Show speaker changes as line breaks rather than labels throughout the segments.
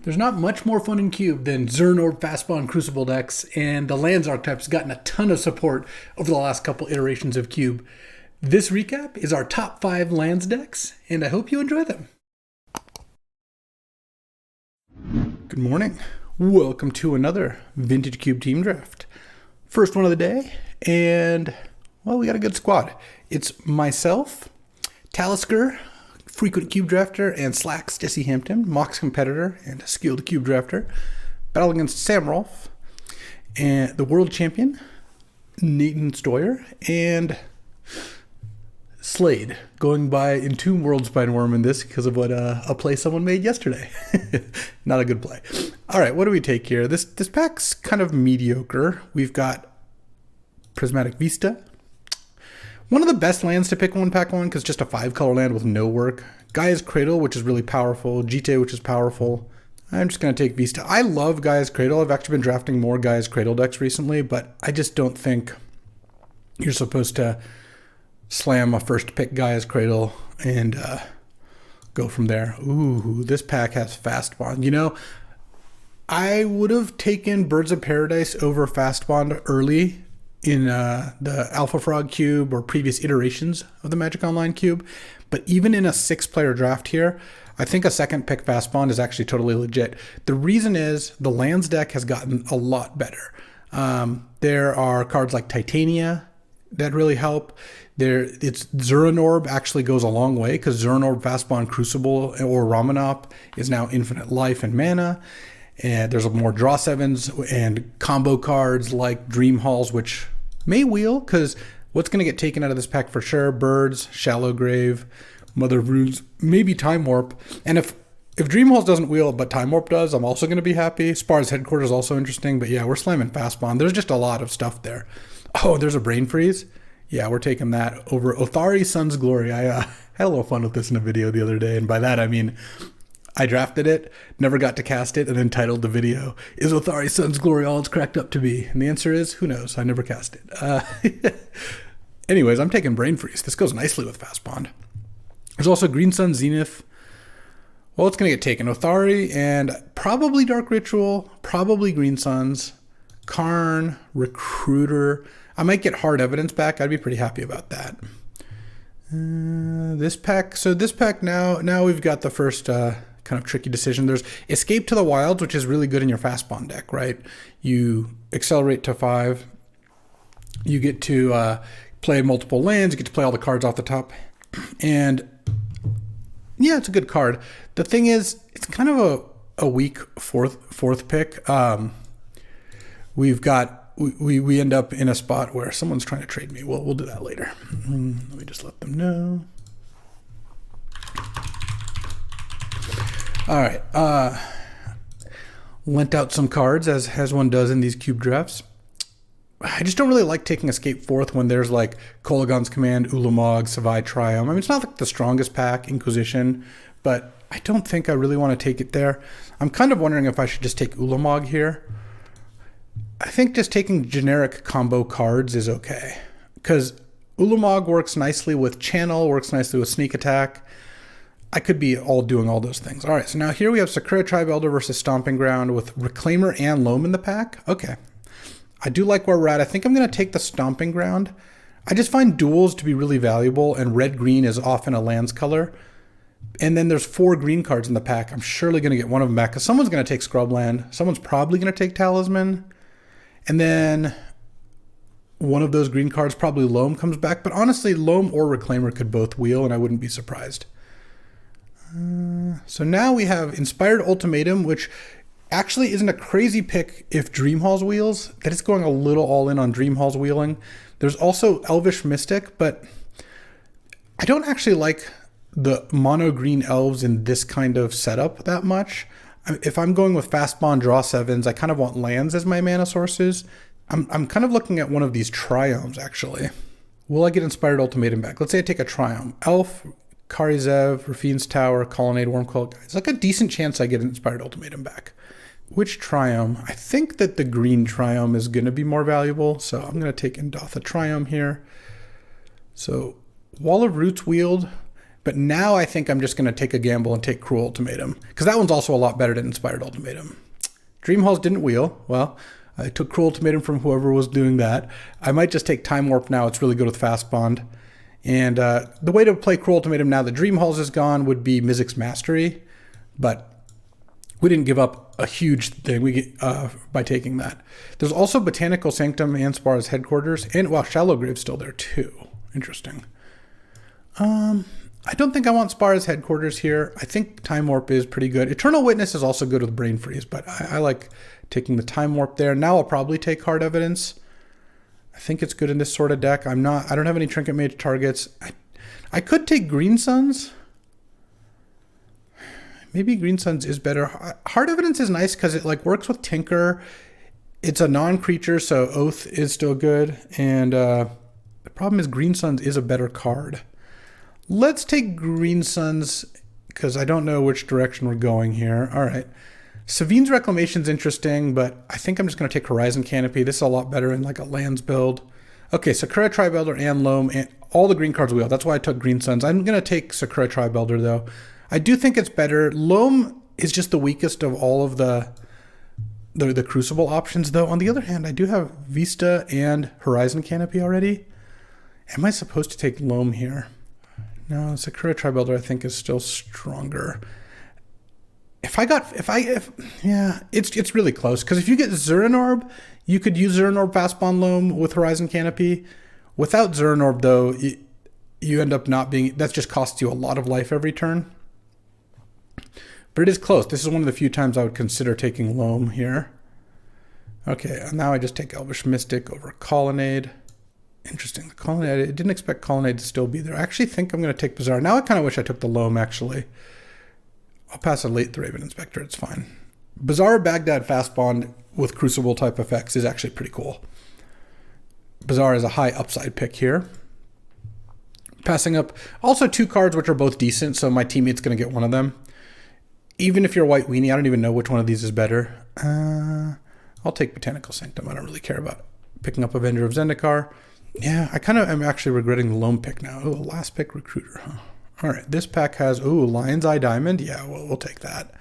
There's not much more fun in Cube than Zuran Orb, Fastbond, Crucible decks, and the Lands archetype's gotten a ton of support over the last couple iterations of Cube. This recap is our top 5 Lands decks, and I hope you enjoy them. Good morning. Welcome to another Vintage Cube Team Draft. First one of the day, and, well, we got a good squad. It's myself, Talisker, frequent Cube Drafter, and Slacks, Jesse Hampton, Mox competitor and a skilled Cube Drafter, battle against Sam Rolfe, and the World Champion, Nathan Stoyer, and Slade, going by Entomb World Spineworm in this because of what a play someone made yesterday. Not a good play. All right, what do we take here? This pack's kind of mediocre. We've got Prismatic Vista. One of the best lands to pick one pack one because just a 5-color land with no work. Gaia's Cradle, which is really powerful. Jite, which is powerful. I'm just going to take Vista. I love Gaia's Cradle. I've actually been drafting more Gaia's Cradle decks recently, but I just don't think you're supposed to slam a first pick Gaia's Cradle and go from there. Ooh, this pack has Fastbond. You know, I would have taken Birds of Paradise over Fastbond early in the Alpha Frog Cube or previous iterations of the Magic Online Cube. But even in a 6-player draft here, I think a second pick Fastbond is actually totally legit. The reason is the Lands deck has gotten a lot better. There are cards like Titania that really help. It's Zuran Orb actually goes a long way because Zuran Orb, Fastbond, Crucible, or Ramanop is now infinite life and mana. And there's more draw 7s and combo cards like Dream Halls, which may wheel, because what's going to get taken out of this pack for sure? Birds, Shallow Grave, Mother of Runes, maybe Time Warp. And if Dream Halls doesn't wheel, but Time Warp does, I'm also going to be happy. Spar's Headquarters is also interesting, but yeah, we're slamming Fastbond. There's just a lot of stuff there. Oh, there's a Brain Freeze. Yeah, we're taking that over Othari Sun's Glory. I had a little fun with this in a video the other day, and by that I mean I drafted it, never got to cast it, and then titled the video, "Is Othari Sun's Glory all it's cracked up to be?" And the answer is, who knows? I never cast it. Anyways, I'm taking Brain Freeze. This goes nicely with Fastbond. There's also Green Sun Zenith. Well, it's going to get taken. Othari and probably Dark Ritual, probably Green Suns, Karn, Recruiter. I might get Hard Evidence back. I'd be pretty happy about that. This pack now we've got the first kind of tricky decision. There's Escape to the Wilds, which is really good in your Fastbond deck, right? You accelerate to 5. You get to play multiple lands. You get to play all the cards off the top. And yeah, it's a good card. The thing is, it's kind of a weak fourth pick. We end up in a spot where someone's trying to trade me. We'll do that later. Let me just let them know. All right. Lent out some cards as one does in these cube drafts. I just don't really like taking Escape 4th when there's like Kolaghan's Command, Ulamog, Savai Triumph. I mean, it's not like the strongest pack, Inquisition, but I don't think I really want to take it there. I'm kind of wondering if I should just take Ulamog here. I think just taking generic combo cards is okay, because Ulamog works nicely with Channel, works nicely with Sneak Attack. I could be doing all those things. All right, so now here we have Sakura Tribe Elder versus Stomping Ground with Reclaimer and Loam in the pack. Okay, I do like where we're at. I think I'm going to take the Stomping Ground. I just find duels to be really valuable, and red-green is often a lands color. And then there's 4 green cards in the pack. I'm surely going to get one of them back, because someone's going to take Scrubland. Someone's probably going to take Talisman. And then one of those green cards, probably Loam, comes back. But honestly, Loam or Reclaimer could both wheel, and I wouldn't be surprised. So now we have Inspired Ultimatum, which actually isn't a crazy pick if Dream Halls wheels. That is going a little all in on Dream Halls wheeling. There's also Elvish Mystic, but I don't actually like the mono green elves in this kind of setup that much. If I'm going with Fastbond draw 7s, I kind of want lands as my mana sources. I'm kind of looking at one of these Triomes, actually. Will I get Inspired Ultimatum back? Let's say I take a Triome. Elf, Karizev, Rafine's Tower, Colonnade, Wormcoil. It's like a decent chance I get an Inspired Ultimatum back. Which Triome? I think that the green Triome is going to be more valuable, so I'm going to take Indotha Triome here. So Wall of Roots wheeled. But now I think I'm just going to take a gamble and take Cruel Ultimatum, because that one's also a lot better than Inspired Ultimatum. Dream Halls didn't wheel. Well, I took Cruel Ultimatum from whoever was doing that. I might just take Time Warp now. It's really good with Fastbond. And the way to play Cruel Ultimatum now that Dream Halls is gone would be Mizzix's Mastery. But we didn't give up a huge thing by taking that. There's also Botanical Sanctum and Spara's Headquarters. And, well, Shallow Grave's still there, too. Interesting. I don't think I want Spara's Headquarters here. I think Time Warp is pretty good. Eternal Witness is also good with Brain Freeze, but I like taking the Time Warp there. Now I'll probably take Hard Evidence. I think it's good in this sort of deck. I don't have any Trinket Mage targets. I could take Green Suns. Maybe Green Suns is better. Hard Evidence is nice because it like works with Tinker. It's a non-creature, so Oath is still good. And the problem is Green Suns is a better card. Let's take Green Suns because I don't know which direction we're going here. All right. Savine's Reclamation is interesting, but I think I'm just going to take Horizon Canopy. This is a lot better in like a lands build. Okay, Sakura Tribelder and Loam, and all the green cards wheel. That's why I took Green Suns. I'm going to take Sakura Tribelder, though. I do think it's better. Loam is just the weakest of all of the Crucible options, though. On the other hand, I do have Vista and Horizon Canopy already. Am I supposed to take Loam here? No, Sakura Tribelder I think is still stronger. Yeah, it's really close. Because if you get Zuran Orb, you could use Zuran Orb Fastbond Loam with Horizon Canopy. Without Zuran Orb, though, you end up not being... That just costs you a lot of life every turn. But it is close. This is one of the few times I would consider taking Loam here. Okay, and now I just take Elvish Mystic over Colonnade. Interesting. The Colonnade, I didn't expect Colonnade to still be there. I actually think I'm going to take Bazaar. Now I kind of wish I took the Loam, actually. I'll pass a late the Raven Inspector. It's fine. Bazaar Baghdad Fastbond with Crucible type effects is actually pretty cool. Bazaar is a high upside pick here. Passing up also two cards which are both decent, so my teammate's going to get one of them. Even if you're White Weenie, I don't even know which one of these is better. I'll take Botanical Sanctum. I don't really care about picking up Avenger of Zendikar. Yeah, I kind of am actually regretting the Loam pick now. Oh, last pick Recruiter, huh? All right, this pack has, Lion's Eye Diamond. Yeah, we'll take that.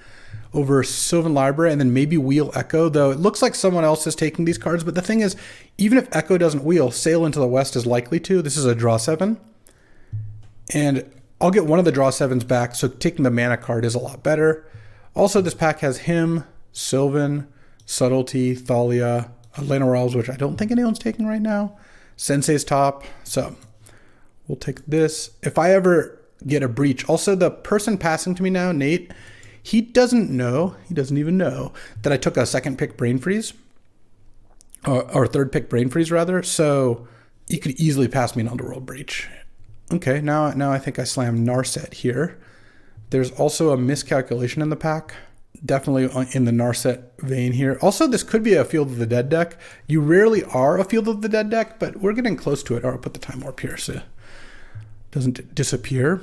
Over Sylvan Library, and then maybe Wheel Echo, though it looks like someone else is taking these cards. But the thing is, even if Echo doesn't wheel, Sail into the West is likely to. This is a draw 7. And I'll get one of the draw 7s back, so taking the mana card is a lot better. Also, this pack has him, Sylvan, Subtlety, Thalia, Elena Rouse, which I don't think anyone's taking right now. Sensei's Top. So we'll take this. If I ever get a breach, also the person passing to me now, Nate, he doesn't even know that I took a second pick Brain Freeze, or third pick Brain Freeze rather. So you could easily pass me an Underworld Breach. Okay, now I think I slam Narset here. There's also a miscalculation in the pack. Definitely in the Narset vein here. Also, this could be a Field of the Dead deck. You rarely are a Field of the Dead deck, but we're getting close to it. Or I'll put the Time Warp here so it doesn't disappear.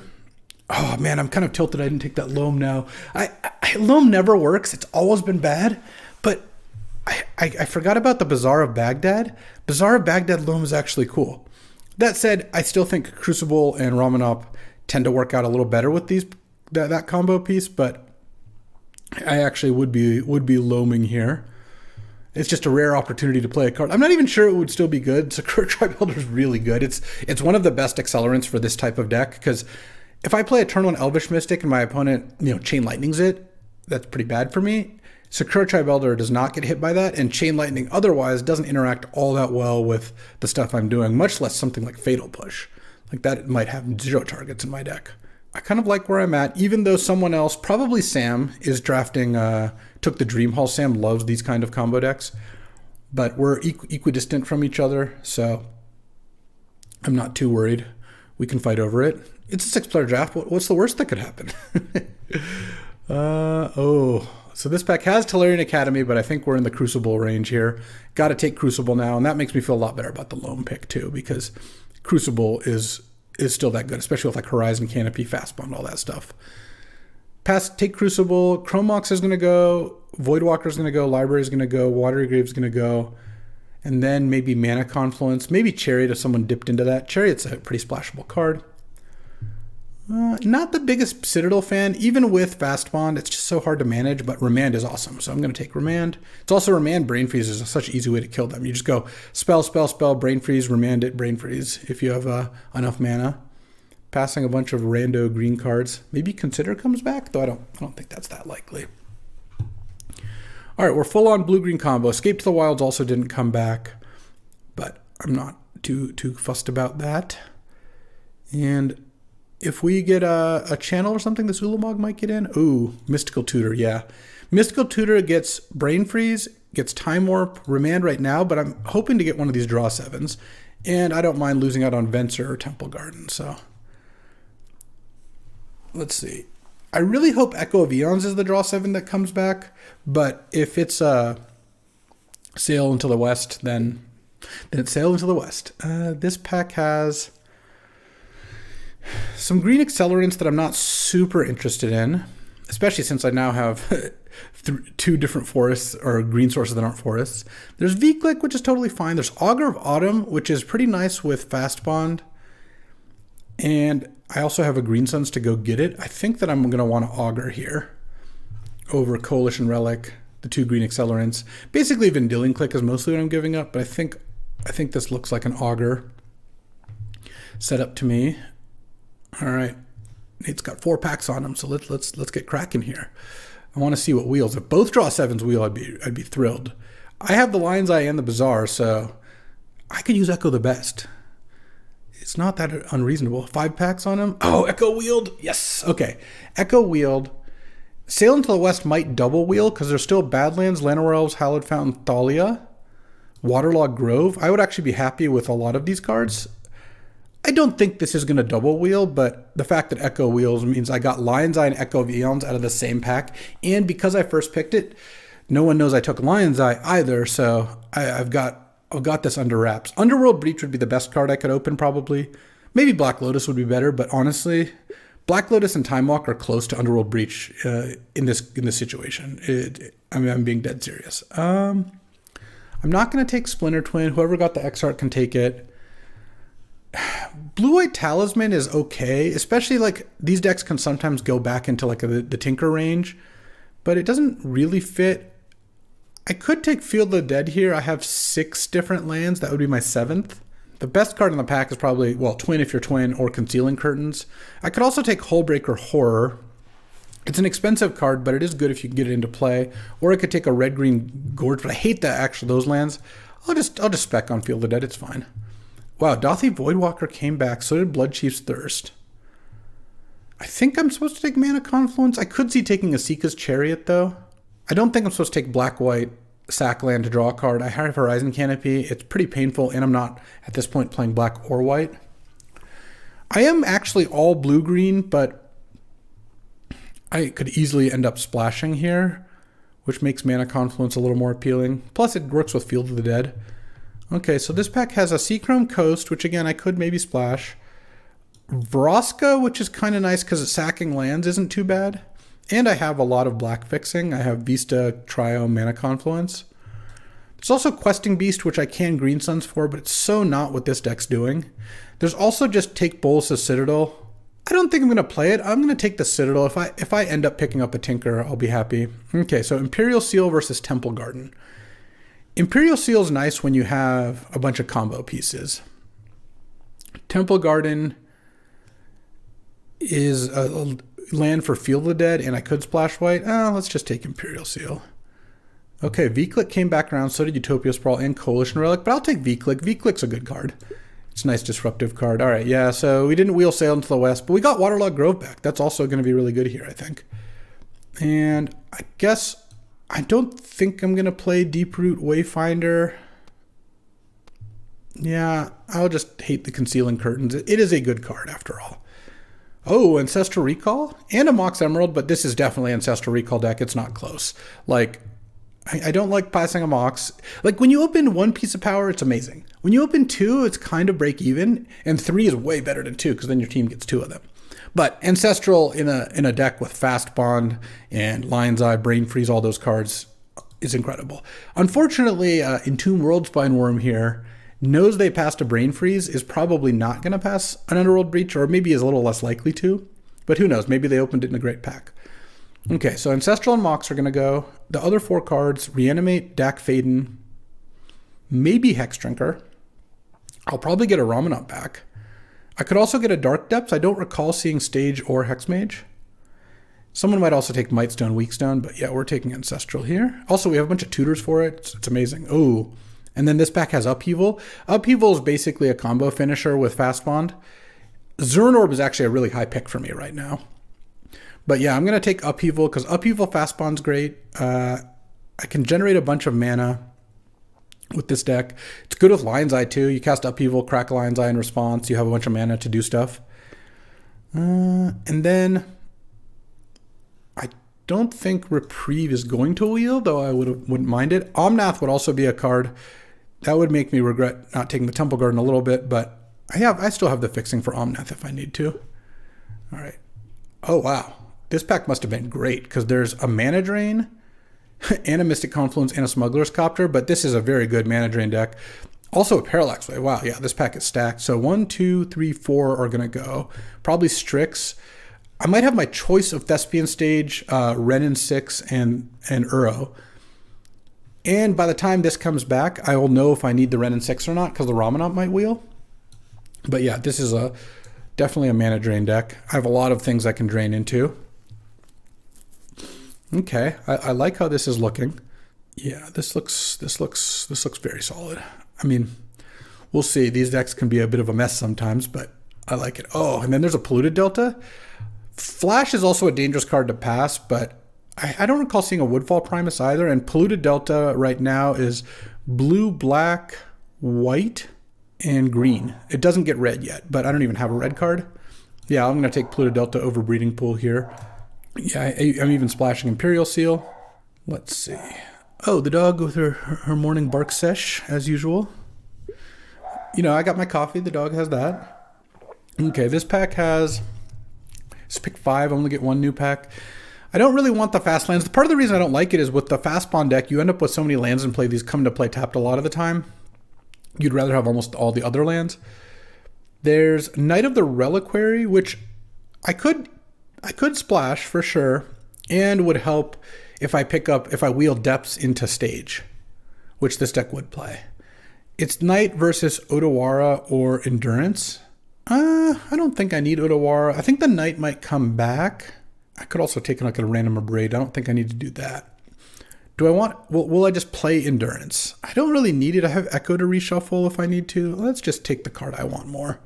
Oh man, I'm kind of tilted I didn't take that Loam now. Loam never works. It's always been bad. But I forgot about the Bazaar of Baghdad. Bazaar of Baghdad Loam is actually cool. That said, I still think Crucible and Ramanop tend to work out a little better with that combo piece, but I actually would be loaming here. It's just a rare opportunity to play a card. I'm not even sure it would still be good. Sakura Tribelder is really good. It's one of the best accelerants for this type of deck, because if I play a turn 1 Elvish Mystic and my opponent, Chain Lightnings it, that's pretty bad for me. Sakura Tribelder does not get hit by that, and Chain Lightning otherwise doesn't interact all that well with the stuff I'm doing, much less something like Fatal Push. Like that might have 0 targets in my deck. I kind of like where I'm at, even though someone else, probably Sam, is drafting, took the Dream Hall. Sam loves these kind of combo decks, but we're equidistant from each other, so I'm not too worried. We can fight over it. It's a 6-player draft. What's the worst that could happen? So this pack has Tolarian Academy, but I think we're in the Crucible range here. Got to take Crucible now, and that makes me feel a lot better about the Loam pick too, because Crucible is still that good, especially with like Horizon Canopy, Fastbond, all that stuff. Take Crucible. Chromox is going to go. Voidwalker is going to go. Library is going to go. Watery Grave is going to go. And then maybe Mana Confluence. Maybe Chariot if someone dipped into that. Chariot's a pretty splashable card. Not the biggest Citadel fan, even with Fastbond. It's just so hard to manage, but Remand is awesome, so I'm going to take Remand. It's also Remand Brain Freeze is such an easy way to kill them. You just go spell, spell, spell, Brain Freeze, Remand it, Brain Freeze if you have enough mana. Passing a bunch of rando green cards. Maybe Consider comes back, though I don't think that's that likely. All right, we're full on blue-green combo. Escape to the Wilds also didn't come back, but I'm not too fussed about that. And if we get a channel or something, this Ulamog might get in. Ooh, Mystical Tutor, yeah. Mystical Tutor gets Brain Freeze, gets Time Warp, Remand right now, but I'm hoping to get one of these draw 7s. And I don't mind losing out on Venser or Temple Garden, so. Let's see. I really hope Echo of Eons is the draw 7 that comes back, but if it's Sail into the West, then it's Sail into the West. This pack has some green accelerants that I'm not super interested in, especially since I now have 2 different forests or green sources that aren't forests. There's V-Click, which is totally fine. There's Augur of Autumn, which is pretty nice with Fastbond. And I also have a Green Suns to go get it. I think that I'm going to want to Augur here over Coalition Relic, the 2 green accelerants. Basically, Vendilion Click is mostly what I'm giving up, but I think this looks like an Augur setup to me. All right, Nate's got 4 packs on him, so let's get cracking here. I want to see what wheels. If both draw 7s wheel, I'd be thrilled. I have the Lion's Eye and the Bazaar, so I could use Echo the Best. It's not that unreasonable. 5 packs on him. Oh, Echo wheeled. Yes. Okay. Echo wheeled. Sail into the West might double wheel because there's still Badlands, Llanowar Elves, Hallowed Fountain, Thalia, Waterlogged Grove. I would actually be happy with a lot of these cards. I don't think this is going to double wheel, but the fact that Echo wheels means I got Lion's Eye and Echo of Eons out of the same pack. And because I first picked it, no one knows I took Lion's Eye either, so I've got this under wraps. Underworld Breach would be the best card I could open, probably. Maybe Black Lotus would be better, but honestly, Black Lotus and Time Walk are close to Underworld Breach in this situation. I'm being dead serious. I'm not going to take Splinter Twin. Whoever got the X-Art can take it. Blue-White Talisman is okay, especially like these decks can sometimes go back into like the Tinker range, but it doesn't really fit. I could take Field of the Dead here. I have 6 different lands. That would be my 7th. The best card in the pack is probably, well, Twin if you're Twin, or Concealing Curtains. I could also take Hullbreaker Horror. It's an expensive card, but it is good if you can get it into play. Or I could take a Red-Green Gorge, but I hate that actually those lands. I'll just spec on Field of the Dead. It's fine. Wow, Dothi Voidwalker came back. So did Bloodchief's Thirst. I think I'm supposed to take Mana Confluence. I could see taking Asika's Chariot, though. I don't think I'm supposed to take Black-White sack land to draw a card. I have Horizon Canopy. It's pretty painful, and I'm not, at this point, playing black or white. I am actually all blue-green, but I could easily end up splashing here, which makes Mana Confluence a little more appealing. Plus, it works with Field of the Dead. Okay, so this pack has a Seachrome Coast, which, again, I could maybe splash. Vraska, which is kind of nice because it's sacking lands isn't too bad. And I have a lot of black fixing. I have Vista, Trio, Mana Confluence. There's also Questing Beast, which I can Green Suns for, but it's so not what this deck's doing. There's also just take Bolas' Citadel. I don't think I'm going to play it. I'm going to take the Citadel. If I end up picking up a Tinker, I'll be happy. Okay, so Imperial Seal versus Temple Garden. Imperial Seal is nice when you have a bunch of combo pieces. Temple Garden is a land for Field of the Dead, and I could splash white. Let's just take Imperial Seal. Okay, V-Click came back around, so did Utopia Sprawl and Coalition Relic, but I'll take V-Click. V-Click's a good card. It's a nice disruptive card. All right, yeah, so we didn't wheel Sail into the West, but we got Waterlogged Grove back. That's also going to be really good here, I think. And I guess I don't think I'm going to play Deeproot Wayfinder. Yeah, I'll just hate the Concealing Curtains. It is a good card, after all. Oh, Ancestral Recall and a Mox Emerald, but this is definitely Ancestral Recall deck. It's not close. Like, I don't like passing a Mox. Like, when you open 1 piece of power, it's amazing. When you open 2, it's kind of break even, and 3 is way better than 2 because then your team gets 2 of them. But Ancestral in a deck with Fastbond and Lion's Eye, Brain Freeze, all those cards is incredible. Unfortunately, Entomb Worldspine Worm here knows they passed a Brain Freeze, is probably not going to pass an Underworld Breach, or maybe is a little less likely to. But who knows? Maybe they opened it in a great pack. Okay, so Ancestral and Mox are going to go. The other 4 cards, Reanimate, Dak Faden, maybe Hex Drinker. I'll probably get a Ramanop back. I could also get a Dark Depths. I don't recall seeing Stage or Hexmage. Someone might also take Mightstone, Weakstone, but yeah, we're taking Ancestral here. Also, we have a bunch of tutors for it. It's amazing. Oh, and then this pack has Upheaval. Upheaval is basically a combo finisher with Fastbond. Zuran Orb is actually a really high pick for me right now. But yeah, I'm going to take Upheaval because Upheaval Fastbond's great. I can generate a bunch of mana with this deck. It's good with Lion's Eye too. You cast Upheaval, crack Lion's Eye in response. You have a bunch of mana to do stuff. And then I don't think Reprieve is going to wheel, though I wouldn't mind it. Omnath would also be a card. That would make me regret not taking the Temple Garden a little bit, but I still have the fixing for Omnath if I need to. All right. Oh, wow. This pack must have been great because there's a Mana Drain and a Mystic Confluence and a Smuggler's Copter, but this is a very good Mana Drain deck. Also a Parallax Wave. Wow, yeah, this pack is stacked. So 1, 2, 3, 4 are going to go. Probably Strix. I might have my choice of Thespian Stage, Renin 6, and Uro. And by the time this comes back, I will know if I need the Renin 6 or not because the Ramanop might wheel. But yeah, this is definitely a Mana Drain deck. I have a lot of things I can drain into. Okay, I like how this is looking. Yeah, this looks very solid. I mean, we'll see. These decks can be a bit of a mess sometimes, but I like it. Oh, and then there's a Polluted Delta. Flash is also a dangerous card to pass, but I don't recall seeing a Woodfall Primus either. And Polluted Delta right now is blue, black, white, and green. It doesn't get red yet, but I don't even have a red card. Yeah, I'm going to take Polluted Delta over Breeding Pool here. Yeah, I'm even splashing Imperial Seal. Let's see. Oh, the dog with her morning bark sesh, as usual. You know, I got my coffee. The dog has that. Okay, this pack has... It's pick 5. I'm going to get 1 new pack. I don't really want the fast lands. Part of the reason I don't like it is with the Fastbond deck, you end up with so many lands in play. These come to play tapped a lot of the time. You'd rather have almost all the other lands. There's Knight of the Reliquary, which I could splash for sure, and would help if I wheel Depths into Stage, which this deck would play. It's Knight versus Otawara or Endurance. I don't think I need Otawara. I think the Knight might come back. I could also take like a random Abrade. I don't think I need to do that. Do I want... Will I just play Endurance? I don't really need it. I have Echo to reshuffle if I need to. Let's just take the card I want more.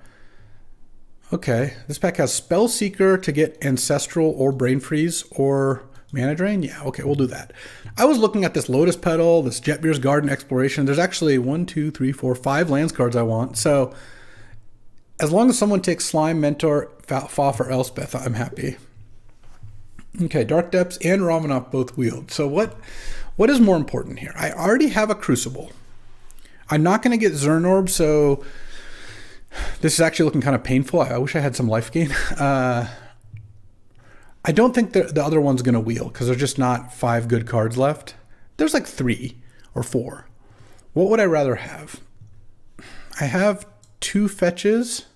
Okay, this pack has Spell Seeker to get Ancestral or Brain Freeze or Mana Drain. Yeah, okay, we'll do that. I was looking at this Lotus Petal, this Jetbeer's Garden Exploration. There's actually 1, 2, 3, 4, 5 lands cards I want. So as long as someone takes Slime, Mentor, Faf, or Elspeth, I'm happy. Okay, Dark Depths and Ramanop both wheeled. So what is more important here? I already have a Crucible. I'm not going to get Zuran Orb, so this is actually looking kind of painful. I wish I had some life gain. I don't think the other one's going to wheel because there's just not 5 good cards left. There's like 3 or 4. What would I rather have? I have 2 fetches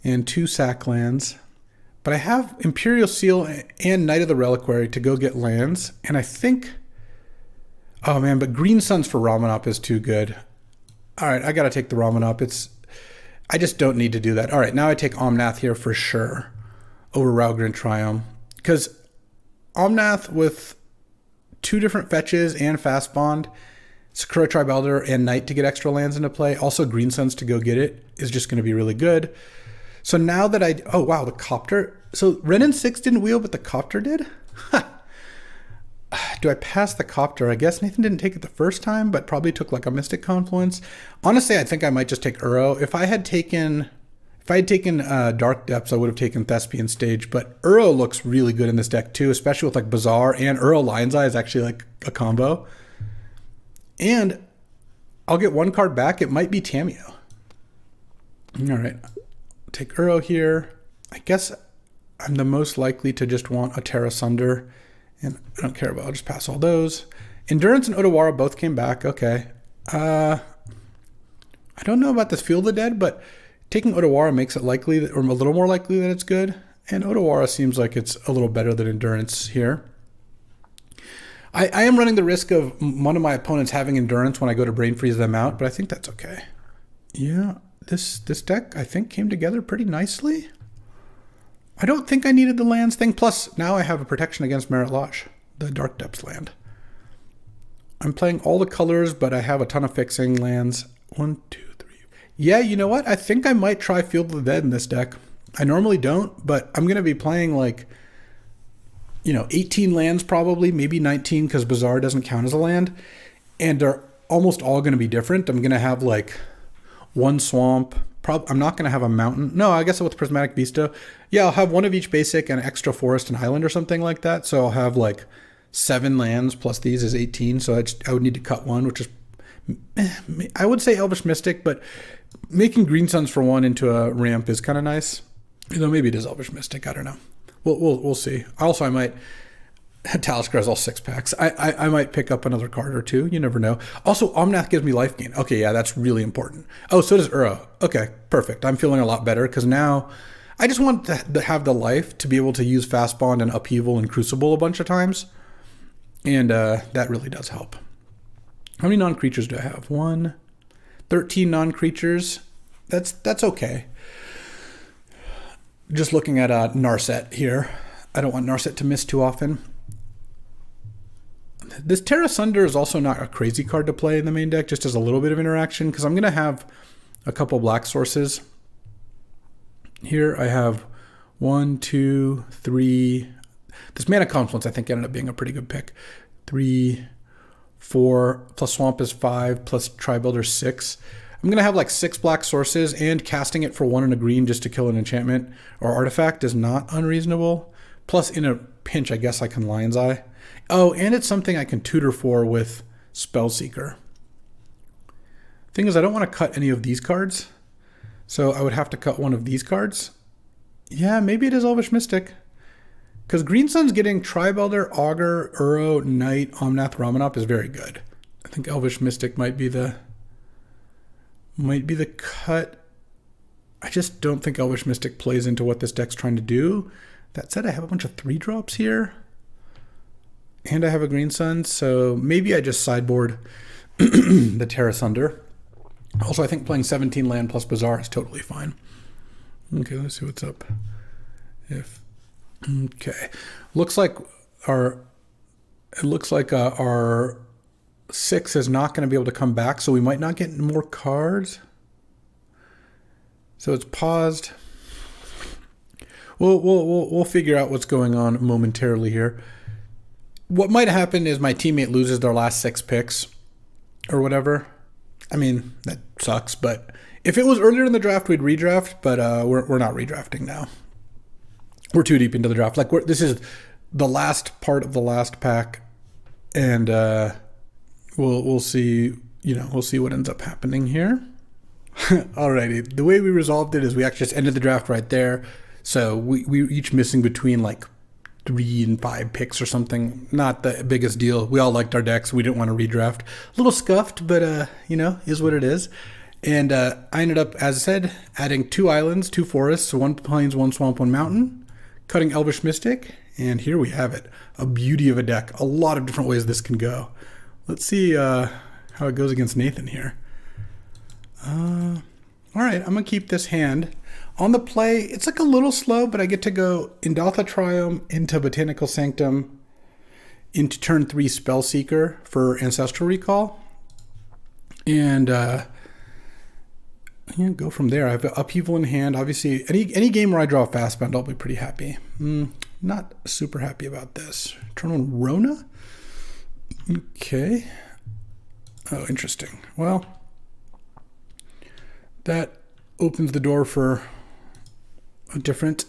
and 2 sack lands. But I have Imperial Seal and Knight of the Reliquary to go get lands. And I think... Oh man, but Green Suns for Ramanop is too good. All right, I got to take the Ramanop. I just don't need to do that. All right, now I take Omnath here for sure over Raugrin Triumph. Because Omnath with 2 different fetches and Fastbond, Sakura Tribe Elder and Knight to get extra lands into play, also Green Suns to go get it, is just going to be really good. So now that oh wow, the Copter. So Renin 6 didn't wheel, but the Copter did? Do I pass the Copter? I guess Nathan didn't take it the first time, but probably took like a Mystic Confluence. Honestly, I think I might just take Uro. If I had taken Dark Depths, I would have taken Thespian Stage, but Uro looks really good in this deck too, especially with like Bazaar, and Uro Lion's Eye is actually like a combo. And I'll get 1 card back. It might be Tameo. All right. Take Uro here. I guess I'm the most likely to just want a Terra Sunder, and I don't care about. I'll just pass all those. Endurance and Otawara both came back. Okay. I don't know about this Field of the Dead, but taking Otawara makes it likely or a little more likely that it's good. And Otawara seems like it's a little better than Endurance here. I am running the risk of one of my opponents having Endurance when I go to Brain Freeze them out, but I think that's okay. Yeah, this deck, I think, came together pretty nicely. I don't think I needed the lands thing. Plus, now I have a protection against Merit Lodge, the Dark Depths land. I'm playing all the colors, but I have a ton of fixing lands. 1, 2, 3. Yeah, you know what? I think I might try Field of the Dead in this deck. I normally don't, but I'm going to be playing like, 18 lands probably, maybe 19 because Bazaar doesn't count as a land. And they're almost all going to be different. I'm going to have like one swamp. I'm not going to have a mountain. No, I guess with Prismatic Vista. Yeah, I'll have one of each basic and extra forest and island or something like that. So I'll have like 7 lands plus these is 18. So I would need to cut one, which is, I would say Elvish Mystic, but making Green Suns for 1 into a ramp is kind of nice. Maybe it is Elvish Mystic. I don't know. We'll see. Also, I might Talisker has all 6 packs. I might pick up another card or 2. You never know. Also, Omnath gives me life gain. Okay, yeah, that's really important. Oh, so does Uro. Okay, perfect. I'm feeling a lot better because now I just want to have the life to be able to use Fastbond and Upheaval and Crucible a bunch of times. And that really does help. How many non-creatures do I have? 13 non-creatures. That's okay. Just looking at Narset here. I don't want Narset to miss too often. This Terra Sunder is also not a crazy card to play in the main deck, just as a little bit of interaction, because I'm going to have a couple black sources. Here I have 1, 2, 3. This Mana Confluence I think ended up being a pretty good pick. 3, 4, plus Swamp is 5, plus Tri-Builder 6. I'm going to have like 6 black sources, and casting it for 1 and a green just to kill an enchantment or artifact is not unreasonable. Plus, in a pinch, I guess I can Lion's Eye. Oh, and it's something I can tutor for with Spellseeker. Thing is, I don't want to cut any of these cards, so I would have to cut one of these cards. Yeah, maybe it is Elvish Mystic. Because Green Sun's getting Tri-Builder, Augur, Uro, Knight, Omnath, Ramanop is very good. I think Elvish Mystic might be the cut. I just don't think Elvish Mystic plays into what this deck's trying to do. That said, I have a bunch of 3-drops here. And I have a Green Sun, so maybe I just sideboard the Terra Sunder. Also, I think playing 17 land plus Bazaar is totally fine. Okay, let's see what's up. Okay, looks like our 6 is not going to be able to come back, so we might not get more cards. So it's paused. We'll figure out what's going on momentarily here. What might happen is my teammate loses their last 6 picks or whatever. I mean, that sucks, but if it was earlier in the draft, we'd redraft, but we're not redrafting now. We're too deep into the draft. Like this is the last part of the last pack, and we'll see. We'll see what ends up happening here. Alrighty, the way we resolved it is we actually just ended the draft right there. So we each missing between like 3 and 5 picks or something. Not the biggest deal. We all liked our decks. We didn't want to redraft. A little scuffed, but is what it is. And I ended up, as I said, adding 2 islands, 2 forests, 1 plains, 1 swamp, 1 mountain, cutting Elvish Mystic, and here we have it. A beauty of a deck. A lot of different ways this can go. Let's see how it goes against Nathan here. All right, I'm going to keep this hand. On the play, it's like a little slow, but I get to go Indaltha Triome into Botanical Sanctum into turn 3 Spellseeker for Ancestral Recall. And go from there. I have Upheaval in hand. Obviously, any game where I draw a Fastbond, I'll be pretty happy. Not super happy about this. Turn on Rona? Okay. Oh, interesting. Well, that opens the door for a different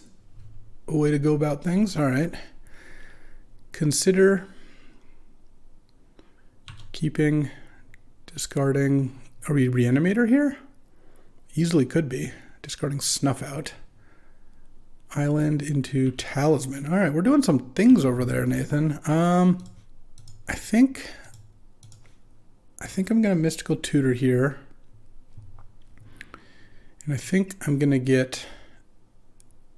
way to go about things. All right. Consider keeping, discarding. Are we Reanimator here? Easily could be. Discarding Snuff Out. Island into Talisman. All right, we're doing some things over there, Nathan. I think I'm going to Mystical Tutor here. And I think I'm going to get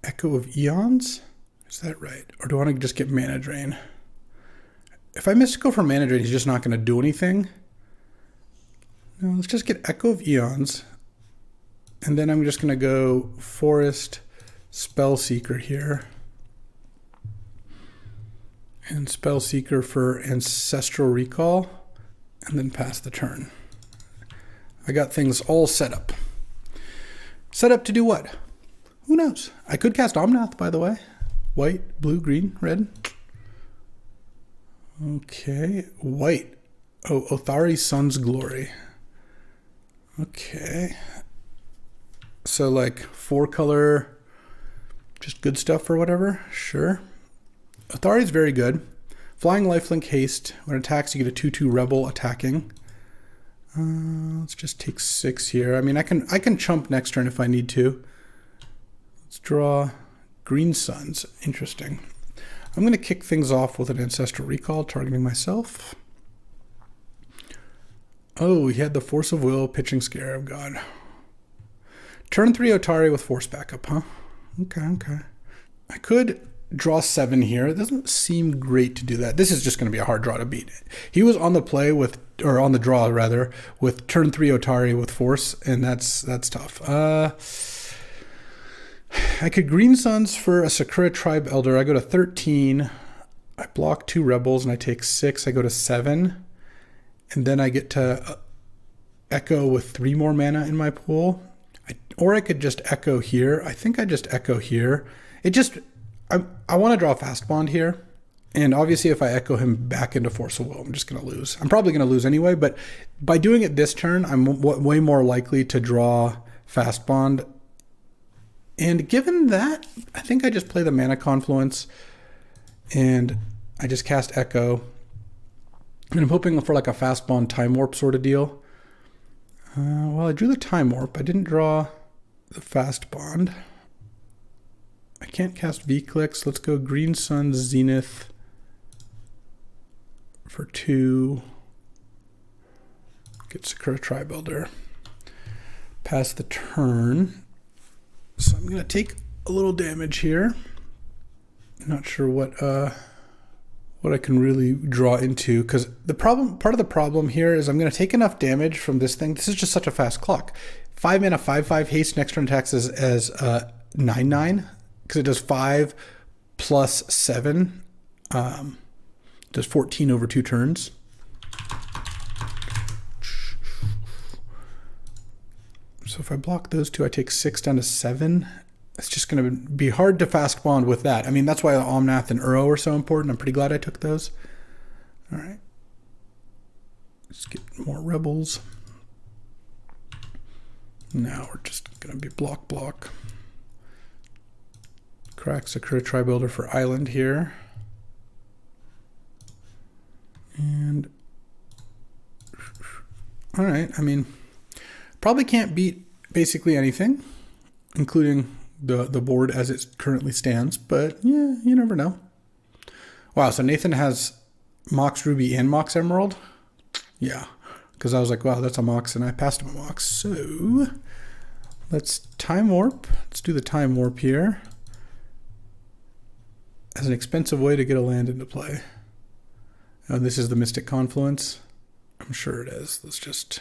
Echo of Eons? Is that right? Or do I want to just get Mana Drain? If I miss to go for Mana Drain, he's just not going to do anything. No, let's just get Echo of Eons. And then I'm just going to go Forest Spellseeker here. And Spellseeker for Ancestral Recall. And then pass the turn. I got things all set up. Set up to do what? Who knows? I could cast Omnath, by the way. White, blue, green, red. Okay, white. Oh, Othari's Sun's Glory. Okay. So like 4-color, just good stuff or whatever. Sure. Othari's very good. Flying Lifelink Haste. When it attacks, you get a 2/2 Rebel attacking. Let's just take 6 here. I mean, I can chump next turn if I need to. Let's draw Green Suns. Interesting. I'm going to kick things off with an Ancestral Recall, targeting myself. Oh, he had the Force of Will, pitching Scarab God. Turn 3 Otari with Force backup, huh? Okay. I could draw 7 here. It doesn't seem great to do that. This is just going to be a hard draw to beat. He was on the play with, or on the draw rather, with turn 3 Otari with Force, and that's tough. I could Green Suns for a Sakura Tribe Elder. I go to 13. I block 2 Rebels and I take 6. I go to 7. And then I get to Echo with 3 more mana in my pool. Or I could just Echo here. I think I just Echo here. I want to draw Fastbond here. And obviously if I Echo him back into Force of Will, I'm just going to lose. I'm probably going to lose anyway, but by doing it this turn, I'm way more likely to draw Fastbond. And given that, I think I just play the Mana Confluence and I just cast Echo. And I'm hoping for like a Fastbond Time Warp sort of deal. Well, I drew the Time Warp. I didn't draw the Fastbond. I can't cast V-Clicks. Let's go Green Sun Zenith for 2. Get Sakura Tribe Elder. Pass the turn. So I'm going to take a little damage here. I'm not sure what I can really draw into, because part of the problem here is I'm going to take enough damage from this thing. This is just such a fast clock. 5 mana, 5/5 haste. Next turn attacks as 9/9, because it does 5 plus 7. Does 14 over 2 turns. So if I block those 2, I take 6 down to 7. It's just going to be hard to Fastbond with that. I mean, that's why Omnath and Uro are so important. I'm pretty glad I took those. All right. Let's get more Rebels. Now we're just going to be block. Crack Sakura Tribe Elder for Island here. And all right, I mean, probably can't beat basically anything, including the board as it currently stands, but yeah, you never know. Wow, so Nathan has Mox Ruby and Mox Emerald? Yeah, because I was like, wow, that's a Mox, and I passed him a Mox. So let's Time Warp. Let's do the Time Warp here as an expensive way to get a land into play. Oh, this is the Mystic Confluence. I'm sure it is. Let's just...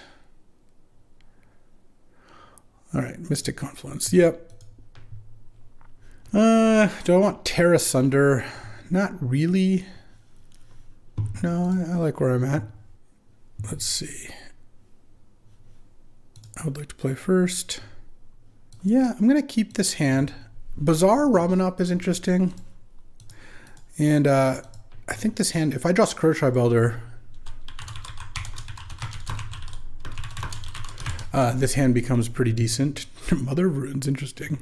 All right, Mystic Confluence. Yep. Do I want Terra Sunder? Not really. No, I like where I'm at. Let's see. I would like to play first. Yeah, I'm going to keep this hand. Bazaar Ramanop is interesting. And I think this hand, if I draw Sakura Tribe Elder, this hand becomes pretty decent. Mother of Runes, interesting.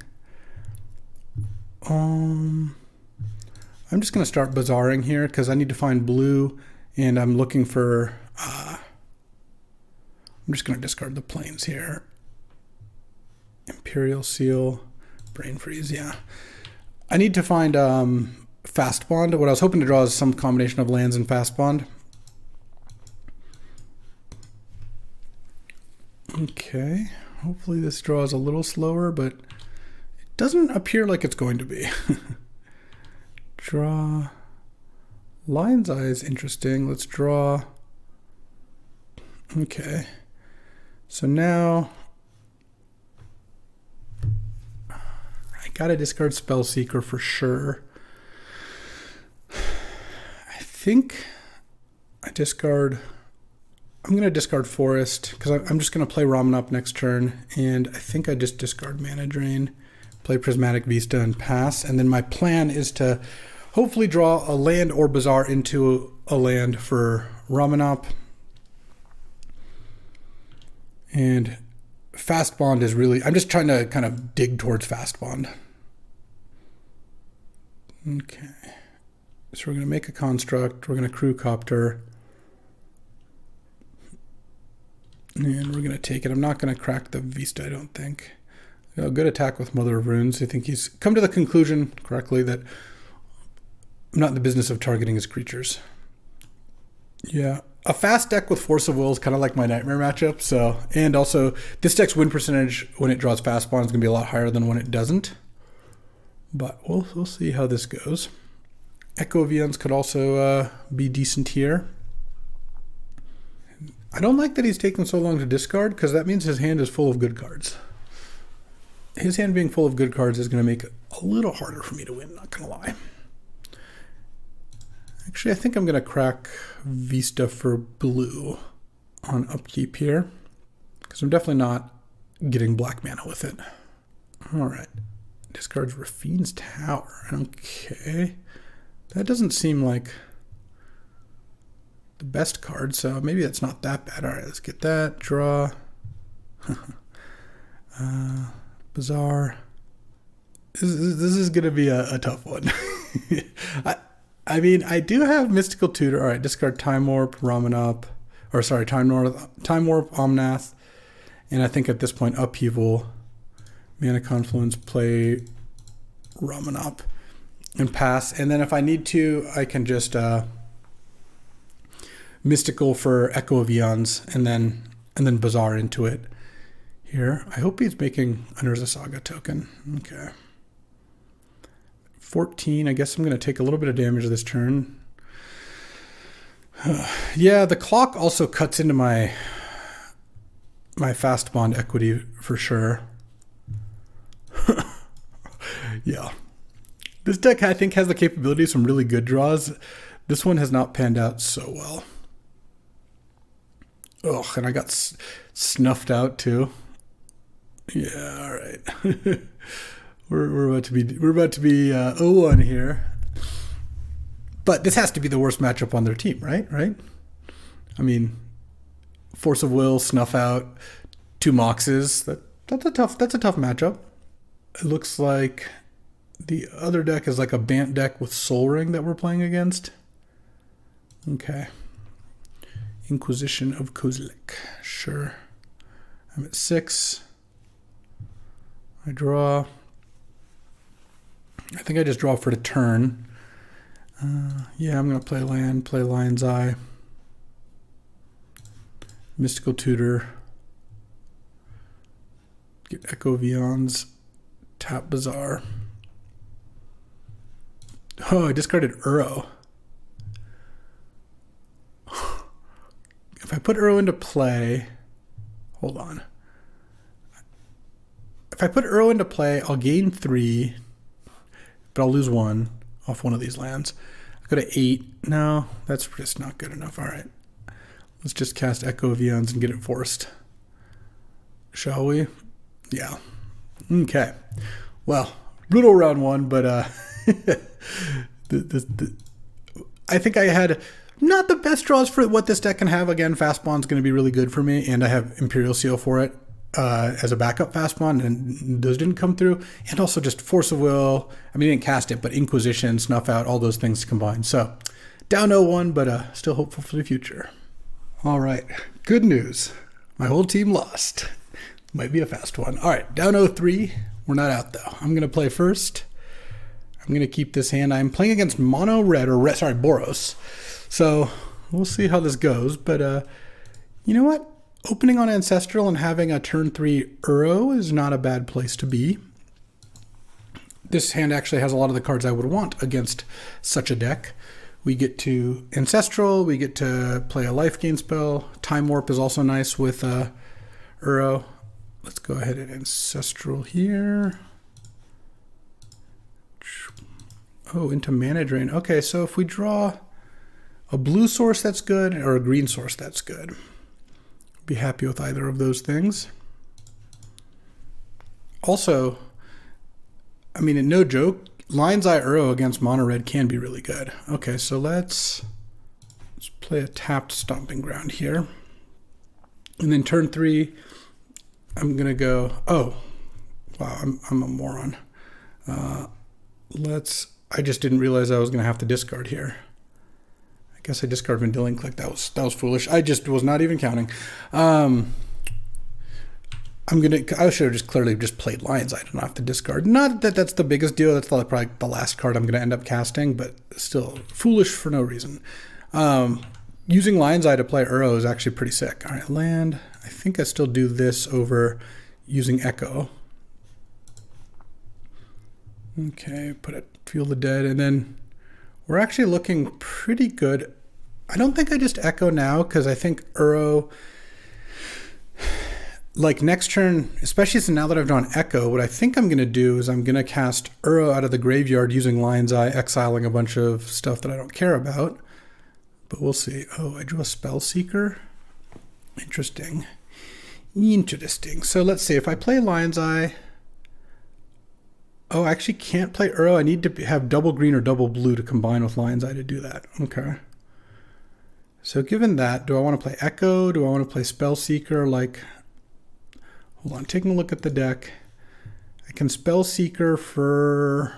I'm just going to start bazaring here because I need to find blue, and I'm looking for... I'm just going to discard the planes here. Imperial Seal, Brain Freeze, yeah. I need to find Fastbond. What I was hoping to draw is some combination of lands and Fastbond. Okay, hopefully this draw is a little slower, but it Doesn't appear like it's going to be. Draw. Lion's Eye is interesting. Let's draw. Okay. So now I gotta discard Spellseeker for sure. I think I discard. I'm going to discard Forest because I'm just going to play Ramen Up next turn, and I think I just discard Mana Drain, play Prismatic Vista, and pass. And then my plan is to hopefully draw a land or Bazaar into a land for Ramen Up. And Fastbond is really, I'm just trying to kind of dig towards Fastbond. Okay. So we're going to make a construct. We're going to Crew Copter. And we're going to take it. I'm not going to crack the Vista, I don't think. A good attack with Mother of Runes. I think he's come to the conclusion correctly that I'm not in the business of targeting his creatures. Yeah. A fast deck with Force of Will is kind of like my nightmare matchup. So, and also, this deck's win percentage when it draws Fastbond is going to be a lot higher than when it doesn't. But we'll see how this goes. Echo of Eons could also be decent here. I don't like that he's taken so long to discard because that means his hand is full of good cards. His hand being full of good cards is going to make it a little harder for me to win, not going to lie. Actually, I think I'm going to crack Vista for blue on upkeep here because I'm definitely not getting black mana with it. All right. Discards Rafine's Tower. Okay. That doesn't seem like the best card, so maybe that's not that bad. All right, let's get that. Draw. Bazaar. This is going to be a tough one. I mean, I do have Mystical Tutor. All right, discard Time Warp, Ramen Up. Or sorry, Time Warp, Omnath. And I think at this point, Upheaval, Mana Confluence, play Ramen Up, and pass. And then if I need to, I can just Mystical for Echo of Eons, and then Bazaar into it here. I hope he's making an Urza Saga token. Okay. 14. I guess I'm going to take a little bit of damage this turn. Yeah, the clock also cuts into my Fastbond equity for sure. Yeah. This deck, I think, has the capability of some really good draws. This one has not panned out so well. Ugh, and I got snuffed out too. Yeah, all right. we're about to be 0-1 here. But this has to be the worst matchup on their team, right? Right? I mean, Force of Will, snuff out, 2 Moxes. That's a tough matchup. It looks like the other deck is like a Bant deck with Soul Ring that we're playing against. Okay. Inquisition of Kozilek. Sure. I'm at 6. I draw. I think I just draw for the turn. Yeah, I'm going to play land, play Lion's Eye. Mystical Tutor. Get Echo of Eons. Tap Bazaar. Oh, I discarded Uro. If I put Uro into play, hold on. If I put Uro into play, I'll gain 3, but I'll lose 1 off one of these lands. I go to 8. No, that's just not good enough. All right. Let's just cast Echo of Eons and get it forced. Shall we? Yeah. Okay. Well, brutal round 1, but I think I had not the best draws for what this deck can have. Again, Fastbond's going to be really good for me, and I have Imperial Seal for it as a backup Fastbond, and those didn't come through. And also just Force of Will. I mean, I didn't cast it, but Inquisition, Snuff Out, all those things combined. So, down 0-1, but still hopeful for the future. All right, good news. My whole team lost. Might be a fast one. All right, down 0-3. We're not out, though. I'm going to play first. I'm going to keep this hand. I'm playing against mono red, or red, sorry, Boros. So we'll see how this goes. But you know what? Opening on Ancestral and having a turn 3 Uro is not a bad place to be. this hand actually has a lot of the cards I would want against such a deck. We get to Ancestral, we get to play a life gain spell. Time Warp is also nice with Uro. Let's go ahead and Ancestral here. Oh, into Mana Drain. Okay, so if we draw a blue source, that's good, or a green source, that's good. Be happy with either of those things. Also, I mean, no joke, Lion's Eye Uro against Mono Red can be really good. Okay, so let's play a tapped Stomping Ground here. And then turn 3, I'm gonna go, oh, wow, I'm a moron. I just didn't realize I was gonna have to discard here. I guess I discard Vendilion Click. That was foolish. I just was not even counting. I should have just clearly just played Lion's Eye. I don't have to discard. Not that that's the biggest deal. That's probably the last card I'm going to end up casting, but still foolish for no reason. Using Lion's Eye to play Uro is actually pretty sick. All right, land. I think I still do this over using Echo. Okay, Feel the Dead, and then we're actually looking pretty good. I don't think I just Echo now because I think Uro, like next turn, especially since now that I've drawn Echo, what I think I'm going to do is I'm going to cast Uro out of the graveyard using Lion's Eye, exiling a bunch of stuff that I don't care about. But we'll see. Oh, I drew a Spell Seeker. Interesting. Interesting. So let's see. If I play Lion's Eye... Oh, I actually can't play Uro. I need to have double green or double blue to combine with Lion's Eye to do that. Okay. So given that, do I want to play Echo? Do I want to play Spell Seeker? Like, hold on, taking a look at the deck. I can Spell Seeker for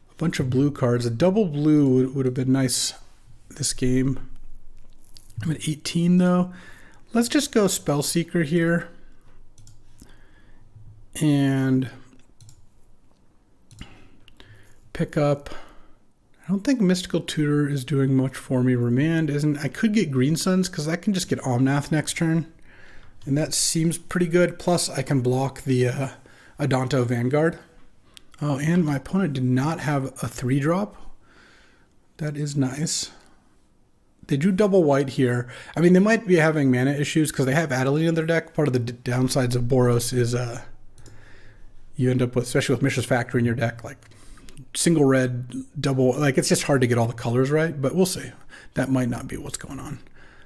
a bunch of blue cards. A double blue would have been nice this game. I'm at 18 though. Let's just go Spell Seeker here. And pick up. I don't think Mystical Tutor is doing much for me. Remand isn't. I could get Green Suns because I can just get Omnath next turn. And that seems pretty good. Plus I can block the Adanto Vanguard. Oh, and my opponent did not have a 3-drop. That is nice. They drew double white here. I mean, they might be having mana issues because they have Adeline in their deck. Part of the downsides of Boros is you end up with, especially with Mishra's Factory in your deck, like single red, double, like it's just hard to get all the colors right, but we'll see. That might not be what's going on.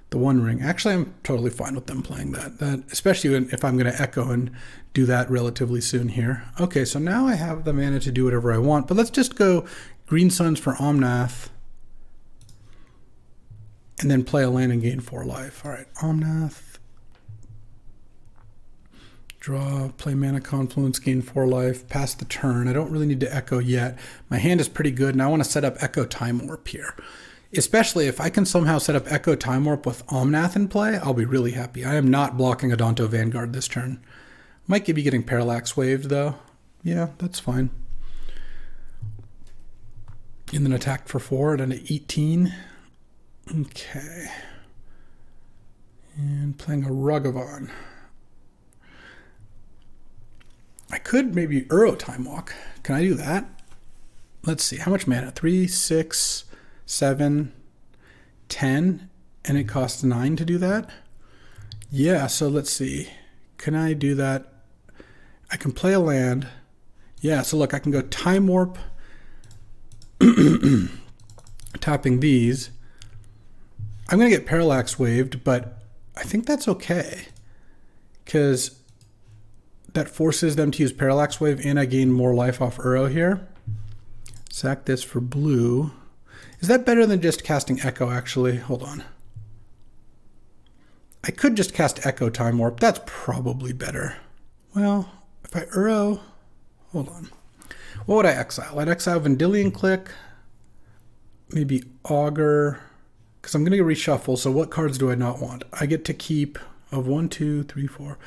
The One Ring, actually I'm totally fine with them playing that especially if I'm going to Echo and do that relatively soon here. Okay, so now I have the mana to do whatever I want, but let's just go Green Suns for Omnath and then play a land and gain 4 life. All right, Omnath, draw, play Mana Confluence, gain 4 life, pass the turn. I don't really need to Echo yet. My hand is pretty good, and I want to set up Echo Time Warp here. Especially if I can somehow set up Echo Time Warp with Omnath in play, I'll be really happy. I am not blocking Adanto Vanguard this turn. Might be getting Parallax Waved, though. Yeah, that's fine. And then attack for 4 and an 18. Okay. And playing a Rugavon. I could maybe Uro Time Walk. Can I do that? Let's see. How much mana? 3, 6, 7, 10, and it costs 9 to do that? Yeah, so let's see. Can I do that? I can play a land. Yeah, so look, I can go Time Warp, tapping these. I'm going to get Parallax Waved, but I think that's okay because that forces them to use Parallax Wave and I gain more life off Uro here. Sack this for blue. Is that better than just casting Echo, actually? Hold on. I could just cast Echo Time Warp. That's probably better. Well, if I Uro... Hold on. What would I exile? I'd exile Vendilion Click. Maybe Augur. Because I'm going to reshuffle, so what cards do I not want? I get to keep of 1, 2, 3, 4.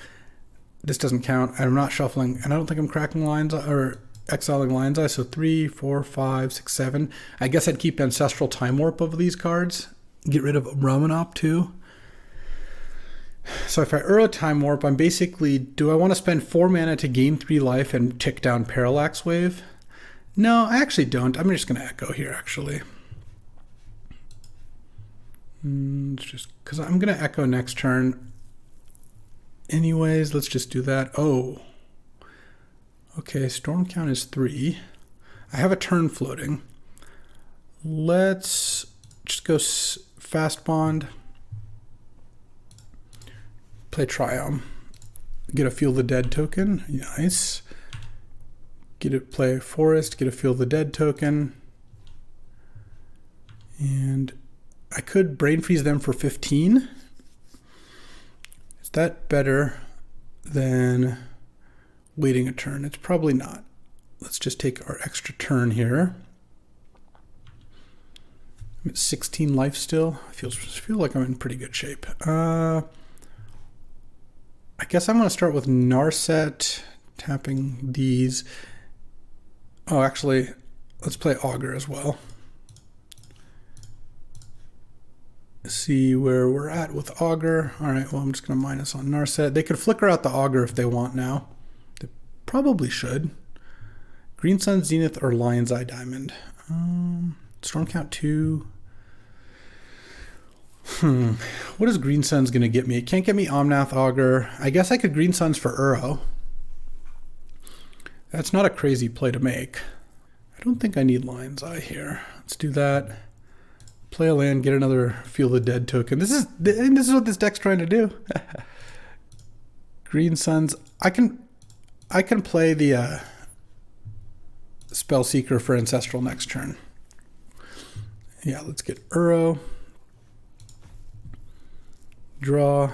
This doesn't count. I'm not shuffling, and I don't think I'm cracking lines or exiling Lion's Eye, so 3, 4, 5, 6, 7. I guess I'd keep Ancestral Time Warp of these cards. Get rid of Romanop too. So if I Uro Time Warp, I'm basically, do I want to spend 4 mana to gain 3 life and tick down Parallax Wave? No, I actually don't. I'm just going to Echo here, actually. Just because I'm going to Echo next turn. Anyways, let's just do that. Oh. Okay, Storm count is 3. I have a turn floating. Let's just go Fastbond. Play Triumph. Get a Feel the Dead token. Nice. Play Forest. Get a Feel the Dead token. And I could Brain Freeze them for 15. Is that better than waiting a turn? It's probably not. Let's just take our extra turn here. I'm at 16 life still. I feel like I'm in pretty good shape. I guess I'm going to start with Narset, tapping these. Oh, actually, let's play Augur as well. See where we're at with Augur. All right, well, I'm just going to minus on Narset. They could flicker out the Augur if they want now. They probably should. Green Sun, Zenith, or Lion's Eye Diamond. Storm count 2. What is Green Sun's going to get me? It can't get me Omnath Augur. I guess I could Green Suns for Uro. That's not a crazy play to make. I don't think I need Lion's Eye here. Let's do that. Play a land, get another Feel the Dead token. This is what this deck's trying to do. Green Suns. I can play the Spellseeker for Ancestral next turn. Yeah, let's get Uro. Draw.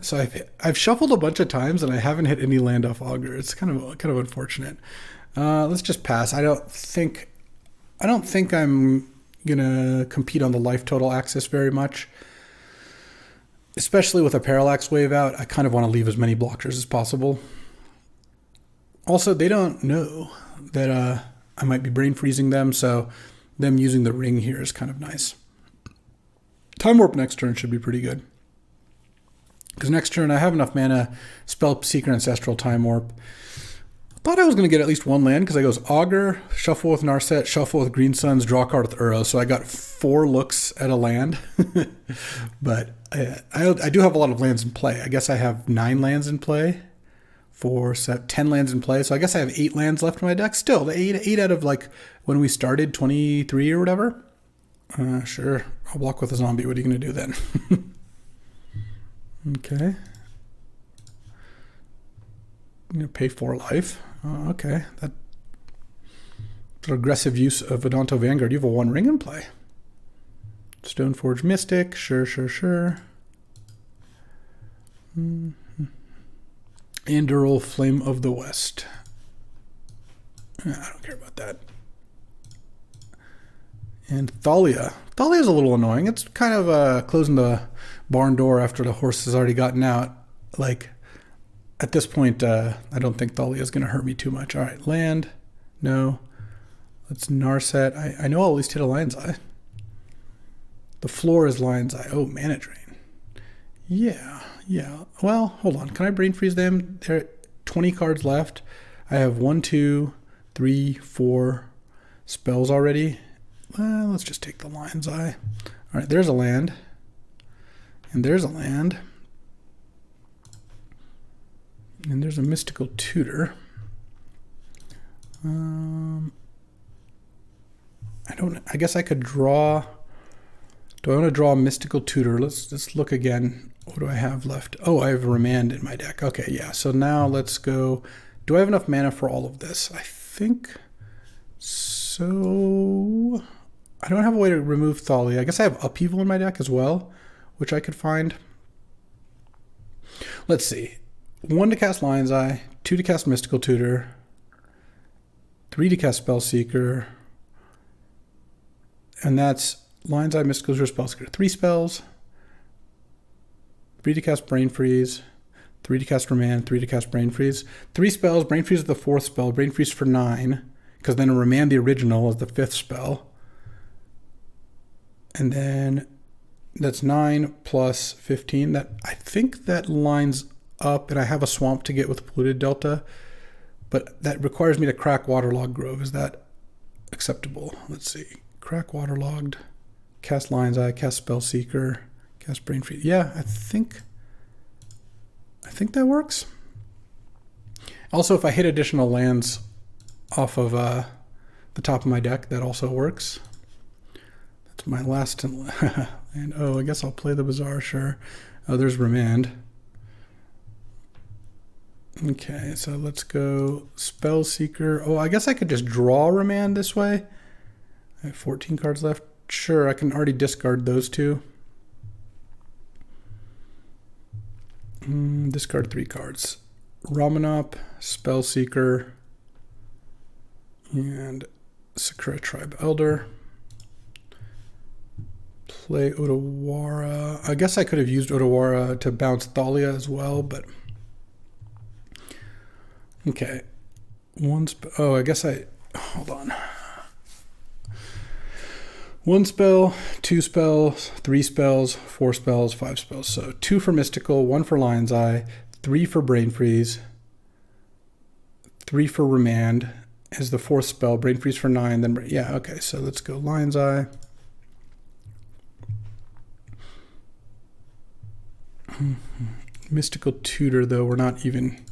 So I've shuffled a bunch of times and I haven't hit any land off Augur. It's kind of unfortunate. Let's just pass. I don't think I'm gonna compete on the life total axis very much. Especially with a Parallax Wave out, I kind of want to leave as many blockers as possible. Also, they don't know that I might be brain freezing them, so them using the ring here is kind of nice. Time Warp next turn should be pretty good. Because next turn I have enough mana, Spellseeker, Ancestral, Time Warp. I thought I was going to get at least one land because I goes Augur, shuffle with Narset, shuffle with Green Suns, draw a card with Uro. So I got 4 looks at a land. But I do have a lot of lands in play. I guess I have 9 lands in play. 10 lands in play. So I guess I have 8 lands left in my deck. Still, the 8 out of like when we started, 23 or whatever. Sure, I'll block with a zombie. What are you going to do then? Okay. I'm going to pay 4 life. Okay. That's an aggressive use of Vedanta Vanguard. You have a 1 ring in play. Stoneforge Mystic. Sure. Anduril Flame of the West. I don't care about that. And Thalia. Thalia's a little annoying. It's kind of closing the barn door after the horse has already gotten out. Like, at this point, I don't think Thalia's going to hurt me too much. All right, land. No. Let's Narset. I know I'll at least hit a Lion's Eye. The floor is Lion's Eye. Oh, Mana Drain. Yeah. Well, hold on. Can I Brain Freeze them? There are 20 cards left. I have 1, 2, 3, 4 spells already. Let's just take the Lion's Eye. All right, there's a land. And there's a land. And there's a Mystical Tutor. I guess I could draw. Do I want to draw a Mystical Tutor? Let's look again. What do I have left? Oh, I have Remand in my deck. Okay, yeah. So now let's go. Do I have enough mana for all of this? I think so. I don't have a way to remove Thalia. I guess I have Upheaval in my deck as well, which I could find. Let's see. 1 to cast Lion's Eye, 2 to cast Mystical Tutor, 3 to cast Spellseeker, and that's Lion's Eye, Mystical Tutor, Spellseeker. 3 spells, 3 to cast Brain Freeze, 3 to cast Remand, 3 to cast Brain Freeze. 3 spells, Brain Freeze is the 4th spell, Brain Freeze for 9, because then Remand the original is the 5th spell. And then That's 9 plus 15. That, I think that lines up, and I have a swamp to get with Polluted Delta, but that requires me to crack Waterlogged Grove. Is that acceptable? Let's see. Crack Waterlogged, cast Lion's Eye, cast Spellseeker, cast Brain Freeze. Yeah, I think that works. Also, if I hit additional lands off of the top of my deck, that also works. That's my last and oh, I guess I'll play the Bazaar, sure. Oh, there's Remand. Okay, so let's go Spellseeker. Oh, I guess I could just draw Remand this way. I have 14 cards left. Sure, I can already discard those two. Discard 3 cards. Ramanop, Spellseeker, and Sakura Tribe Elder. Play Otawara. I guess I could have used Otawara to bounce Thalia as well, but okay. Oh, I guess hold on. 1 spell, 2 spells, 3 spells, 4 spells, 5 spells. So 2 for Mystical, 1 for Lion's Eye, 3 for Brain Freeze, 3 for Remand as the 4th spell, Brain Freeze for 9, then, yeah, okay, so let's go Lion's Eye. Mystical Tutor, though, we're not even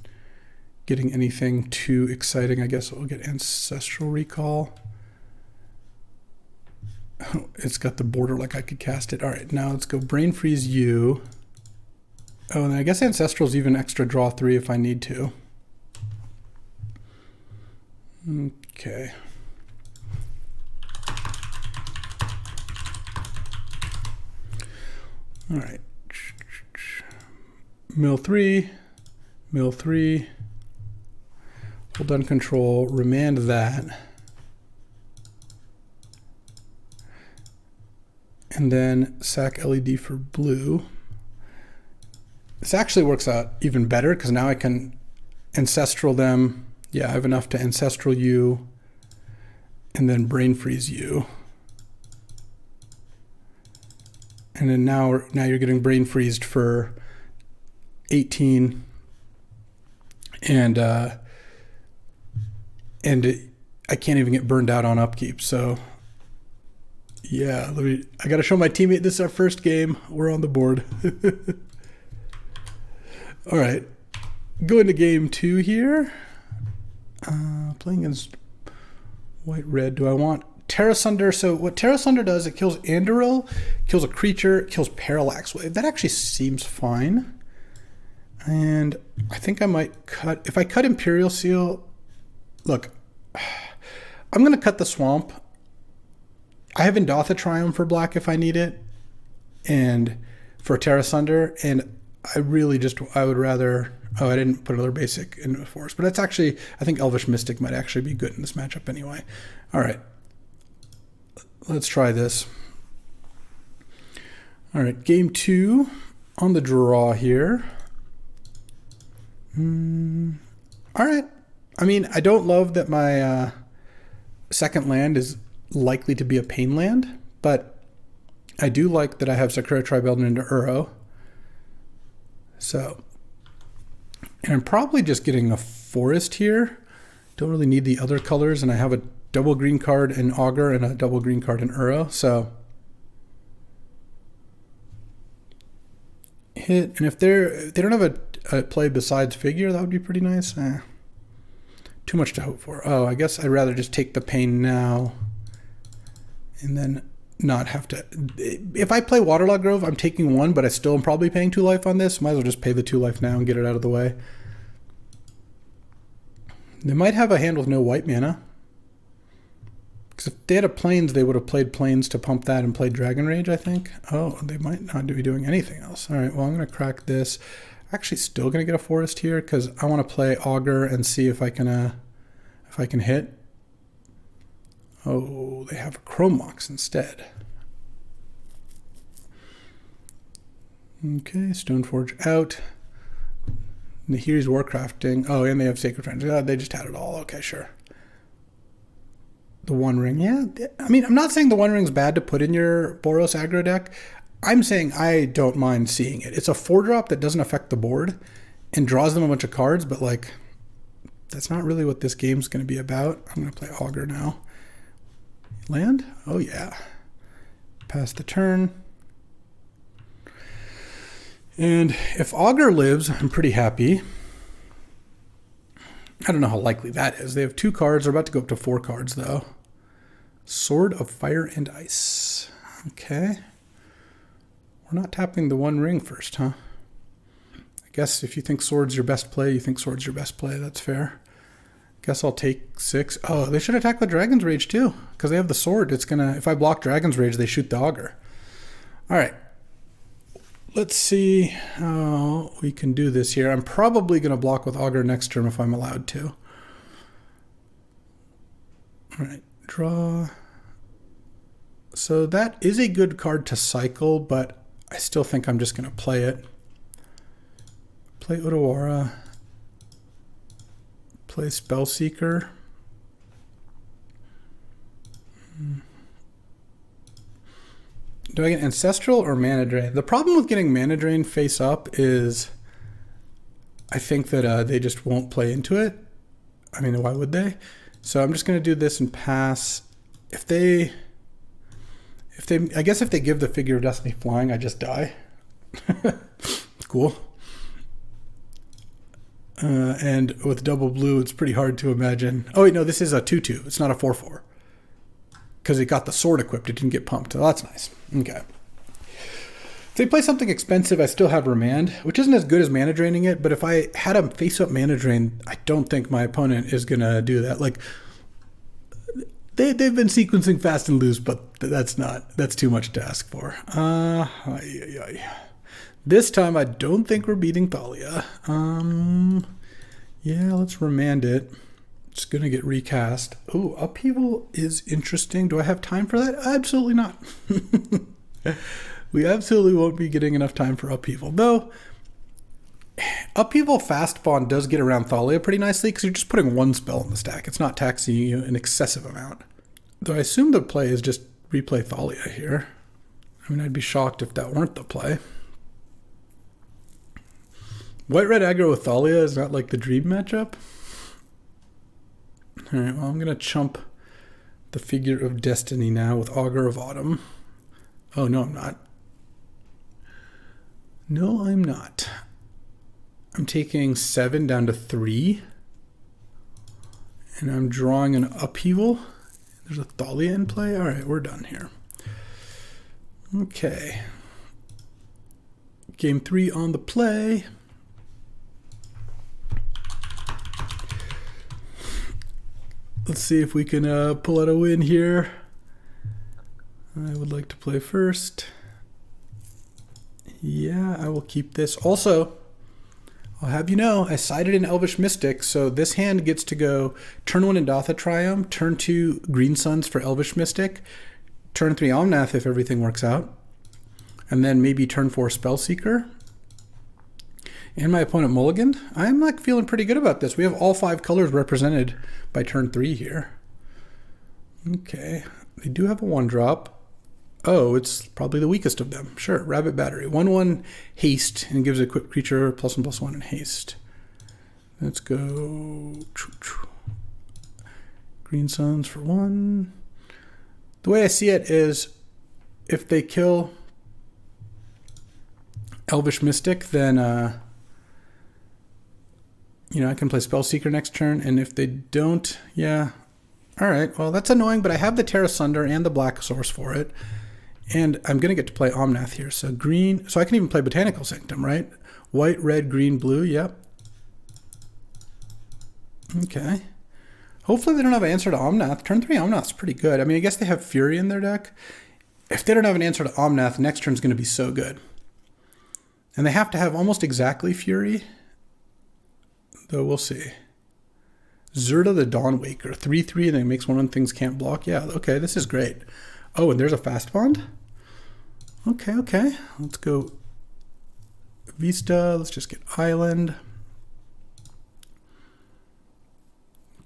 getting anything too exciting. I guess we'll get Ancestral Recall. Oh, it's got the border like I could cast it. All right, now let's go Brain Freeze you. Oh, and I guess Ancestral's even extra draw 3 if I need to. Okay. All right. Mill 3, Mill 3. Hold on control, Remand that. And then sack LED for blue. This actually works out even better because now I can Ancestral them. Yeah, I have enough to Ancestral you and then Brain Freeze you. And then now you're getting Brain Freezed for 18. And I can't even get burned out on upkeep, so yeah, I gotta show my teammate this is our first game. We're on the board. All right, go into game 2 here. Playing against white-red. Do I want Terra Sunder? So what Terra Sunder does, it kills Anduril, kills a creature, kills Parallax Wave. That actually seems fine. And I think I might cut, if I cut Imperial Seal, look, I'm gonna cut the Swamp. I have Indotha Triumph for black if I need it, and for Terra Sunder, and I would rather, oh, I didn't put another basic in the forest, but that's actually, I think Elvish Mystic might actually be good in this matchup anyway. All right, let's try this. All right, game 2 on the draw here. All right, I mean, I don't love that my second land is likely to be a pain land, but I do like that I have Sakura Tribe Elder into Uro. So, and I'm probably just getting a forest here. Don't really need the other colors, and I have a double green card in Augur and a double green card in Uro, so hit. And if they don't have a play besides Figure, that would be pretty nice. Too much to hope for. Oh, I guess I'd rather just take the pain now and then not have to. If I play Waterlogged Grove, I'm taking 1, but I still am probably paying 2 life on this. Might as well just pay the 2 life now and get it out of the way. They might have a hand with no white mana. Because if they had a Plains, they would have played Plains to pump that and played Dragon Rage, I think. Oh, they might not be doing anything else. All right, well, I'm going to crack this. Actually still going to get a forest here because I want to play Augur and see if I can hit. Oh, they have a Chrome Mox instead. Okay, Stoneforge out. Nahiri's Warcrafting. Oh, and they have Sacred Trends. Oh, they just had it all. Okay, sure. The One Ring. Yeah, I mean, I'm not saying the One Ring's bad to put in your Boros aggro deck. I'm saying I don't mind seeing it. It's a 4-drop that doesn't affect the board and draws them a bunch of cards, but like, that's not really what this game's going to be about. I'm going to play Augur now. Land? Oh yeah. Pass the turn. And if Augur lives, I'm pretty happy. I don't know how likely that is. They have 2 cards. They're about to go up to 4 cards, though. Sword of Fire and Ice. Okay. We're not tapping the 1 ring first, huh? I guess if you think Sword's your best play, you think Sword's your best play. That's fair. Guess I'll take 6. Oh, they should attack with Dragon's Rage, too. Because they have the Sword. It's gonna... If I block Dragon's Rage, they shoot the Augur. All right. Let's see how we can do this here. I'm probably going to block with Augur next turn if I'm allowed to. All right, draw. So that is a good card to cycle, but I still think I'm just going to play it. Play Otawara. Play Spellseeker. Do I get Ancestral or Mana Drain? The problem with getting Mana Drain face up is I think that they just won't play into it. I mean, why would they? So I'm just going to do this and pass. I guess if they give the Figure of Destiny flying, I just die. Cool. And with double blue, it's pretty hard to imagine. Oh, wait, no, this is a 2/2. It's not a 4/4. Because it got the sword equipped, it didn't get pumped. So that's nice. Okay. If they play something expensive, I still have Remand, which isn't as good as mana draining it, but if I had a face-up mana drain, I don't think my opponent is going to do that. Like, they've been sequencing fast and loose, but that's too much to ask for. This time, I don't think we're beating Thalia. Yeah, let's Remand it. It's going to get recast. Oh, Upheaval is interesting. Do I have time for that? Absolutely not. We absolutely won't be getting enough time for Upheaval. Though, Upheaval Fastbond does get around Thalia pretty nicely because you're just putting 1 spell in the stack. It's not taxing you an excessive amount. Though I assume the play is just replay Thalia here. I mean, I'd be shocked if that weren't the play. White-red aggro with Thalia is not like the dream matchup. All right, well, I'm going to chump the Figure of Destiny now with Augur of Autumn. Oh, no, I'm not. No, I'm not. I'm taking 7 down to 3. And I'm drawing an Upheaval. There's a Thalia in play. All right, we're done here. Okay. Game 3 on the play. Let's see if we can pull out a win here. I would like to play first. Yeah, I will keep this. Also, I'll have you know, I sided in Elvish Mystic, so this hand gets to go turn 1 Indatha Triumph, turn 2 Green Suns for Elvish Mystic, turn 3 Omnath if everything works out, and then maybe turn 4 Spellseeker. And my opponent mulliganed. I'm like feeling pretty good about this. We have all 5 colors represented by turn 3 here. Okay, they do have a 1-drop. Oh, it's probably the weakest of them. Sure, Rabbit Battery. 1/1 haste and gives a equipped creature +1/+1 in haste. Let's go. Green Suns for 1. The way I see it is if they kill Elvish Mystic, then I can play Spellseeker next turn, and if they don't, yeah. All right, well, that's annoying, but I have the Terra Sunder and the Black Source for it, and I'm going to get to play Omnath here. So green, so I can even play Botanical Sanctum, right? White, red, green, blue, yep. Okay. Hopefully they don't have an answer to Omnath. Turn 3 Omnath's pretty good. I mean, I guess they have Fury in their deck. If they don't have an answer to Omnath, next turn's going to be so good. And they have to have almost exactly Fury. Though we'll see. Zerta the Dawnwaker. 3/3 and it makes one of the things can't block. Yeah, okay, this is great. Oh, and there's a Fastbond? Okay. Let's go Vista. Let's just get Island.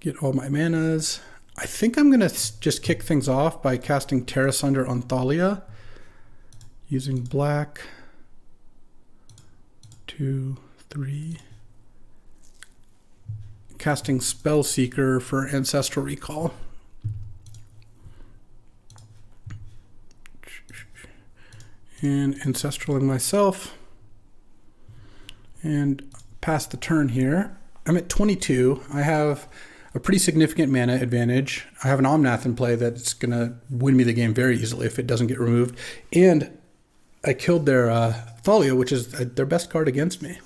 Get all my manas. I think I'm going to just kick things off by casting Terra Sunder on Thalia. using black. 2, 3. Casting Spellseeker for Ancestral Recall. And Ancestraling myself. And pass the turn here. I'm at 22. I have a pretty significant mana advantage. I have an Omnath in play that's going to win me the game very easily if it doesn't get removed. And I killed their Thalia, which is their best card against me.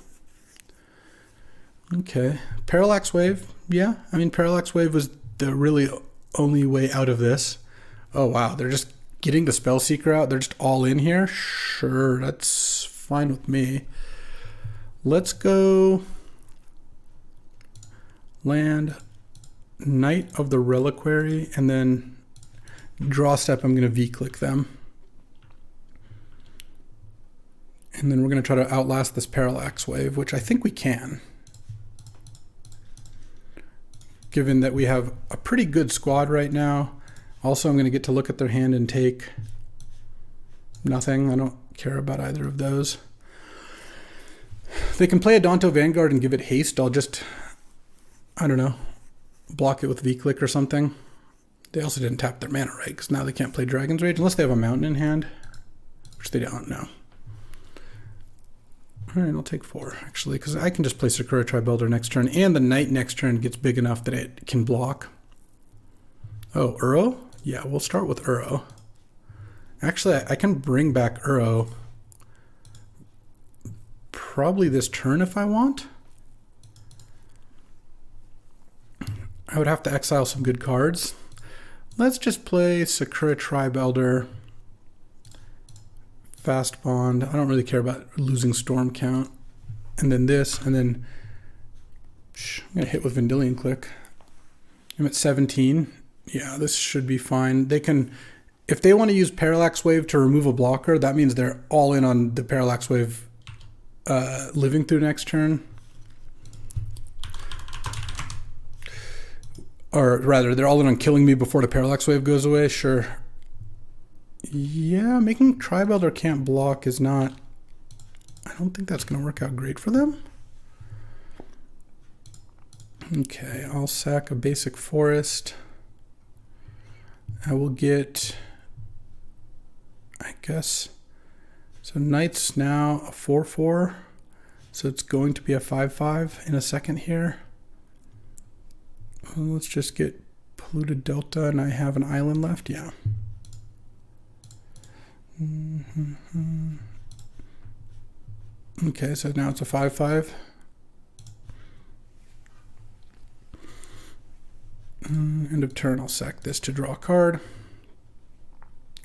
Okay. Parallax Wave. Yeah, I mean, Parallax Wave was the really only way out of this. Oh, wow. They're just getting the Spellseeker out. They're just all in here. Sure, that's fine with me. Let's go land Knight of the Reliquary, and then draw step, I'm going to V-click them. And then we're going to try to outlast this Parallax Wave, which I think we can. Given that we have a pretty good squad right now. Also, I'm going to get to look at their hand and take nothing. I don't care about either of those. They can play a Danto Vanguard and give it haste. I'll just, I don't know, block it with V-click or something. They also didn't tap their mana, right? Because now they can't play Dragon's Rage unless they have a mountain in hand, which they don't know. All right, I'll take 4, actually, because I can just play Sakura Tribe Elder next turn, and the Knight next turn gets big enough that it can block. Oh, Uro? Yeah, we'll start with Uro. Actually, I can bring back Uro probably this turn if I want. I would have to exile some good cards. Let's just play Sakura Tribe Elder, Fastbond. I don't really care about losing Storm Count. And then this, and then I'm going to hit with Vendilion Click. I'm at 17. Yeah, this should be fine. They can, if they want to use Parallax Wave to remove a blocker, that means they're all in on the Parallax Wave living through next turn. Or rather, they're all in on killing me before the Parallax Wave goes away. Sure. Yeah, making Tribe Elder can't block is not... I don't think that's going to work out great for them. Okay, I'll sack a basic forest. I will get... I guess... So Knight's now a 4/4. So it's going to be a 5/5 in a second here. Well, let's just get Polluted Delta, and I have an island left. Yeah. Okay, so now it's a 5/5. End of turn, I'll sack this to draw a card.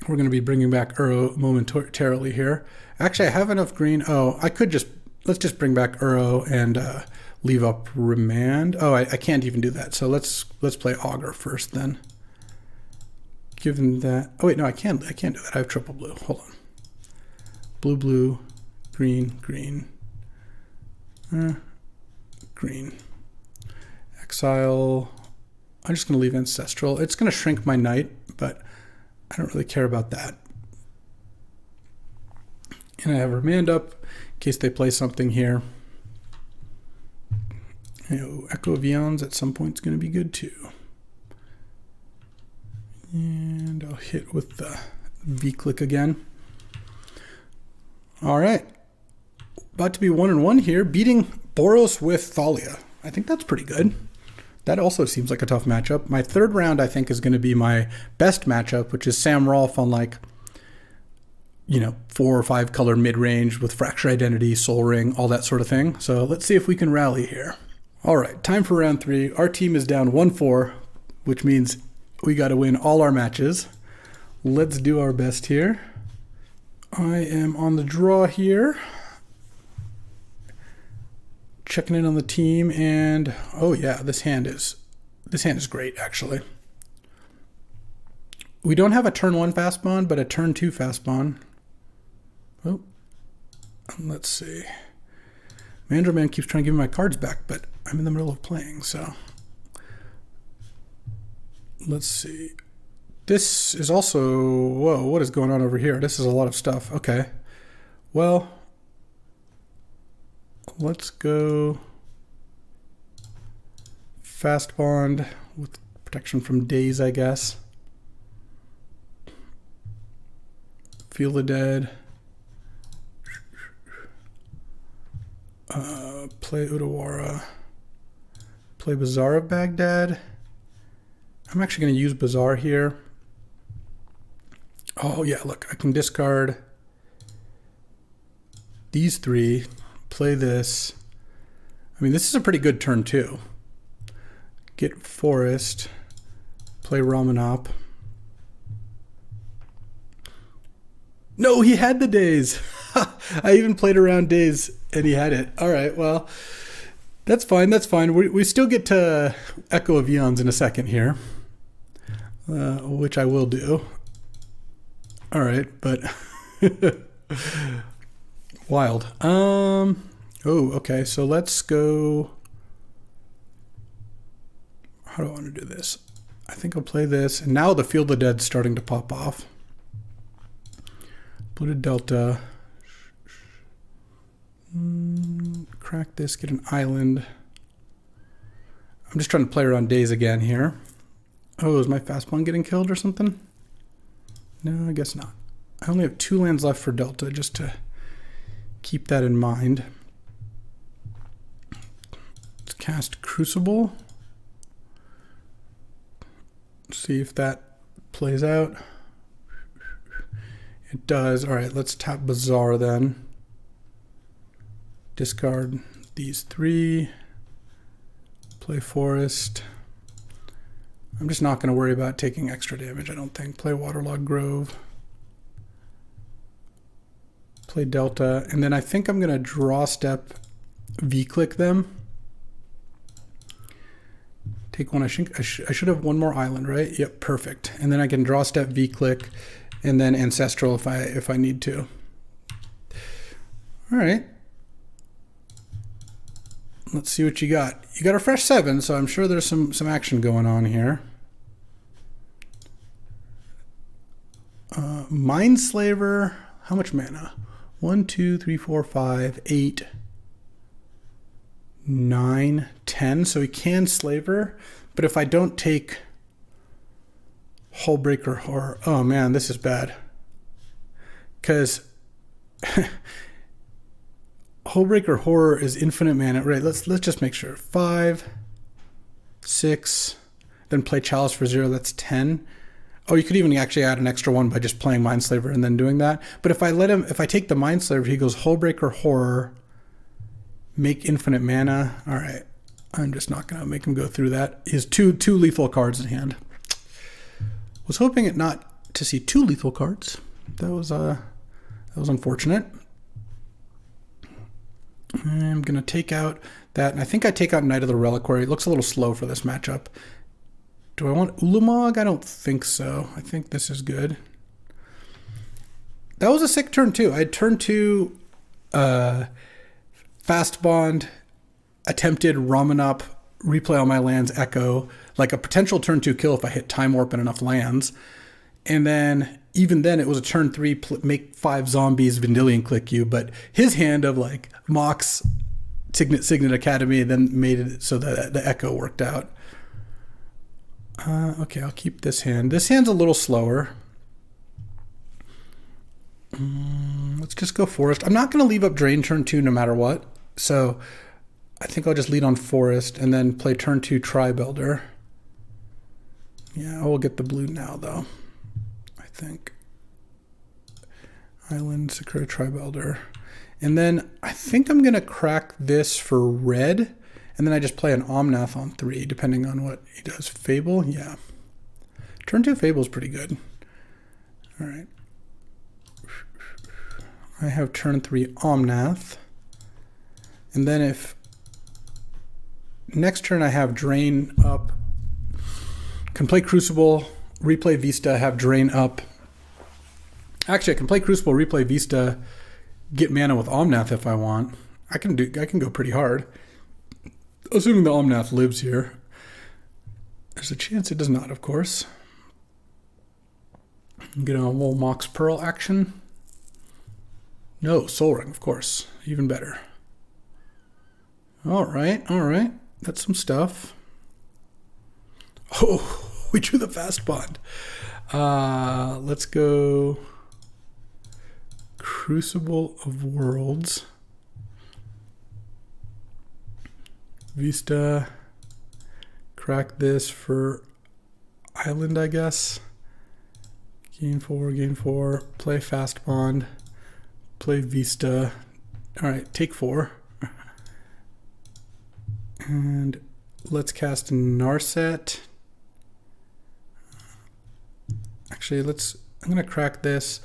We're going to be bringing back Uro momentarily here. Actually, I have enough green. Oh, I could just, let's just bring back Uro and leave up Remand. Oh, I can't even do that. So let's play Augur first then. Given that, oh wait, no, I can't do that. I have triple blue. Hold on. Blue, blue, green, green, green. Exile. I'm just going to leave Ancestral. It's going to shrink my Knight, but I don't really care about that. And I have Remand up in case they play something here. You know, Echo of Eons at some point is going to be good too. And I'll hit with the V-click again. All right. About to be 1-1 here, beating Boros with Thalia. I think that's pretty good. That also seems like a tough matchup. My third round, I think, is going to be my best matchup, which is Sam Rolfe on, like, you know, 4 or 5 color mid-range with Fracture Identity, Soul Ring, all that sort of thing. So let's see if we can rally here. All right, time for round 3. Our team is down 1-4, which means we got to win all our matches. Let's do our best here. I am on the draw here. Checking in on the team, and oh yeah, this hand is great actually. We don't have a turn 1 Fastbond, but a turn 2 Fastbond. Oh, let's see. Mandraman keeps trying to give me my cards back, but I'm in the middle of playing, so let's see. This is also... Whoa, what is going on over here? This is a lot of stuff. Okay. Well, let's go Fastbond with protection from daze, I guess. Feel the Dead. Play Udawara. Play Bazaar of Baghdad. I'm actually going to use Bazaar here. Oh yeah, look, I can discard these three, play this. I mean, this is a pretty good turn too. Get Forest, play Ramanop. No, he had the days. I even played around days and he had it. All right, well, that's fine. That's fine. We still get to Echo of Eons in a second here, which I will do. All right, but wild. Oh, okay. So let's go. How do I want to do this? I think I'll play this, and now the Field of Dead's starting to pop off. Polluted Delta. Crack this. Get an island. I'm just trying to play around days again here. Oh, is my Fastbond getting killed or something? No, I guess not. I only have 2 lands left for Delta, just to keep that in mind. Let's cast Crucible. See if that plays out. It does. All right, let's tap Bazaar then. Discard these 3. Play Forest. I'm just not going to worry about taking extra damage, I don't think. Play Waterlogged Grove. Play Delta. And then I think I'm going to draw step, V-click them. Take one. I should have one more island, right? Yep, perfect. And then I can draw step, V-click, and then Ancestral if I need to. All right. Let's see what you got. You got a fresh 7, so I'm sure there's some action going on here. Mindslaver, how much mana? 1, 2, 3, 4, 5, 8, 9, 10. So he can Slaver, but if I don't take Hullbreaker Horror, oh man, this is bad. Because Hullbreaker Horror is infinite mana. Right, let's just make sure. 5, 6, then play Chalice for 0, that's 10. Oh, you could even actually add an extra 1 by just playing Mindslaver and then doing that. But if I take the Mindslaver, he goes Hullbreaker Horror, make infinite mana. All right, I'm just not gonna make him go through that. He has two lethal cards in hand. Was hoping it not to see 2 lethal cards. That was unfortunate. I'm gonna take out that, and I think I take out Knight of the Reliquary. It looks a little slow for this matchup. Do I want Ulamog? I don't think so. I think this is good. That was a sick turn too. I had turn 2 Fastbond, attempted Ramanop, replay all my lands, Echo, like a potential turn 2 kill if I hit Time Warp and enough lands. And then, even then, it was a turn 3, make 5 zombies, Vendilion click you, but his hand of like Mox, Signet Academy, then made it so that the Echo worked out. Okay, I'll keep this hand. This hand's a little slower. Let's just go Forest. I'm not going to leave up Drain turn 2 no matter what. So I think I'll just lead on Forest and then play turn 2 Tri-Builder. Yeah, I will get the blue now though, I think. Island, Sakura Tri-Builder. And then I think I'm going to crack this for red. And then I just play an Omnath on 3, depending on what he does. Fable? Yeah. Turn 2 Fable is pretty good. All right. I have turn 3 Omnath. And then if next turn I have Drain up, can play Crucible, replay Vista, have Drain up. Actually, I can play Crucible, replay Vista, get mana with Omnath if I want. I can go pretty hard. Assuming the Omnath lives here. There's a chance it does not, of course. Get a little Mox Pearl action. No, Soul Ring, of course. Even better. All right. That's some stuff. Oh, we drew the Fastbond. Let's go Crucible of Worlds. Vista. Crack this for Island, I guess. Gain 4. Play Fastbond. Play Vista. All right, take 4. And let's cast Narset. Actually, I'm going to crack this.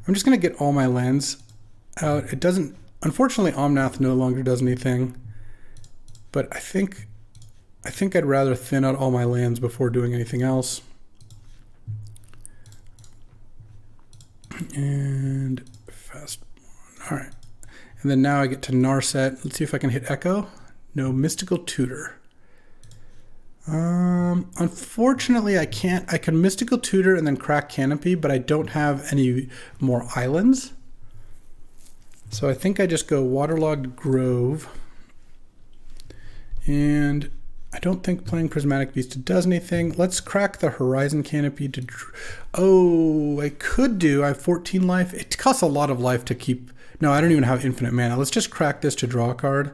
I'm just going to get all my lands out. It doesn't, unfortunately, Omnath no longer does anything. But I think I'd rather thin out all my lands before doing anything else. And fast. All right. And then now I get to Narset. Let's see if I can hit Echo. No, Mystical Tutor. Unfortunately, I can't. I can Mystical Tutor and then crack Canopy, but I don't have any more islands. So I think I just go Waterlogged Grove. And I don't think playing Prismatic Beast does anything. Let's crack the Horizon Canopy to... Oh, I could do... I have 14 life. It costs a lot of life to keep... No, I don't even have infinite mana. Let's just crack this to draw a card.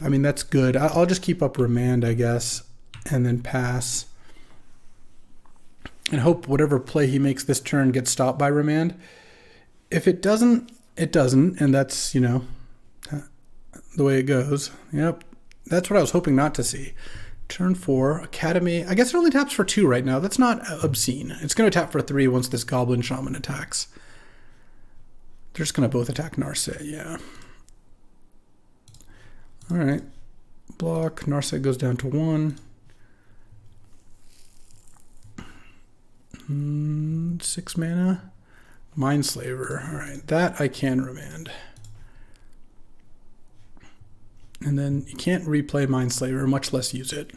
I mean, that's good. I'll just keep up Remand, I guess, and then pass. And hope whatever play he makes this turn gets stopped by Remand. If it doesn't, it doesn't, and that's, you know, the way it goes. Yep, that's what I was hoping not to see. Turn 4, Academy. I guess it only taps for 2 right now. That's not obscene. It's going to tap for 3 once this Goblin Shaman attacks. They're just going to both attack Narset, yeah. All right, block, Narset goes down to 1. 6 mana, Mindslaver, all right, that I can Remand. And then you can't replay Mindslaver, much less use it.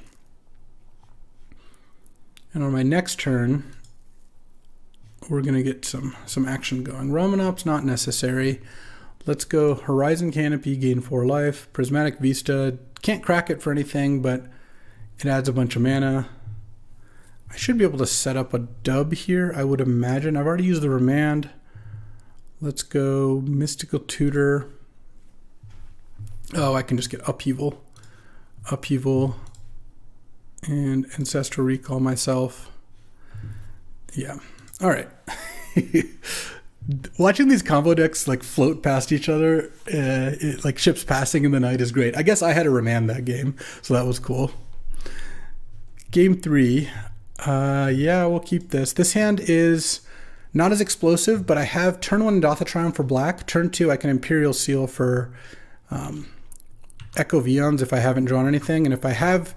And on my next turn, we're gonna get some action going. Romanop's not necessary. Let's go Horizon Canopy, gain 4 life. Prismatic Vista, can't crack it for anything, but it adds a bunch of mana. I should be able to set up a dub here, I would imagine. I've already used the Remand. Let's go Mystical Tutor. Oh, I can just get Upheaval. Upheaval. And Ancestral Recall myself. Yeah. All right. Watching these combo decks like float past each other, like ships passing in the night, is great. I guess I had to Remand that game, so that was cool. Game 3. Yeah, we'll keep this. This hand is not as explosive, but I have turn 1 Endothetron for black. Turn 2, I can Imperial Seal for Echo Vions if I haven't drawn anything. And if I have,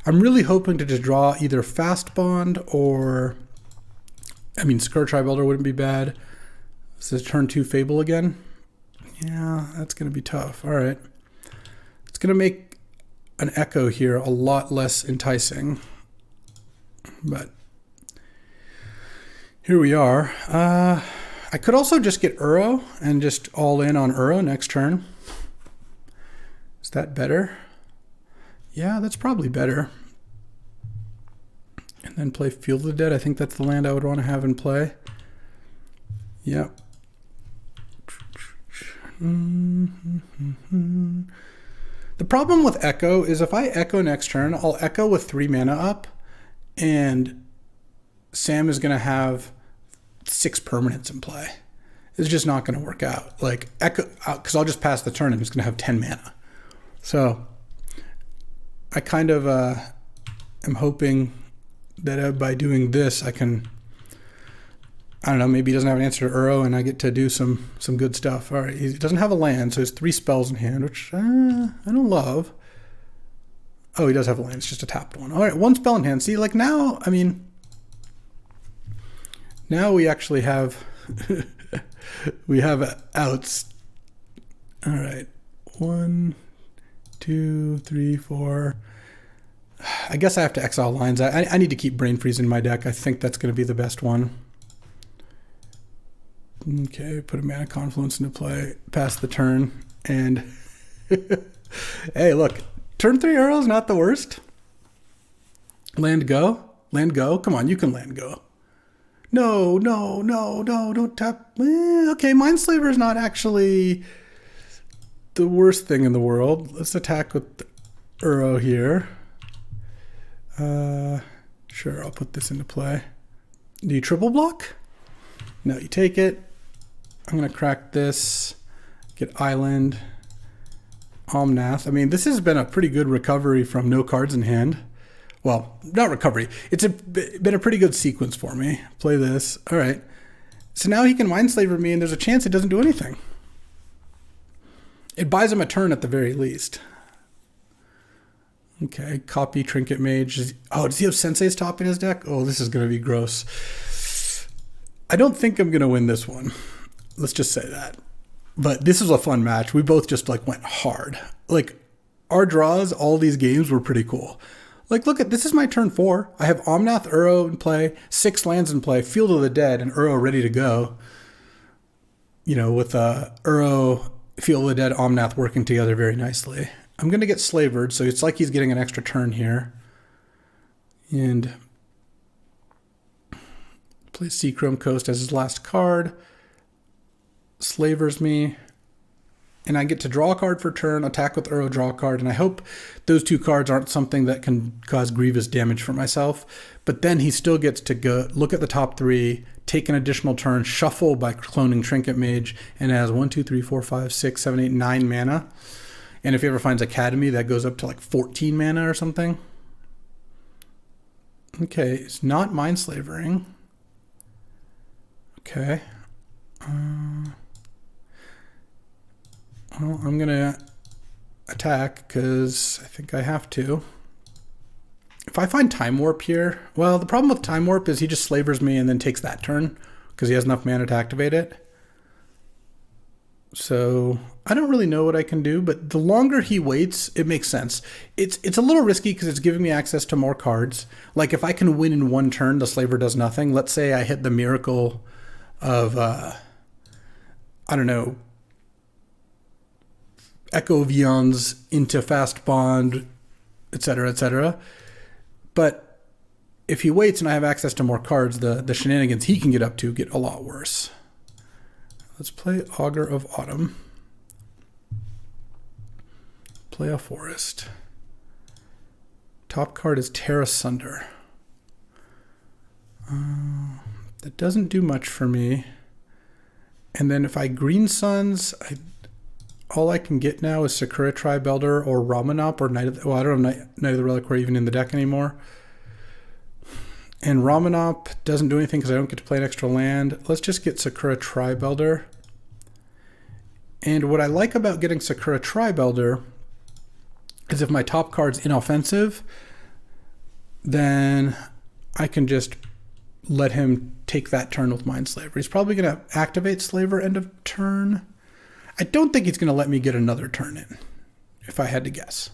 I'm really hoping to just draw either Fastbond or, I mean, Scourge Tribe-Elder wouldn't be bad. This is turn 2 Fable again. Yeah, that's going to be tough. All right. It's going to make an Echo here a lot less enticing. But here we are. I could also just get Uro and just all in on Uro next turn. Is that better? Yeah, that's probably better. And then play Field of the Dead. I think that's the land I would want to have in play. Yep. The problem with Echo is if I Echo next turn, I'll Echo with 3 mana up, and Sam is going to have 6 permanents in play. It's just not going to work out. Like Echo, because I'll just pass the turn and he's going to have 10 mana. So I kind of am hoping that by doing this, I can, I don't know, maybe he doesn't have an answer to Uro and I get to do some good stuff. All right, he doesn't have a land, so he has 3 spells in hand, which I don't love. Oh, he does have a land. It's just a tapped one. All right, 1 spell in hand. See, like now, I mean, now we actually have, we have outs. All right, 1, 2, 3, 4. I guess I have to exile lines. I need to keep Brain Freeze in my deck. I think that's going to be the best one. Okay, put a Mana Confluence into play, pass the turn, and hey, look, turn 3 Uro not the worst. Land go. Land go. Come on, you can land go. No, don't tap. Okay, Mindslaver is not actually the worst thing in the world. Let's attack with Uro here. Sure, I'll put this into play. Do you triple block? No, you take it. I'm going to crack this, get Island, Omnath. I mean, this has been a pretty good recovery from no cards in hand. Well, not recovery. It's been a pretty good sequence for me. Play this. All right. So now he can Mindslaver me, and there's a chance it doesn't do anything. It buys him a turn at the very least. Okay, copy Trinket Mage. Oh, does he have Sensei's top in his deck? Oh, this is going to be gross. I don't think I'm going to win this one. Let's just say that. But this is a fun match. We both just like went hard. Like our draws, all these games were pretty cool. Like, look at this is my turn 4. I have Omnath, Uro in play, 6 lands in play, Field of the Dead, and Uro ready to go. You know, with Uro, Field of the Dead, Omnath working together very nicely. I'm going to get Slavered, so it's like he's getting an extra turn here. And plays Seachrome Coast as his last card. Slavers me. And I get to draw a card for turn, attack with Uro, draw a card. And I hope those 2 cards aren't something that can cause grievous damage for myself. But then he still gets to go look at the top 3, take an additional turn, shuffle by cloning Trinket Mage, and has 1, 2, 3, 4, 5, 6, 7, 8, 9 mana. And if he ever finds Academy, that goes up to like 14 mana or something. Okay, it's not Mindslavering. Okay. Well, I'm going to attack because I think I have to. If I find Time Warp here, well, the problem with Time Warp is he just slavers me and then takes that turn because he has enough mana to activate it. So I don't really know what I can do, but the longer he waits, it makes sense. It's a little risky because it's giving me access to more cards. Like if I can win in 1 turn, the slaver does nothing. Let's say I hit the miracle of, I don't know, Echo Vions into Fastbond, etc., etc. But if he waits and I have access to more cards, the shenanigans he can get up to get a lot worse. Let's play Augur of Autumn. Play a forest. Top card is Terra Sunder. That doesn't do much for me. And then if I Green Suns, all I can get now is Sakura Tribe Elder or Ramanop or Knight of the, well, I don't have Knight of the Reliquary even in the deck anymore. And Ramanop doesn't do anything because I don't get to play an extra land. Let's just get Sakura Tribe Elder. And what I like about getting Sakura Tribe Elder is if my top card's inoffensive, then I can just let him take that turn with Mindslaver. He's probably going to activate Slaver end of turn. I don't think he's going to let me get another turn in, if I had to guess.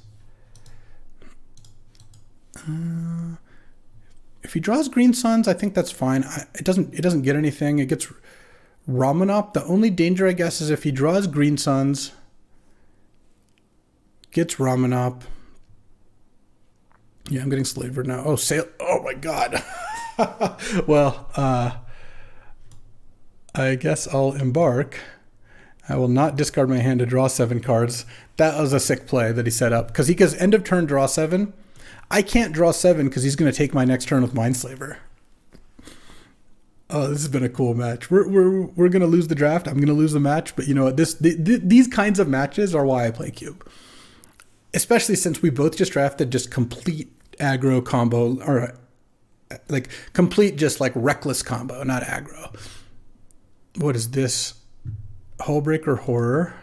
If he draws Green Suns, I think that's fine. It doesn't get anything. It gets Ramanop. The only danger, I guess, is if he draws Green Suns, gets Ramanop. Yeah, I'm getting Slaver now. Oh, sail. Oh my God. Well, I guess I'll embark. I will not discard my hand to draw 7 cards. That was a sick play that he set up. Because he goes end of turn, draw 7. I can't draw 7 because he's going to take my next turn with Mindslaver. Oh, this has been a cool match. We're going to lose the draft. I'm going to lose the match. But you know what? These kinds of matches are why I play Cube. Especially since we both just drafted just complete aggro combo. Or like complete just like reckless combo, not aggro. What is this? Hullbreaker Horror.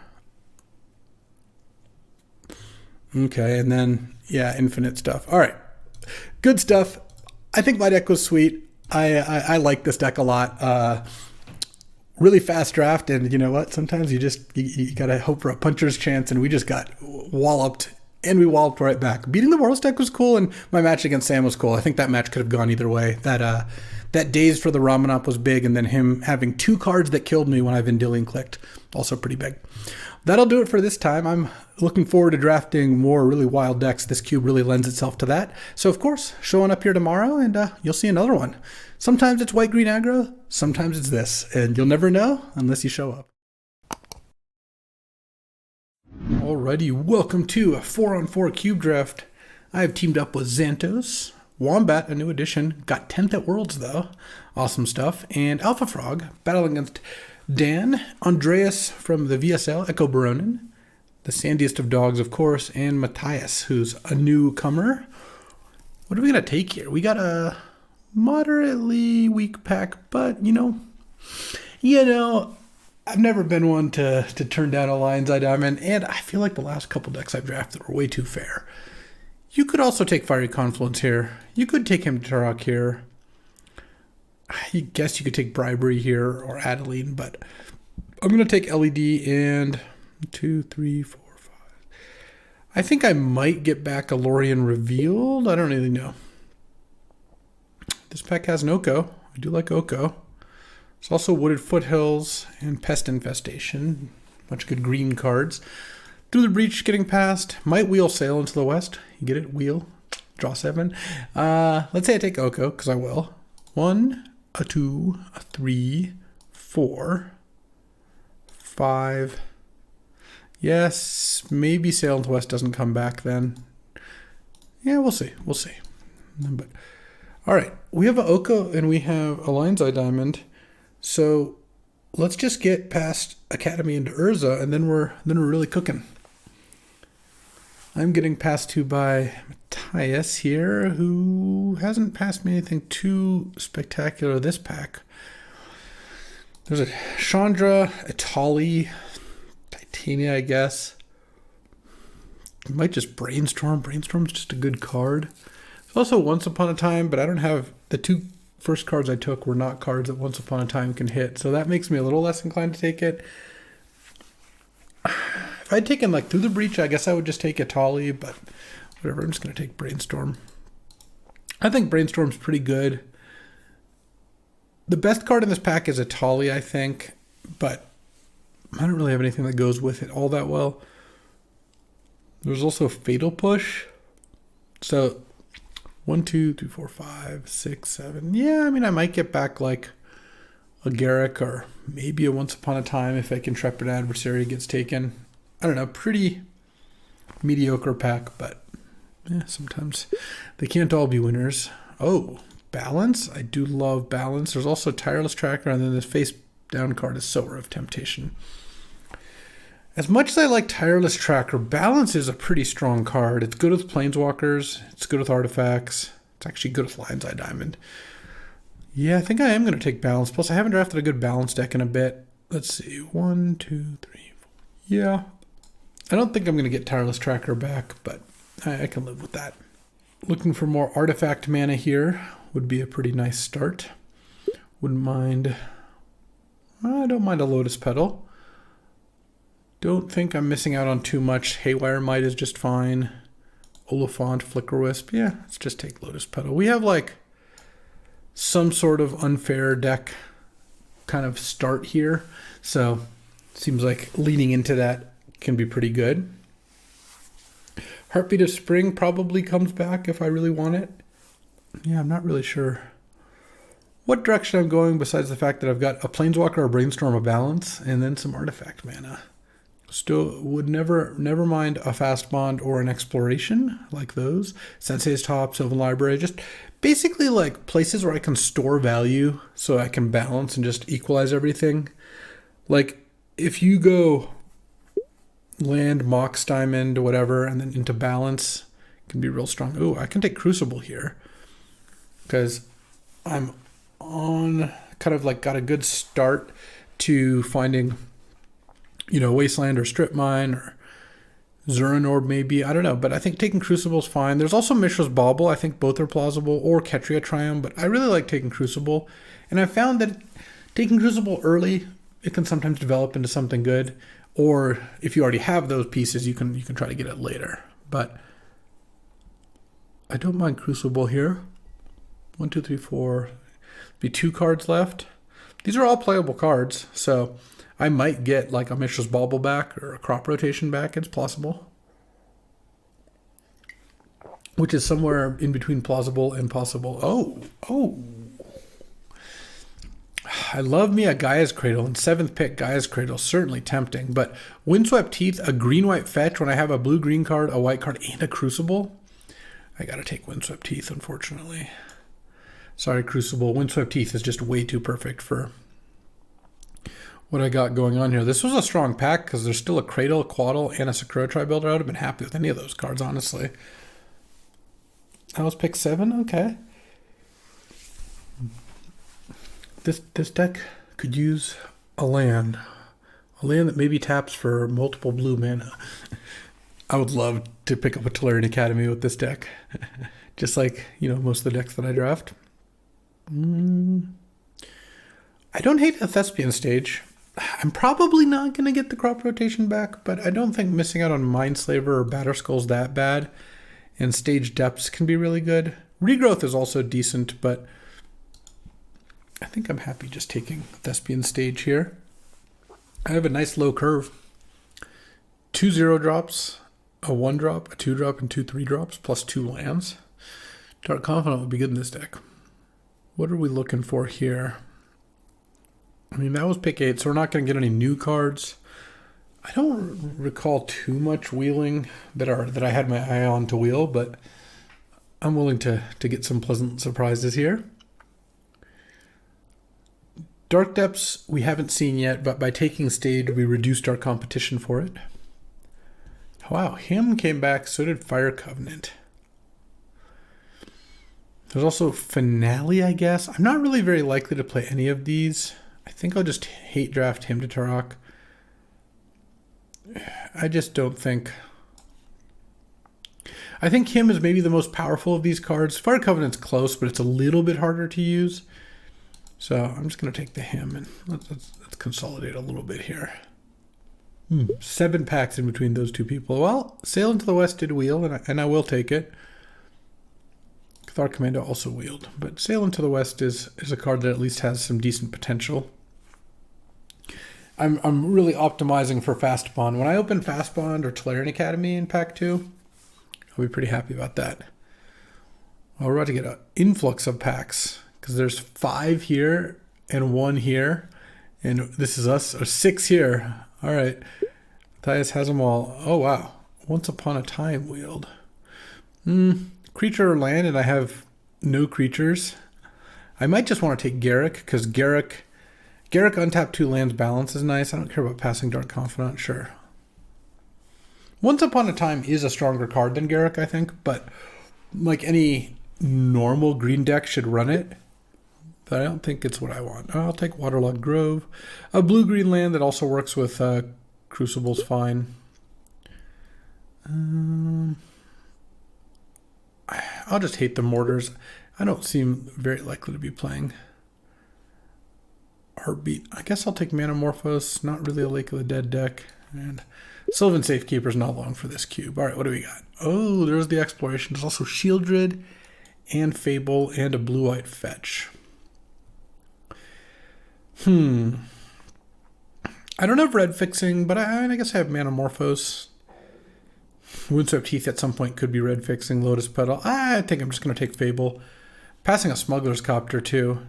Okay, and then, yeah, infinite stuff. All right, good stuff. I think my deck was sweet. I like this deck a lot. Really fast draft, and you know what? Sometimes you gotta hope for a puncher's chance, and we just got walloped, and we walloped right back. Beating the Worlds deck was cool, and my match against Sam was cool. I think that match could have gone either way. That that Daze for the Ramanop was big, and then him having 2 cards that killed me when I Vendilion clicked, also pretty big. That'll do it for this time. I'm looking forward to drafting more really wild decks. This cube really lends itself to that. So, of course, showing up here tomorrow, and you'll see another one. Sometimes it's white-green aggro, sometimes it's this, and you'll never know unless you show up. Alrighty, welcome to a 4-on-4 cube draft. I have teamed up with Xantos, Wombat, a new addition, got 10th at Worlds though, awesome stuff, and Alpha Frog, battling against Dan, Andreas from the VSL, Echo Baronin, the sandiest of dogs, of course, and Matthias, who's a newcomer. What are we going to take here? We got a moderately weak pack, but, you know, I've never been one to turn down a Lion's Eye Diamond, and I feel like the last couple decks I've drafted were way too fair. You could also take Fiery Confluence here. You could take him to Turok here. I guess you could take Bribery here or Adeline, but I'm going to take LED and 2, 3, 4, 5. I think I might get back a Lorien Revealed. I don't really know. This pack has an Oko. I do like Oko. There's also Wooded Foothills and Pest Infestation. Bunch of good green cards. Through the Breach getting past. Might Wheel Sail into the West. You get it? Wheel. Draw 7. Let's say I take Oko, because I will. 1, a 2, a 3, 4, 5. Yes, maybe Sail into the West doesn't come back then. Yeah, we'll see. We'll see. But all right, we have an Oko and we have a Lion's Eye Diamond. So let's just get past Academy into Urza, and then we're really cooking. I'm getting passed to by Matthias here, who hasn't passed me anything too spectacular this pack. There's a Chandra, Itali, Titania, I guess. You might just Brainstorm. Brainstorm's just a good card. There's also Once Upon a Time, but I don't have the 2 first cards I took were not cards that Once Upon a Time can hit, so that makes me a little less inclined to take it. If I'd taken like Through the Breach, I guess I would just take Itali, but whatever, I'm just going to take Brainstorm. I think Brainstorm's pretty good. The best card in this pack is Itali, I think, but I don't really have anything that goes with it all that well. There's also Fatal Push. So 1, 2, 3, 4, 5, 6, 7. Yeah, I mean, I might get back like a Garrick or maybe a Once Upon a Time if like Intrepid Adversary gets taken. I don't know, pretty mediocre pack, but yeah, sometimes they can't all be winners. Oh, Balance. I do love Balance. There's also Tireless Tracker, and then this face down card is Sower of Temptation. As much as I like Tireless Tracker, Balance is a pretty strong card. It's good with Planeswalkers. It's good with artifacts. It's actually good with Lion's Eye Diamond. Yeah, I think I am going to take Balance. Plus, I haven't drafted a good Balance deck in a bit. Let's see. 1, 2, 3, 4. Yeah. I don't think I'm going to get Tireless Tracker back, but I can live with that. Looking for more artifact mana here would be a pretty nice start. Wouldn't mind. I don't mind a Lotus Petal. Don't think I'm missing out on too much. Haywire Might is just fine. Oliphant, Flicker Wisp. Yeah, let's just take Lotus Petal. We have like some sort of unfair deck kind of start here. So seems like leading into that can be pretty good. Heartbeat of Spring probably comes back if I really want it. Yeah, I'm not really sure what direction I'm going besides the fact that I've got a Planeswalker, a Brainstorm, a Balance, and then some artifact mana. Still would never mind a Fastbond or an Exploration like those. Sensei's Top, Sylvan Library, just basically like places where I can store value so I can balance and just equalize everything. Like if you go land, Mox Diamond, whatever, and then into Balance, it can be real strong. Oh, I can take Crucible here because I'm on kind of like got a good start to finding, Wasteland or Strip Mine or Zuran Orb maybe. I don't know, but I think taking Crucible is fine. There's also Mishra's Bauble. I think both are plausible, or Ketria Triumph, but I really like taking Crucible. And I found that taking Crucible early, it can sometimes develop into something good. Or if you already have those pieces, you can try to get it later. But I don't mind Crucible here. 1, 2, 3, 4. Be 2 cards left. These are all playable cards, so I might get like a Mishra's Bauble back or a Crop Rotation back. It's plausible. Which is somewhere in between plausible and possible. Oh. I love me a Gaia's Cradle, and 7th pick Gaia's Cradle, certainly tempting. But Windswept Teeth, a green-white fetch when I have a blue-green card, a white card, and a Crucible. I gotta take Windswept Teeth, unfortunately. Sorry, Crucible. Windswept Teeth is just way too perfect for what I got going on here. This was a strong pack because there's still a Cradle, a Quaddle, and a Sakura-Tri Builder. I would have been happy with any of those cards, honestly. That was pick 7? Okay. This deck could use a land that maybe taps for multiple blue mana. I would love to pick up a Tolarian Academy with this deck. Just like, most of the decks that I draft. I don't hate a Thespian Stage. I'm probably not going to get the Crop Rotation back, but I don't think missing out on Mindslaver or Batterskull's that bad. And Stage Depths can be really good. Regrowth is also decent, but I think I'm happy just taking Thespian Stage here. I have a nice low curve. 2 0-drops, a 1-drop, a 2-drop, and 2 3-drops, plus 2 lands. Dark Confidant would be good in this deck. What are we looking for here? I mean, that was pick 8, so we're not going to get any new cards. I don't recall too much wheeling that I had my eye on to wheel, but I'm willing to get some pleasant surprises here. Dark Depths we haven't seen yet, but by taking Stage, we reduced our competition for it. Wow, him came back, so did Fire Covenant. There's also Finale, I guess. I'm not really very likely to play any of these. I think I'll just hate draft him to Turok. I just don't think... I think him is maybe the most powerful of these cards. Fire Covenant's close, but it's a little bit harder to use. So I'm just going to take the him and let's consolidate a little bit here. 7 packs in between those two people. Well, Sail into the West did wheel, and I will take it. Cathar Commando also wheeled, but Sail into the West is a card that at least has some decent potential. I'm really optimizing for Fastbond. When I open Fastbond or Tolarian Academy in pack 2, I'll be pretty happy about that. Well, we're about to get an influx of packs because there's 5 here and 1 here, and this is us, or 6 here. All right, Matthias has them all. Oh wow, Once Upon a Time wheeled. Creature or land, and I have no creatures. I might just want to take Garruk, because Garruk untap 2 lands balance is nice. I don't care about passing Dark Confidant, sure. Once Upon a Time is a stronger card than Garruk, I think, but like any normal green deck should run it. But I don't think it's what I want. I'll take Waterlogged Grove. A blue-green land that also works with Crucible's fine. I'll just hate the Mortars. I don't seem very likely to be playing Heartbeat. I guess I'll take Manamorphose. Not really a Lake of the Dead deck. And Sylvan Safekeeper's not long for this cube. All right, what do we got? Oh, there's the Exploration. There's also Shieldred and Fable and a blue-white fetch. I don't have red fixing, but I guess I have Manamorphose. Windswept Teeth at some point could be red fixing. Lotus Petal. I think I'm just going to take Fable. Passing a Smuggler's Copter too.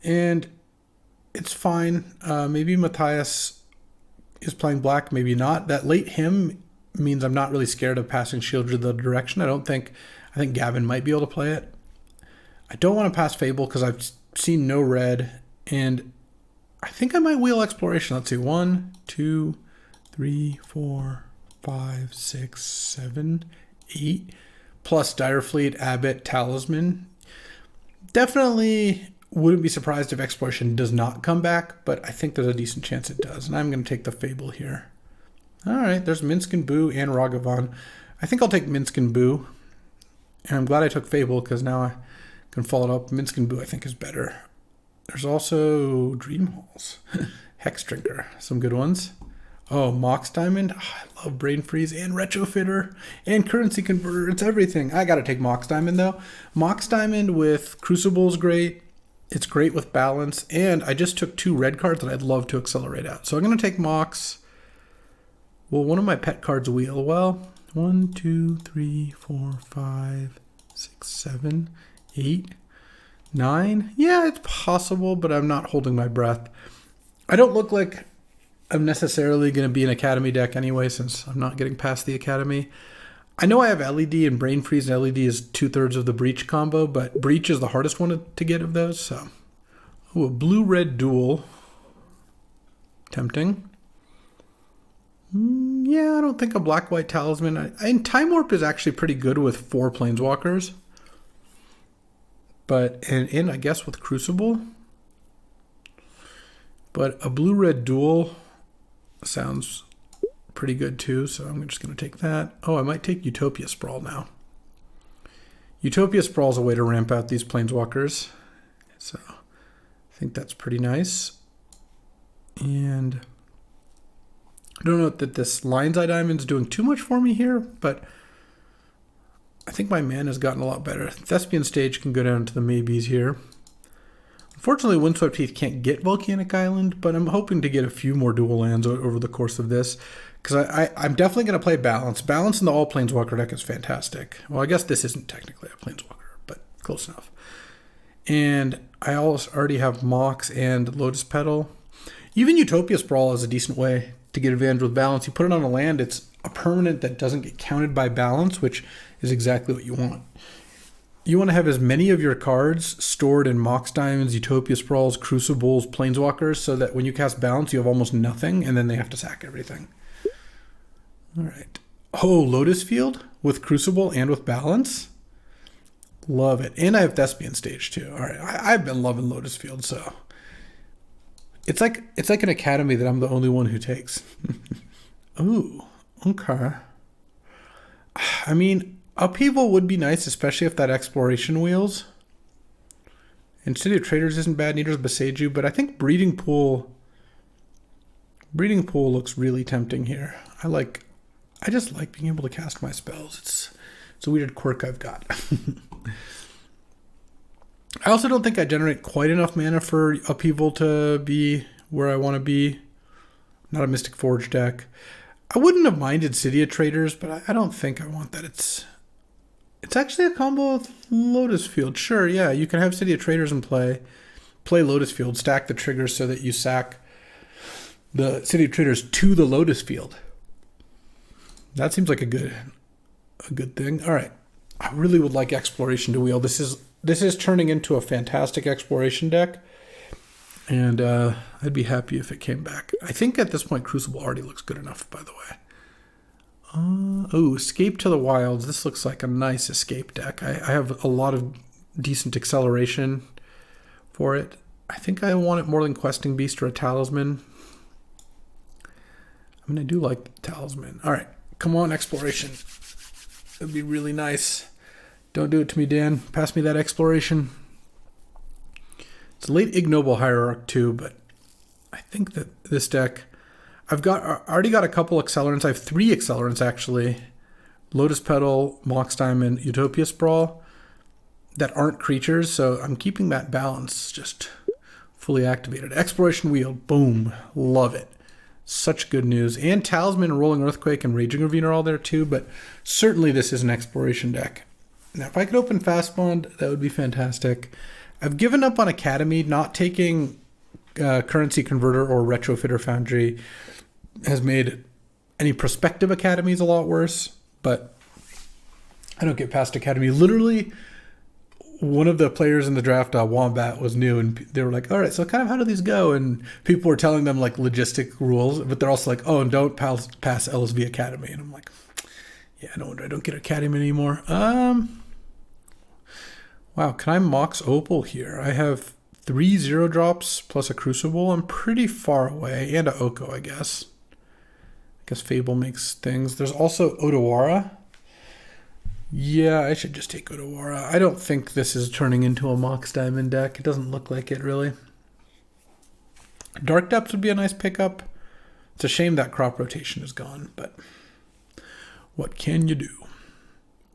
And it's fine. Maybe Matthias is playing black, maybe not. That late him means I'm not really scared of passing Shieldred the direction. I think Gavin might be able to play it. I don't want to pass Fable because I've seen no red. And I think I might wheel Exploration. Let's see. 1, 2, 3, 4, 5, 6, 7, 8. Plus Direfleet, Abbot, Talisman. Definitely wouldn't be surprised if Exploration does not come back, but I think there's a decent chance it does. And I'm going to take the Fable here. All right. There's Minsk and Boo and Ragavan. I think I'll take Minsk and Boo. And I'm glad I took Fable because now I can follow it up. Minsk and Boo I think is better. There's also Dream Halls, Hex Drinker, some good ones. Oh, Mox Diamond. Oh, I love Brain Freeze and Retrofitter and Currency Converter. It's everything. I got to take Mox Diamond, though. Mox Diamond with Crucible is great. It's great with balance, and I just took 2 red cards that I'd love to accelerate out. So I'm going to take Mox. Will one of my pet cards wheel? Well, 1, 2, 3, 4, 5, 6, 7, 8, 9. Yeah, it's possible, but I'm not holding my breath. I don't look like I'm necessarily going to be an Academy deck anyway, since I'm not getting past the Academy. I know I have LED and Brain Freeze, and LED is 2/3 of the Breach combo, but Breach is the hardest one to get of those, so. Ooh, a blue-red duel. Tempting. Yeah, I don't think a black-white talisman. And Time Warp is actually pretty good with 4 planeswalkers. But, and I guess with Crucible. But a blue-red duel sounds pretty good too, so I'm just going to take that. Oh, I might take Utopia Sprawl now. Utopia Sprawl is a way to ramp out these planeswalkers. So I think that's pretty nice. And I don't know that this Lion's Eye Diamond's doing too much for me here, but I think my mana has gotten a lot better. Thespian Stage can go down to the maybes here. Unfortunately, Windswept Heath can't get Volcanic Island, but I'm hoping to get a few more dual lands over the course of this, because I'm definitely going to play Balance. Balance in the all Planeswalker deck is fantastic. Well, I guess this isn't technically a Planeswalker, but close enough. And I already have Mox and Lotus Petal. Even Utopia Sprawl is a decent way to get advantage with Balance. You put it on a land, it's a permanent that doesn't get counted by Balance, which is exactly what you want. You want to have as many of your cards stored in Mox Diamonds, Utopia Sprawls, Crucibles, Planeswalkers, so that when you cast Balance, you have almost nothing, and then they have to sack everything. All right. Oh, Lotus Field with Crucible and with Balance? Love it. And I have Thespian Stage, too. All right. I've been loving Lotus Field, so... It's like an Academy that I'm the only one who takes. Ooh, okay. I mean... Upheaval would be nice, especially if that Exploration wheels. And City of Traders isn't bad, neither is Beseju, but I think Breeding Pool looks really tempting here. I just like being able to cast my spells. It's a weird quirk I've got. I also don't think I generate quite enough mana for Upheaval to be where I want to be. Not a Mystic Forge deck. I wouldn't have minded City of Traders, but I don't think I want that. It's actually a combo with Lotus Field. Sure, yeah, you can have City of Traders in play Lotus Field, stack the triggers so that you sack the City of Traders to the Lotus Field. That seems like a good thing. All right, I really would like Exploration to wheel. This is turning into a fantastic Exploration deck, and I'd be happy if it came back. I think at this point Crucible already looks good enough, by the way. Oh, Escape to the Wilds. This looks like a nice escape deck. I have a lot of decent acceleration for it. I think I want it more than Questing Beast or a Talisman. I mean, I do like the Talisman. All right, come on, Exploration. It'd be really nice. Don't do it to me, Dan. Pass me that Exploration. It's a late Ignoble Hierarch too, but I think that this deck... I've already got a couple accelerants. I have 3 accelerants, actually. Lotus Petal, Mox Diamond, Utopia Sprawl that aren't creatures, so I'm keeping that balance just fully activated. Exploration Wheel, boom, love it. Such good news. And Talisman, Rolling Earthquake, and Raging Ravine are all there too, but certainly this is an exploration deck. Now, if I could open Fastbond, that would be fantastic. I've given up on Academy, not taking Currency Converter or Retrofitter Foundry has made any prospective academies a lot worse, but I don't get past Academy. Literally, one of the players in the draft, Wombat, was new, and they were like, all right, so kind of how do these go? And people were telling them like logistic rules, but they're also like, oh, and don't pass LSV Academy. And I'm like, yeah, no wonder I don't get Academy anymore. Wow, can I Mox Opal here? I have 3 0-drops plus a Crucible. I'm pretty far away, and a Oko, I guess. I guess Fable makes things. There's also Odawara. Yeah, I should just take Odawara. I don't think this is turning into a Mox Diamond deck. It doesn't look like it, really. Dark Depths would be a nice pickup. It's a shame that crop rotation is gone, but what can you do?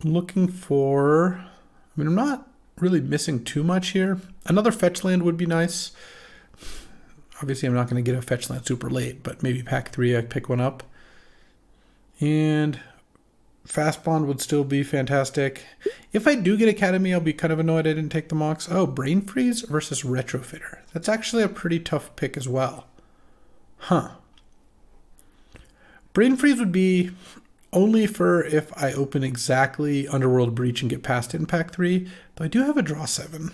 I'm looking for... I mean, I'm not really missing too much here. Another fetch land would be nice. Obviously, I'm not going to get a fetch land super late, but maybe pack 3, I pick one up. And Fastbond would still be fantastic. If I do get Academy, I'll be kind of annoyed I didn't take the Mox. Oh, Brain Freeze versus Retrofitter. That's actually a pretty tough pick as well. Huh. Brain Freeze would be only for if I open exactly Underworld Breach and get past it in pack 3, though I do have a draw 7.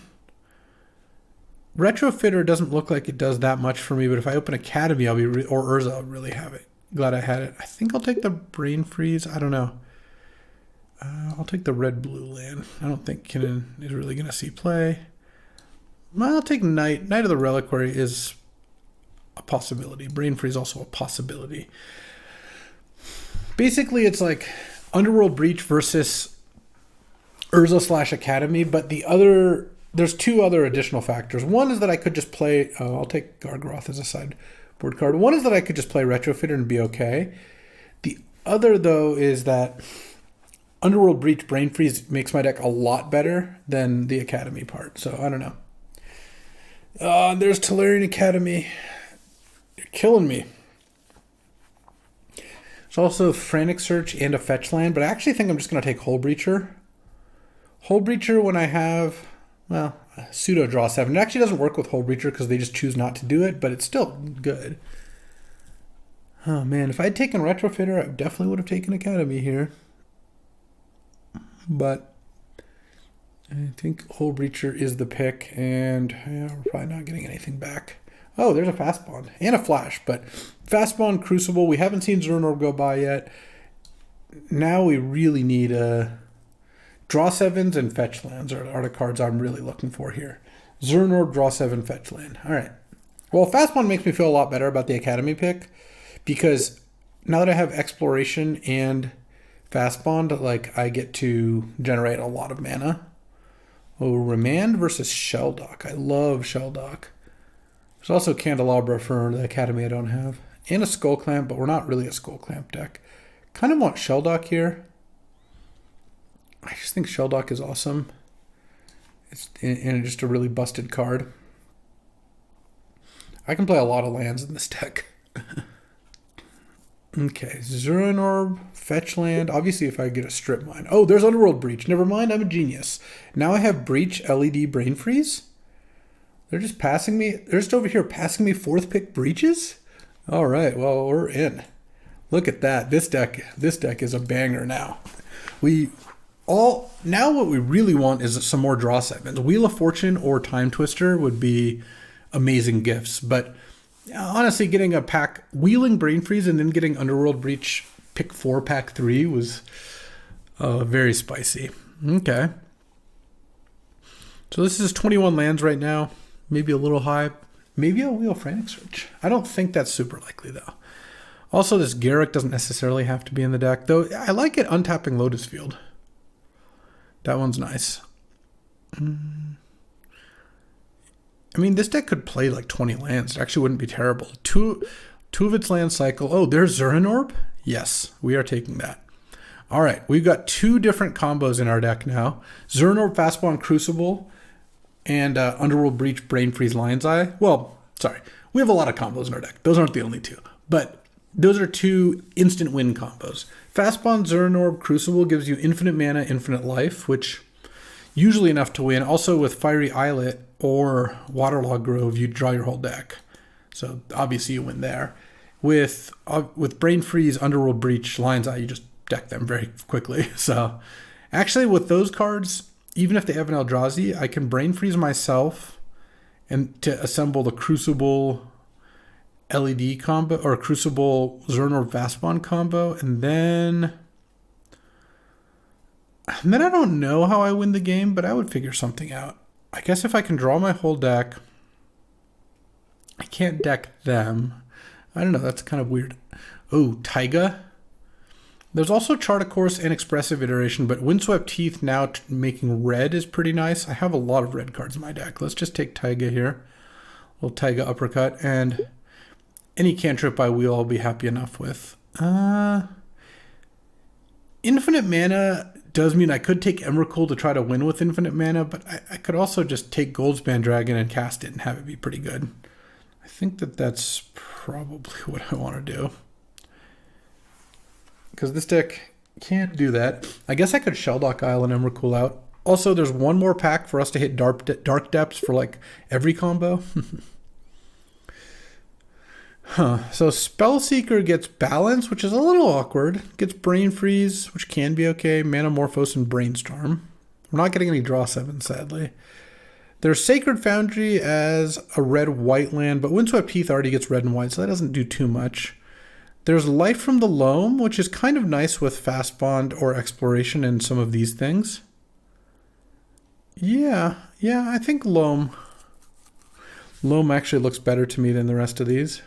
Retrofitter doesn't look like it does that much for me, but if I open Academy, I'll be or Urza, I'll really have it. Glad I had it. I think I'll take the Brain Freeze. I don't know. I'll take the red-blue land. I don't think Kinnan is really going to see play. I'll take Knight. Knight of the Reliquary is a possibility. Brain Freeze also a possibility. Basically, it's like Underworld Breach versus Urza / Academy, but there's 2 other additional factors. One is that I could just play, I'll take Gargaroth as a sideboard card. One is that I could just play Retrofitter and be okay. The other, though, is that Underworld Breach Brain Freeze makes my deck a lot better than the Academy part. So, I don't know. There's Tolarian Academy. You're killing me. There's also Frantic Search and a fetch land, but I actually think I'm just going to take Hull Breacher. Hull Breacher when I have, well, pseudo draw 7. It actually doesn't work with Hull Breacher because they just choose not to do it, but it's still good. Oh man, if I had taken Retrofitter, I definitely would have taken Academy here. But I think Hull Breacher is the pick, and yeah, we're probably not getting anything back. Oh, there's a Fastbond and a Flash, but Fastbond, Crucible, we haven't seen Zuran Orb go by yet. Now we really need draw 7s and fetch lands are the cards I'm really looking for here. Zuran Orb, draw 7, fetch land. All right. Well, Fastbond makes me feel a lot better about the Academy pick because now that I have Exploration and Fastbond, like I get to generate a lot of mana. Oh, Remand versus Shelldock. I love Shelldock. There's also Candelabra for the Academy I don't have. And a Skull Clamp, but we're not really a Skull Clamp deck. Kind of want Shelldock here. I just think Shelldock is awesome. It's just a really busted card. I can play a lot of lands in this deck. Okay, Zuran Orb, fetch land. Obviously, if I get a strip mine. Oh, there's Underworld Breach. Never mind, I'm a genius. Now I have Breach, LED, Brain Freeze. They're just passing me. They're just over here passing me 4th pick breaches. All right, well, we're in. Look at that. This deck is a banger now. Now what we really want is some more draw 7s. Wheel of Fortune or Time Twister would be amazing gifts, but honestly, getting a pack, wheeling Brain Freeze and then getting Underworld Breach pick 4, pack 3 was very spicy. Okay. So this is 21 lands right now. Maybe a little high. Maybe I'll wheel Frantic Search. I don't think that's super likely, though. Also, this Garruk doesn't necessarily have to be in the deck, though I like it untapping Lotus Field. That one's nice. I mean, this deck could play like 20 lands. It actually wouldn't be terrible. Two of its land cycle. Oh, there's Zuran Orb? Yes, we are taking that. All right, we've got 2 different combos in our deck now. Zuran Orb, Fastbond, Crucible, and Underworld Breach, Brain Freeze, Lion's Eye. Well, sorry. We have a lot of combos in our deck. Those aren't the only 2. But those are 2 instant win combos. Fastbond, Zuran Orb, Crucible gives you infinite mana, infinite life, which usually enough to win. Also with Fiery Islet or Waterlog Grove, you draw your whole deck. So obviously you win there. With Brain Freeze, Underworld Breach, Lion's Eye, you just deck them very quickly. So actually with those cards, even if they have an Eldrazi, I can Brain Freeze myself and to assemble the Crucible LED combo or Crucible Zuran Orb Fastbond combo, and then I don't know how I win the game, but I would figure something out. I guess if I can draw my whole deck, I can't deck them. I don't know, that's kind of weird. Oh, Taiga. There's also Chart a Course and Expressive Iteration, but Windswept Teeth now making red is pretty nice. I have a lot of red cards in my deck. Let's just take Taiga here. A little Taiga Uppercut, and any cantrip I wheel I'll be happy enough with. Infinite mana does mean I could take Emrakul to try to win with infinite mana, but I could also just take Goldspan Dragon and cast it and have it be pretty good. I think that's probably what I want to do. Because this deck can't do that. I guess I could Shelldock Isle and Emrakul out. Also, there's one more pack for us to hit Dark Depths for like every combo. So Spellseeker gets Balance, which is a little awkward. Gets Brain Freeze, which can be okay. Manamorphose and Brainstorm. We're not getting any Draw 7, sadly. There's Sacred Foundry as a red-white land, but Windswept Heath already gets red and white, so that doesn't do too much. There's Light from the Loam, which is kind of nice with Fastbond or Exploration and some of these things. Yeah, I think Loam. Loam actually looks better to me than the rest of these.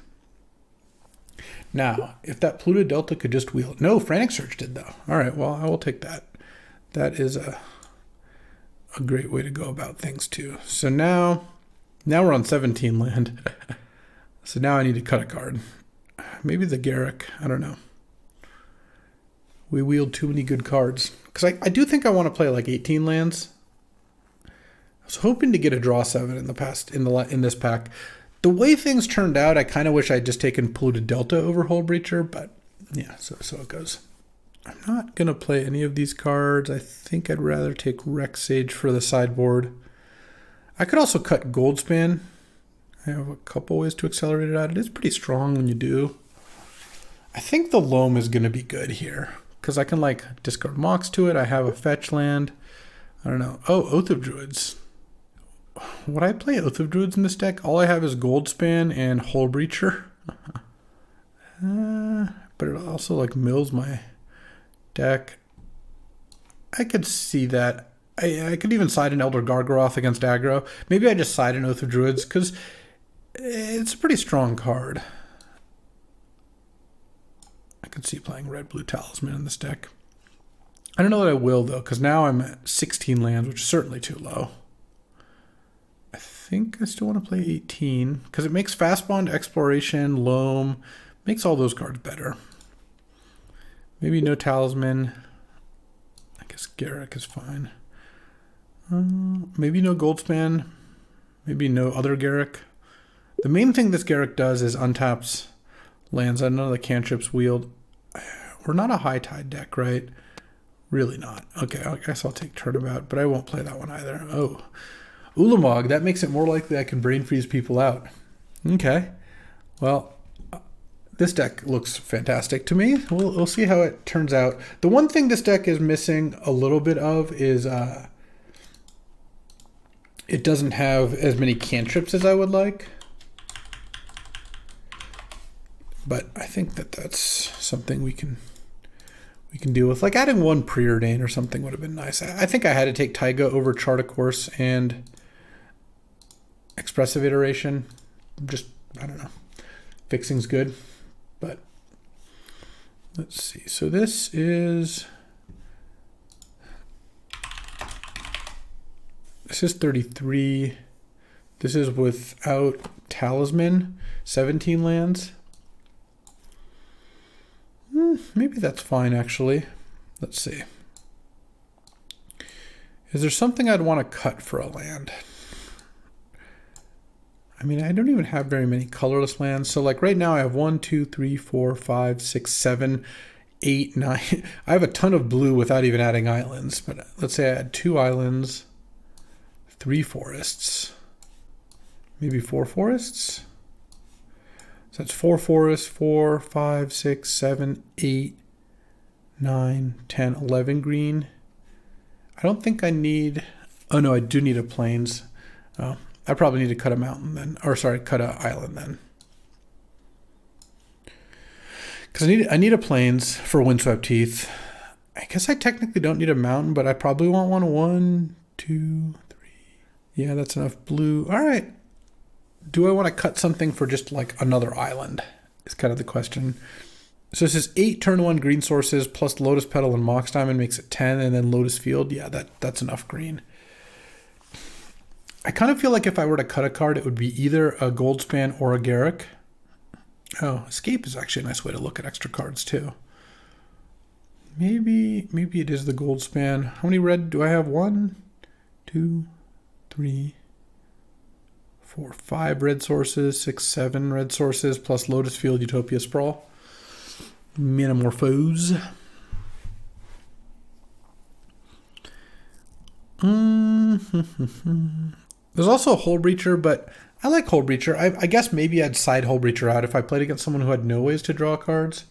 Now, if that Pluto Delta could just wield... No, Frantic Search did, though. All right, well, I will take that. That is a great way to go about things, too. So now we're on 17 land. So now I need to cut a card. Maybe the Garruk. I don't know. We wield too many good cards. Because I do think I want to play like 18 lands. I was hoping to get a draw 7 in this pack. The way things turned out, I kind of wish I'd just taken Polluted Delta over Hullbreacher, but yeah, so it goes. I'm not going to play any of these cards. I think I'd rather take Rex Sage for the sideboard. I could also cut Goldspan. I have a couple ways to accelerate it out. It is pretty strong when you do. I think the Loam is going to be good here, because I can like discard Mox to it. I have a fetch land. I don't know. Oh, Oath of Druids. Would I play Oath of Druids in this deck? All I have is Goldspan and Hullbreacher. But it also like mills my deck. I could see that. I could even side an Elder Gargaroth against aggro. Maybe I just side an Oath of Druids because it's a pretty strong card. I could see playing Red-Blue Talisman in this deck. I don't know that I will, though, because now I'm at 16 lands, which is certainly too low. I think I still want to play 18, because it makes Fastbond, Exploration, Loam, makes all those cards better. Maybe no Talisman. I guess Garruk is fine. Maybe no Goldspan. Maybe no other Garruk. The main thing this Garruk does is untaps lands. I know the cantrips wield. We're not a High Tide deck, right? Really not. Okay, I guess I'll take Turnabout, but I won't play that one either. Oh, Ulamog. That makes it more likely I can Brain Freeze people out. Okay. Well, this deck looks fantastic to me. We'll see how it turns out. The one thing this deck is missing a little bit of is it doesn't have as many cantrips as I would like. But I think that's something we can deal with. Like adding one Preordain or something would have been nice. I think I had to take Taiga over Chart a Course and Expressive Iteration. Just, I don't know. Fixing's good. But let's see. So this is 33. This is without Talisman. 17 lands. Maybe that's fine, actually. Let's see. Is there something I'd want to cut for a land? I mean, I don't even have very many colorless lands. So, like, right now I have 1, 2, 3, 4, 5, 6, 7, 8, 9. I have a ton of blue without even adding islands. But let's say I had 2 islands, 3 forests, maybe 4 forests. So that's 4 forests, 4, 5, 6, 7, 8, 9, 10, 11 green. I don't think I need... Oh, no, I do need a plains. Oh, I probably need to cut a mountain then. Or, sorry, cut an island then. Because I need a plains for Windswept Heath. I guess I technically don't need a mountain, but I probably want one. 1, 2, 3. Yeah, that's enough blue. All right. Do I want to cut something for just like another island? Is kind of the question. So this is 8 turn 1 green sources plus Lotus Petal and Mox Diamond makes it 10, and then Lotus Field. Yeah, that's enough green. I kind of feel like if I were to cut a card, it would be either a Goldspan or a Garruk. Oh, Escape is actually a nice way to look at extra cards too. Maybe it is the gold span. How many red do I have? 1, 2, 3, 4, 5 red sources, 6, 7 red sources, plus Lotus Field, Utopia Sprawl. Metamorphose. There's also a Hole Breacher, but I like Hole Breacher. I guess maybe I'd side Hole Breacher out if I played against someone who had no ways to draw cards.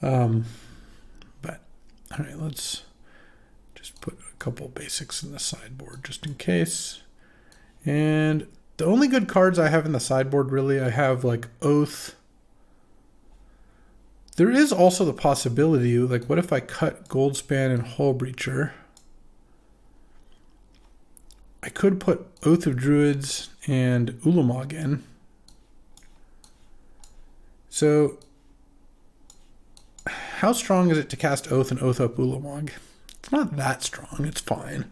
But, all right, let's just put a couple basics in the sideboard just in case. And the only good cards I have in the sideboard, really, I have like Oath. There is also the possibility, like, what if I cut Goldspan and Hole Breacher? I could put Oath of Druids and Ulamog in. So, how strong is it to cast Oath and Oath up Ulamog? It's not that strong. It's fine.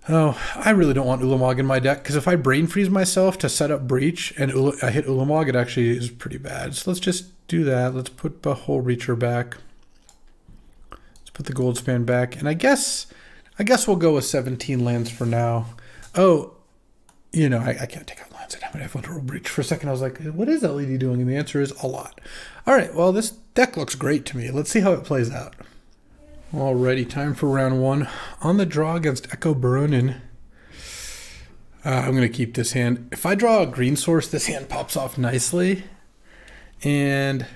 Oh, I really don't want Ulamog in my deck, because if I Brain Freeze myself to set up Breach and I hit Ulamog, it actually is pretty bad. So let's just do that. Let's put the Hole Breacher back. Let's put the Goldspan back. And I guess we'll go with 17 lands for now. Oh, you know, I can't take out lands. I have Wonderful Breach. For a second, I was like, what is LED doing? And the answer is a lot. All right, well, this deck looks great to me. Let's see how it plays out. Alrighty, time for round 1. On the draw against Echo Baronin. I'm going to keep this hand. If I draw a green source, this hand pops off nicely. And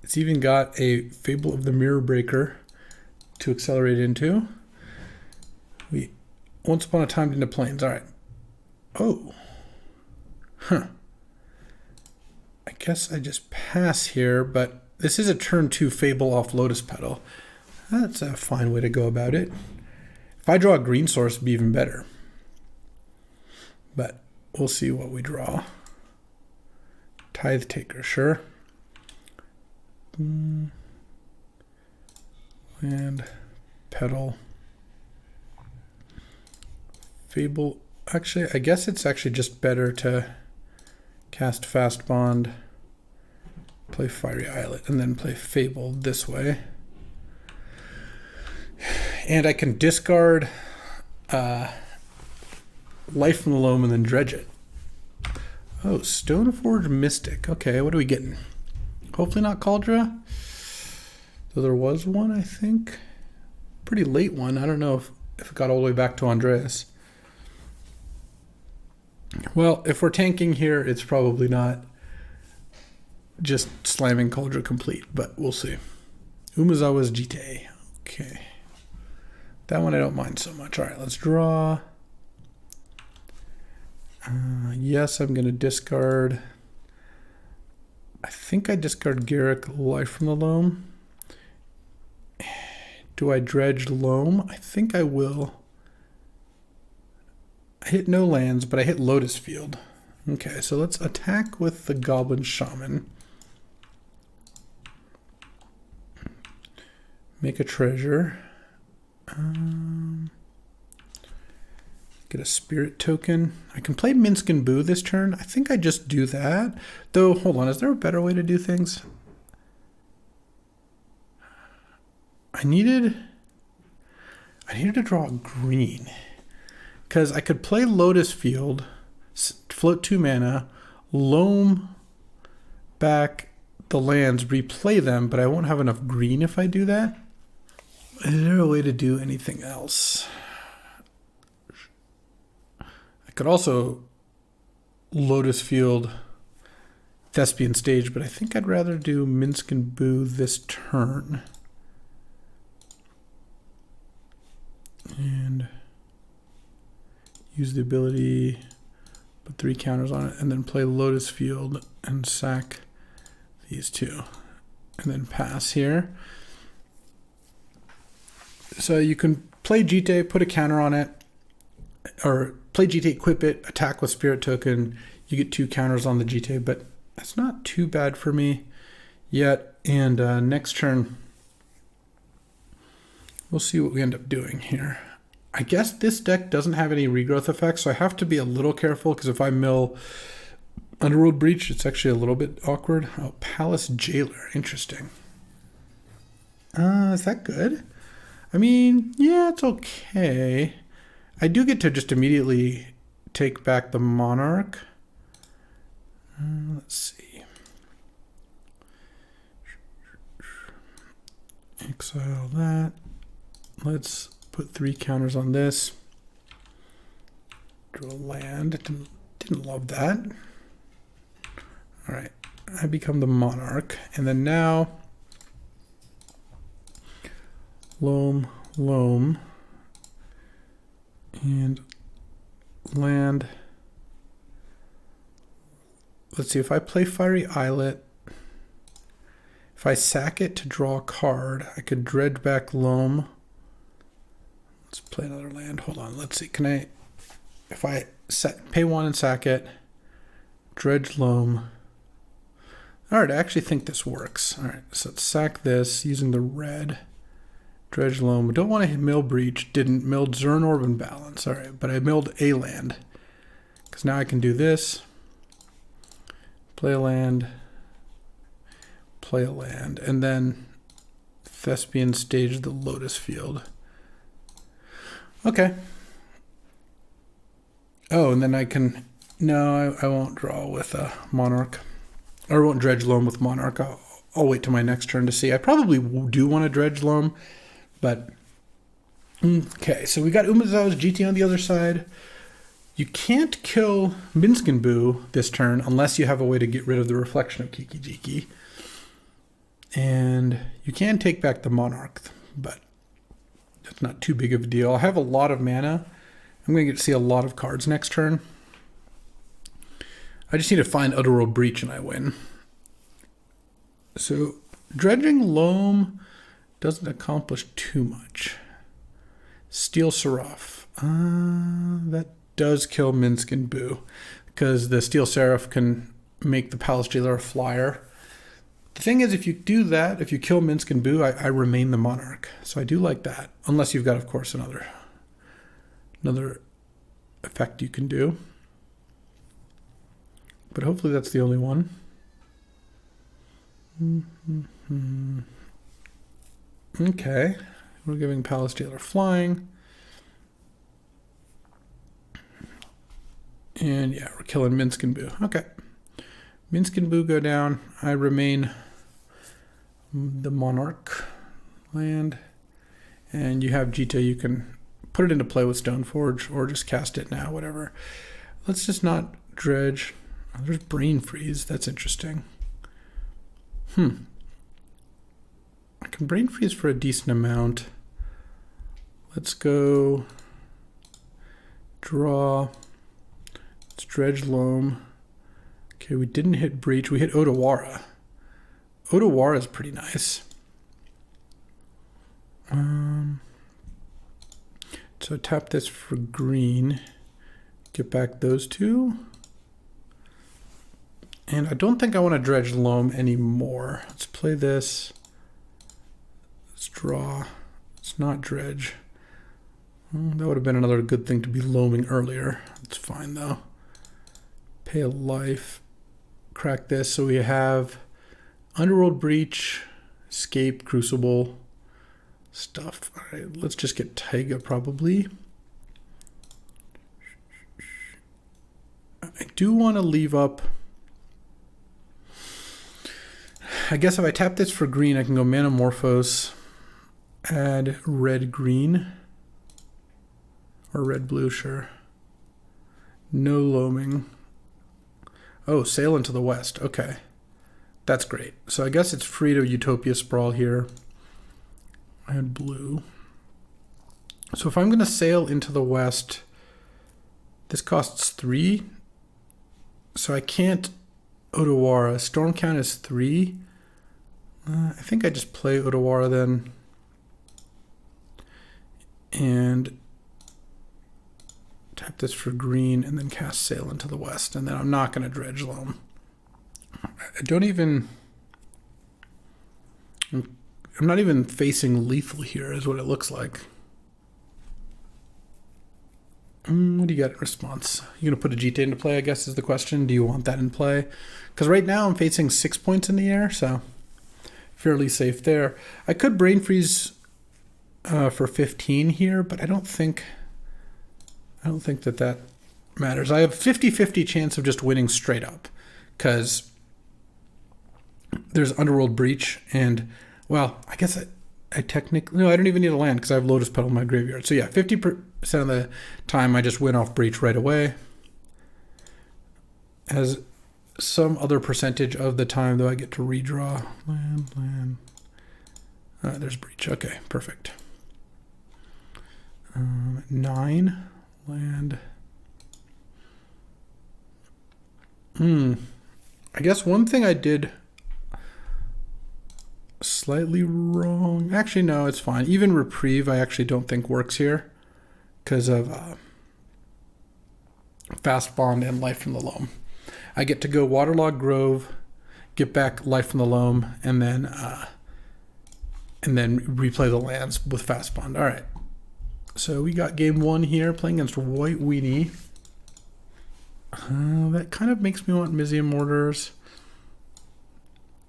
it's even got a Fable of the Mirror Breaker to accelerate into. We once upon a time into Plains. All right. Oh. Huh. I guess I just pass here, but this is a turn 2 Fable off Lotus Petal. That's a fine way to go about it. If I draw a green source, it'd be even better. But we'll see what we draw. Tithe Taker, sure. And Petal. Fable. Actually, I guess it's actually just better to cast Fastbond, play Fiery Islet, and then play Fable this way. And I can discard Life from the Loam and then dredge it. Oh, Stoneforge Mystic. Okay, what are we getting? Hopefully not Kaldra. Though there was one, I think. Pretty late one. I don't know if it got all the way back to Andreas. Well, if we're tanking here, it's probably not just slamming Kaldra complete, but we'll see. Umezawa's Jite. Okay. That one I don't mind so much. All right, let's draw. Yes, I'm going to discard. I think I discard Garruk Life from the Loam. Do I dredge Loam? I think I will. I hit no lands, but I hit Lotus Field. Okay, so let's attack with the Goblin Shaman. Make a treasure. Get a spirit token. I can play Minsk and Boo this turn. I think I just do that. Though, hold on, is there a better way to do things? I needed to draw green. Because I could play Lotus Field, float 2 mana, loam back the lands, replay them, but I won't have enough green if I do that. Is there a way to do anything else? I could also Lotus Field Thespian Stage, but I think I'd rather do Minsk and Boo this turn. And use the ability, put 3 counters on it, and then play Lotus Field and sack these 2. And then pass here. So you can play Jite, put a counter on it, or play Jite, equip it, attack with Spirit Token. You get 2 counters on the Jite, but that's not too bad for me yet. And next turn, we'll see what we end up doing here. I guess this deck doesn't have any regrowth effects, so I have to be a little careful, because if I mill Underworld Breach, it's actually a little bit awkward. Oh, Palace Jailer. Interesting. Is that good? I mean, yeah, it's okay. I do get to just immediately take back the Monarch. Let's see. Exile that. Let's put 3 counters on this. Draw land. Didn't love that. All right. I become the Monarch. And then now, Loam, and land. Let's see, if I play Fiery Islet, if I sack it to draw a card, I could dredge back Loam. Let's play another land. Hold on, let's see. Can I, if I pay 1 and sack it, dredge Loam. All right, I actually think this works. All right, so let's sack this using the red. Dredge Loam. We don't want to hit Mill Breach. Didn't milled Zuran Orb and Balance. All right, but I milled a land. Because now I can do this. Play a land. Play a land. And then Thespian stage the Lotus Field. Okay. Oh, and then I can... No, I won't draw with a Monarch. Or I won't dredge Loam with Monarch. I'll wait till my next turn to see. I probably do want to dredge Loam. But, okay, so we got Umezawa's GT on the other side. You can't kill Minskin Boo this turn unless you have a way to get rid of the reflection of Kiki Jiki. And you can take back the Monarch, but that's not too big of a deal. I have a lot of mana. I'm going to get to see a lot of cards next turn. I just need to find Otherworld Breach and I win. So, dredging Loam doesn't accomplish too much. Steel Seraph. That does kill Minskin Boo, because the Steel Seraph can make the Palace Jailer a flyer. The thing is, if you do that, if you kill Minskin Boo, I remain the Monarch. So I do like that, unless you've got, of course, another effect you can do. But hopefully that's the only one. Okay, we're giving Palace Jailer flying. And yeah, we're killing Minskin Boo. Okay. Minskin Boo go down. I remain the Monarch land. And you have Jita, you can put it into play with Stoneforge or just cast it now, whatever. Let's just not dredge. Oh, there's Brain Freeze. That's interesting. I can Brain Freeze for a decent amount. Let's go draw. Let's dredge Loam. Okay, we didn't hit Breach. We hit Odawara. Odawara is pretty nice. So tap this for green. Get back those two. And I don't think I want to dredge Loam anymore. Let's play this. Let's draw. Let's not dredge. That would have been another good thing to be loaming earlier. It's fine though. Pay a life. Crack this. So we have Underworld Breach, Escape, Crucible, stuff. All right, let's just get Taiga probably. I do want to leave up. I guess if I tap this for green, I can go Manamorphose, add red-green, or red-blue, sure. No loaming. Oh, Sail into the West. Okay. That's great. So I guess it's free to Utopia Sprawl here. Add blue. So if I'm going to sail into the West, this costs 3. So I can't Odawara. Storm count is 3. I think I just play Odawara then. And tap this for green and then cast Sail into the West. And then I'm not going to dredge Loam. I don't even... I'm not even facing lethal here is what it looks like. What do you got in response? You going to put a GT into play, I guess, is the question. Do you want that in play? Because right now I'm facing 6 points in the air, so fairly safe there. I could Brain Freeze for 15 here, but I don't think that matters. I have 50-50 chance of just winning straight up, because there's Underworld Breach, and, well, I guess I technically... No, I don't even need a land, because I have Lotus Petal in my graveyard. So yeah, 50% of the time I just win off Breach right away. As some other percentage of the time, though, I get to redraw. Land. There's Breach. Okay, perfect. 9 land. I guess one thing I did slightly wrong. Actually, no, it's fine. Even Reprieve I actually don't think works here because of Fastbond and Life from the Loam. I get to go Waterlogged Grove, get back Life from the Loam, and then replay the lands with Fastbond. All right. So we got game 1 here, playing against White Weenie. That kind of makes me want Mizzium Mortars.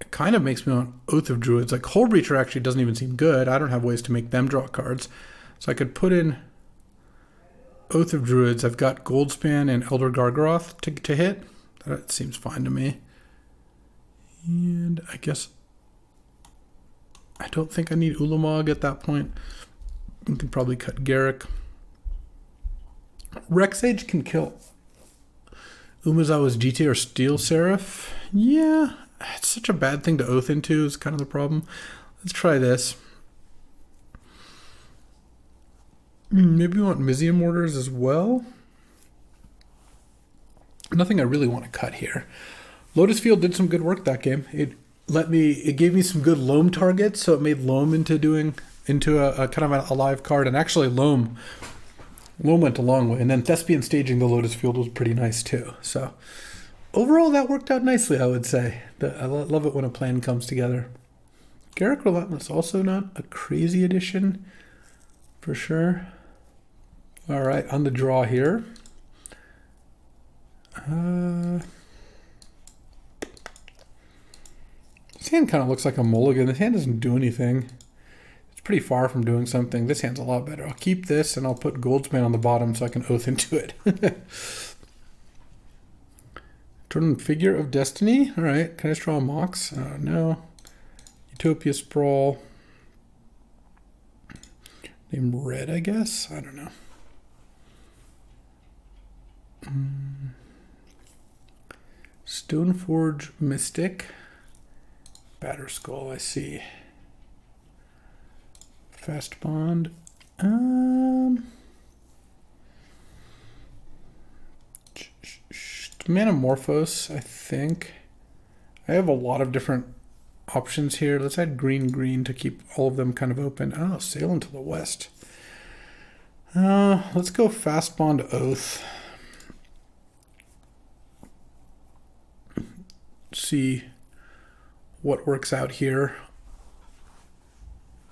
It kind of makes me want Oath of Druids. Like, Hull Breacher actually doesn't even seem good. I don't have ways to make them draw cards. So I could put in Oath of Druids. I've got Goldspan and Elder Gargaroth to hit. That seems fine to me. And I guess I don't think I need Ulamog at that point. You can probably cut Garrick. Rexage can kill Umezawa's GT or Steel Seraph. Yeah, it's such a bad thing to Oath into is kind of the problem. Let's try this. Maybe we want Mizzium Mortars as well. Nothing I really want to cut here. Lotus Field did some good work that game. It gave me some good Loam targets, so it made Loam into a kind of a live card, and actually Loam went a long way, and then Thespian staging the Lotus Field was pretty nice too. So overall, that worked out nicely, I would say. I love it when a plan comes together. Garrick Relentless, also not a crazy addition, for sure. All right, on the draw here. This hand kind of looks like a mulligan. This hand doesn't do anything. It's pretty far from doing something. This hand's a lot better. I'll keep this and I'll put Goldspan on the bottom so I can Oath into it. Turn Figure of Destiny. All right. Can I just draw a Mox? No. Utopia Sprawl. Name Red, I guess. I don't know. Stoneforge Mystic. Batterskull, I see. Fastbond. Manamorphose, I think. I have a lot of different options here. Let's add green to keep all of them kind of open. Oh, Sail into the West. Let's go Fastbond Oath. See what works out here.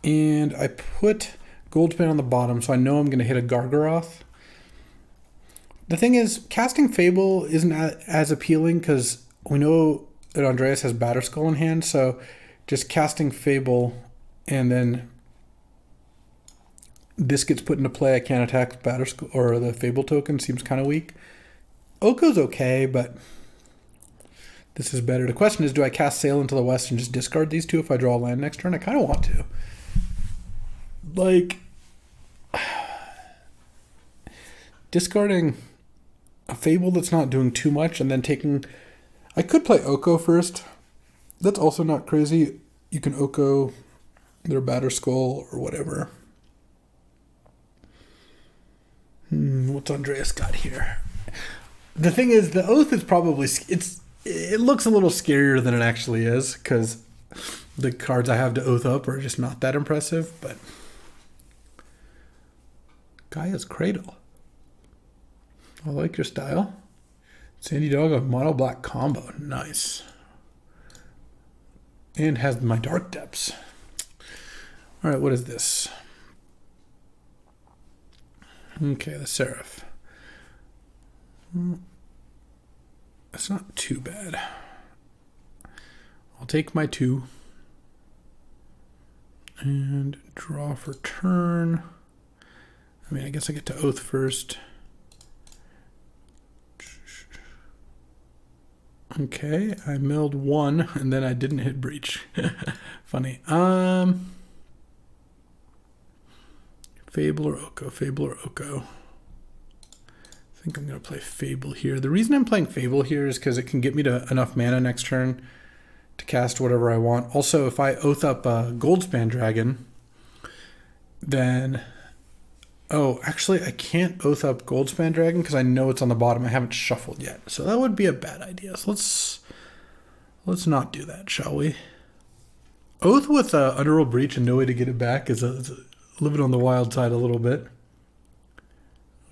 And I put Goldspan on the bottom, so I know I'm going to hit a Gargaroth. The thing is, casting Fable isn't as appealing because we know that Andreas has Batterskull in hand, so just casting Fable and then this gets put into play, I can't attack Batterskull or the Fable token, seems kind of weak. Oko's okay, but this is better. The question is, do I cast Sail into the West and just discard these two if I draw a land next turn? I kind of want to. Like, discarding a Fable that's not doing too much and then taking... I could play Oko first. That's also not crazy. You can Oko their Batterskull or whatever. What's Andreas got here? The thing is, the Oath is probably... It looks a little scarier than it actually is because the cards I have to Oath up are just not that impressive, but Gaia's Cradle. I like your style. Sandy Dog of Mono Black combo. Nice. And has my Dark Depths. All right, what is this? Okay, the Seraph. That's not too bad. I'll take my 2. And draw for turn. I mean, I guess I get to Oath first. Okay, I milled 1, and then I didn't hit Breach. Funny. Fable or Oko? Fable or Oko? I think I'm going to play Fable here. The reason I'm playing Fable here is because it can get me to enough mana next turn to cast whatever I want. Also, if I Oath up Goldspan Dragon, then... Oh, actually, I can't Oath up Goldspan Dragon because I know it's on the bottom. I haven't shuffled yet. So that would be a bad idea. So let's not do that, shall we? Oath with Underworld Breach and no way to get it back is living on the wild side a little bit.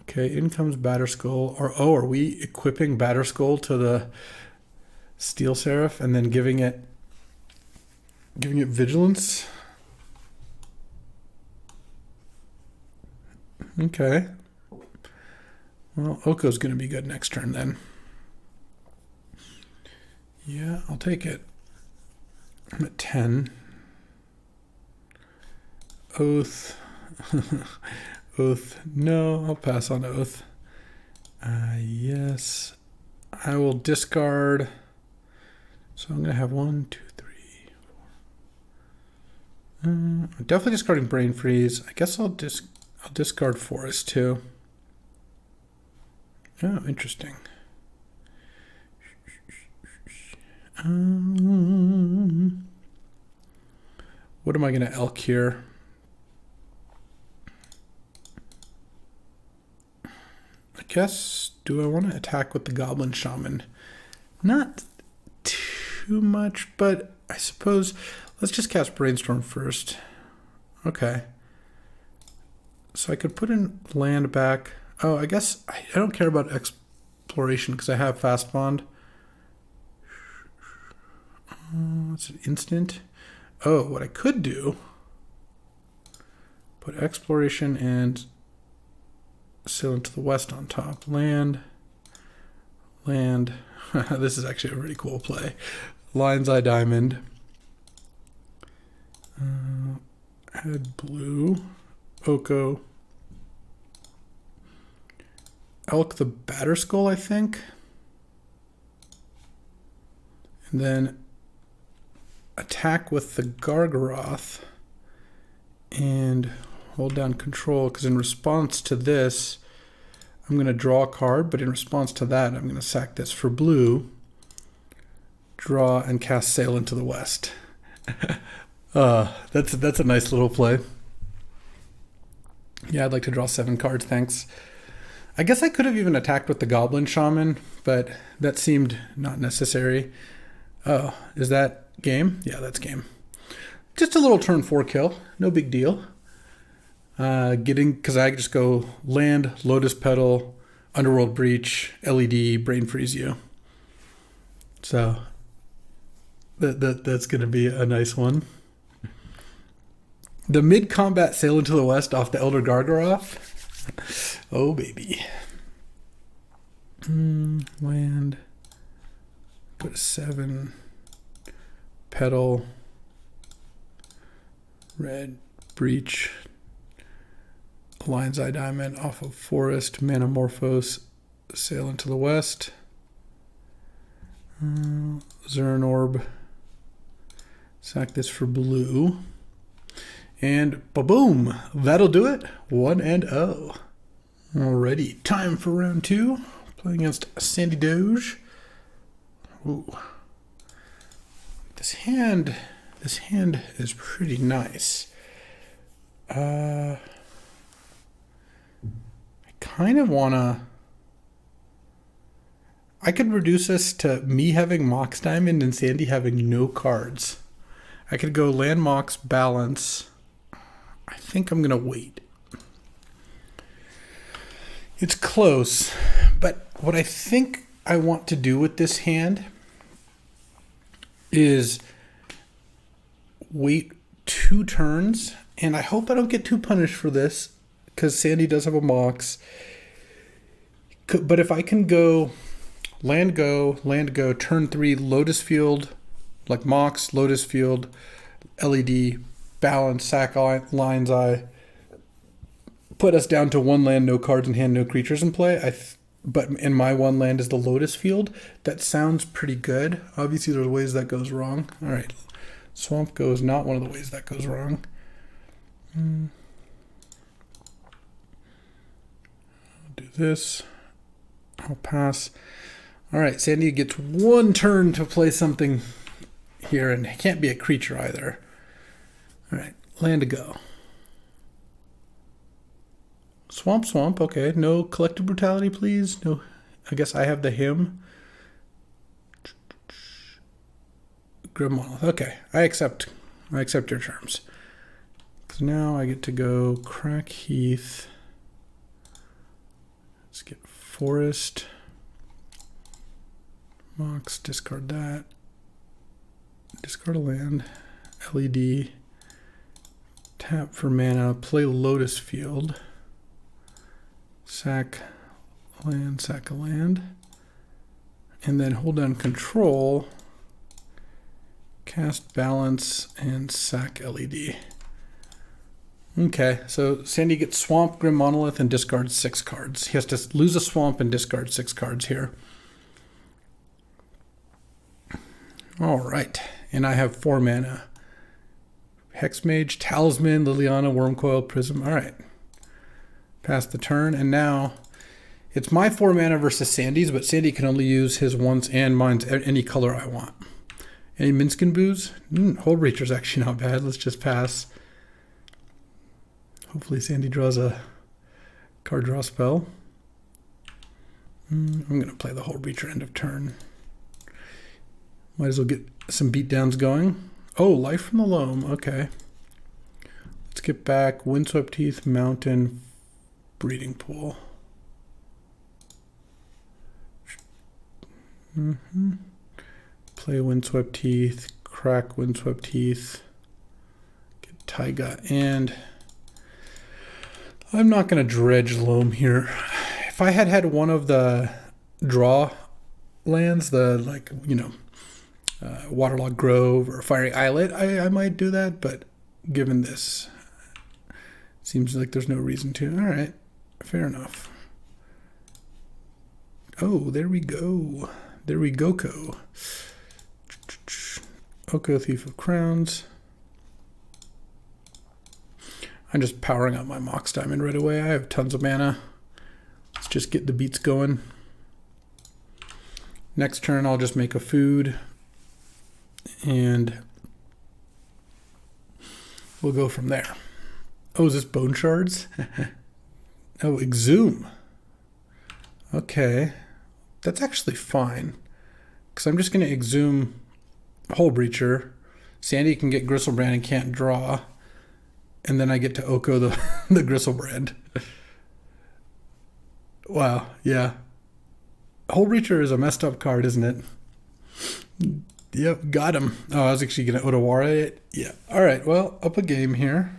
Okay, in comes Batterskull. Are we equipping Batterskull to the Steel Seraph and then giving it Vigilance? Okay. Well, Oko's going to be good next turn then. Yeah, I'll take it. I'm at 10. Oath. Oath. No, I'll pass on Oath. Yes. I will discard. So I'm going to have 1, 2, 3, 4. I'm definitely discarding Brain Freeze. I guess I'll discard Forest too. Oh, interesting. What am I going to elk here? I guess, do I want to attack with the Goblin Shaman? Not too much, but I suppose let's just cast Brainstorm first. Okay. So I could put in land back. Oh, I guess I don't care about exploration because I have Fastbond. It's an instant. Oh, what I could do, put exploration and Sail into the West on top. Land. This is actually a really cool play. Lion's Eye Diamond. Add blue. Oko. Elk the Batterskull, I think. And then attack with the Gargaroth and hold down control, because in response to this, I'm going to draw a card, but in response to that, I'm going to sack this for blue, draw, and cast Sail into the West. That's a nice little play. Yeah, I'd like to draw 7 cards, thanks. I guess I could have even attacked with the Goblin Shaman, but that seemed not necessary. Oh, is that game? Yeah, that's game. Just a little turn 4 kill. No big deal. Because I just go land, Lotus Petal, Underworld Breach, LED, Brain Freeze you. So that's going to be a nice one. The mid-combat Sail into the West off the Elder Gargaroth. Oh, baby. Land. Put a 7. Petal. Red. Breach. Lion's Eye Diamond off of Forest. Manamorphose. Sail into the West. Zuran Orb. Sack this for blue. And ba-boom! That'll do it. 1-0. Alrighty, time for round 2. Playing against Sandy Doge. Ooh. This hand is pretty nice. I kind of wanna. I could reduce this to me having Mox Diamond and Sandy having no cards. I could go land Mox, balance. I think I'm gonna wait. It's close, but what I think I want to do with this hand is wait 2 turns, and I hope I don't get too punished for this because Sandy does have a Mox. But if I can go land go, turn 3, Lotus Field, like Mox, Lotus Field, LED, balance, sack lines eye, put us down to 1 land, no cards in hand, no creatures in play. But in my 1 land is the Lotus Field. That sounds pretty good. Obviously, there's ways that goes wrong. All right, Swamp Go is not one of the ways that goes wrong. I'll do this. I'll pass. All right, Sandy gets 1 turn to play something here, and it can't be a creature either. All right, land to go. Swamp, okay. No collective brutality, please. No, I guess I have the hymn. Grim Monolith. Okay, I accept your terms. Because now I get to go Crack Heath. Let's get Forest. Mox, discard that. Discard a land. LED. Tap for mana. Play Lotus Field. Sack a land. And then hold down Control. Cast Balance and sack LED. Okay, so Sandy gets Swamp, Grim Monolith, and discards 6 cards. He has to lose a Swamp and discard 6 cards here. All right, and I have 4 mana. Hexmage, Talisman, Liliana, Wormcoil, Prism. All right. Pass the turn, and now it's my 4 mana versus Sandy's, but Sandy can only use his once and mine's any color I want. Any Minskin Booze? Hold Breacher's actually not bad. Let's just pass. Hopefully Sandy draws a card draw spell. I'm going to play the Hold Breacher end of turn. Might as well get some beatdowns going. Oh, Life from the Loam. Okay. Let's get back. Windswept Heath, Mountain, Breeding Pool. Play Windswept Heath, crack Windswept Heath, get Taiga, and I'm not going to dredge Loam here. If I had one of the draw lands, Waterlogged Grove or Fiery Islet, I might do that, but given this, it seems like there's no reason to. All right, fair enough. Oh, there we go. There we go. Oko, Thief of Crowns. I'm just powering up my Mox Diamond right away. I have tons of mana. Let's just get the beats going. Next turn, I'll just make a food. And we'll go from there. Oh, is this Bone Shards? Oh, Exhume. Okay. That's actually fine. Because I'm just going to Exhume Hole Breacher. Sandy can get Gristlebrand and can't draw. And then I get to Oko the Gristlebrand. Wow, yeah. Hole Breacher is a messed up card, isn't it? Yep, got him. Oh, I was actually going to Otawara it. Yeah. All right, well, up a game here.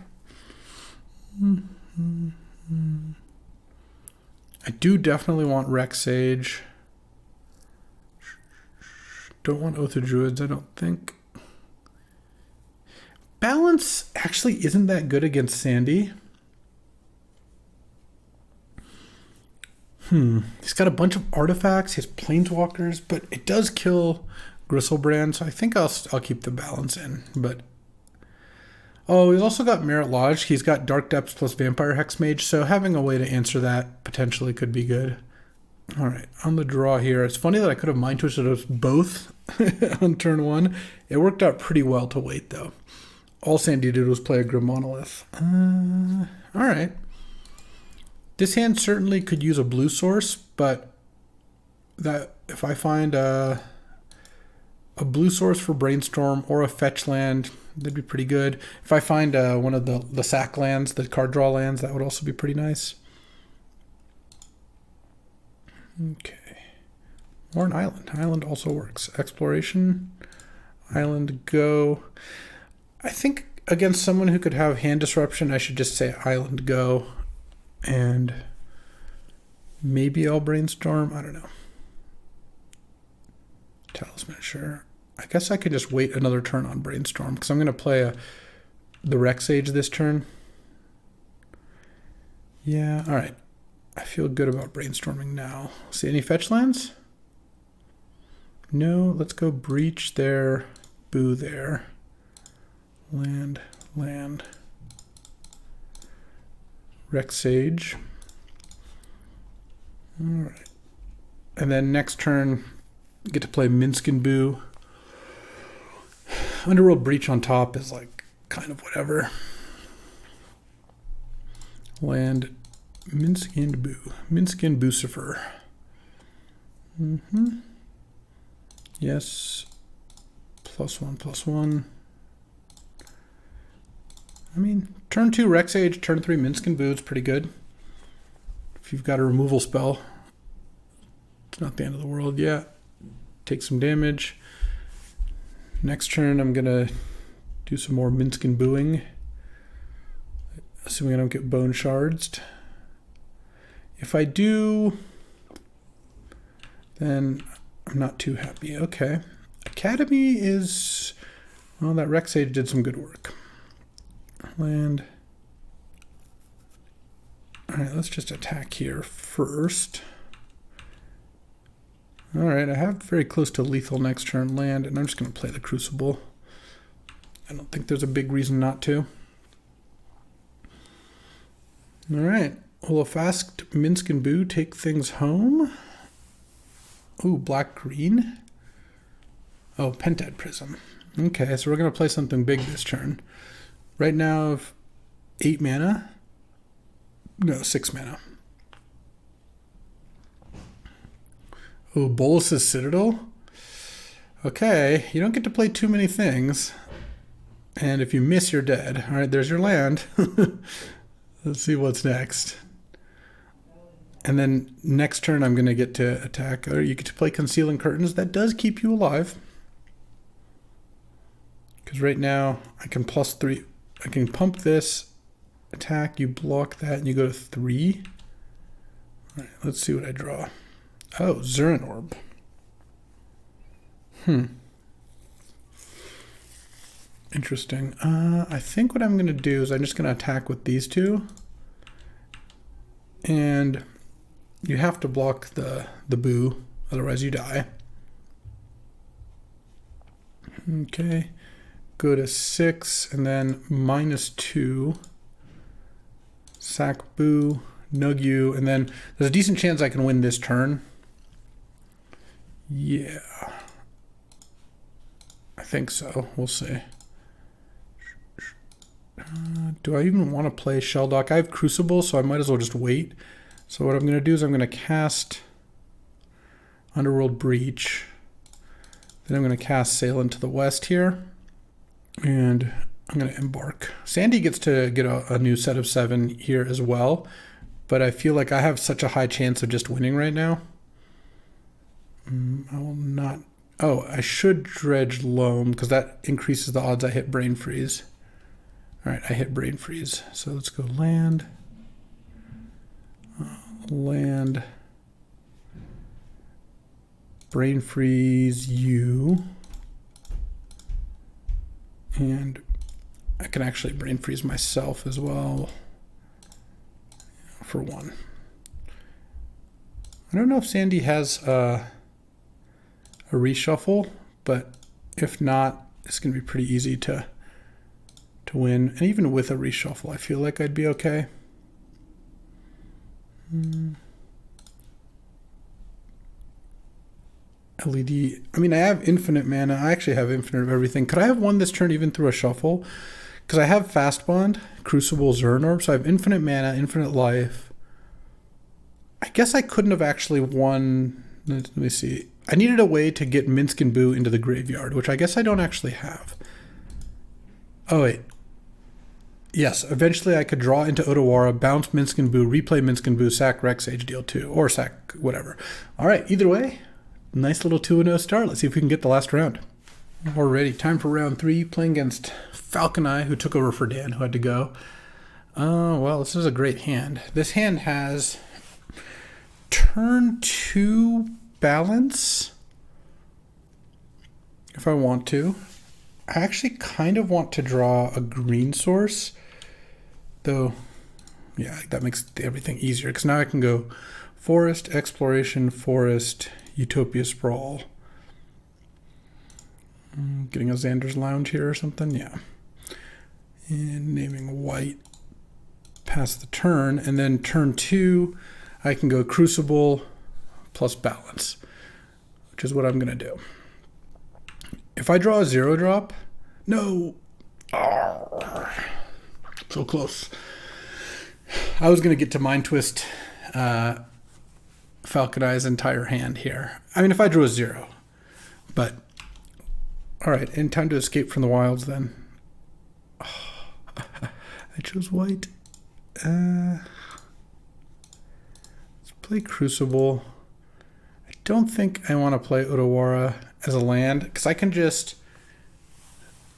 I do definitely want Rex Sage. Don't want Oath of Druids, I don't think. Balance actually isn't that good against Sandy. He's got a bunch of artifacts. He has Planeswalkers, but it does kill Gristlebrand, so I think I'll keep the balance in. But he's also got Merit Lodge. He's got Dark Depths plus Vampire Hexmage, so having a way to answer that potentially could be good. All right, on the draw here. It's funny that I could have Mind Twisted us both on turn 1. It worked out pretty well to wait, though. All Sandy did was play a Grim Monolith. All right. This hand certainly could use a blue source, but that if I find a blue source for Brainstorm or a fetch land, that'd be pretty good. If I find one of the sack lands, the card draw lands, that would also be pretty nice. Okay. Or an island. Island also works. Exploration. Island go. I think against someone who could have hand disruption, I should just say Island go. And maybe I'll Brainstorm. I don't know. Talisman, sure. I guess I could just wait another turn on Brainstorm because I'm going to play the Rec Sage this turn. Yeah, all right. I feel good about brainstorming now. See any fetch lands? No, let's go Breach there, Boo there. Land, land. Rec Sage. All right. And then next turn, get to play Minsk and Boo. Underworld Breach on top is like kind of whatever. Land, Minsk and Boo. Minsk and Boocifer. Yes. +1/+1. I mean, turn 2 Rec Sage, turn 3 Minsk and Boo is pretty good. If you've got a removal spell, it's not the end of the world yet. Take some damage. Next turn, I'm going to do some more Minsk and Booing. Assuming I don't get Bone Shards. If I do, then I'm not too happy. Okay. Academy is... Well, that Rec Sage did some good work. Land. Alright, let's just attack here first. Alright, I have very close to lethal next turn land, and I'm just going to play the Crucible. I don't think there's a big reason not to. Alright, will a fast Minsk and Boo take things home? Ooh, black-green. Oh, Pentad Prism. Okay, so we're going to play something big this turn. Right now, I have 8 mana. No, 6 mana. Oh, Bolus's Citadel? Okay, you don't get to play too many things. And if you miss, you're dead. All right, there's your land. Let's see what's next. And then next turn, I'm going to get to attack. Or you get to play Concealing Curtains. That does keep you alive. Because right now, I can +3. I can pump this, attack, you block that, and you go to 3. All right, let's see what I draw. Oh, Zuran Orb. Interesting. I think what I'm going to do is I'm just going to attack with these two. And you have to block the Boo, otherwise you die. Okay. Go to 6, and then -2. Sack Boo, Nug you, and then there's a decent chance I can win this turn. Yeah. I think so. We'll see. Do I even want to play Shelldock? I have Crucible, so I might as well just wait. So what I'm going to do is I'm going to cast Underworld Breach. Then I'm going to cast Sail into the West here. And I'm going to embark. Sandy gets to get a new set of 7 here as well. But I feel like I have such a high chance of just winning right now. I will not... Oh, I should dredge Loam because that increases the odds I hit Brain Freeze. All right, I hit Brain Freeze. So let's go land. Land. Brain Freeze you. And I can actually Brain Freeze myself as well for 1. I don't know if Sandy has a reshuffle, but if not, it's going to be pretty easy to win. And even with a reshuffle, I feel like I'd be okay. LED. I mean, I have infinite mana. I actually have infinite of everything. Could I have won this turn even through a shuffle? Because I have Fastbond, Crucible, Zuran Orb, so I have infinite mana, infinite life. I guess I couldn't have actually won. Let me see. I needed a way to get Minsk and Boo into the graveyard, which I guess I don't actually have. Oh, wait. Yes, eventually I could draw into Otawara, bounce Minsk and Boo, replay Minsk and Boo, sack Rec Sage, deal 2, or sack whatever. All right, either way. Nice little 2-0 start. Let's see if we can get the last round. Alrighty, time for round 3. Playing against Falcon Eye, who took over for Dan, who had to go. Well, this is a great hand. This hand has turn 2 balance, if I want to. I actually kind of want to draw a green source, though. Yeah, that makes everything easier because now I can go forest, exploration, forest, utopia sprawl. Getting a Xander's Lounge here or something, yeah. And naming white pass the turn, and then turn 2, I can go Crucible plus balance, which is what I'm going to do. If I draw a 0-drop, no. Oh, so close. I was going to get to Mind Twist Falconize entire hand here. I mean, if I drew a 0. But, all right, in time to escape from the wilds then. Oh, I chose white. Let's play Crucible. I don't think I want to play Otawara as a land because I can just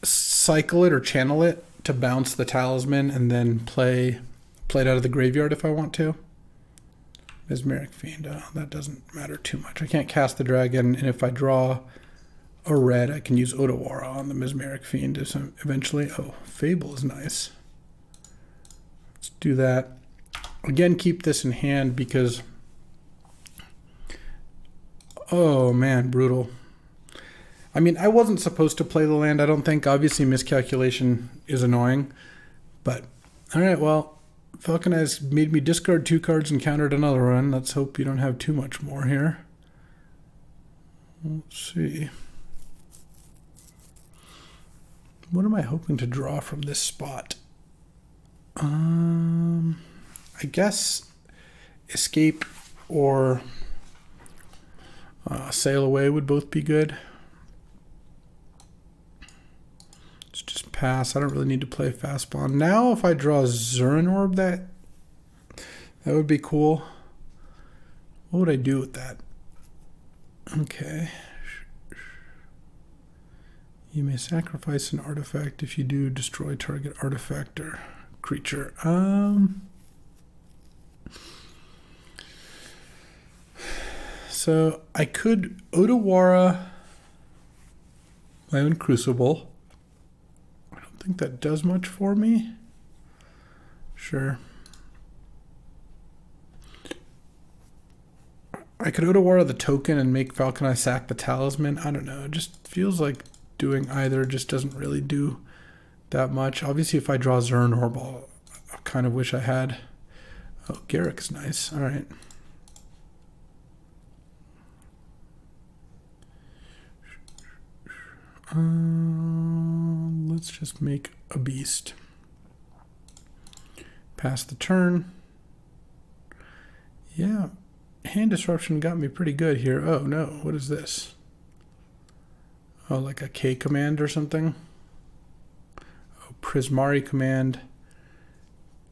cycle it or channel it to bounce the talisman and then play it out of the graveyard if I want to. Mesmeric Fiend, that doesn't matter too much. I can't cast the dragon, and if I draw a red, I can use Otawara on the Mesmeric Fiend eventually. Oh, Fable is nice. Let's do that. Again, keep this in hand because, oh man, brutal. I mean, I wasn't supposed to play the land, I don't think. Obviously, miscalculation is annoying. But, all right, well, Falconize made me discard 2 cards and countered another one. Let's hope you don't have too much more here. Let's see. What am I hoping to draw from this spot? I guess escape or sail away would both be good. Let's just pass. I don't really need to play Fastbond. Now if I draw Zuran Orb, that would be cool. What would I do with that? Okay. You may sacrifice an artifact. If you do, destroy target artifact or creature. So I could Otawara my own Crucible. I don't think that does much for me. Sure. I could Otawara the token and make Falconize sack the talisman. I don't know. It just feels like doing either just doesn't really do that much. Obviously, if I draw Zuran Orb, I kind of wish I had. Oh, Garrick's nice. All right. Let's just make a beast. Pass the turn. Yeah, hand disruption got me pretty good here. Oh no, what is this? Oh, like a K command or something? Oh, Prismari command.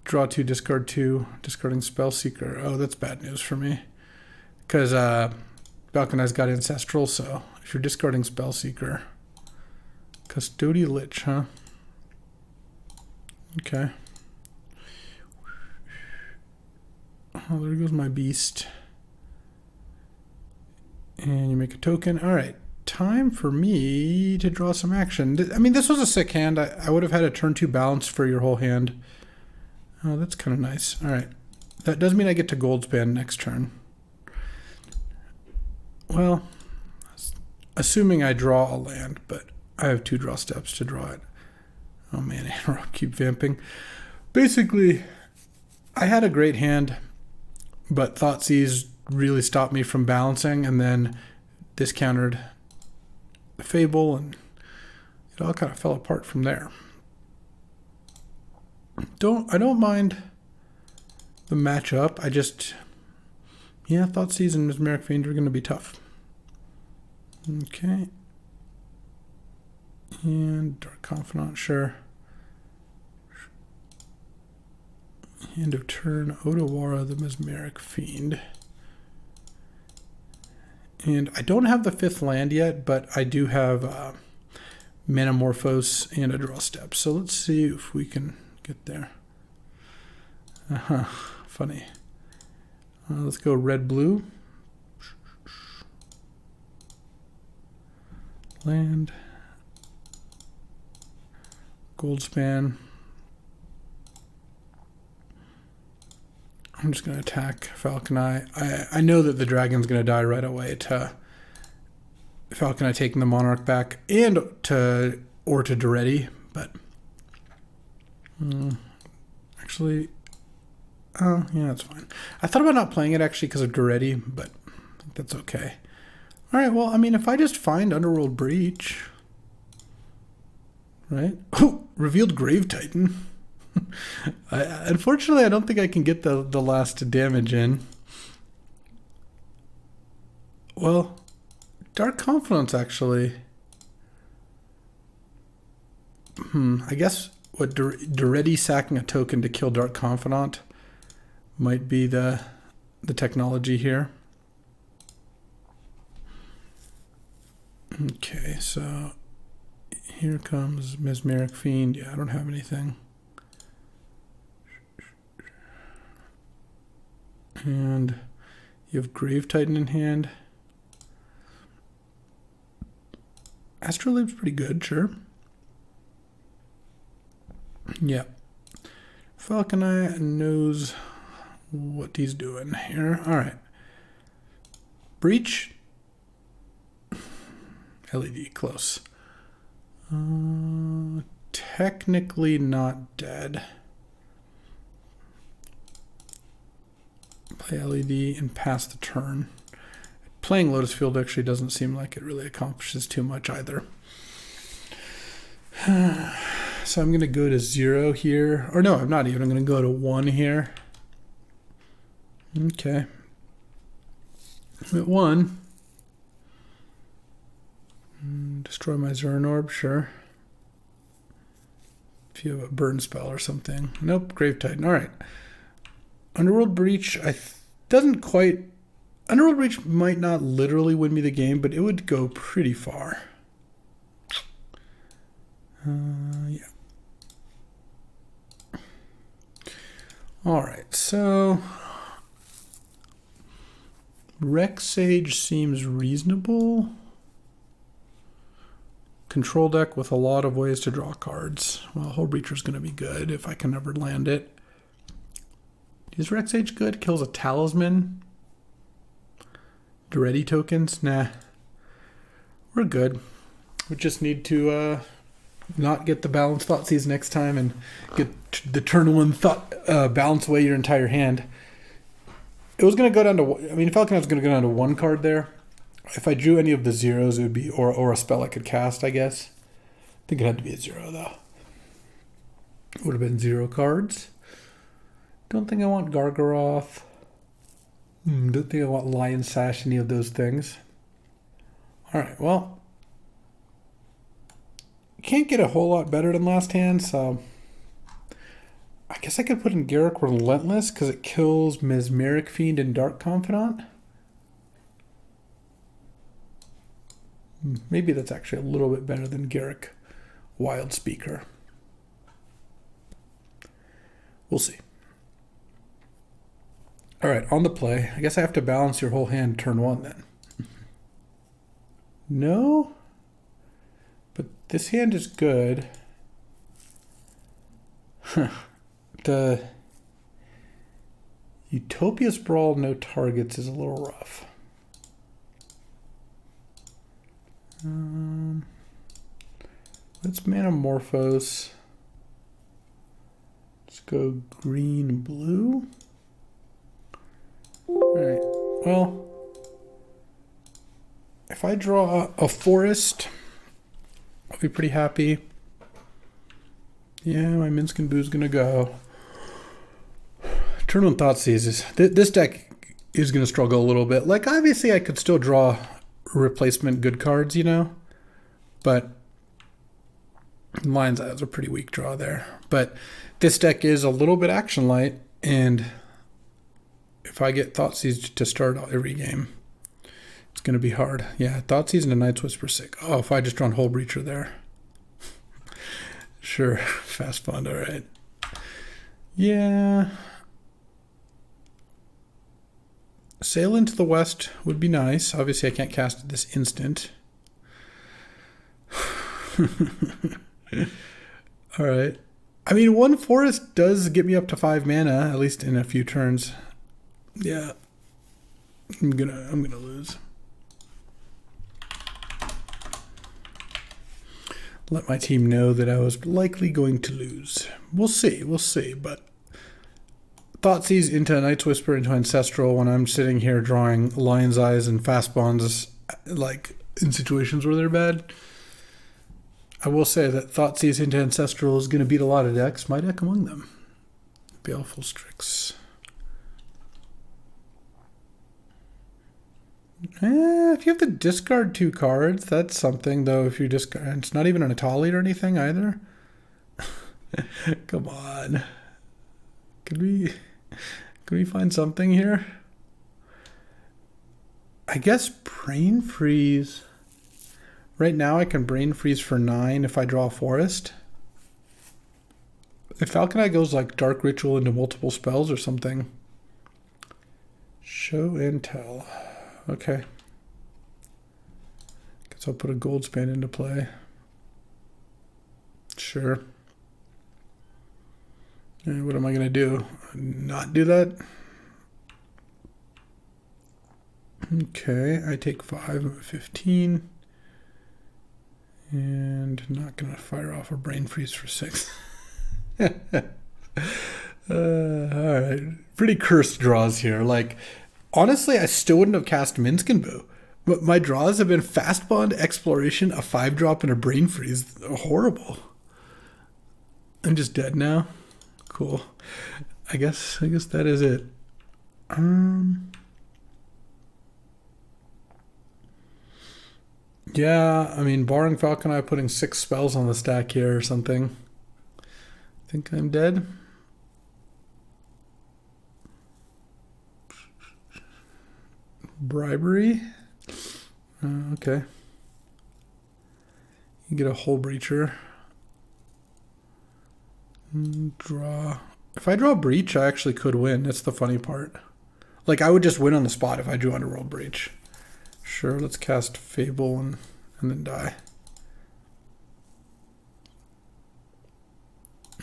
Draw 2, discard 2, discarding Spellseeker. Oh, that's bad news for me. Because Falconize got Ancestral, so if you're discarding Spellseeker. Custodial Lich, huh? Okay. Oh, there goes my beast. And you make a token. All right. Time for me to draw some action. I mean, this was a sick hand. I would have had a turn 2 balance for your whole hand. Oh, that's kind of nice. All right. That does mean I get to Goldspan next turn. Well, assuming I draw a land, but I have 2 draw steps to draw it. Oh man, I keep vamping. Basically, I had a great hand, but Thoughtseize really stopped me from balancing, and then discountered the Fable, and it all kind of fell apart from there. I don't mind the matchup. I just, yeah, Thoughtseize and Mesmeric Fiend are going to be tough. Okay. And Dark Confidant, sure. End of turn, Otawara the Mesmeric Fiend. And I don't have the 5th land yet, but I do have Manamorphose and a draw step. So let's see if we can get there. Funny. Let's go red-blue. Land. Goldspan. I'm just going to attack Falcon Eye. I know that the dragon's going to die right away to Falcon Eye taking the Monarch back and to Duretti, but actually, oh yeah, that's fine. I thought about not playing it actually because of Duretti, but I think that's okay. All right, well, I mean, if I just find Underworld Breach, right? Oh, revealed Grave Titan. Unfortunately, I don't think I can get the last damage in. Well, Dark Confidence actually. I guess what Duretti sacking a token to kill Dark Confidant might be the technology here. Okay, so here comes Mesmeric Fiend. Yeah, I don't have anything. And you have Grave Titan in hand. Astrolabe's pretty good, sure. Yeah. Falcon Eye knows what he's doing here. All right. Breach. LED, close. Technically not dead. Play LED and pass the turn. Playing Lotus Field actually doesn't seem like it really accomplishes too much either. So I'm going to go to 0 here. Or no, I'm not even. I'm going to go to 1 here. Okay. I'm at 1. Destroy my Zuran Orb, sure. If you have a burn spell or something. Nope, Grave Titan. All right. Underworld Breach, doesn't quite... Underworld Breach might not literally win me the game, but it would go pretty far. Yeah. All right, so... Rex Sage seems reasonable. Control deck with a lot of ways to draw cards. Well, Hull Breacher's going to be good if I can ever land it. Is Rex Sage good? Kills a Talisman. Duretti tokens? Nah. We're good. We just need to not get the Balanced Thoughtseize next time and get the turn 1 balance away your entire hand. It was going to go down to... I mean, Falcon was going to go down to 1 card there. If I drew any of the zeros, it would be... Or a spell I could cast, I guess. I think it had to be a 0, though. It would have been 0 cards. Don't think I want Gargaroth. Don't think I want Lion Sash, any of those things. Alright, well. Can't get a whole lot better than last hand, so... I guess I could put in Garruk Relentless, because it kills Mesmeric Fiend and Dark Confidant. Maybe that's actually a little bit better than Garruk Wild Speaker. We'll see. All right, on the play. I guess I have to balance your whole hand turn 1 then. No? But this hand is good. The Utopia Sprawl, no targets is a little rough. Let's Manamorphose. Let's go green, blue. Alright, well, if I draw a forest, I'll be pretty happy. Yeah, my Minsc and Boo's gonna go. Turn 1 Thoughtseize. This deck is gonna struggle a little bit. Like, obviously I could still draw replacement good cards, you know, but Lion's Eye is a pretty weak draw there. But this deck is a little bit action light, and if I get Thoughtseize to start every game, it's going to be hard. Yeah, Thoughtseize and a Night's Whisper sick. Oh, if I just drawn Hull Breacher there. Sure, Fastbond, all right. Yeah. Sail into the West would be nice. Obviously, I can't cast it this instant. All right. I mean, one forest does get me up to 5 mana, at least in a few turns. Yeah. I'm gonna lose. Let my team know that I was likely going to lose. We'll see, but Thoughtseize into Night's Whisper into Ancestral when I'm sitting here drawing Lion's Eyes and Fastbonds, like in situations where they're bad. I will say that Thoughtseize into Ancestral is going to beat a lot of decks, my deck among them. Baleful Strix. If you have to discard 2 cards, that's something, though. If you discard, it's not even an Atali or anything either. Come on. Could we find something here? I guess Brain Freeze. Right now I can Brain Freeze for 9 if I draw a forest. If Falcon Eye goes like Dark Ritual into multiple spells or something. Show and tell. Okay. Guess I'll put a Goldspan into play. Sure. And what am I going to do? Not do that? Okay, I take 5 of 15. And not going to fire off a Brain Freeze for 6. Alright. Pretty cursed draws here. Like, honestly, I still wouldn't have cast Minskin, but my draws have been Fastbond, Exploration, a 5-drop, and a Brain Freeze. Horrible. I'm just dead now. Cool. I guess that is it. Yeah, I mean, barring Falcon Eye putting 6 spells on the stack here or something. I think I'm dead. Bribery. Okay. You get a Hull Breacher. Draw. If I draw Breach, I actually could win. That's the funny part. Like, I would just win on the spot if I drew Underworld Breach. Sure, let's cast Fable and then die.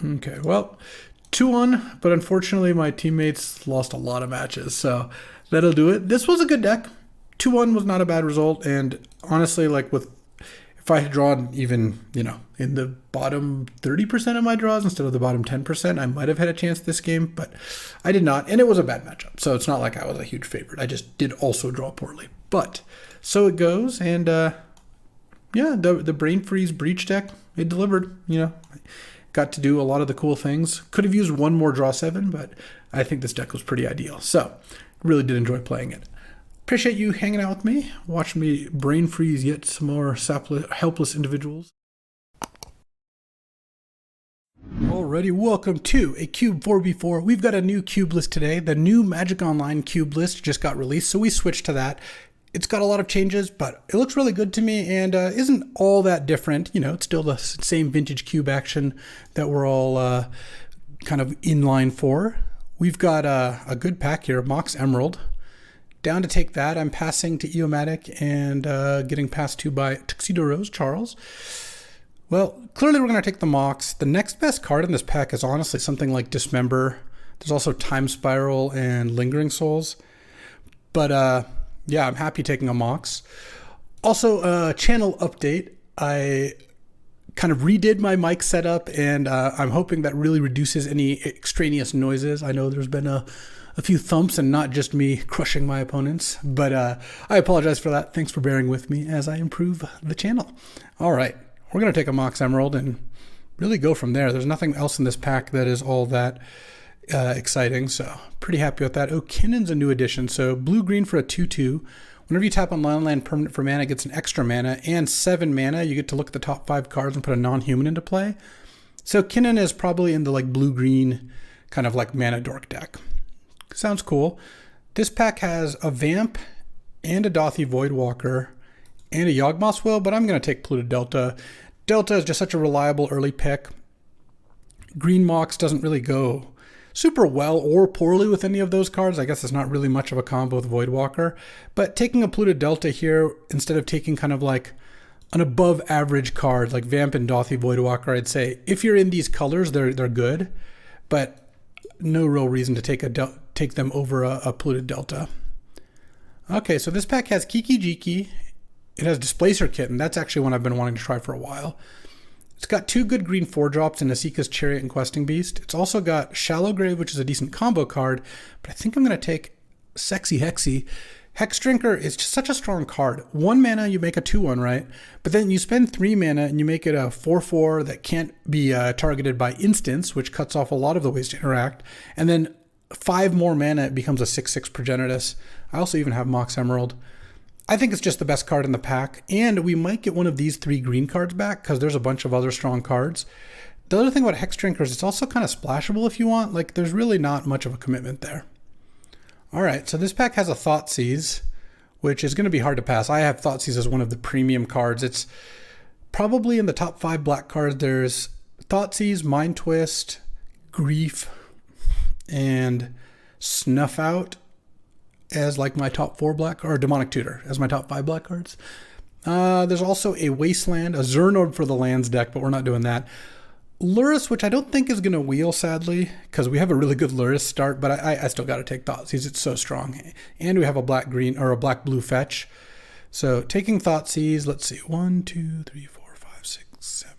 Okay, well, 2-1, but unfortunately my teammates lost a lot of matches, so that'll do it. This was a good deck. 2-1 was not a bad result, and honestly, like if I had drawn even, in the bottom 30% of my draws instead of the bottom 10%, I might have had a chance this game, but I did not, and it was a bad matchup, so it's not like I was a huge favorite. I just did also draw poorly, but so it goes, and yeah, the Brain Freeze Breach deck, it delivered, got to do a lot of the cool things. Could have used one more draw 7, but I think this deck was pretty ideal, so really did enjoy playing it. Appreciate you hanging out with me, watching me brain freeze yet some more helpless individuals. Alrighty, welcome to a Cube 4v4. We've got a new cube list today. The new Magic Online cube list just got released, so we switched to that. It's got a lot of changes, but it looks really good to me and isn't all that different. It's still the same vintage cube action that we're all kind of in line for. We've got a good pack here, Mox Emerald. Down to take that, I'm passing to Eomatic and getting passed to by Tuxedo Rose Charles. Well, clearly we're going to take the Mox. The next best card in this pack is honestly something like Dismember. There's also Time Spiral and Lingering Souls. But yeah, I'm happy taking a Mox. Also, channel update. I kind of redid my mic setup, and I'm hoping that really reduces any extraneous noises. I know there's been a few thumps and not just me crushing my opponents, but I apologize for that. Thanks for bearing with me as I improve the channel. All right, we're going to take a Mox Emerald and really go from there. There's nothing else in this pack that is all that exciting, so pretty happy with that. O'Kinnon's a new addition, so blue-green for a 2/2. Whenever you tap on land permanent for mana, it gets an extra mana, and 7 mana, you get to look at the top 5 cards and put a non-human into play. So Kinnon is probably in the like blue-green kind of like mana dork deck. Sounds cool. This pack has a Vamp and a Dothi Voidwalker and a Yawgmoth's Will, but I'm going to take Polluted Delta. Delta is just such a reliable early pick. Green Mox doesn't really go super well or poorly with any of those cards. I guess it's not really much of a combo with Voidwalker, but taking a Polluted Delta here instead of taking kind of like an above average card like Vamp and Dothy Voidwalker. I'd say if you're in these colors, they're good, but no real reason to take them over a Polluted Delta. Okay, so this pack has Kiki Jiki. It has Displacer Kitten. That's actually one I've been wanting to try for a while. It's got 2 good green 4-drops in Nasika's Chariot and Questing Beast. It's also got Shallow Grave, which is a decent combo card, but I think I'm going to take Sexy Hexy. Hex Drinker is just such a strong card. 1 mana, you make a 2/1, right? But then you spend 3 mana and you make it a 4/4 that can't be targeted by instants, which cuts off a lot of the ways to interact. And then 5 more mana, it becomes a 6/6 Progenitus. I also even have Mox Emerald. I think it's just the best card in the pack, and we might get one of these 3 green cards back because there's a bunch of other strong cards. The other thing about Hex Drinker is it's also kind of splashable if you want. Like, there's really not much of a commitment there. All right, so this pack has a Thoughtseize, which is going to be hard to pass. I have Thoughtseize as one of the premium cards. It's probably in the top 5 black cards. There's Thoughtseize, Mind Twist, Grief, and Snuff Out as like my top 4 black, or Demonic Tutor as my top 5 black cards. There's also a Wasteland, a Zuran Orb for the lands deck, but we're not doing that. Lurrus, which I don't think is going to wheel, sadly, because we have a really good Lurrus start, but I still got to take Thoughtseize. It's so strong. And we have a black-green, or a black-blue fetch. So taking Thoughtseize, let's see, 1, 2, 3, 4, 5, 6, 7,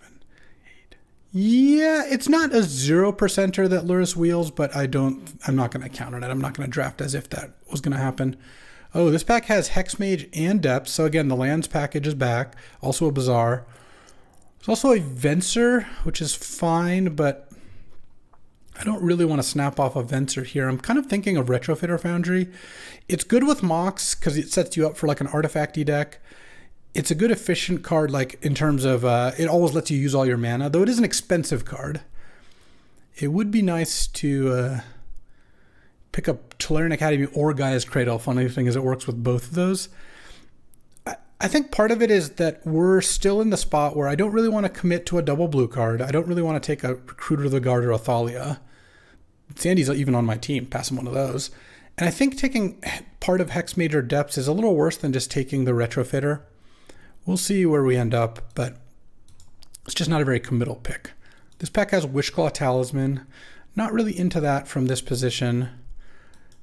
8. Yeah, it's not a 0%er that Lurrus wheels, but I'm not going to count on it. I'm not going to draft as if that was going to happen. Oh, this pack has Hexmage and Depth. So again, the lands package is back. Also a Bazaar. There's also a Venser, which is fine, but I don't really want to snap off a Venser here. I'm kind of thinking of Retrofitter Foundry. It's good with Mox because it sets you up for like an artifacty deck. It's a good efficient card, like in terms of it always lets you use all your mana, though it is an expensive card. It would be nice to pick up Tolarian Academy or Gaia's Cradle. Funny thing is it works with both of those. I think part of it is that we're still in the spot where I don't really want to commit to a double blue card. I don't really want to take a Recruiter of the Guard or a Thalia. Sandy's even on my team, pass him one of those. And I think taking part of Hexmage or Depths is a little worse than just taking the Retrofitter. We'll see where we end up, but it's just not a very committal pick. This pack has Wishclaw Talisman. Not really into that from this position.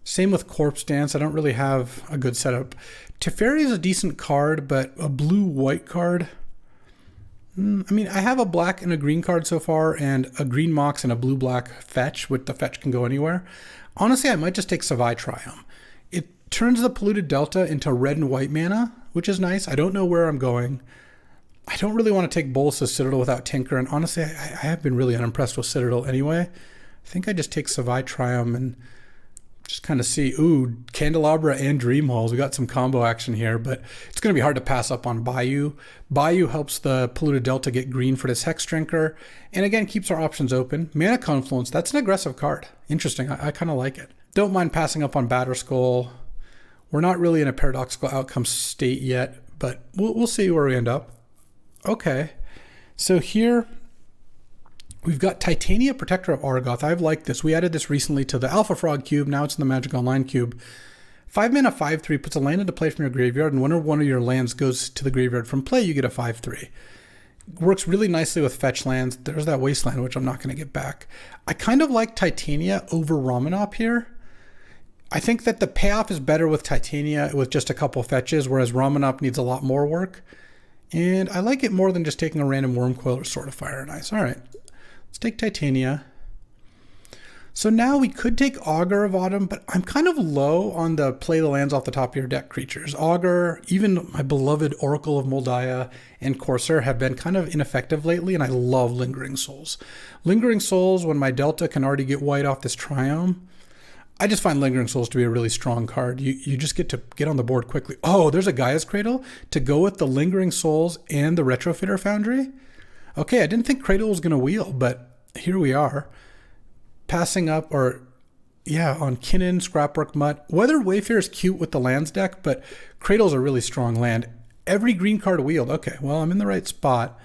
Same with Corpse Dance. I don't really have a good setup. Teferi is a decent card, but a blue-white card. I mean, I have a black and a green card so far, and a green Mox and a blue-black fetch, with the fetch can go anywhere. Honestly, I might just take Savai Triumph. It turns the Polluted Delta into red and white mana, which is nice. I don't know where I'm going. I don't really want to take Bolus's Citadel without Tinker, and honestly, I have been really unimpressed with Citadel anyway. I think I just take Savai Triumph and just kind of see, ooh, Candelabra and Dream Halls. We got some combo action here, but it's going to be hard to pass up on Bayou. Bayou helps the Polluted Delta get green for this Hex Drinker, and again, keeps our options open. Mana Confluence, that's an aggressive card. Interesting, I kind of like it. Don't mind passing up on Batterskull. We're not really in a paradoxical outcome state yet, but we'll see where we end up. Okay, so here we've got Titania, Protector of Argoth. I've liked this. We added this recently to the Alpha Frog cube. Now it's in the Magic Online cube. 5 mana, 5/3, puts a land into play from your graveyard, and whenever one of your lands goes to the graveyard from play, you get a 5/3. Works really nicely with fetch lands. There's that Wasteland, which I'm not going to get back. I kind of like Titania over Ramanop here. I think that the payoff is better with Titania with just a couple fetches, whereas Ramanop needs a lot more work. And I like it more than just taking a random Wormcoil or Sword of Fire and Ice. All right. Let's take Titania. So now we could take Augur of Autumn, but I'm kind of low on the play the lands off the top of your deck creatures. Augur, even my beloved Oracle of Moldiah and Corsair have been kind of ineffective lately, and I love Lingering Souls. Lingering Souls, when my Delta can already get white off this Triome, I just find Lingering Souls to be a really strong card. You just get to get on the board quickly. Oh, there's a Gaia's Cradle to go with the Lingering Souls and the Retrofitter Foundry. Okay, I didn't think Cradle was going to wheel, but here we are. Passing up, or yeah, on Kinnan, Scrapwork Mutt. Weather Wayfarer is cute with the lands deck, but Cradle's a really strong land. Every green card wheeled. Okay, well, I'm in the right spot.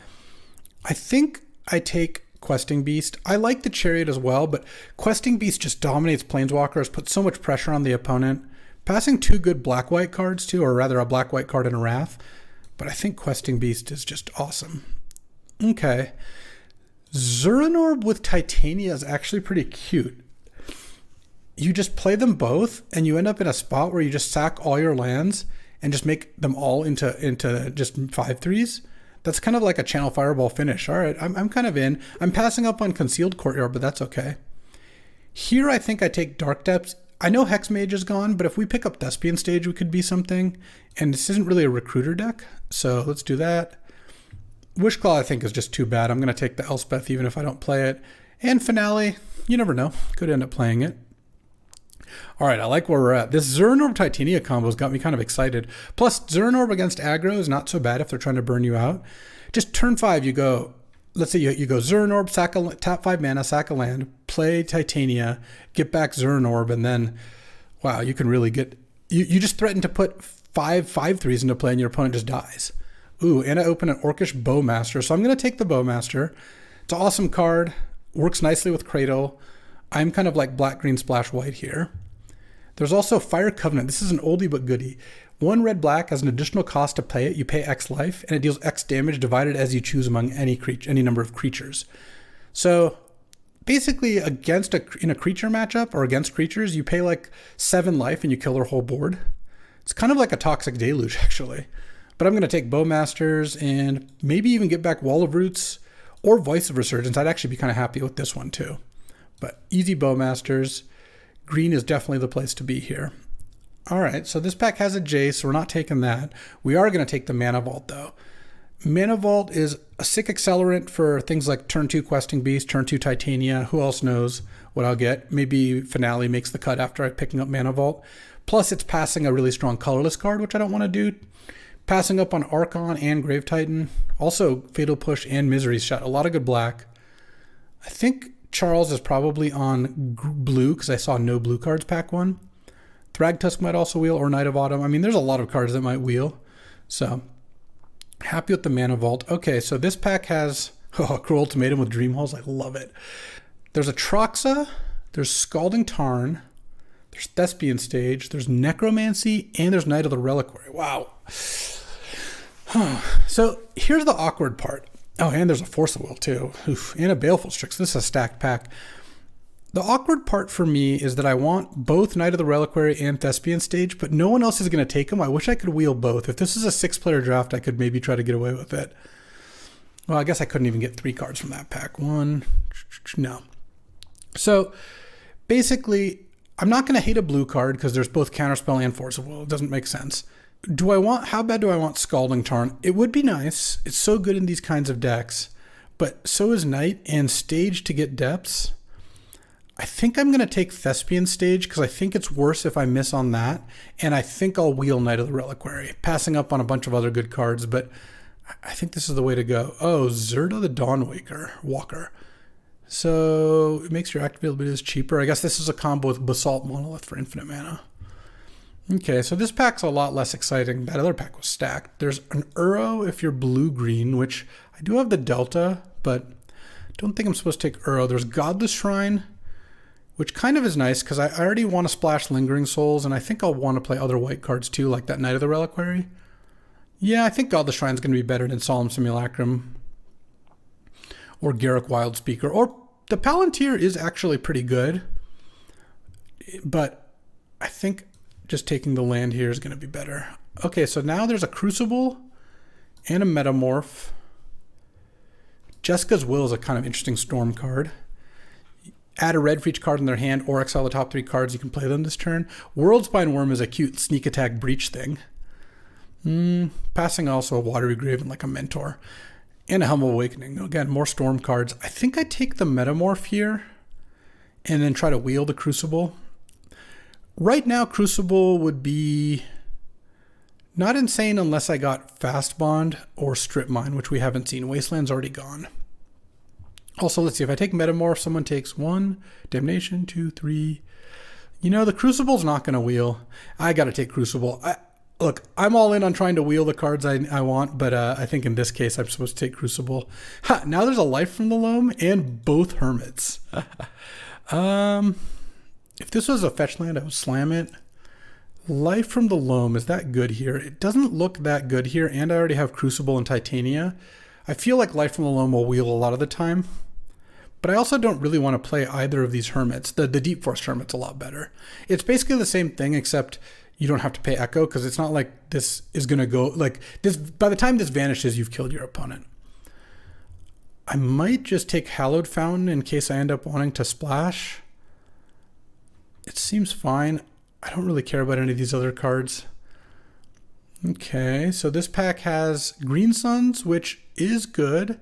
I think I take Questing Beast. I like the Chariot as well, but Questing Beast just dominates Planeswalkers, puts so much pressure on the opponent. Passing 2 good black-white cards too, or rather a black-white card and a Wrath. but I think Questing Beast is just awesome. Okay. Zuran Orb with Titania is actually pretty cute. You just play them both, and you end up in a spot where you just sack all your lands and just make them all into just 5/3s. That's kind of like a Channel Fireball finish. All right, I'm kind of in. I'm passing up on Concealed Courtyard, but that's okay. Here, I think I take Dark Depths. I know Hexmage is gone, but if we pick up Thespian Stage, we could be something. And this isn't really a recruiter deck, so let's do that. Wishclaw, I think, is just too bad. I'm going to take the Elspeth even if I don't play it. And Finale, you never know. Could end up playing it. All right, I like where we're at. This Zuran Orb Titania combo's got me kind of excited. Plus, Zuran Orb against aggro is not so bad if they're trying to burn you out. Just turn 5, you go, let's say you go Zuran Orb, tap 5 mana, sack a land, play Titania, get back Zuran Orb, and then, wow, you can really get, you just threaten to put 5/3s into play and your opponent just dies. Ooh, and I open an Orcish Bowmaster, so I'm going to take the Bowmaster. It's an awesome card, works nicely with Cradle. I'm kind of like black-green splash white here. There's also Fire Covenant. This is an oldie but goodie. 1 red-black has an additional cost to play it. You pay X life, and it deals X damage divided as you choose among any number of creatures. So basically, in a creature matchup or against creatures, you pay like 7 life and you kill their whole board. It's kind of like a Toxic Deluge, actually. But I'm going to take Bowmasters and maybe even get back Wall of Roots or Voice of Resurgence. I'd actually be kind of happy with this one too. But easy Bowmasters. Green is definitely the place to be here. All right, so this pack has a Jace, so we're not taking that. We are going to take the Mana Vault, though. Mana Vault is a sick accelerant for things like turn 2 Questing Beast, turn 2 Titania. Who else knows what I'll get? Maybe Finale makes the cut after I'm picking up Mana Vault. Plus, it's passing a really strong colorless card, which I don't want to do. Passing up on Archon and Grave Titan. Also, Fatal Push and Misery's Shot. A lot of good black. I think Charles is probably on blue because I saw no blue cards pack 1. Thragtusk might also wheel, or Knight of Autumn. I mean, there's a lot of cards that might wheel. So, happy with the Mana Vault. Okay, so this pack has Cruel Ultimatum with Dream Halls. I love it. There's Atraxa, there's Scalding Tarn, there's Thespian Stage, there's Necromancy, and there's Knight of the Reliquary. Wow. So, here's the awkward part. Oh, and there's a Force of Will, too. Oof. And a Baleful Strix. This is a stacked pack. The awkward part for me is that I want both Knight of the Reliquary and Thespian Stage, but no one else is going to take them. I wish I could wheel both. If this is a 6-player draft, I could maybe try to get away with it. Well, I guess I couldn't even get 3 cards from that pack. 1, no. So, basically, I'm not going to hate a blue card because there's both Counterspell and Force of Will. It doesn't make sense. How bad do I want Scalding Tarn? It would be nice. It's so good in these kinds of decks, but so is Knight and Stage to get depths. I think I'm going to take Thespian Stage because I think it's worse if I miss on that, and I think I'll wheel Knight of the Reliquary, passing up on a bunch of other good cards, but I think this is the way to go. Oh, Zerda the Dawnwalker. So it makes your active abilities cheaper. I guess this is a combo with Basalt Monolith for infinite mana. Okay, so this pack's a lot less exciting. That other pack was stacked. There's an Uro if you're blue-green, which I do have the Delta, but don't think I'm supposed to take Uro. There's Godless Shrine, which kind of is nice because I already want to splash Lingering Souls, and I think I'll want to play other white cards too, like that Knight of the Reliquary. Yeah, I think Godless Shrine's going to be better than Solemn Simulacrum or Garruk Wildspeaker. Or the Palantir is actually pretty good, but I think just taking the land here is going to be better. Okay, so now there's a Crucible and a Metamorph. Jessica's Will is a kind of interesting Storm card. Add a red for each card in their hand or exile the top 3 cards. You can play them this turn. Worldspine Worm is a cute sneak attack breach thing. Passing also a Watery Grave and like a Mentor. And a Helm of Awakening. Again, more Storm cards. I think I take the Metamorph here and then try to wheel the Crucible. Right now, Crucible would be not insane unless I got Fastbond or Strip Mine, which we haven't seen. Wasteland's already gone. Also, let's see. If I take Metamorph, someone takes 1, Damnation, 2, 3. You know, the Crucible's not going to wheel. I got to take Crucible. Look, I'm all in on trying to wheel the cards I want, but I think in this case, I'm supposed to take Crucible. Ha! Now there's a Life from the Loam and both Hermits. If this was a fetch land, I would slam it. Life from the Loam, is that good here? It doesn't look that good here, and I already have Crucible and Titania. I feel like Life from the Loam will wheel a lot of the time, but I also don't really want to play either of these Hermits. The Deep Forest Hermit's a lot better. It's basically the same thing, except you don't have to pay Echo, because it's not like this is going to go, like, this. By the time this vanishes, you've killed your opponent. I might just take Hallowed Fountain in case I end up wanting to splash. It seems fine. I don't really care about any of these other cards. Okay, so this pack has Green Suns, which is good.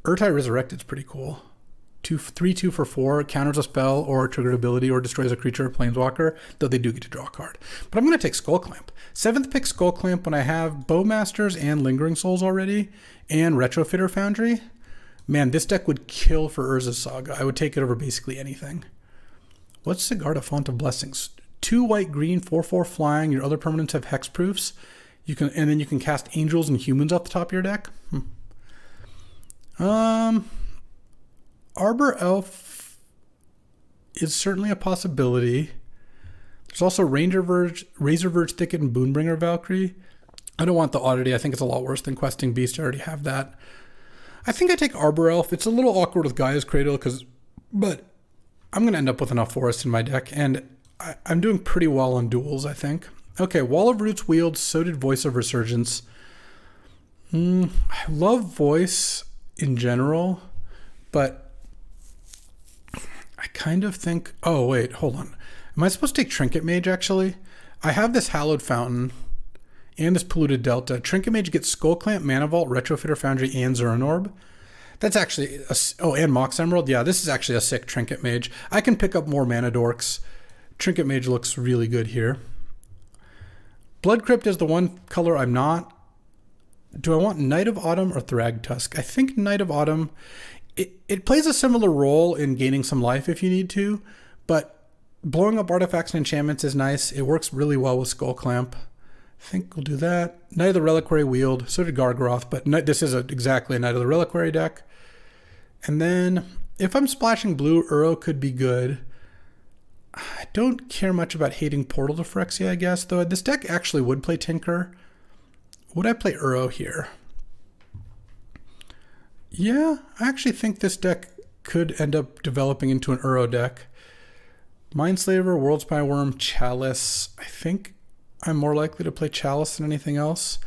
Urtai Resurrected's pretty cool. 3/2 for 4, counters a spell or triggered ability or destroys a creature or planeswalker, though they do get to draw a card. But I'm going to take Skull Clamp. 7th pick Skull Clamp when I have Bowmasters and Lingering Souls already, and Retrofitter Foundry. Man, this deck would kill for Urza's Saga. I would take it over basically anything. What's Sigarda Font of Blessings? 2 white, green, 4/4 flying. Your other permanents have hexproofs. And then you can cast Angels and Humans off the top of your deck. Arbor Elf is certainly a possibility. There's also Razor Verge Thicket, and Boonbringer Valkyrie. I don't want the Oddity. I think it's a lot worse than Questing Beast. I already have that. I think I take Arbor Elf. It's a little awkward with Gaia's Cradle, but I'm going to end up with enough Forest in my deck, and I'm doing pretty well on duels, I think. Okay, Wall of Roots wheeled, so did Voice of Resurgence. I love Voice in general, but I kind of think... Oh, wait, hold on. Am I supposed to take Trinket Mage, actually? I have this Hallowed Fountain and this Polluted Delta. Trinket Mage gets Skull Clamp, Mana Vault, Retrofitter Foundry, and Zuran Orb. That's actually... and Mox Emerald. Yeah, this is actually a sick Trinket Mage. I can pick up more Mana Dorks. Trinket Mage looks really good here. Blood Crypt is the one color I'm not. Do I want Knight of Autumn or Thragtusk? I think Knight of Autumn... It plays a similar role in gaining some life if you need to, but blowing up artifacts and enchantments is nice. It works really well with Skull Clamp. I think we'll do that. Knight of the Reliquary wheeled. So did Gargaroth, but this is exactly a Knight of the Reliquary deck. And then if I'm splashing blue, Uro could be good. I don't care much about hating Portal to Phyrexia, I guess, though this deck actually would play Tinker. Would I play Uro here? Yeah, I actually think this deck could end up developing into an Uro deck. Mindslaver, Worldspine Worm, Chalice. I think I'm more likely to play Chalice than anything else.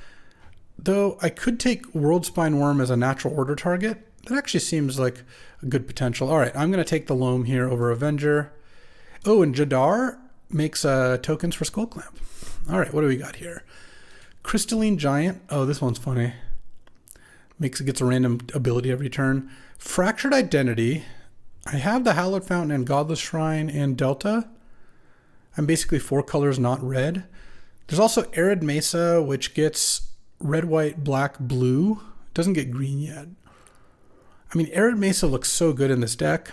Though I could take Worldspine Worm as a natural order target. That actually seems like a good potential. All right, I'm going to take the Loam here over Avenger. Oh, and Jadar makes tokens for Skull Clamp. All right, what do we got here? Crystalline Giant. Oh, this one's funny. Gets a random ability every turn. Fractured Identity. I have the Hallowed Fountain and Godless Shrine and Delta. I'm basically 4 colors, not red. There's also Arid Mesa, which gets red, white, black, blue. Doesn't get green yet. I mean, Arid Mesa looks so good in this deck.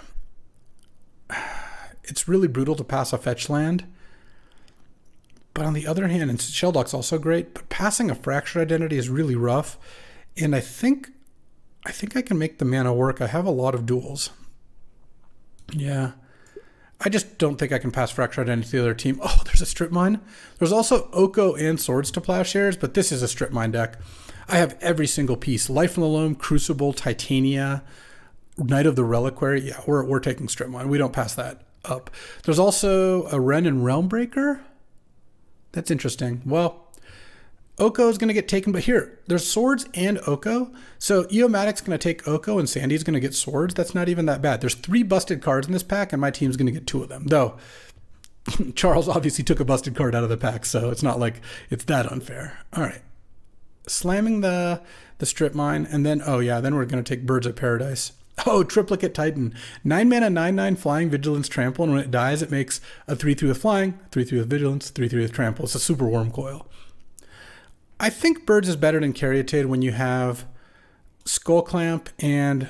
It's really brutal to pass a fetch land. But on the other hand, and Shelldock's also great, but passing a Fractured Identity is really rough. And I think I can make the mana work. I have a lot of duels. Yeah. I just don't think I can pass Fractured Identity to the other team. Oh, there's a Strip Mine. There's also Oko and Swords to Plowshares, but this is a Strip Mine deck. I have every single piece. Life from the Loam, Crucible, Titania, Knight of the Reliquary. Yeah, we're taking Strip Mine. We don't pass that up. There's also a Ren and Realmbreaker. That's interesting. Well, Oko is going to get taken, but here, there's Swords and Oko. So Eomatic's going to take Oko and Sandy's going to get Swords. That's not even that bad. There's 3 busted cards in this pack, and my team's going to get 2 of them. Though, Charles obviously took a busted card out of the pack, so it's not like it's that unfair. All right. Slamming the Strip Mine, and then, oh yeah, then we're going to take Birds of Paradise. Oh, Triplicate Titan. 9 mana, 9/9 flying, vigilance, trample, and when it dies, it makes a 3/3 with flying, 3/3 with vigilance, 3/3 with trample. It's a super worm coil. I think Birds is better than Caryatid when you have Skull Clamp and,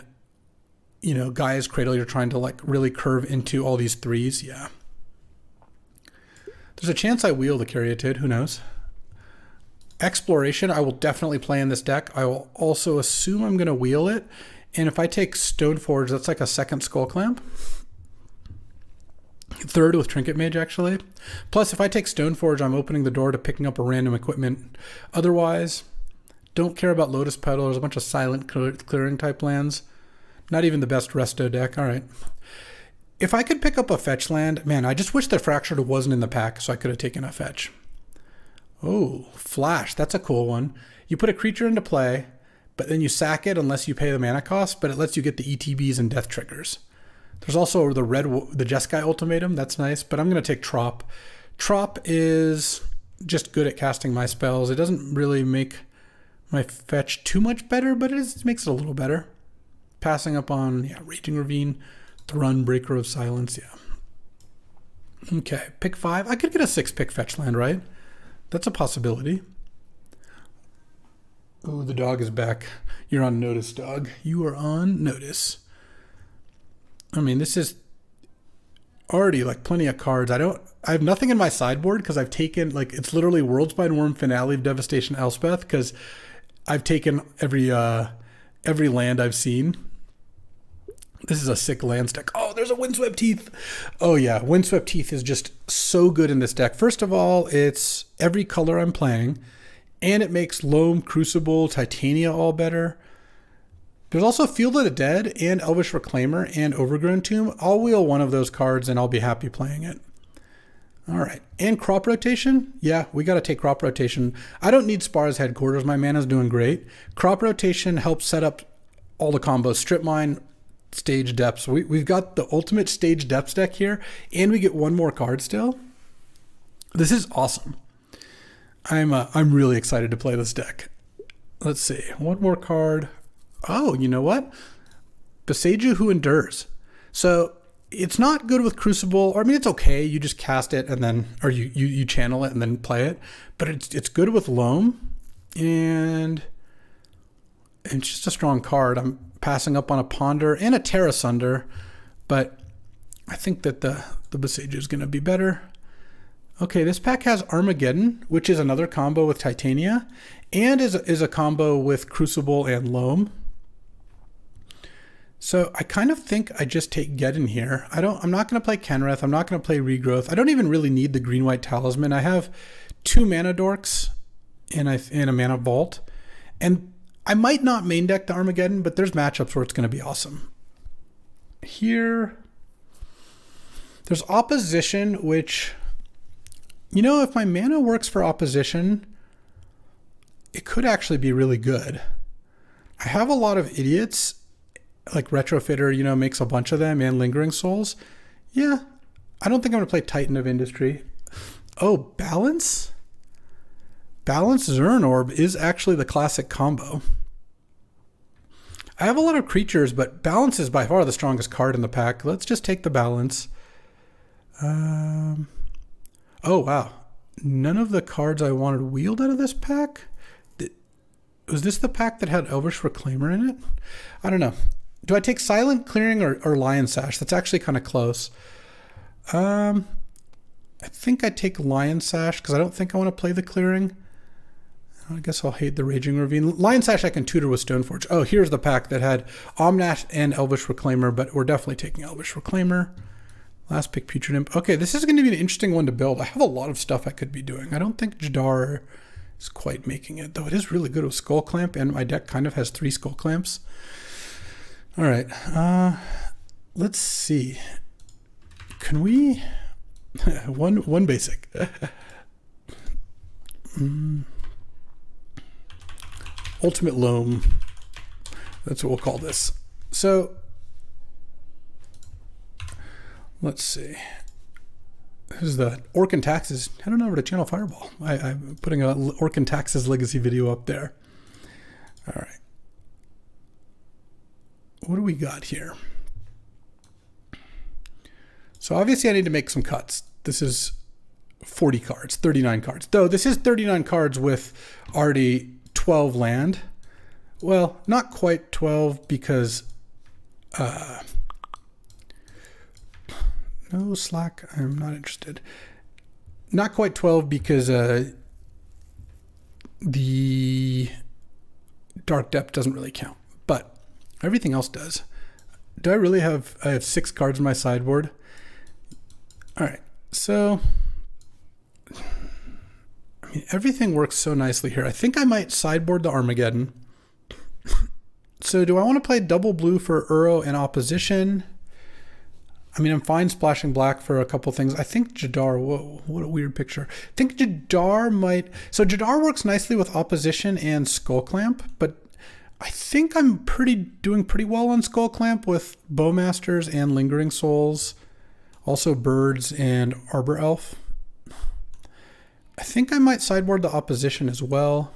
Gaia's Cradle. You're trying to really curve into all these 3s. Yeah. There's a chance I wheel the Caryatid. Who knows? Exploration, I will definitely play in this deck. I will also assume I'm going to wheel it. And if I take Stoneforge, that's like a second Skull Clamp. Third with Trinket Mage, actually. Plus, if I take Stoneforge, I'm opening the door to picking up a random equipment. Otherwise, don't care about Lotus Petal. There's a bunch of silent clearing type lands. Not even the best resto deck. All right. If I could pick up a fetch land, man, I just wish the Fractured wasn't in the pack so I could have taken a fetch. Oh, Flash. That's a cool one. You put a creature into play, but then you sack it unless you pay the mana cost, but it lets you get the ETBs and death triggers. There's also the Jeskai Ultimatum. That's nice, but I'm going to take Trop. Trop is just good at casting my spells. It doesn't really make my fetch too much better, but it makes it a little better. Passing up on Raging Ravine, Thrun, Breaker of Silence, Okay, pick 5. I could get a 6-pick fetch land, right? That's a possibility. Oh, the dog is back. You're on notice, dog. You are on notice. I mean, this is already like plenty of cards. I have nothing in my sideboard because I've taken, like, it's literally Worldspine Worm, Finale of Devastation, Elspeth, because I've taken every land I've seen. This is a sick land stack. Oh, there's a Windswept Teeth. Oh yeah, Windswept Teeth is just so good in this deck. First of all, it's every color I'm playing, and it makes Loam, Crucible, Titania all better. There's also Field of the Dead and Elvish Reclaimer and Overgrown Tomb. I'll wheel one of those cards and I'll be happy playing it. All right, and Crop Rotation. Yeah, we got to take Crop Rotation. I don't need Spar's Headquarters. My mana's doing great. Crop Rotation helps set up all the combos. Strip Mine, Stage Depths. We've got the ultimate Stage Depths deck here, and we get one more card still. This is awesome. I'm really excited to play this deck. Let's see, one more card. Oh, you know what? Beseiju Who Endures. So it's not good with Crucible, or I mean, it's okay. You just cast it and then, or you channel it and then play it. But it's good with Loam, and it's just a strong card. I'm passing up on a Ponder and a Terra Sunder, but I think that the Beseiju is going to be better. Okay, this pack has Armageddon, which is another combo with Titania, and is a combo with Crucible and Loam. So I kind of think I just take Geddon here. I'm not going to play Kenrith. I'm not going to play Regrowth. I don't even really need the green-white talisman. I have 2 mana dorks and a mana vault. And I might not main deck the Armageddon, but there's matchups where it's going to be awesome. Here, there's Opposition, which, you know, if my mana works for Opposition, it could actually be really good. I have a lot of idiots, like Retrofitter, you know, makes a bunch of them, and Lingering Souls. Yeah, I don't think I'm going to play Titan of Industry. Oh, Balance? Balance Zuran Orb is actually the classic combo. I have a lot of creatures, but Balance is by far the strongest card in the pack. Let's just take the Balance. Oh, wow. None of the cards I wanted wheeled out of this pack? Was this the pack that had Elvish Reclaimer in it? I don't know. Do I take Silent Clearing or Lion Sash? That's actually kind of close. I think I take Lion Sash because I don't think I want to play the Clearing. I guess I'll hate the Raging Ravine. Lion Sash I can tutor with Stoneforge. Oh, here's the pack that had Omnash and Elvish Reclaimer, but we're definitely taking Elvish Reclaimer. Last pick, Putrid Imp. Okay, this is going to be an interesting one to build. I have a lot of stuff I could be doing. I don't think Jadar is quite making it, though it is really good with Skull Clamp, and my deck kind of has 3 Skull Clamps. All right, let's see. Can we... one basic. Ultimate Loam. That's what we'll call this. So, let's see. This is the Orc and Taxes. Head on over to Channel Fireball. I'm putting a Orc and Taxes legacy video up there. All right. What do we got here? So obviously I need to make some cuts. This is 40 cards, 39 cards. Though this is 39 cards with already 12 land. Well, not quite 12 because... no Slack, I'm not interested. Not quite 12 because the Dark Depth doesn't really count. But everything else does. Do I really have... I have 6 cards in my sideboard. All right, so I mean, everything works so nicely here. I think I might sideboard the Armageddon. So do I want to play double blue for Uro and opposition? I mean, I'm fine splashing black for a couple things. I think Jadar, whoa, what a weird picture. I think Jadar might, so Jadar works nicely with opposition and Skull Clamp, but I think I'm doing pretty well on Skull Clamp with Bowmasters and Lingering Souls, also Birds and Arbor Elf. I think I might sideboard the opposition as well.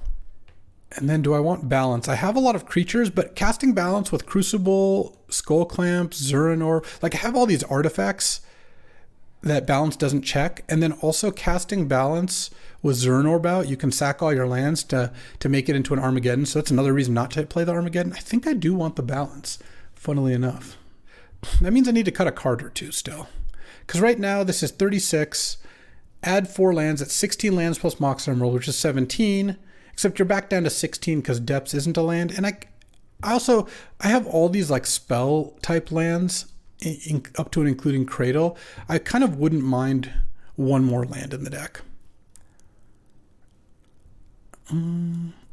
And then do I want balance? I have a lot of creatures, but casting balance with Crucible, Skull Clamp, Zuran Orb, like I have all these artifacts that balance doesn't check. And then also casting balance with Zuran Orb out, you can sack all your lands to make it into an Armageddon. So that's another reason not to play the Armageddon. I think I do want the balance, funnily enough. That means I need to cut a card or two still. Because right now this is 36, add 4 lands, at 16 lands plus Mox Emerald, which is 17. Except you're back down to 16 because Depths isn't a land. And I have all these like spell type lands up to and including Cradle. I kind of wouldn't mind one more land in the deck.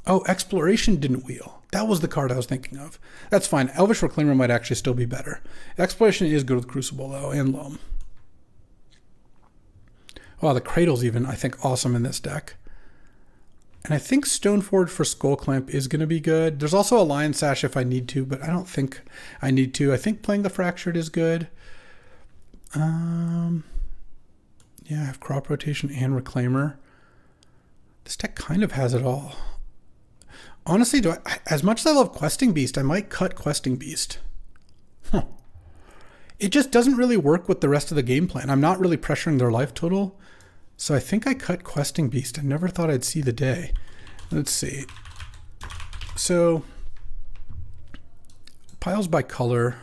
Oh, Exploration didn't wheel. That was the card I was thinking of. That's fine. Elvish Reclaimer might actually still be better. Exploration is good with Crucible though, and Loam. Oh, the Cradle's even, I think, awesome in this deck. And I think Stoneforge for Skull Clamp is going to be good. There's also a Lion Sash if I need to, but I don't think I need to. I think playing the Fractured is good. Yeah, I have Crop Rotation and Reclaimer. This deck kind of has it all. Honestly, as much as I love Questing Beast, I might cut Questing Beast. It just doesn't really work with the rest of the game plan. I'm not really pressuring their life total. So I think I cut Questing Beast. I never thought I'd see the day. Let's see. So piles by color: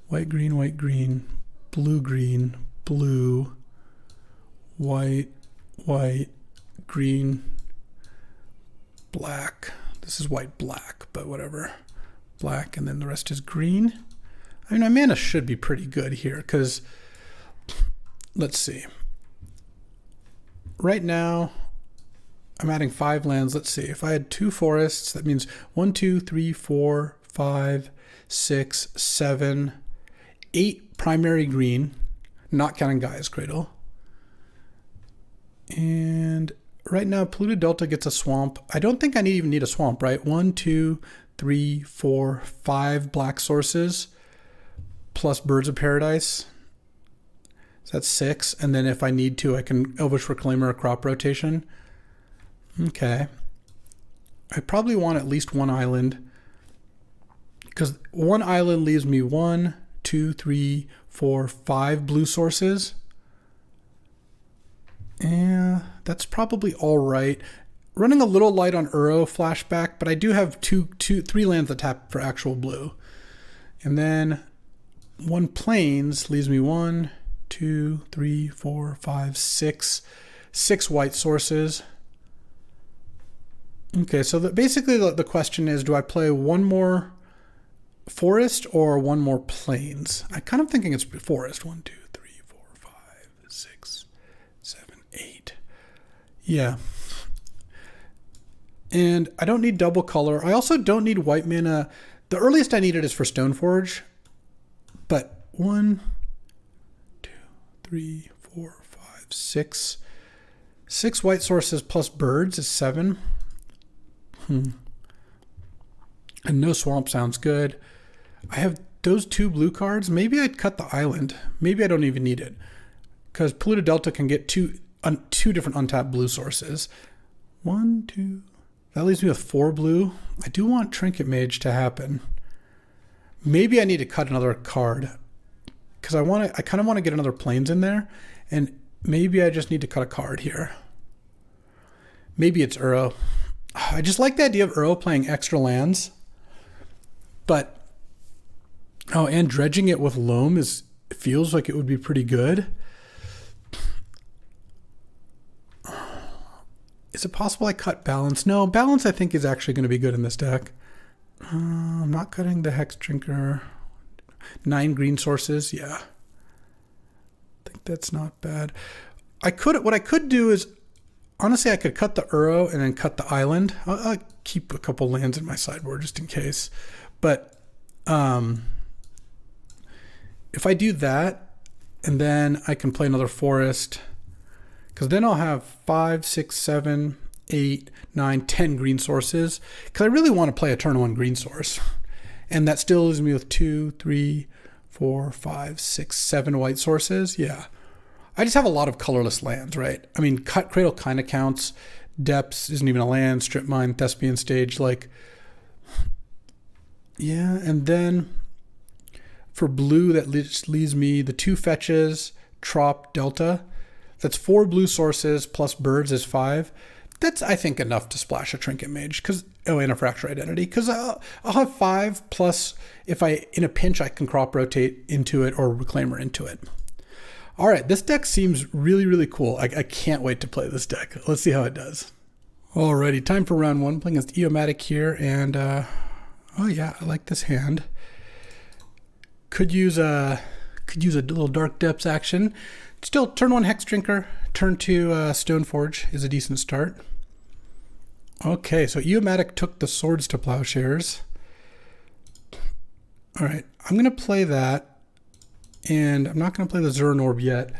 white, green, blue, white, green, black. This is white, black, but whatever. Black, and then the rest is green. I mean, my mana should be pretty good here because, let's see. Right now, I'm adding 5 lands. Let's see. If I had 2 forests, that means 1, 2, 3, 4, 5, 6, 7, 8 primary green, not counting Gaia's Cradle. And right now, Polluted Delta gets a swamp. I don't think I even need a swamp, right? 1, 2, 3, 4, 5 black sources plus Birds of Paradise. So that's 6. And then if I need to, I can Elvish Reclaimer a Crop Rotation. Okay. I probably want at least 1 island, because 1 island leaves me 1, 2, 3, 4, 5 blue sources. Yeah, that's probably all right. Running a little light on Uro flashback, but I do have 3 lands that tap for actual blue. And then 1 plains leaves me 1, 2, 3, 4, 5, 6 white sources. Okay, so basically the question is, do I play 1 more forest or 1 more plains? I'm kind of thinking it's forest. 1, 2, 3, 4, 5, 6, 7, 8. Yeah. And I don't need double color. I also don't need white mana. The earliest I need it is for Stoneforge. But 1, 2, 3, 4, 5, 6. 6 white sources plus birds is 7. And no swamp sounds good. I have those 2 blue cards. Maybe I'd cut the island. Maybe I don't even need it, because Polluted Delta can get 2 different untapped blue sources. 1, 2. That leaves me with 4 blue. I do want Trinket Mage to happen. Maybe I need to cut another card, because I kind of want to get another plains in there, and maybe I just need to cut a card here. Maybe it's Uro. I just like the idea of Uro playing extra lands, but and dredging it with Loam feels like it would be pretty good. Is it possible I cut balance? No, balance I think is actually going to be good in this deck. I'm not cutting the Hex Drinker. 9 green sources, yeah. I think That's not bad. What I could do is, honestly, I could cut the Uro and then cut the island. I'll keep a couple lands in my sideboard just in case. But if I do that, and then I can play another forest, because then I'll have 5, 6, 7, 8, 9, 10 green sources. Because I really want to play a turn 1 green source. And that still leaves me with 2, 3, 4, 5, 6, 7 white sources. Yeah. I just have a lot of colorless lands, right? I mean, Cradle kind of counts. Depths isn't even a land. Strip Mine, Thespian Stage, like... Yeah, and then for blue, that leaves me the 2 fetches, Trop, Delta. That's 4 blue sources plus birds is 5. That's, I think, enough to splash a Trinket Mage. And a Fracture Identity. Because I'll have 5 plus, if in a pinch, I can Crop Rotate into it or Reclaimer into it. All right, this deck seems really, really cool. I can't wait to play this deck. Let's see how it does. Alrighty, time for round 1. Playing against Eomatic here, and oh yeah, I like this hand. Could use a little Dark Depths action. Still, turn 1 Hex Drinker, turn 2 Stoneforge is a decent start. Okay, so Eomatic took the Swords to Plowshares. All right, I'm gonna play that. And I'm not going to play the Zuran Orb yet.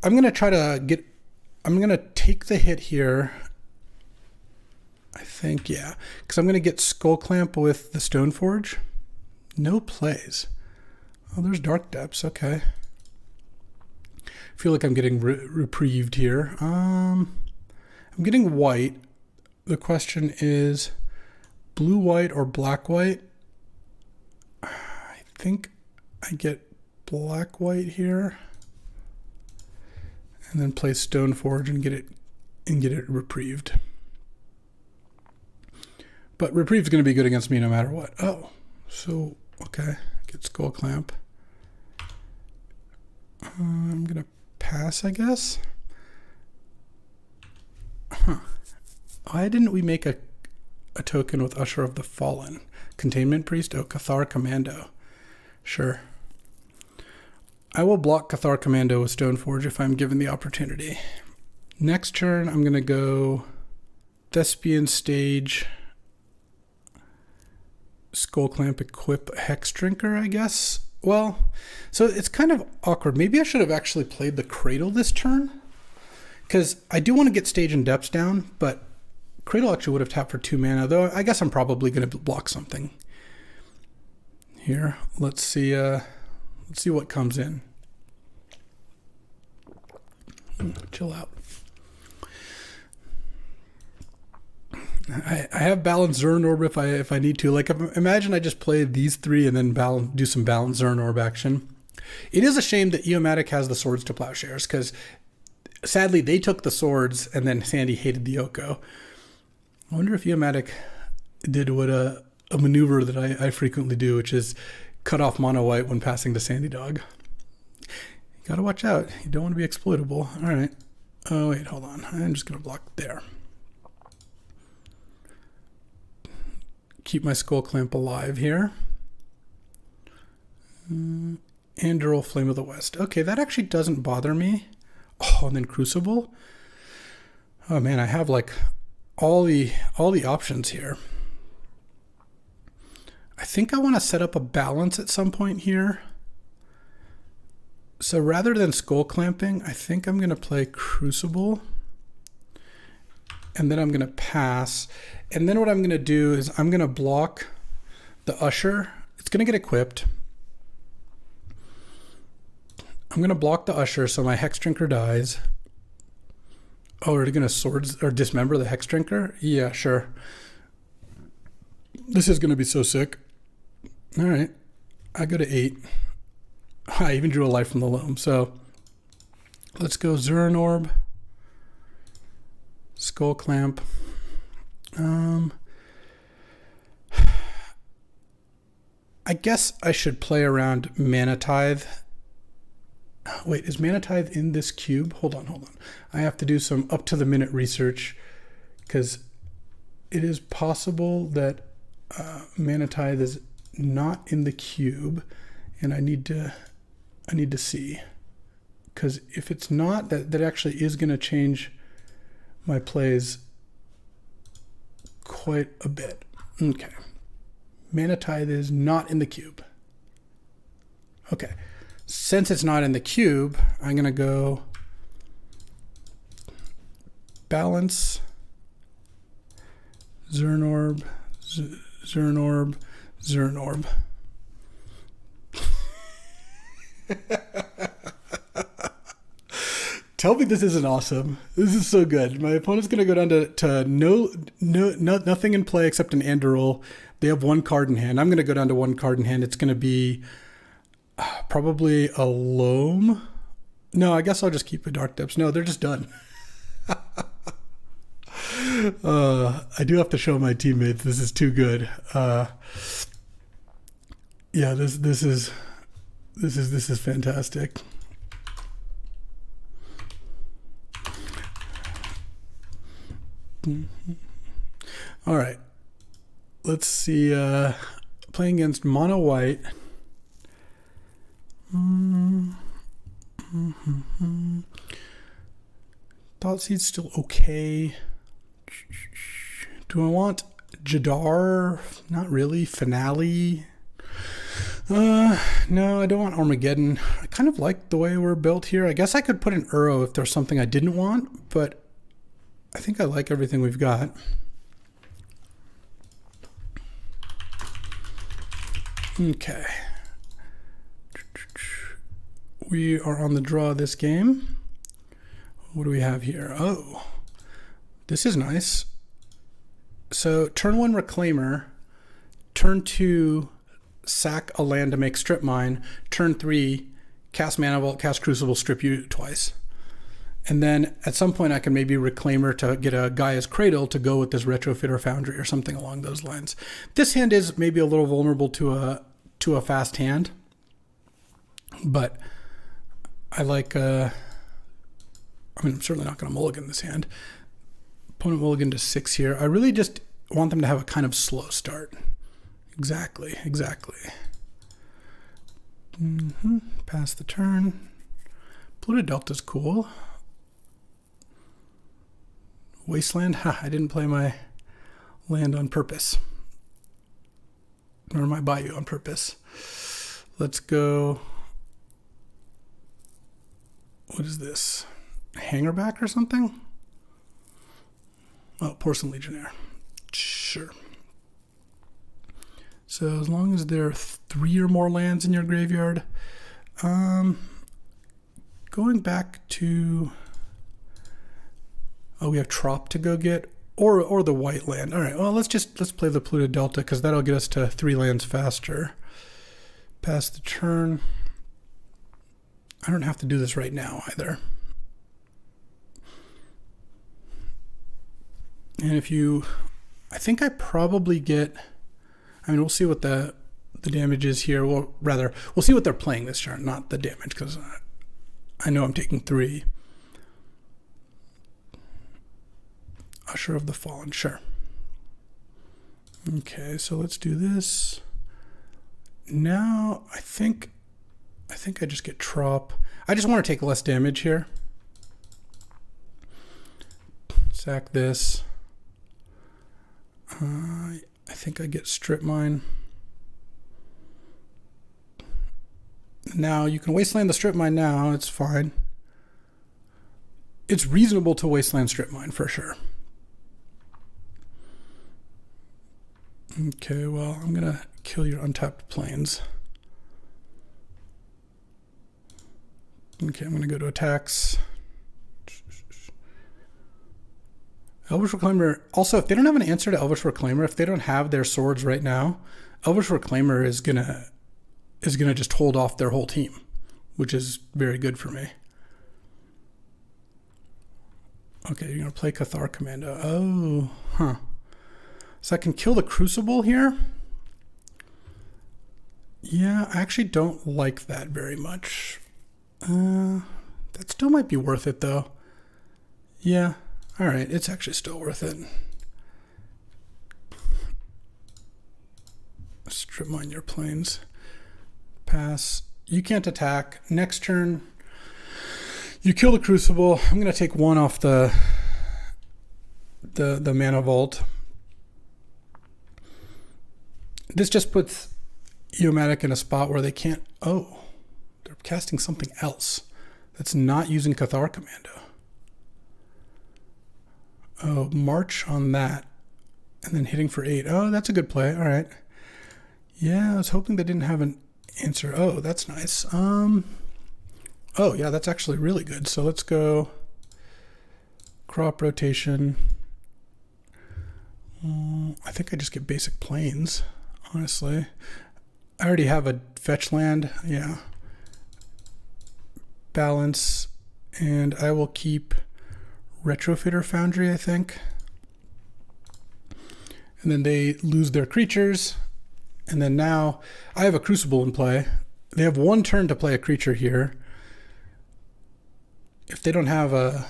I'm going to take the hit here. I think, yeah. Because I'm going to get Skull Clamp with the Stoneforge. No plays. Oh, there's Dark Depths. Okay. I feel like I'm getting reprieved here. I'm getting white. The question is blue-white or black-white. I think I get black-white here, and then play Stoneforge and get it reprieved. But reprieve's going to be good against me no matter what. Oh, so okay, get Skull Clamp. I'm gonna pass, I guess. Huh? Why didn't we make a token with Usher of the Fallen? Containment Priest. Oh, Cathar Commando. Sure. I will block Cathar Commando with Stoneforge if I'm given the opportunity. Next turn, I'm going to go Thespian Stage, Skull Clamp, equip Hex Drinker, I guess. Well, so it's kind of awkward. Maybe I should have actually played the Cradle this turn, because I do want to get Stage and Depths down, but Cradle actually would have tapped for 2 mana, though I guess I'm probably going to block something. Here, let's see what comes in. Chill out. I have balanced Zuran Orb if I need to. Like, imagine I just play these 3 and then do some balanced Zuran Orb action. It is a shame that Eomatic has the Swords to Plowshares, because sadly they took the swords and then Sandy hated the Oko. I wonder if Eomatic did what a maneuver that I frequently do, which is cut off mono white when passing to Sandy Dog. You gotta watch out. You don't want to be exploitable. All right. Oh, wait, hold on. I'm just gonna block there. Keep my Skull Clamp alive here. Anduril Flame of the West. Okay, that actually doesn't bother me. Oh, and then Crucible. Oh man, I have like all the options here. I think I want to set up a balance at some point here. So rather than Skull Clamping, I think I'm going to play Crucible. And then I'm going to pass. And then what I'm going to do is I'm going to block the Usher. It's going to get equipped. I'm going to block the Usher so my Hex Drinker dies. Oh, are they going to swords or dismember the Hex Drinker? Yeah, sure. This is going to be so sick. All right. I go to 8. I even drew a life from the loam. So let's go Zuran Orb. Skull Clamp. I guess I should play around Mana Tithe. Wait, is Mana Tithe in this cube? Hold on. I have to do some up-to-the-minute research, because it is possible that Mana Tithe is not in the cube, and I need to see. because if it's not, that actually is going to change my plays quite a bit. Okay. Mana Tithe is not in the cube. Okay. Since it's not in the cube, I'm going to go balance, Zuran Orb, Zuran Orb, Zuran Orb. Tell me this isn't awesome. This is so good. My opponent's going to go down to nothing in play except an Andorol. They have one card in hand. I'm going to go down to one card in hand. It's going to be probably a Loam. No, I guess I'll just keep a Dark Depths. No, they're just done. I do have to show my teammates this is too good. Yeah, this is fantastic. All right, let's see. Playing against mono white. Thoughtseed's still okay. Do I want Jadar? Not really. Finale? No, I don't want Armageddon. I kind of like the way we're built here. I guess I could put an Uro if there's something I didn't want, but I think I like everything we've got. Okay. We are on the draw this game. What do we have here? Oh, this is nice. So turn 1 Reclaimer, turn 2 sack a land to make strip mine, turn 3 cast Mana Vault, cast Crucible, strip you twice. And then at some point I can maybe Reclaimer to get a Gaia's Cradle to go with this Retrofitter Foundry or something along those lines. This hand is maybe a little vulnerable to a fast hand, but I like, I mean, I'm certainly not going to mulligan this hand. Opponent mulligan to 6 here. I really just want them to have a kind of slow start. Exactly. Pass the turn. Polluted Delta's cool. Wasteland? Ha, I didn't play my land on purpose. Nor my Bayou on purpose. Let's go. What is this? Hangerback or something? Oh, Porcelain Legionnaire. Sure. So as long as there are 3 or more lands in your graveyard, going back to, oh, we have Trop to go get, or the white land. All right, well, let's play the Polluted Delta because that'll get us to 3 lands faster. Pass the turn. I don't have to do this right now either. And if you, I think I probably get, I mean, we'll see what the damage is here. Well, rather, we'll see what they're playing this turn, not the damage, because I know I'm taking 3. Usher of the Fallen, sure. Okay, so let's do this. Now, I think I just get Trop. I just want to take less damage here. Sack this. I think I get Strip Mine. Now, you can Wasteland the Strip Mine now. It's fine. It's reasonable to Wasteland Strip Mine, for sure. Okay, well, I'm going to kill your untapped plains. Okay, I'm going to go to attacks. Elvish Reclaimer. Also, if they don't have an answer to Elvish Reclaimer, if they don't have their swords right now, Elvish Reclaimer is gonna just hold off their whole team, which is very good for me. Okay, you're gonna play Cathar Commando. Oh, huh. So I can kill the Crucible here. Yeah, I actually don't like that very much. That still might be worth it though. Yeah. All right, it's actually still worth it. Strip mine your plains. Pass. You can't attack. Next turn, You kill the Crucible. I'm going to take 1 off the mana vault. This just puts Eomatic in a spot where they can't... Oh, they're casting something else that's not using Cathar Commando. Oh, March on that. And then hitting for 8. Oh, that's a good play. All right. Yeah, I was hoping they didn't have an answer. Oh, that's nice. Oh, yeah, that's actually really good. So let's go crop rotation. I think I just get basic planes, honestly. I already have a fetch land. Yeah. Balance. And I will keep Retrofitter Foundry, I think. And then they lose their creatures. And then now I have a Crucible in play. They have 1 turn to play a creature here. If they don't have a...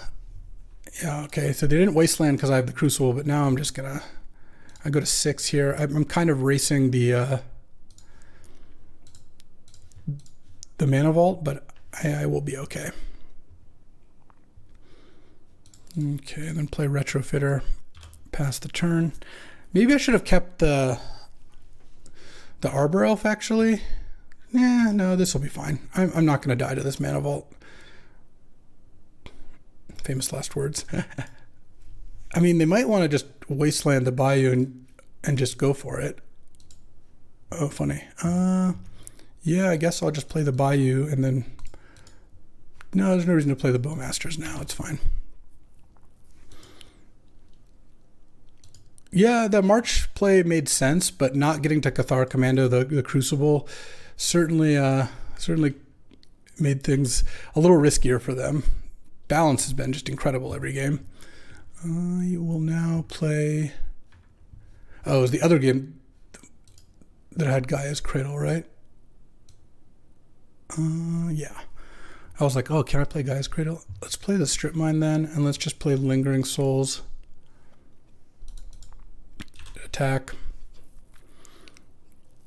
Yeah, okay, so they didn't wasteland because I have the Crucible, but now I'm just gonna... I go to 6 here. I'm kind of racing the mana vault, but I will be okay. Okay, then play Retrofitter, pass the turn. Maybe I should have kept the Arbor Elf, actually. Yeah, no, this will be fine. I'm not going to die to this mana vault. Famous last words. I mean, they might want to just wasteland the Bayou and just go for it. Oh, funny. Yeah, I guess I'll just play the Bayou and then... No, there's no reason to play the Bowmasters now. It's fine. Yeah, the March play made sense, but not getting to Cathar Commando, the Crucible, certainly made things a little riskier for them. Balance has been just incredible every game. You will now play... Oh, it was the other game that had Gaia's Cradle, right? Yeah. I was like, oh, can I play Gaia's Cradle? Let's play the Strip Mine then, and let's just play Lingering Souls. Attack.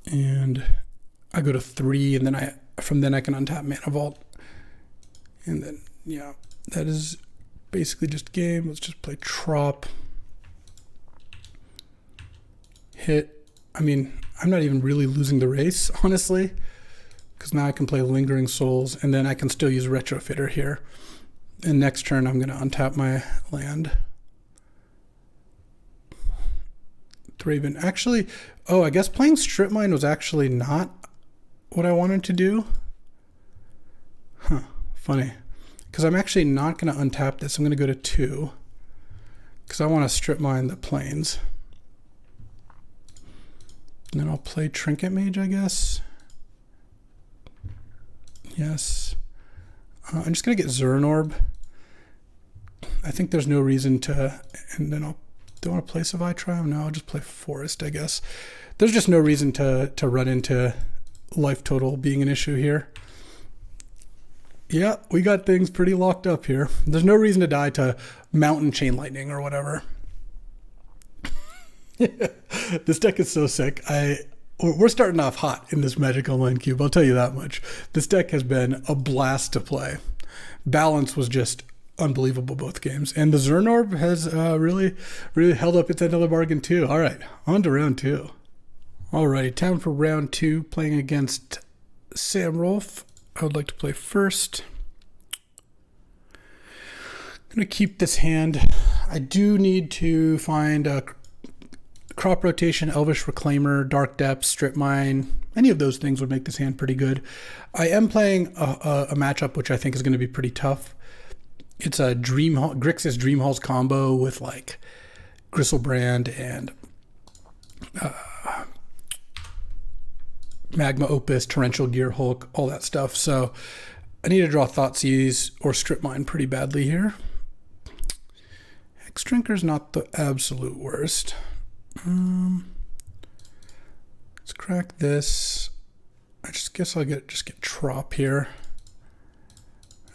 And I go to 3, and then from then I can untap Mana Vault. And then, yeah, that is basically just game. Let's just play Trop. Hit. I mean, I'm not even really losing the race, honestly, because now I can play Lingering Souls, and then I can still use Retrofitter here. And next turn, I'm going to untap my land. Thraben. Actually, oh, I guess playing Strip Mine was actually not what I wanted to do. Huh, funny. Because I'm actually not going to untap this. I'm going to go to 2. Because I want to Strip Mine the plains. And then I'll play Trinket Mage, I guess. Yes. I'm just going to get Zuran Orb. I think there's no reason to... And then do I want to play Savai Triumph? No, I'll just play Forest, I guess. There's just no reason to run into life total being an issue here. Yeah, we got things pretty locked up here. There's no reason to die to Mountain Chain Lightning or whatever. This deck is so sick. We're starting off hot in this Magic Online Cube, I'll tell you that much. This deck has been a blast to play. Balance was just unbelievable both games. And the Zuran Orb has really held up its end of the bargain too. All right, on to round 2. All right, time for round 2, playing against Sam Rolfe. I would like to play first. I'm going to keep this hand. I do need to find a Crop Rotation, Elvish Reclaimer, Dark Depths, Strip Mine. Any of those things would make this hand pretty good. I am playing a matchup which I think is going to be pretty tough. It's a Grixis Dreamhalls combo with like Gristlebrand and Magma Opus, Torrential Gear Hulk, all that stuff. So I need to draw Thoughtseize or Strip Mine pretty badly here. Hex Drinker's not the absolute worst. Let's crack this. I just guess I'll get Trop here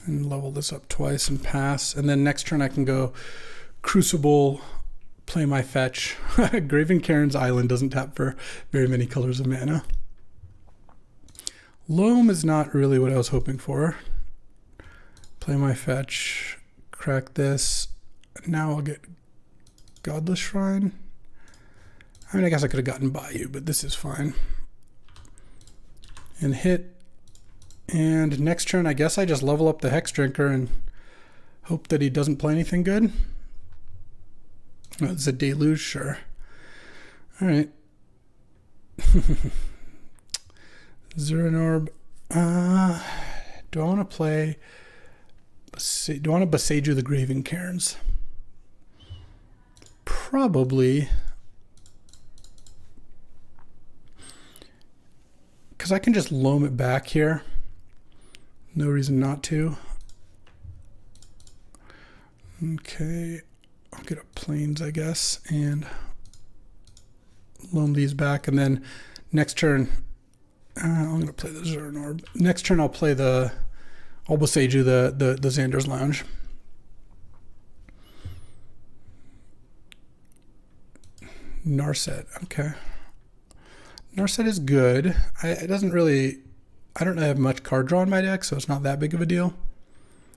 and level this up twice and pass. And then next turn I can go Crucible, play my fetch. Graven Cairn's Island doesn't tap for very many colors of mana. Loam is not really what I was hoping for. Play my fetch, crack this. Now I'll get Godless Shrine. I mean, I guess I could have gotten Bayou, but this is fine. And hit. And next turn, I guess I just level up the Hex Drinker and hope that he doesn't play anything good. Oh, it's a Deluge, sure. All right. Zuran Orb. Do I want to play... Do I want to Boseiju the Graving Cairns? Probably. Because I can just loam it back here. No reason not to. Okay. I'll get a Plains, I guess, and loam these back. And then next turn, I'm going to play the Zuran Orb. Next turn, I'll play I'll Boseiju the Xander's Lounge. Narset, okay. Narset is good. It doesn't really, I don't have much card draw in my deck, so it's not that big of a deal.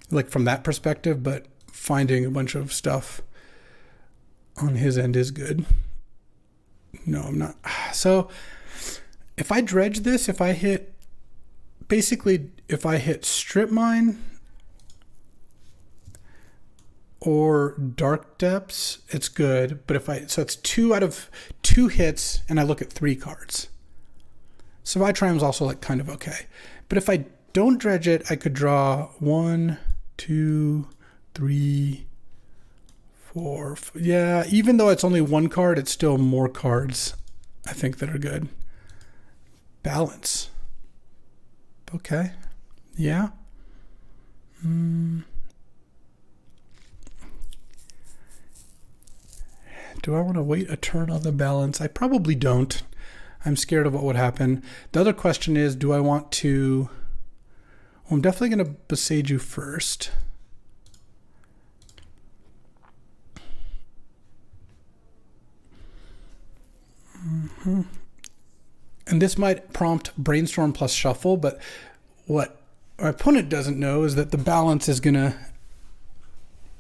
Like from that perspective, but finding a bunch of stuff on his end is good. No, I'm not. So if I dredge this, if I hit Strip Mine or Dark Depths, it's good. But so it's 2 out of 2 hits, and I look at 3 cards. So Triumph's also like kind of okay. But if I don't dredge it, I could draw 1, 2, 3, 4. Yeah, even though it's only 1 card, it's still more cards, I think, that are good. Balance. Okay. Yeah. Do I want to wait a turn on the balance? I probably don't. I'm scared of what would happen. The other question is, do I want to... Well, I'm definitely going to Boseiju first. And this might prompt Brainstorm plus Shuffle, but what our opponent doesn't know is that the balance is going to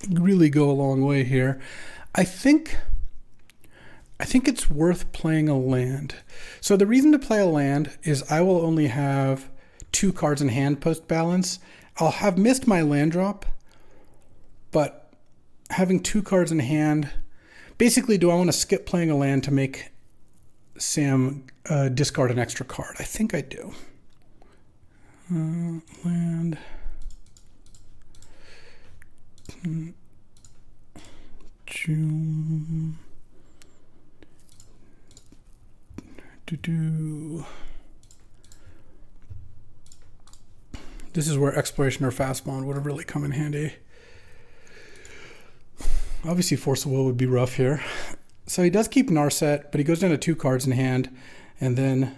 really go a long way here. I think it's worth playing a land. So the reason to play a land is I will only have 2 cards in hand post balance. I'll have missed my land drop, but having 2 cards in hand, basically, do I want to skip playing a land to make Sam discard an extra card? I think I do. Land. June. This is where Exploration or Fastbond would have really come in handy. Obviously, Force of Will would be rough here. So he does keep Narset, but he goes down to 2 cards in hand, and then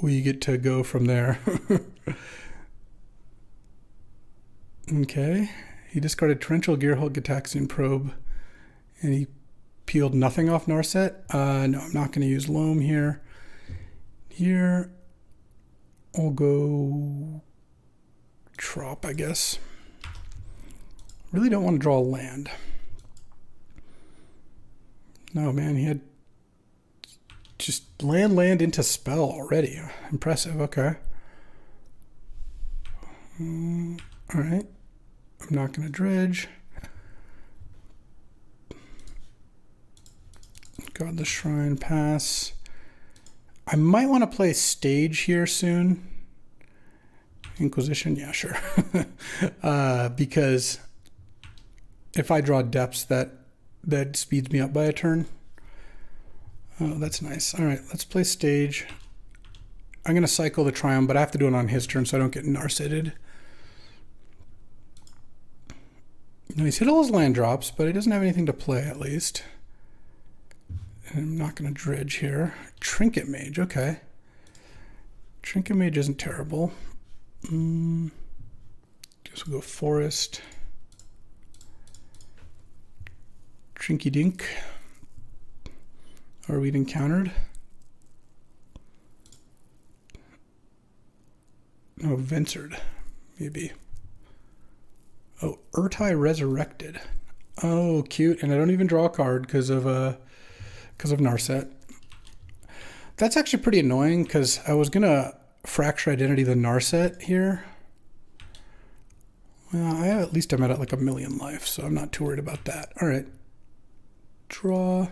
we get to go from there. Okay. He discarded Torrential Gearhulk, Gitaxian Probe, and he peeled nothing off Narset. No, I'm not going to use Loam here. Here, I'll go Trop, I guess. Really don't want to draw a land. No, man, he had just land into spell already. Impressive, okay. All right. I'm not going to dredge. Godless Shrine, pass. I might want to play Stage here soon. Inquisition, yeah, sure. Because if I draw Depths, that speeds me up by a turn. Oh, that's nice. All right, let's play Stage. I'm going to cycle the Triumph, but I have to do it on his turn so I don't get Narsetted. No, he's hit all his land drops, but he doesn't have anything to play, at least. And I'm not going to dredge here. Trinket Mage, okay. Trinket Mage isn't terrible. Guess we'll go Forest. Trinky Dink. Are we encountered? No, Ventured, maybe. Oh, Urtai Resurrected. Oh, cute. And I don't even draw a card because of Narset. That's actually pretty annoying because I was going to Fracture Identity the Narset here. Well, at least I'm at like 1,000,000 life, so I'm not too worried about that. All right. Draw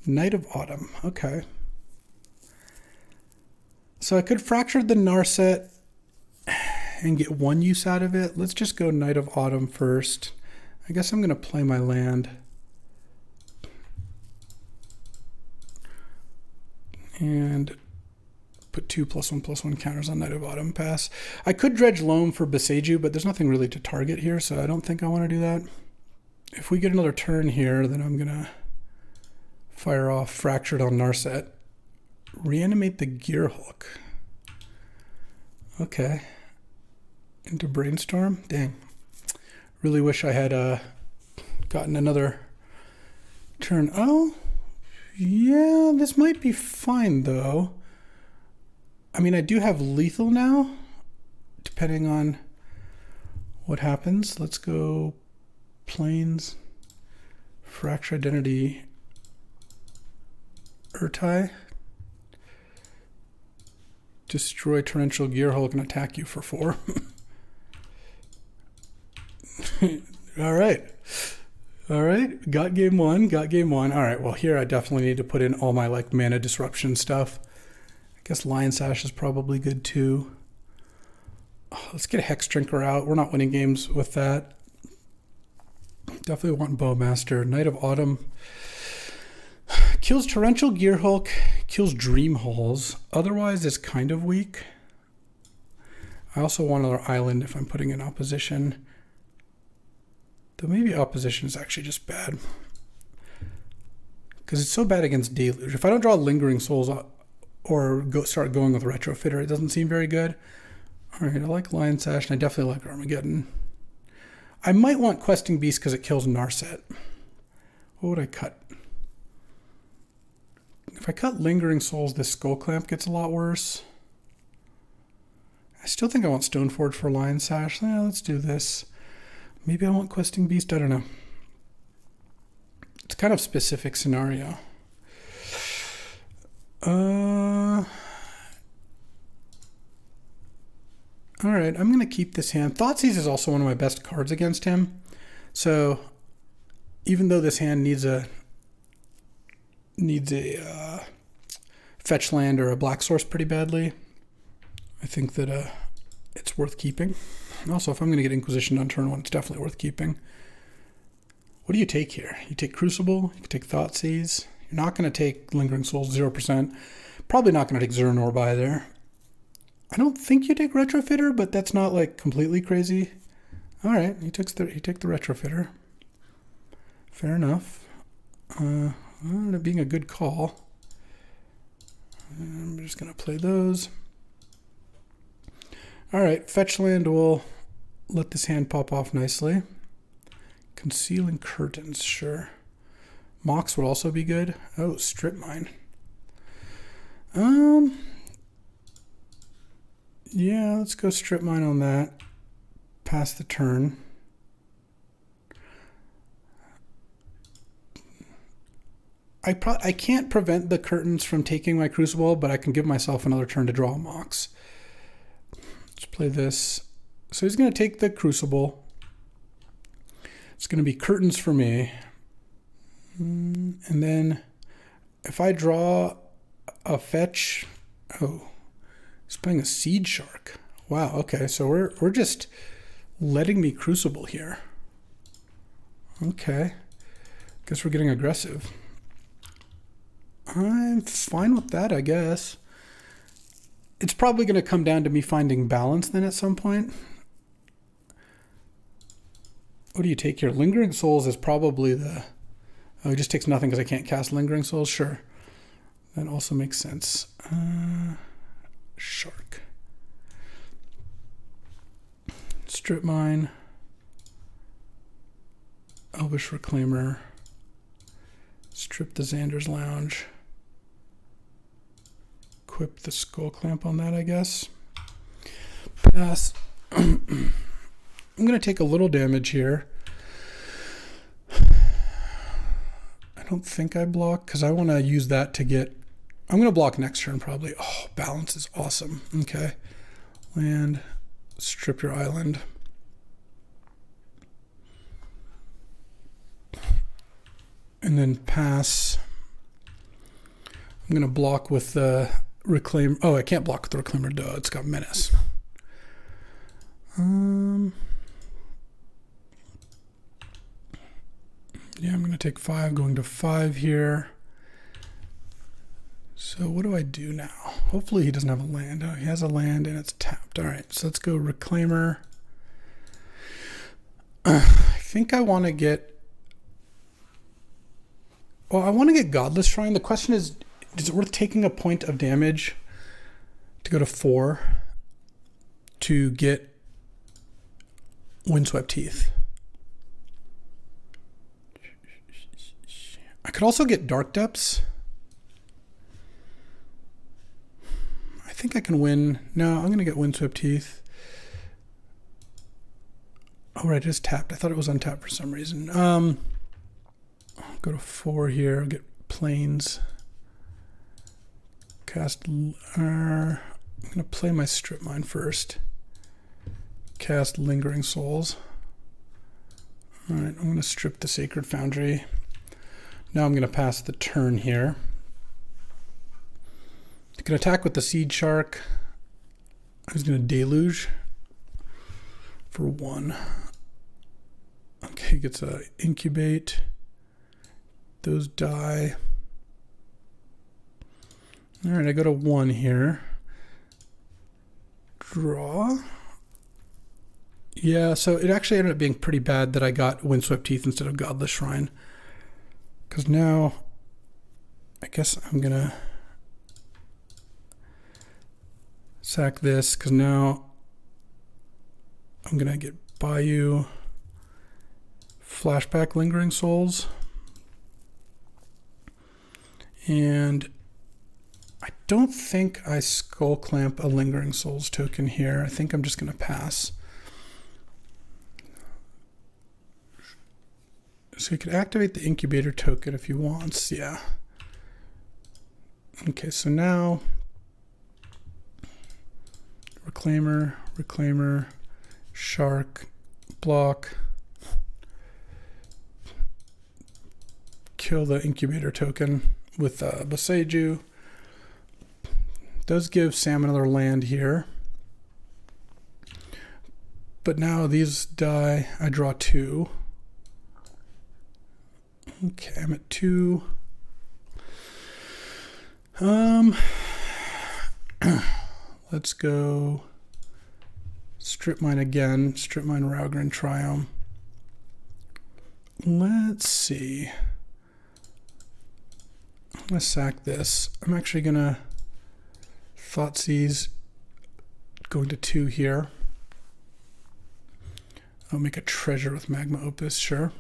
Night of Autumn. Okay. So I could Fracture the Narset and get one use out of it. Let's just go Night of Autumn first. I guess I'm going to play my land. And put 2 +1/+1 counters on Night of Autumn, pass. I could Dredge Loam for Boseiju, but there's nothing really to target here, so I don't think I want to do that. If we get another turn here, then I'm going to fire off Fractured on Narset. Reanimate the Gearhulk. Okay. Into Brainstorm? Dang. Really wish I had gotten another turn. Oh, yeah, this might be fine, though. I mean, I do have lethal now, depending on what happens. Let's go Plains, Fracture Identity, Urtai. Destroy Torrential Gearhulk and attack you for 4. All right. All right. Got game one. Got game one. All right. Well, here I definitely need to put in all my like mana disruption stuff. I guess Lion Sash is probably good too. Oh, let's get a Hex Drinker out. We're not winning games with that. Definitely want Bowmaster. Night of Autumn. Kills Torrential Gearhulk. Kills Dream Halls. Otherwise, it's kind of weak. I also want another island if I'm putting in opposition. Though maybe opposition is actually just bad. Because it's so bad against Deluge. If I don't draw Lingering Souls or start going with Retrofitter, it doesn't seem very good. All right, I like Lion Sash, and I definitely like Armageddon. I might want Questing Beast because it kills Narset. What would I cut? If I cut Lingering Souls, this Skull Clamp gets a lot worse. I still think I want Stoneforge for Lion Sash. Let's do this. Maybe I want Questing Beast. I don't know. It's kind of specific scenario. All right, I'm going to keep this hand. Thoughtseize is also one of my best cards against him. So even though this hand needs a fetch land or a black source pretty badly, I think that it's worth keeping. And also, if I'm going to get Inquisition on turn 1, it's definitely worth keeping. What do you take here? You take Crucible, you can take Thoughtseize. You're not going to take Lingering Souls, 0%. Probably not going to take Zuran Orb either. I don't think you take Retrofitter, but that's not like completely crazy. All right, you take the Retrofitter. Fair enough. Ended up being a good call. I'm just going to play those. All right, fetch land will let this hand pop off nicely. Concealing Curtains, sure. Mox would also be good. Oh, Strip Mine. Yeah, let's go Strip Mine on that. Pass the turn. I can't prevent the Curtains from taking my Crucible, but I can give myself another turn to draw a Mox. Let's play this. So he's going to take the Crucible. It's going to be Curtains for me. And then if I draw a fetch... Oh, he's playing a Seed Shark. Wow, okay, so we're just letting me Crucible here. Okay. Guess we're getting aggressive. I'm fine with that, I guess. It's probably going to come down to me finding balance then at some point. What do you take here? Lingering Souls is probably the... Oh, it just takes nothing because I can't cast Lingering Souls? Sure. That also makes sense. Shark. Strip Mine. Elvish Reclaimer. Strip the Xander's Lounge. Equip the Skull Clamp on that, I guess. Pass. I'm going to take a little damage here. I don't think I block because I want to use that to get... I'm going to block next turn probably. Oh, balance is awesome. Okay. Land, strip your island. And then pass. I'm going to block with the Reclaim. Oh, I can't block with the Reclaimer. Duh, it's got Menace. Yeah, I'm going to take 5, going to 5 here. So what do I do now? Hopefully he doesn't have a land. Oh, he has a land and it's tapped. All right, so let's go Reclaimer. I think I want to get... Well, I want to get Godless Shrine. The question is it worth taking a point of damage to go to 4 to get Windswept Heath? I could also get Dark Depths. I think I can win. No, I'm going to get Windswept Heath. Oh, right, it is tapped. I thought it was untapped for some reason. I'll go to 4 here. I'll get Plains. Cast... I'm going to play my Strip Mine first. Cast Lingering Souls. All right, I'm going to strip the Sacred Foundry. Now I'm going to pass the turn here. I can attack with the Seed Shark. I was going to Deluge for 1. Okay, gets a Incubate. Those die. All right, I go to 1 here. Draw. Yeah, so it actually ended up being pretty bad that I got Windswept Heath instead of Godless Shrine. Because now, I guess I'm going to sack this, because now I'm going to get Bayou, Flashback Lingering Souls, and I don't think I Skull Clamp a Lingering Souls token here. I think I'm just going to pass. So you could activate the Incubator token if you want. Yeah. Okay, so now Reclaimer, Reclaimer, Shark, block, kill the Incubator token with Boseiju. Does give Sam another land here. But now these die. I draw 2. Okay, I'm at 2. Let's go Strip Mine again. Strip Mine Raugrin Triumph. Let's see. I'm going to sack this. I'm actually going to Thoughtseize going to 2 here. I'll make a treasure with Magma Opus, sure.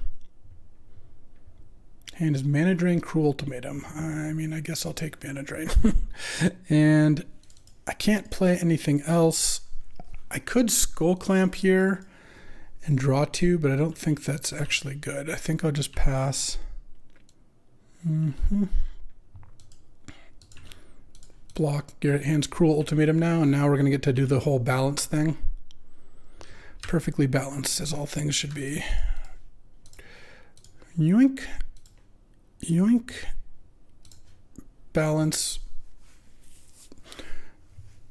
Hand is Mana Drain, Cruel Ultimatum. I mean, I guess I'll take Mana Drain. And I can't play anything else. I could Skull Clamp here and draw 2, but I don't think that's actually good. I think I'll just pass. Block your hand's Cruel Ultimatum now, and now we're going to get to do the whole balance thing. Perfectly balanced, as all things should be. Yoink. Yoink. Balance.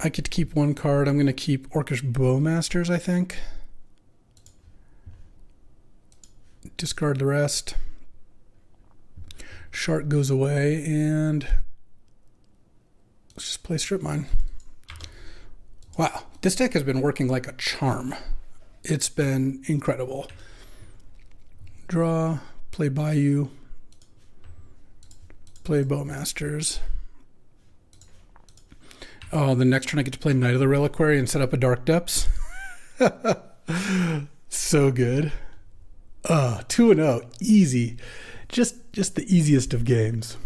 I get to keep 1 card. I'm going to keep Orcish Bowmasters, I think. Discard the rest. Shark goes away, and let's just play Strip Mine. Wow, this deck has been working like a charm. It's been incredible. Draw, play Bayou, play Bowmasters. Oh, the next turn I get to play Knight of the Reliquary and set up a Dark Depths. So good. 2-0, easy. Just the easiest of games.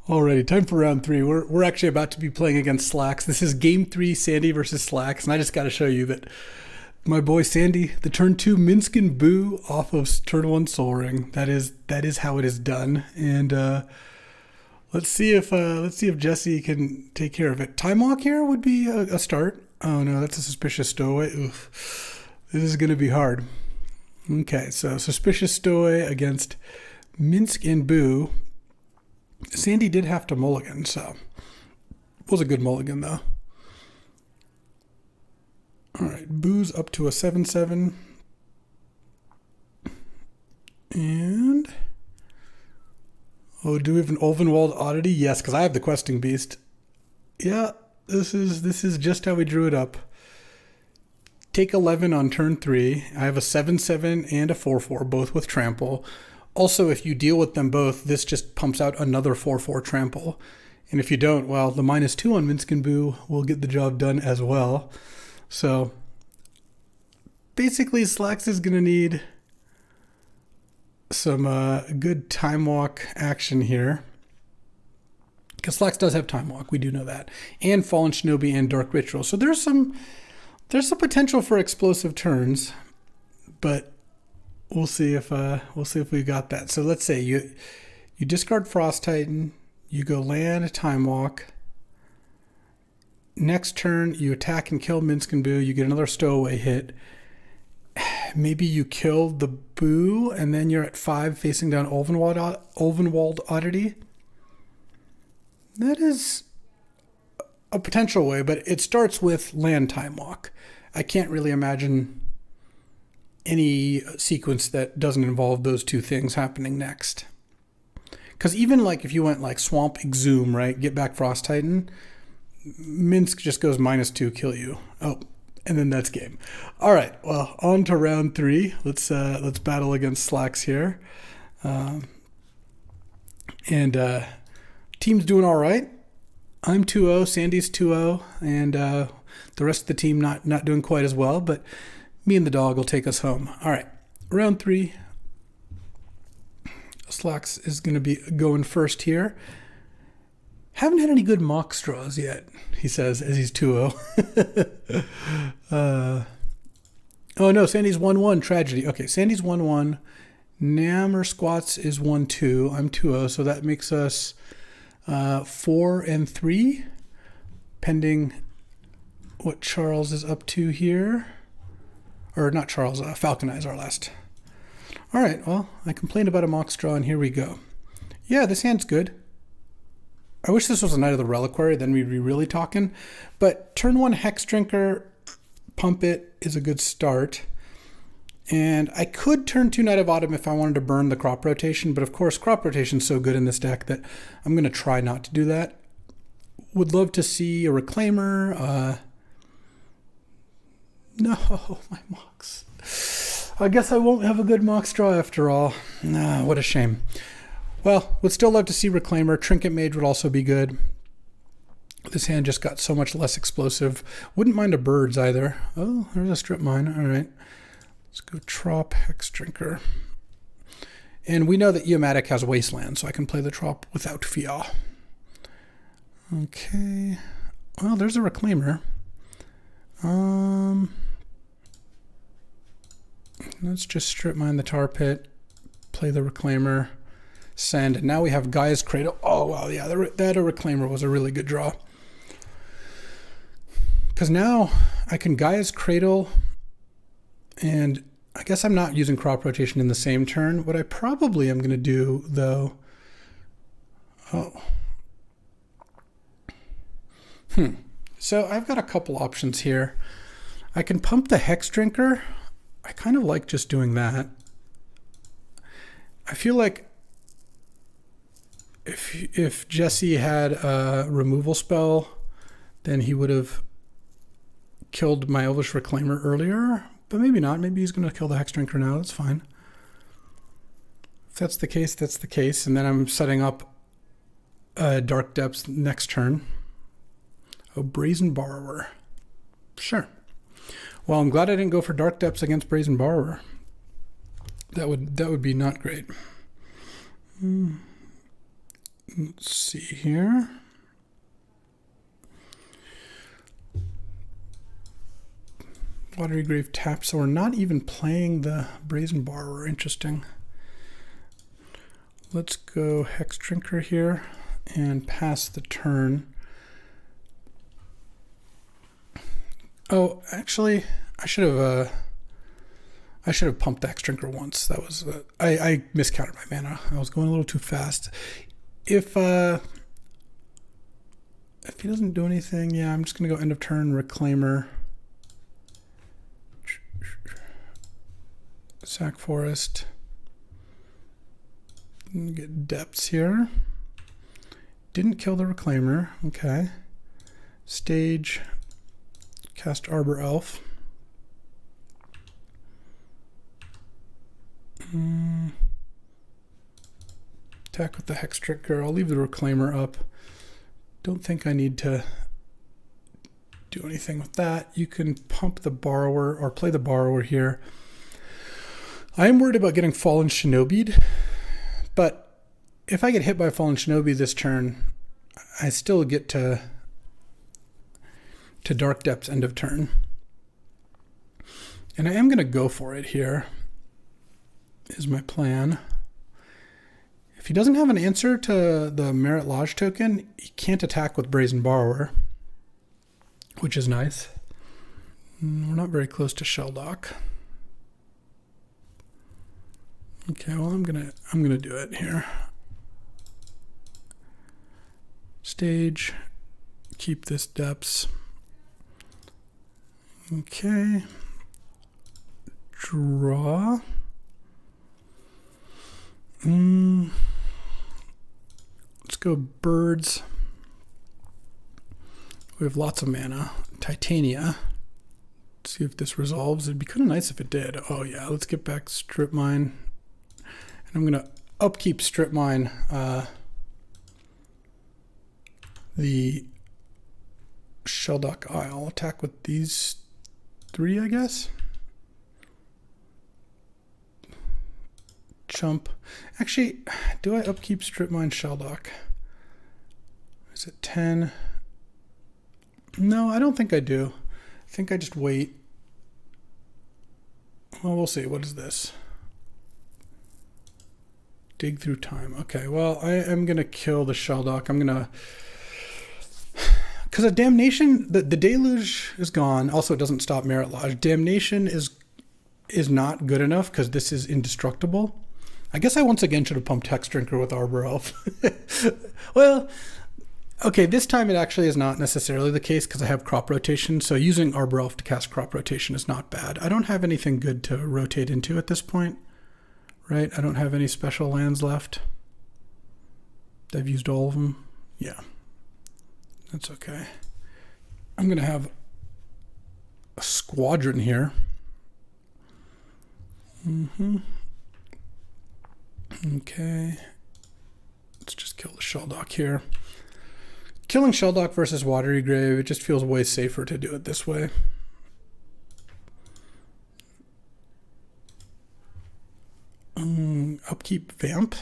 Alrighty, time for round 3. We're actually about to be playing against Slacks. This is game 3, Sandy versus Slacks, and I just got to show you that my boy Sandy, the turn 2 Minskin Boo off of turn 1 Soul Ring. That is how it is done. And let's see if Jesse can take care of it. Time Walk here would be a start. Oh no, that's a Suspicious Stowaway. Oof. This is going to be hard. Okay, so Suspicious Stowaway against Minskin Boo. Sandy did have to mulligan, so it was a good mulligan though. All right, Boo's up to a 7/7. And oh, do we have an Ulvenwald Oddity? Yes, because I have the Questing Beast. Yeah, this is just how we drew it up. Take 11 on turn 3. I have a 7/7 and a 4/4, both with trample. Also, if you deal with them both, this just pumps out another 4/4 trample. And if you don't, well, the -2 on Minskin Boo will get the job done as well. So basically, Slacks is going to need some good Time Walk action here. Because Slacks does have Time Walk, we do know that. And Fallen Shinobi and Dark Ritual. So there's some potential for explosive turns, but we'll see if we got that. So let's say you discard Frost Titan, you go land Time Walk. Next turn, you attack and kill Minskin Boo. You get another Stowaway hit. Maybe you kill the Boo, and then you're at 5 facing down Ulvenwald Oddity. That is a potential way, but it starts with land Time Walk. I can't really imagine any sequence that doesn't involve those two things happening next. Because even like if you went like Swamp Exhume, right, get back Frost Titan, Minsk just goes -2, kill you. Oh, and then that's game. All right, well, on to round 3. Let's battle against Slacks here. Team's doing all right. I'm 2-0, Sandy's 2-0, and the rest of the team not doing quite as well, but me and the dog will take us home. All right, round 3. Slacks is going to be going first here. Haven't had any good mock straws yet, he says, as he's 2-0. Oh no, Sandy's 1-1, tragedy. Okay, Sandy's 1-1. Nammer Squats is 1-2. I'm 2-0, so that makes us 4-3, pending what Charles is up to here. Or not Charles, Falcon Eye's our last. All right, well, I complained about a mock straw, and here we go. Yeah, this hand's good. I wish this was a Knight of the Reliquary, then we'd be really talking. But turn 1 Hex Drinker, pump it is a good start. And I could turn 2 Knight of Autumn if I wanted to burn the crop rotation, but of course crop rotation's so good in this deck that I'm going to try not to do that. Would love to see a Reclaimer. No, my mocks. I guess I won't have a good mock straw after all. Nah, what a shame. Well, would still love to see Reclaimer. Trinket Mage would also be good. This hand just got so much less explosive. Wouldn't mind a Birds either. Oh, there's a Strip Mine. All right. Let's go Trop, Hex Drinker. And we know that Eomatic has Wasteland, so I can play the Trop without fear. Okay. Well, there's a Reclaimer. Let's just Strip Mine the Tar Pit, play the Reclaimer, send. And now we have Gaia's Cradle. Oh, wow, yeah, that Reclaimer was a really good draw. Because now I can Gaia's Cradle, and I guess I'm not using crop rotation in the same turn. What I probably am going to do, though... So I've got a couple options here. I can pump the Hex Drinker. I kind of like just doing that. I feel like if Jesse had a removal spell, then he would have killed my Elvish Reclaimer earlier, but maybe not. Maybe he's going to kill the Hex Drinker now. That's fine. If that's the case, that's the case. And then I'm setting up Dark Depths next turn. Oh, Brazen Borrower. Sure. Well, I'm glad I didn't go for Dark Depths against Brazen Borrower. That would be not great. Let's see here. Watery Grave tapped, so we're not even playing the Brazen Borrower. Interesting. Let's go Hex Drinker here and pass the turn. Oh, actually, I should have pumped the Hex Drinker once. That was I miscounted my mana. I was going a little too fast. If he doesn't do anything, yeah, I'm just gonna go end of turn Reclaimer. Sack Forest. Get depths here. Didn't kill the Reclaimer. Okay. Stage. Cast Arbor Elf. Attack with the Hex Drinker. I'll leave the Reclaimer up. Don't think I need to do anything with that. You can pump the Borrower or play the Borrower here. I am worried about getting Fallen Shinobi'd, but if I get hit by Fallen Shinobi this turn, I still get to Dark Depths end of turn. And I am going to go for it here, is my plan. If he doesn't have an answer to the Merit Lodge token, he can't attack with Brazen Borrower, which is nice. We're not very close to Shelldock. Okay, well I'm gonna do it here. Stage, keep this depths. Okay. Draw. Let's go birds. We have lots of mana. Titania. Let's see if this resolves. It'd be kind of nice if it did. Oh yeah, let's get back Strip Mine. I'm going to upkeep Strip Mine the Shelldock Isle. Attack with these three, I guess. Chump. Actually, do I upkeep Strip Mine Shelldock? Is it 10? No, I don't think I do. I think I just wait. Well, we'll see. What is this? Dig through time. Okay, well, I am going to kill the Shelldock. I'm going to... Because a Damnation, the Deluge is gone. Also, it doesn't stop Merit Lodge. Damnation is not good enough because this is indestructible. I guess I once again should have pumped Hex Drinker with Arbor Elf. Well, okay, this time it actually is not necessarily the case because I have crop rotation. So using Arbor Elf to cast crop rotation is not bad. I don't have anything good to rotate into at this point. Right, I don't have any special lands left. I've used all of them. Yeah, that's okay. I'm going to have a squadron here. Okay. Let's just kill the Shelldock here. Killing Shelldock versus Watery Grave, it just feels way safer to do it this way. Upkeep Vamp.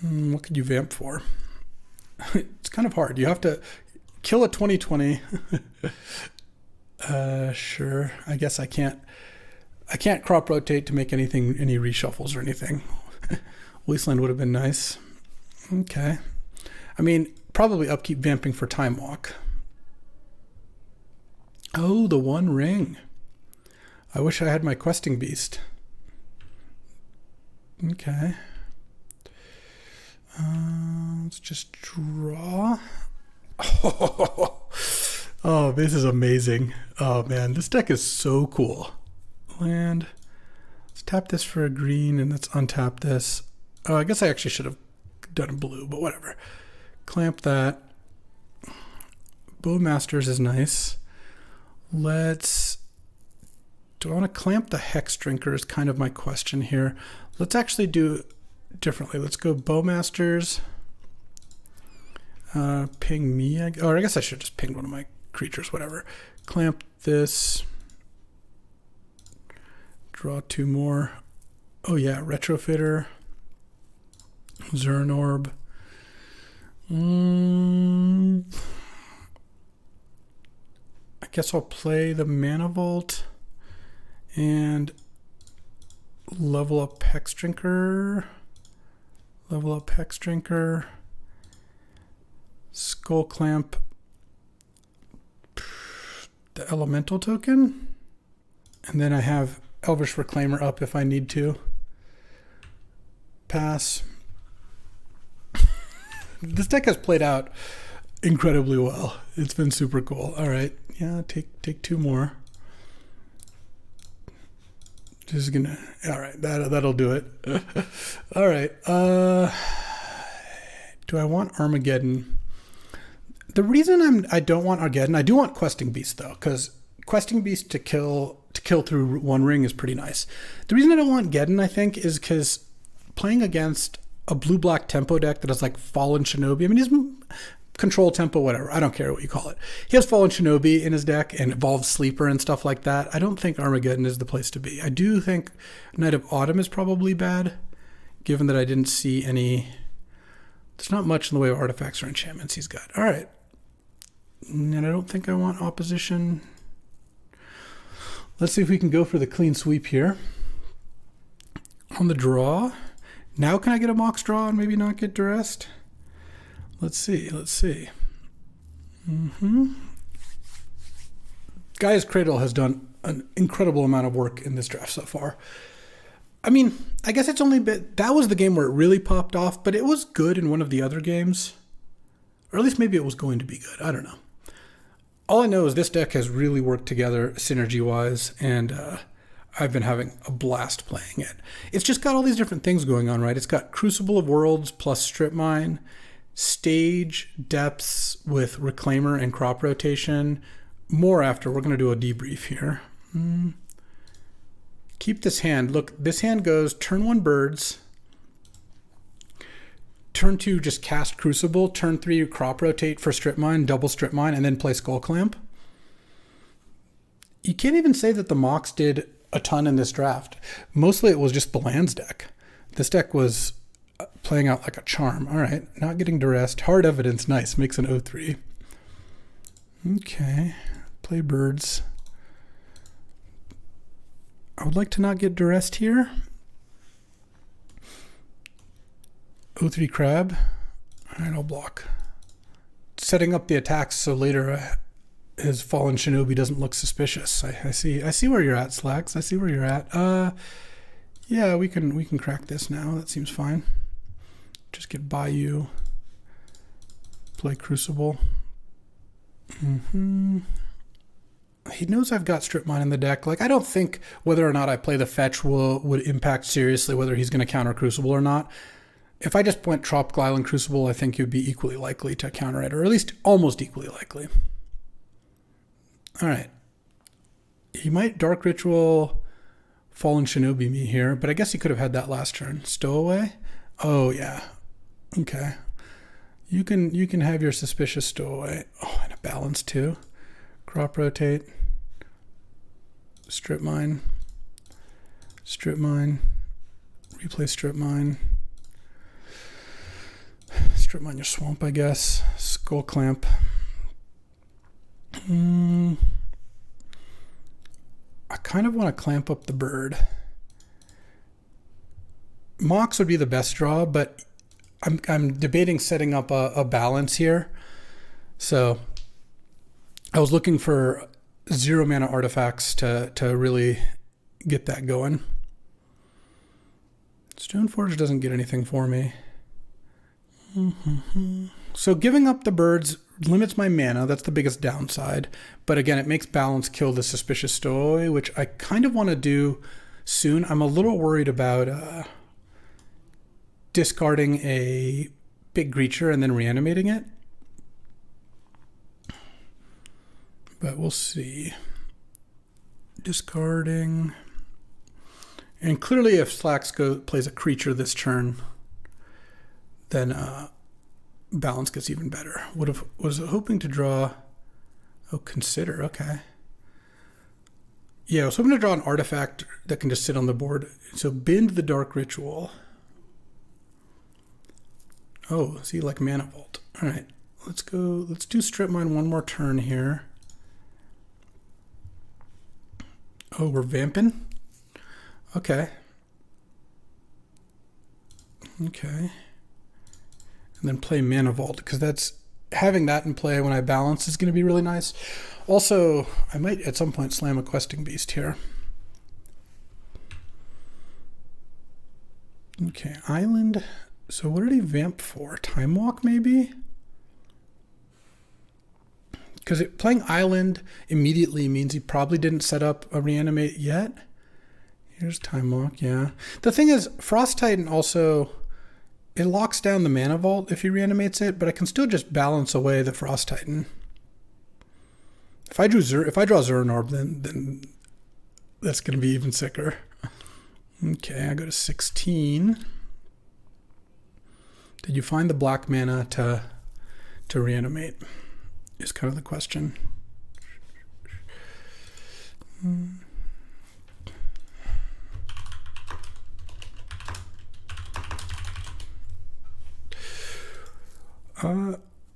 What could you Vamp for? It's kind of hard. You have to kill a 2020. Sure. I guess I can't crop rotate to make any reshuffles or anything. Wasteland would have been nice. Okay. I mean, probably upkeep Vamping for Time Walk. Oh, the One Ring. I wish I had my Questing Beast. Okay. Let's just draw. Oh, this is amazing. Oh man, this deck is so cool. Land. Let's tap this for a green and let's untap this. Oh, I guess I actually should have done a blue, but whatever. Clamp that. Bowmasters is nice. Do I want to clamp the Hex Drinker is kind of my question here. Let's actually do differently. Let's go Bowmasters. Ping me. Or I guess I should just ping one of my creatures, whatever. Clamp this. Draw two more. Oh yeah, Retrofitter. Zuran Orb. guess I'll play the Mana Vault and level up Hex Drinker. Level up Hex Drinker. Skull Clamp. The Elemental token. And then I have Elvish Reclaimer up if I need to. Pass. This deck has played out incredibly well. It's been super cool. All right. Yeah, take 2 more. Just gonna, all right, that'll do it. All right. Do I want Armageddon? The reason I don't want Armageddon, I do want Questing Beast though, because Questing Beast to kill through 1 ring is pretty nice. The reason I don't want Geddon, I think, is because playing against a blue-black tempo deck that has like Fallen Shinobi, I mean, he's control tempo, whatever, I don't care what you call it. He has Fallen Shinobi in his deck and Evolved Sleeper and stuff like that. I don't think Armageddon is the place to be. I do think Knight of Autumn is probably bad, given that I didn't see any, there's not much in the way of artifacts or enchantments he's got. All right. And I don't think I want opposition. Let's see if we can go for the clean sweep here. On the draw. Now can I get a Mox draw and maybe not get duressed? Let's see. Gaia's Cradle has done an incredible amount of work in this draft so far. I mean, I guess it's only that was the game where it really popped off, but it was good in one of the other games. Or at least maybe it was going to be good. I don't know. All I know is this deck has really worked together synergy-wise, and I've been having a blast playing it. It's just got all these different things going on, right? It's got Crucible of Worlds plus Strip Mine, Stage Depths with Reclaimer and Crop Rotation. More after. We're going to do a debrief here. Keep this hand. Look, this hand goes turn 1 Birds. Turn 2, just cast Crucible. Turn 3, Crop Rotate for Strip Mine, double Strip Mine, and then play Skull Clamp. You can't even say that the Mox did a ton in this draft. Mostly it was just the lands deck. This deck was playing out like a charm. All right, not getting duressed. Hard Evidence, nice, makes an 0-3. Okay, play Birds. I would like to not get duressed here. 0-3 Crab. All right, I'll block. Setting up the attacks so later his Fallen Shinobi doesn't look suspicious. I see where you're at, Slacks. I see where you're at. Yeah, we can crack this now. That seems fine. Just get Bayou. Play Crucible. He knows I've got Strip Mine in the deck. Like, I don't think whether or not I play the fetch would impact seriously whether he's going to counter Crucible or not. If I just went Tropical Island Crucible, I think you'd be equally likely to counter it, or at least almost equally likely. All right. He might Dark Ritual Fallen Shinobi me here, but I guess he could have had that last turn. Stowaway? Oh, yeah. Okay. You can have your suspicious Stowaway. Oh, and a balance too. Crop Rotate. Strip Mine. Strip Mine. Replay Strip Mine. Strip Mine your Swamp, I guess. Skull Clamp. I kind of want to clamp up the Bird. Mox would be the best draw, but I'm debating setting up a balance here. So I was looking for 0 mana artifacts to really get that going. Stoneforge doesn't get anything for me. So giving up the Birds limits my mana. That's the biggest downside. But again, it makes balance kill the Suspicious Stowaway, which I kind of want to do soon. I'm a little worried about discarding a big creature and then reanimating it. But we'll see. Discarding. And clearly if Slacks plays a creature this turn, then balance gets even better. Was hoping to draw. Oh, Consider. Okay. Yeah, I was hoping to draw an artifact that can just sit on the board. So Bend the Dark Ritual. Oh, see, like Mana Vault. All right, let's go. Let's do Strip Mine one more turn here. Oh, we're vamping? Okay. Okay. And then play Mana Vault, because that's having that in play when I balance is going to be really nice. Also, I might at some point slam a Questing Beast here. Okay, Island. So what did he vamp for? Time Walk, maybe? Because playing Island immediately means he probably didn't set up a Reanimate yet. Here's Time Walk, yeah. The thing is, Frost Titan also, it locks down the Mana Vault if he reanimates it, but I can still just balance away the Frost Titan. If I draw Zuran Orb, then that's going to be even sicker. Okay, I go to 16. Did you find the black mana to reanimate? Is kind of the question.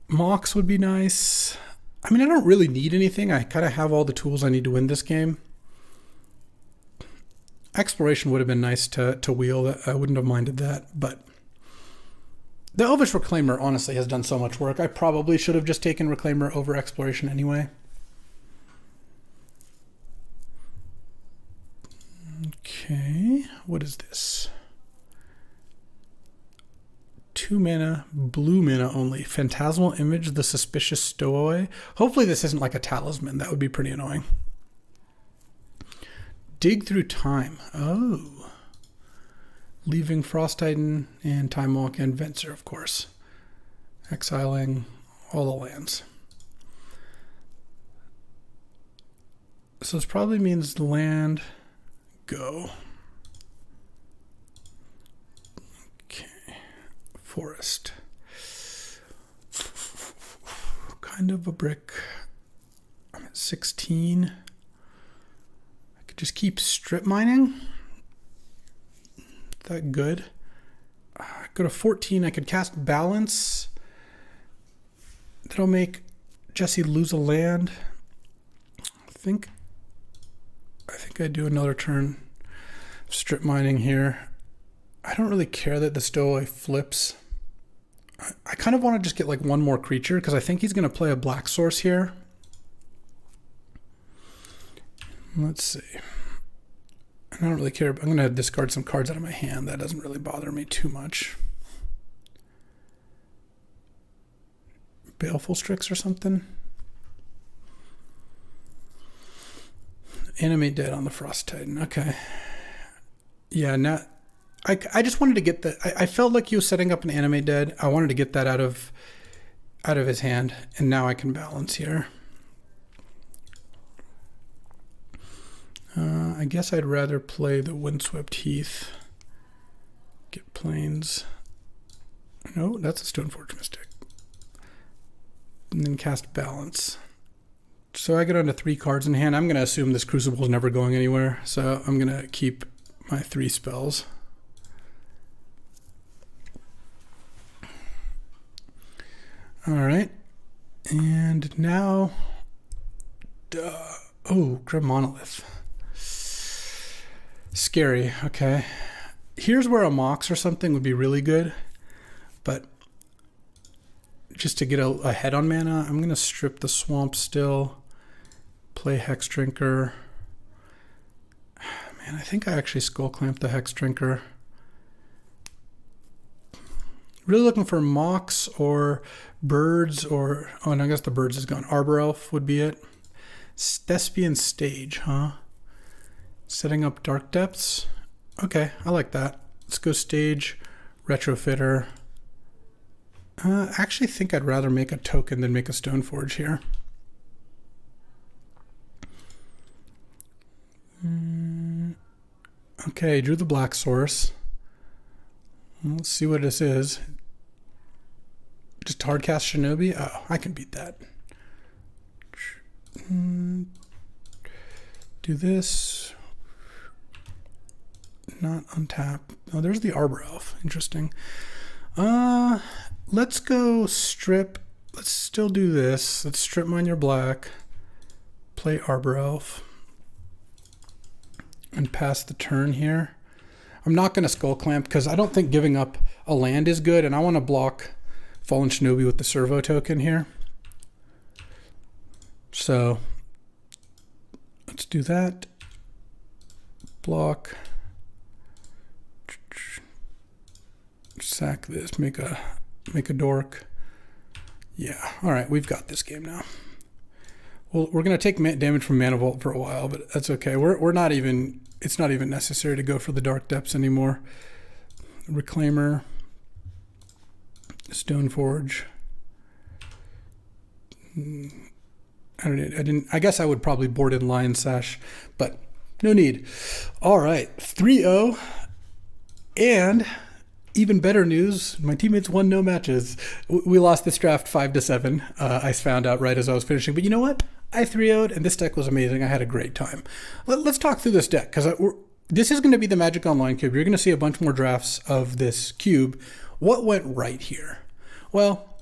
Mox would be nice. I mean, I don't really need anything. I kind of have all the tools I need to win this game. Exploration would have been nice to wheel. I wouldn't have minded that, but the Elvish Reclaimer honestly has done so much work. I probably should have just taken Reclaimer over Exploration anyway. Okay, what is this? 2 mana, blue mana only. Phantasmal Image, the Suspicious Stowaway. Hopefully this isn't like a talisman. That would be pretty annoying. Dig Through Time. Oh. Leaving Frost Titan and Time Walk and Venser, of course. Exiling all the lands. So this probably means land, go. Okay. Forest. Kind of a brick. I'm at 16. I could just keep strip mining. That good. Go to 14. I could cast Balance. That'll make Jesse lose a land. I think I do another turn of strip mining here. I don't really care that the Stowaway flips. I kind of want to just get like one more creature because I think he's going to play a black source here. Let's see. I don't really care. I'm going to discard some cards out of my hand. That doesn't really bother me too much. Baleful Strix or something. Animate Dead on the Frost Titan. Okay. Yeah, now I just wanted to get the... I felt like he was setting up an Animate Dead. I wanted to get that out of his hand, and now I can balance here. I guess I'd rather play the Windswept Heath. Get Plains. No, that's a Stoneforge Mystic. And then cast Balance. So I get onto 3 cards in hand. I'm going to assume this Crucible is never going anywhere, so I'm going to keep my 3 spells. All right. And now... oh, Grim Monolith. Scary. Okay. Here's where a Mox or something would be really good, but just to get a head on mana, I'm going to strip the Swamp still, play Hex Drinker. Man, I think I actually Skull Clamp the Hex Drinker. Really looking for Mox or Birds or... oh, and I guess the Birds is gone. Arbor Elf would be it. Thespian Stage, huh? Setting up Dark Depths. Okay, I like that. Let's go Stage, Retrofitter. I actually think I'd rather make a token than make a Stoneforge here. Okay, drew the black source. Let's see what this is. Just hardcast Shinobi? Oh, I can beat that. Do this. Not untap. Oh, there's the Arbor Elf. Interesting. Let's go strip. Let's still do this. Let's strip mine your black. Play Arbor Elf. and pass the turn here. I'm not going to Skull Clamp because I don't think giving up a land is good, and I want to block Fallen Shinobi with the servo token here. So let's do that. Block. Sack this. Make a dork. Yeah. All right. We've got this game now. Well, we're going to take damage from Mana Vault for a while, but that's okay. We're not even. It's not even necessary to go for the Dark Depths anymore. Reclaimer. Stoneforge. I guess I would probably board in Lion Sash, but no need. All right, 3-0. And even better news, my teammates won no matches. We lost this draft 5-7. I found out right as I was finishing, but you know what? I 3-0'd, and this deck was amazing. I had a great time. Let's talk through this deck, because this is going to be the Magic Online cube. You're going to see a bunch more drafts of this cube. What went right here? Well,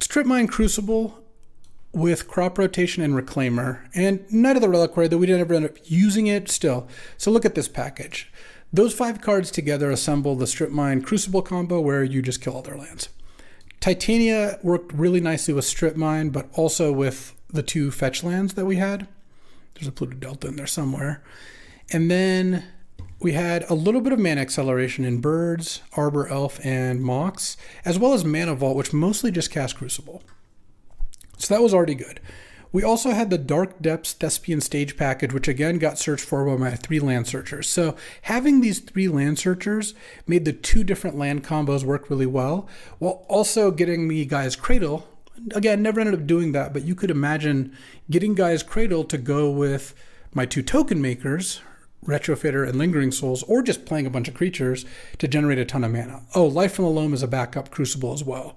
Strip Mine Crucible with Crop Rotation and Reclaimer, and Knight of the Reliquary, though we didn't ever end up using it still. So look at this package. Those 5 cards together assemble the Strip Mine Crucible combo where you just kill all their lands. Titania worked really nicely with Strip Mine, but also with the 2 fetch lands that we had. There's a Pluto Delta in there somewhere. And then we had a little bit of mana acceleration in Birds, Arbor Elf, and Mox, as well as Mana Vault, which mostly just cast Crucible. So that was already good. We also had the Dark Depths Thespian Stage package, which again got searched for by my 3 land searchers. So having these 3 land searchers made the 2 different land combos work really well, while also getting me Gaia's Cradle. Again, never ended up doing that, but you could imagine getting Gaia's Cradle to go with my 2 token makers, Retrofitter and Lingering Souls, or just playing a bunch of creatures to generate a ton of mana. Oh, Life from the Loam is a backup Crucible as well.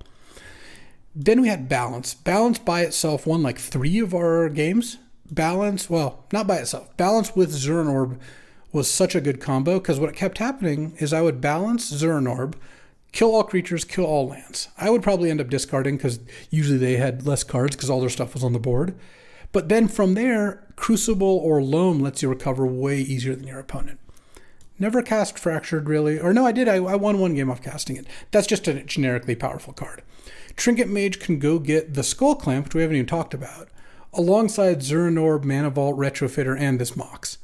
Then we had Balance. Balance by itself won like 3 of our games. Balance, well, not by itself. Balance with Zuran Orb was such a good combo because what kept happening is I would balance Zuran Orb, kill all creatures, kill all lands. I would probably end up discarding because usually they had less cards because all their stuff was on the board. But then from there, Crucible or Loam lets you recover way easier than your opponent. Never cast Fractured, really. Or no, I did. I won 1 game off casting it. That's just a generically powerful card. Trinket Mage can go get the Skull Clamp, which we haven't even talked about, alongside Zuran Orb, Mana Vault, Retrofitter, and this Mox.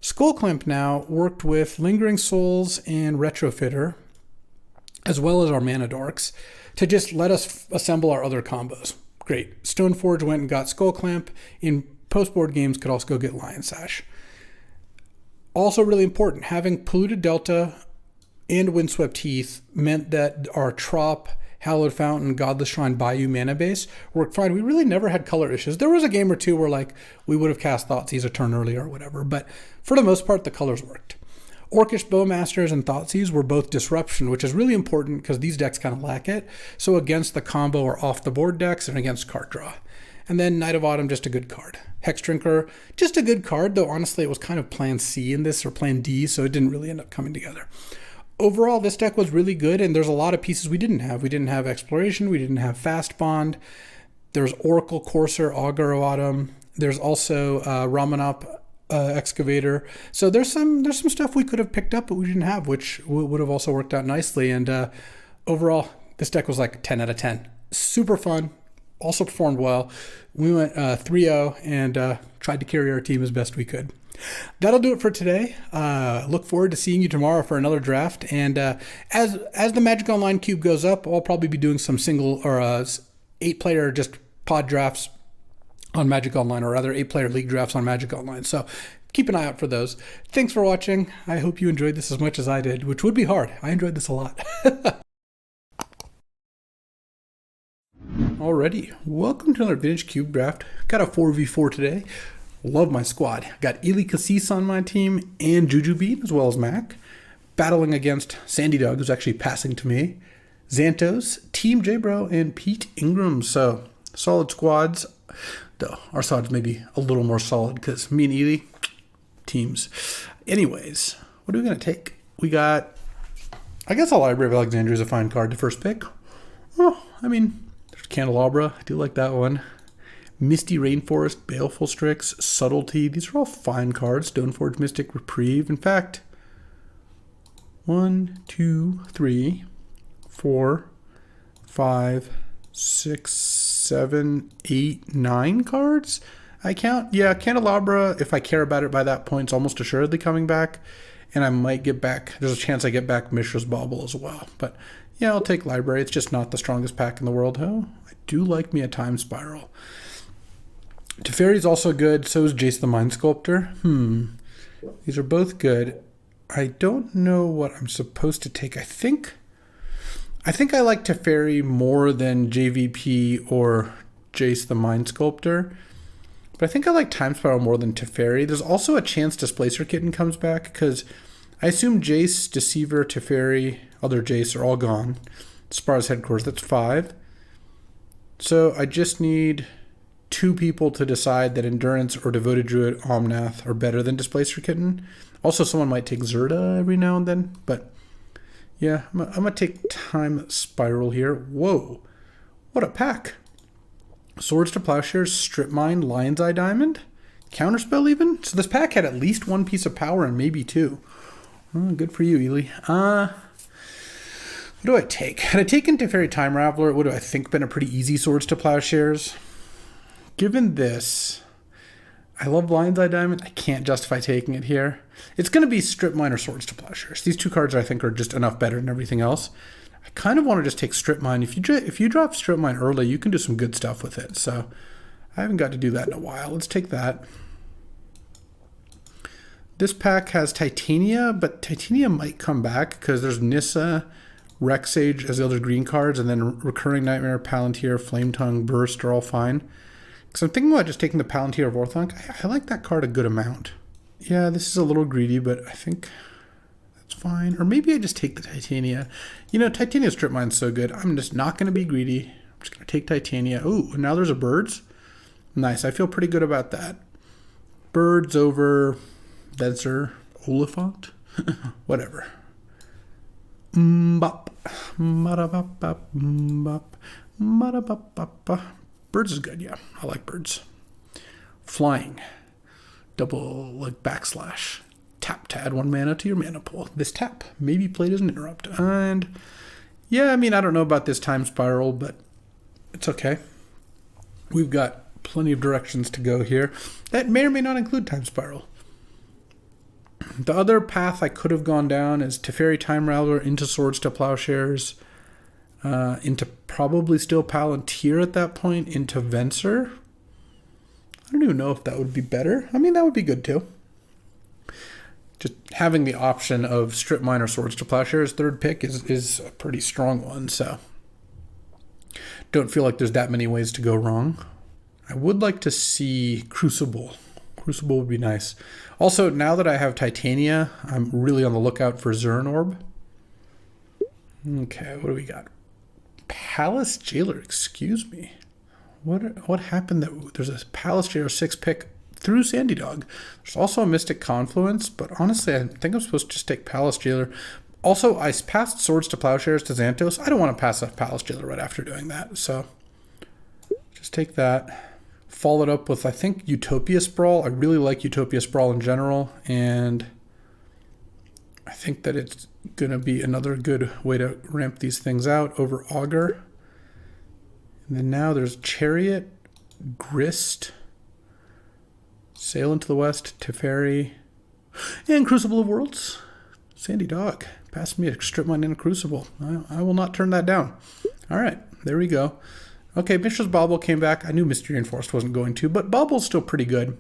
Skull Clamp now worked with Lingering Souls and Retrofitter, as well as our Mana Dorks, to just let us assemble our other combos. Great. Stoneforge went and got Skull Clamp. In post-board games, could also go get Lion Sash. Also really important, having Polluted Delta and Windswept Heath meant that our Trop, Hallowed Fountain, Godless Shrine, Bayou mana base worked fine. We really never had color issues. There was a game or two where like we would have cast Thoughtseize a turn earlier or whatever, but for the most part, the colors worked. Orcish Bowmasters and Thoughtseize were both Disruption, which is really important because these decks kind of lack it. So against the combo or off the board decks and against card draw. And then Knight of Autumn, just a good card. Hex Drinker, just a good card, though honestly it was kind of plan C in this or plan D, so it didn't really end up coming together. Overall, this deck was really good, and there's a lot of pieces we didn't have. We didn't have Exploration, we didn't have Fastbond. There's Oracle, Courser, Augur of Autumn. There's also Ramanop Excavator. So there's some stuff we could have picked up, but we didn't have, which would have also worked out nicely. And overall, this deck was like 10 out of 10. Super fun. Also performed well. We went 3-0 and tried to carry our team as best we could. That'll do it for today. Look forward to seeing you tomorrow for another draft. And as the Magic Online Cube goes up, I'll probably be doing some single or 8-player just pod drafts on Magic Online, or other 8-player league drafts on Magic Online. So keep an eye out for those. Thanks for watching. I hope you enjoyed this as much as I did, which would be hard. I enjoyed this a lot. Alrighty, welcome to another Vintage Cube draft. Got a 4v4 today. Love my squad. Got Eli Cassis on my team and Jujubee, as well as Mac. Battling against Sandy Dog, who's actually passing to me. Xantos, Team J-Bro, and Pete Ingram. So, solid squads. Though, our squad's maybe a little more solid because me and Eli, teams. Anyways, what are we going to take? We got, I guess a Library of Alexandria is a fine card to first pick. Oh, I mean, there's Candelabra. I do like that one. Misty Rainforest, Baleful Strix, Subtlety. These are all fine cards. Stoneforge Mystic, Reprieve. In fact, 1, 2, 3, 4, 5, 6, 7, 8, 9 cards. I count. Yeah, Candelabra, if I care about it by that point, is almost assuredly coming back. And I might get back, there's a chance I get back Mishra's Bauble as well. But yeah, I'll take Library. It's just not the strongest pack in the world. Oh, I do like me a Time Spiral. Teferi's also good. So is Jace the Mind Sculptor. These are both good. I don't know what I'm supposed to take. I think I like Teferi more than JVP or Jace the Mind Sculptor. But I think I like Time Spiral more than Teferi. There's also a chance Displacer Kitten comes back because I assume Jace, Deceiver, Teferi, other Jace are all gone. Spar's Headquarters, that's 5. So I just need 2 people to decide that Endurance or Devoted Druid Omnath are better than Displacer Kitten. Also, someone might take Zerda every now and then. But yeah, I'm going to take Time Spiral here. Whoa, what a pack. Swords to Plowshares, Strip Mine, Lion's Eye Diamond, Counterspell even. So this pack had at least 1 piece of power and maybe 2. Oh, good for you, Ely. What do I take? Had I taken Teferi Time Raveler, it would have, I think, been a pretty easy Swords to Plowshares. Given this, I love Lion's Eye Diamond. I can't justify taking it here. It's going to be Strip Mine or Swords to Plowshares. These 2 cards, I think, are just enough better than everything else. I kind of want to just take Strip Mine. If you drop Strip Mine early, you can do some good stuff with it. So I haven't got to do that in a while. Let's take that. This pack has Titania, but Titania might come back because there's Nissa, Rexage as the other green cards, and then Recurring Nightmare, Palantir, Flametongue, Burst are all fine. Because I'm thinking about just taking the Palantir of Orthanc. I like that card a good amount. Yeah, this is a little greedy, but I think that's fine. Or maybe I just take the Titania. You know, Titania Strip Mine's so good. I'm just not going to be greedy. I'm just going to take Titania. Oh, now there's a Birds. Nice. I feel pretty good about that. Birds over Venser, Oliphant. Whatever. Mbop. Marabap. Mbop. Marabap. Birds is good, yeah. I like Birds. Flying. Double, like, backslash. Tap to add 1 mana to your mana pool. This tap may be played as an interrupt. And, yeah, I mean, I don't know about this Time Spiral, but it's okay. We've got plenty of directions to go here. That may or may not include Time Spiral. The other path I could have gone down is Teferi Time Raveler into Swords to Plowshares, into probably still Palantir at that point, into Venser. I don't even know if that would be better. I mean, that would be good too. Just having the option of Strip Mine or Swords to Plowshares, third pick is a pretty strong one, so don't feel like there's that many ways to go wrong. I would like to see Crucible. Crucible would be nice. Also, now that I have Titania, I'm really on the lookout for Zuran Orb. Okay, what do we got? Palace Jailer, excuse me. What happened that there's a Palace Jailer 6 pick through Sandy Dog? There's also a Mystic Confluence, but honestly, I think I'm supposed to just take Palace Jailer. Also, I passed Swords to Plowshares to Xantos. I don't want to pass a Palace Jailer right after doing that, so just take that. Followed up with, I think, Utopia Sprawl. I really like Utopia Sprawl in general, and I think that it's going to be another good way to ramp these things out over Augur. And then now there's Chariot, Grist, Sail into the West, Teferi, and Crucible of Worlds. Sandy Dog, pass me a Strip Mine and a Crucible. I will not turn that down. All right, there we go. Okay, Mishra's Bauble came back. I knew Misty Rainforest wasn't going to, but Bauble's still pretty good.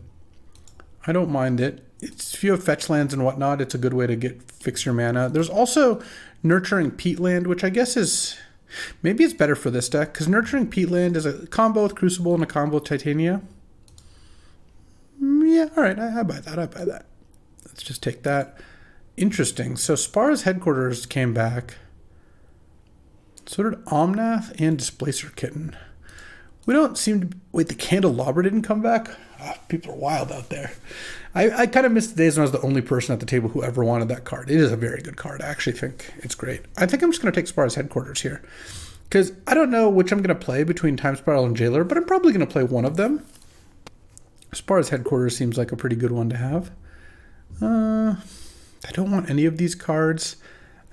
I don't mind it. If you have fetch lands and whatnot, it's a good way to fix your mana. There's also Nurturing Peatland, which I guess is... maybe it's better for this deck, because Nurturing Peatland is a combo with Crucible and a combo with Titania. Yeah, all right, I buy that. Let's just take that. Interesting. So Spar's Headquarters came back. So did Omnath and Displacer Kitten. We don't seem to... wait, the Candelabra didn't come back? Oh, people are wild out there. I kind of missed the days when I was the only person at the table who ever wanted that card. It is a very good card. I actually think it's great. I think I'm just going to take Spar's Headquarters here. Because I don't know which I'm going to play between Time Spiral and Jailer, but I'm probably going to play one of them. Spara's Headquarters seems like a pretty good one to have. I don't want any of these cards.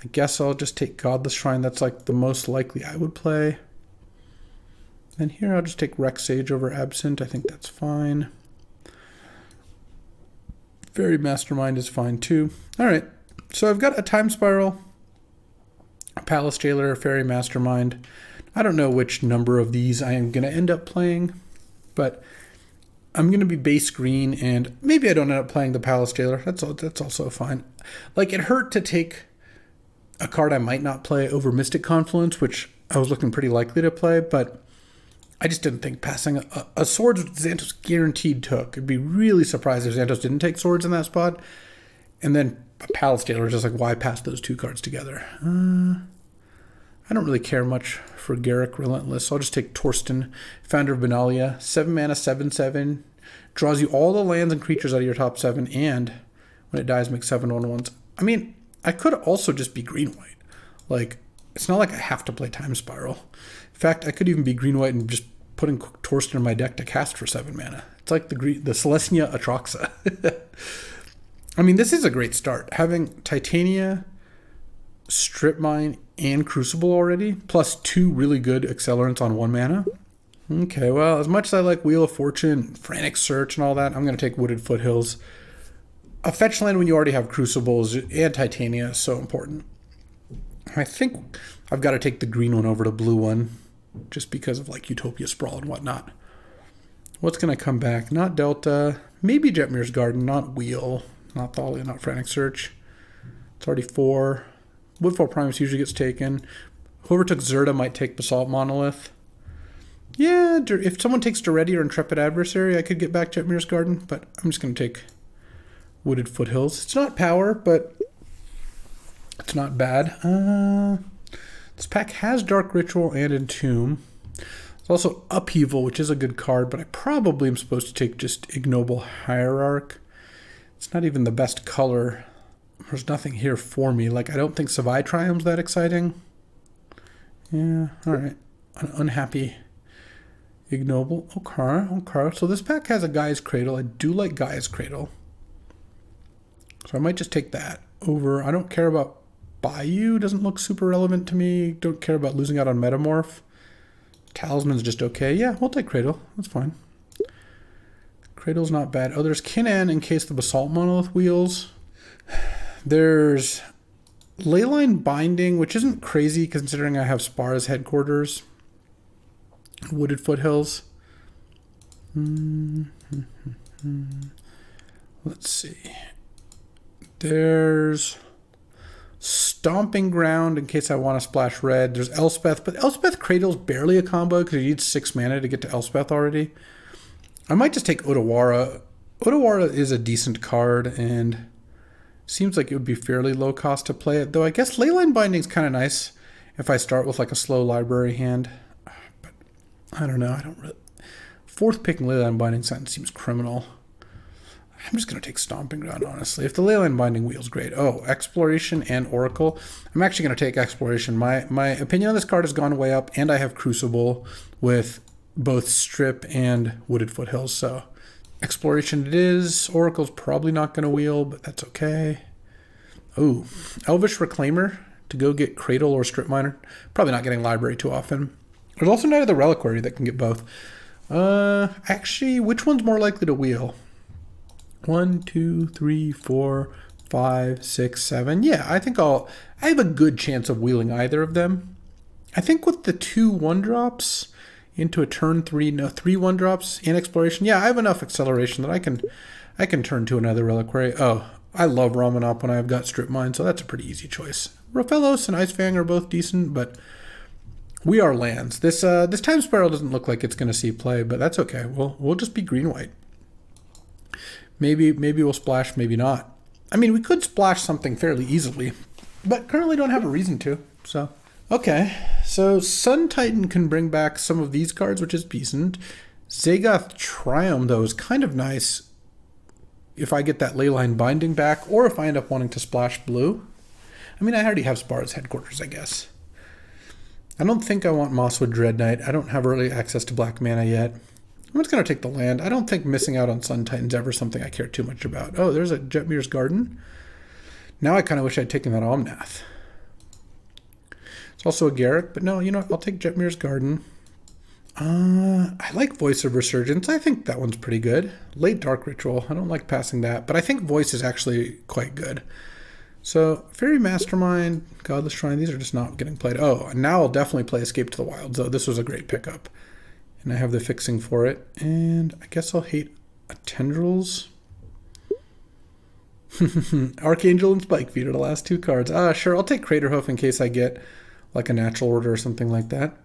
I guess I'll just take Godless Shrine. That's like the most likely I would play. And here I'll just take Rex Sage over Absent. I think that's fine. Fairy Mastermind is fine too. All right, so I've got a Time Spiral, a Palace Jailer, a Fairy Mastermind. I don't know which number of these I am going to end up playing, but I'm going to be base green, and maybe I don't end up playing the Palace Jailer. That's also fine. Like, it hurt to take a card I might not play over Mystic Confluence, which I was looking pretty likely to play, but I just didn't think passing a Swords with Xantos guaranteed took. I'd be really surprised if Xantos didn't take Swords in that spot. And then a Palace Jailer is just like, why pass those two cards together? I don't really care much for Garruk Relentless, so I'll just take Torsten, Founder of Benalia. 7 mana, 7/7. Draws you all the lands and creatures out of your top 7, and when it dies, makes 7 1/1s. I mean, I could also just be green-white. Like, it's not like I have to play Time Spiral. In fact, I could even be green-white and just putting Torsten in my deck to cast for 7 mana. It's like the Celestia Atraxa. I mean, this is a great start. Having Titania, Strip Mine, and Crucible already, plus 2 really good accelerants on 1 mana. Okay, well, as much as I like Wheel of Fortune, Frantic Search, and all that, I'm going to take Wooded Foothills. A fetch land when you already have Crucibles and Titania is so important. I think I've got to take the green one over the blue one, just because of like Utopia Sprawl and whatnot. What's going to come back? Not Delta, maybe Jetmir's Garden, not Wheel, not Thalia, not Frantic Search. It's already 4. Woodfall Primus usually gets taken. Whoever took Zerta might take Basalt Monolith. Yeah, if someone takes Duretti or Intrepid Adversary, I could get back Jetmir's Garden, but I'm just going to take Wooded Foothills. It's not power, but it's not bad. This pack has Dark Ritual and Entomb. There's also Upheaval, which is a good card, but I probably am supposed to take just Ignoble Hierarch. It's not even the best color. There's nothing here for me. Like, I don't think Savai Triumph's that exciting. Yeah, alright. Unhappy Ignoble. Okay. So this pack has a Gaia's Cradle. I do like Gaia's Cradle. So I might just take that over. I don't care about Bayou. Doesn't look super relevant to me. Don't care about losing out on Metamorph. Talisman's just okay. Yeah, we'll take Cradle. That's fine. Cradle's not bad. Oh, there's Kinnan in case the Basalt Monolith wheels. There's Leyline Binding, which isn't crazy considering I have Spara's Headquarters. Wooded Foothills. Let's see. There's Stomping Ground in case I want to splash red. There's Elspeth, but Elspeth Cradle's barely a combo because you need 6 mana to get to Elspeth already. I might just take Otawara. Otawara is a decent card and seems like it would be fairly low cost to play it, though I guess Leyline Binding's kind of nice if I start with like a slow library hand. But I don't know. I don't really. 4th picking Leyline Binding seems criminal. I'm just going to take Stomping Ground, honestly. If the Leyline Binding wheel's great. Oh, Exploration and Oracle. I'm actually going to take Exploration. My opinion on this card has gone way up, and I have Crucible with both Strip and Wooded Foothills, so Exploration it is. Oracle's probably not going to wheel, but that's okay. Ooh, Elvish Reclaimer to go get Cradle or Strip Miner. Probably not getting Library too often. There's also Knight of the Reliquary that can get both. Actually, which one's more likely to wheel? 1, 2, 3, 4, 5, 6, 7. Yeah, I think I have a good chance of wheeling either of them. I think with the 2 1-drops into a turn 3, no, 3 1-drops and Exploration, yeah, I have enough acceleration that I can turn to another Reliquary. Oh, I love Ramanop when I've got Strip Mine, so that's a pretty easy choice. Raphaelos and Icefang are both decent, but we are lands. This Time Spiral doesn't look like it's going to see play, but that's okay. We'll just be green-white. Maybe we'll splash, maybe not. I mean, we could splash something fairly easily, but currently don't have a reason to. So, okay. So Sun Titan can bring back some of these cards, which is decent. Zagoth Triumph, though, is kind of nice if I get that Leyline Binding back, or if I end up wanting to splash blue. I mean, I already have Spara's Headquarters, I guess. I don't think I want Mosswood Dread Knight. I don't have early access to black mana yet. I'm just going to take the land. I don't think missing out on Sun Titan's ever something I care too much about. Oh, there's a Jetmir's Garden. Now I kind of wish I'd taken that Omnath. It's also a Garruk, but no, you know what? I'll take Jetmir's Garden. I like Voice of Resurgence. I think that one's pretty good. Late Dark Ritual. I don't like passing that, but I think Voice is actually quite good. So, Fairy Mastermind, Godless Shrine, these are just not getting played. Oh, and now I'll definitely play Escape to the Wilds, though. This was a great pickup. And I have the fixing for it. And I guess I'll hate a Tendrils. Archangel and Spike Feet are the last two cards. Sure, I'll take Craterhoof in case I get like a Natural Order or something like that.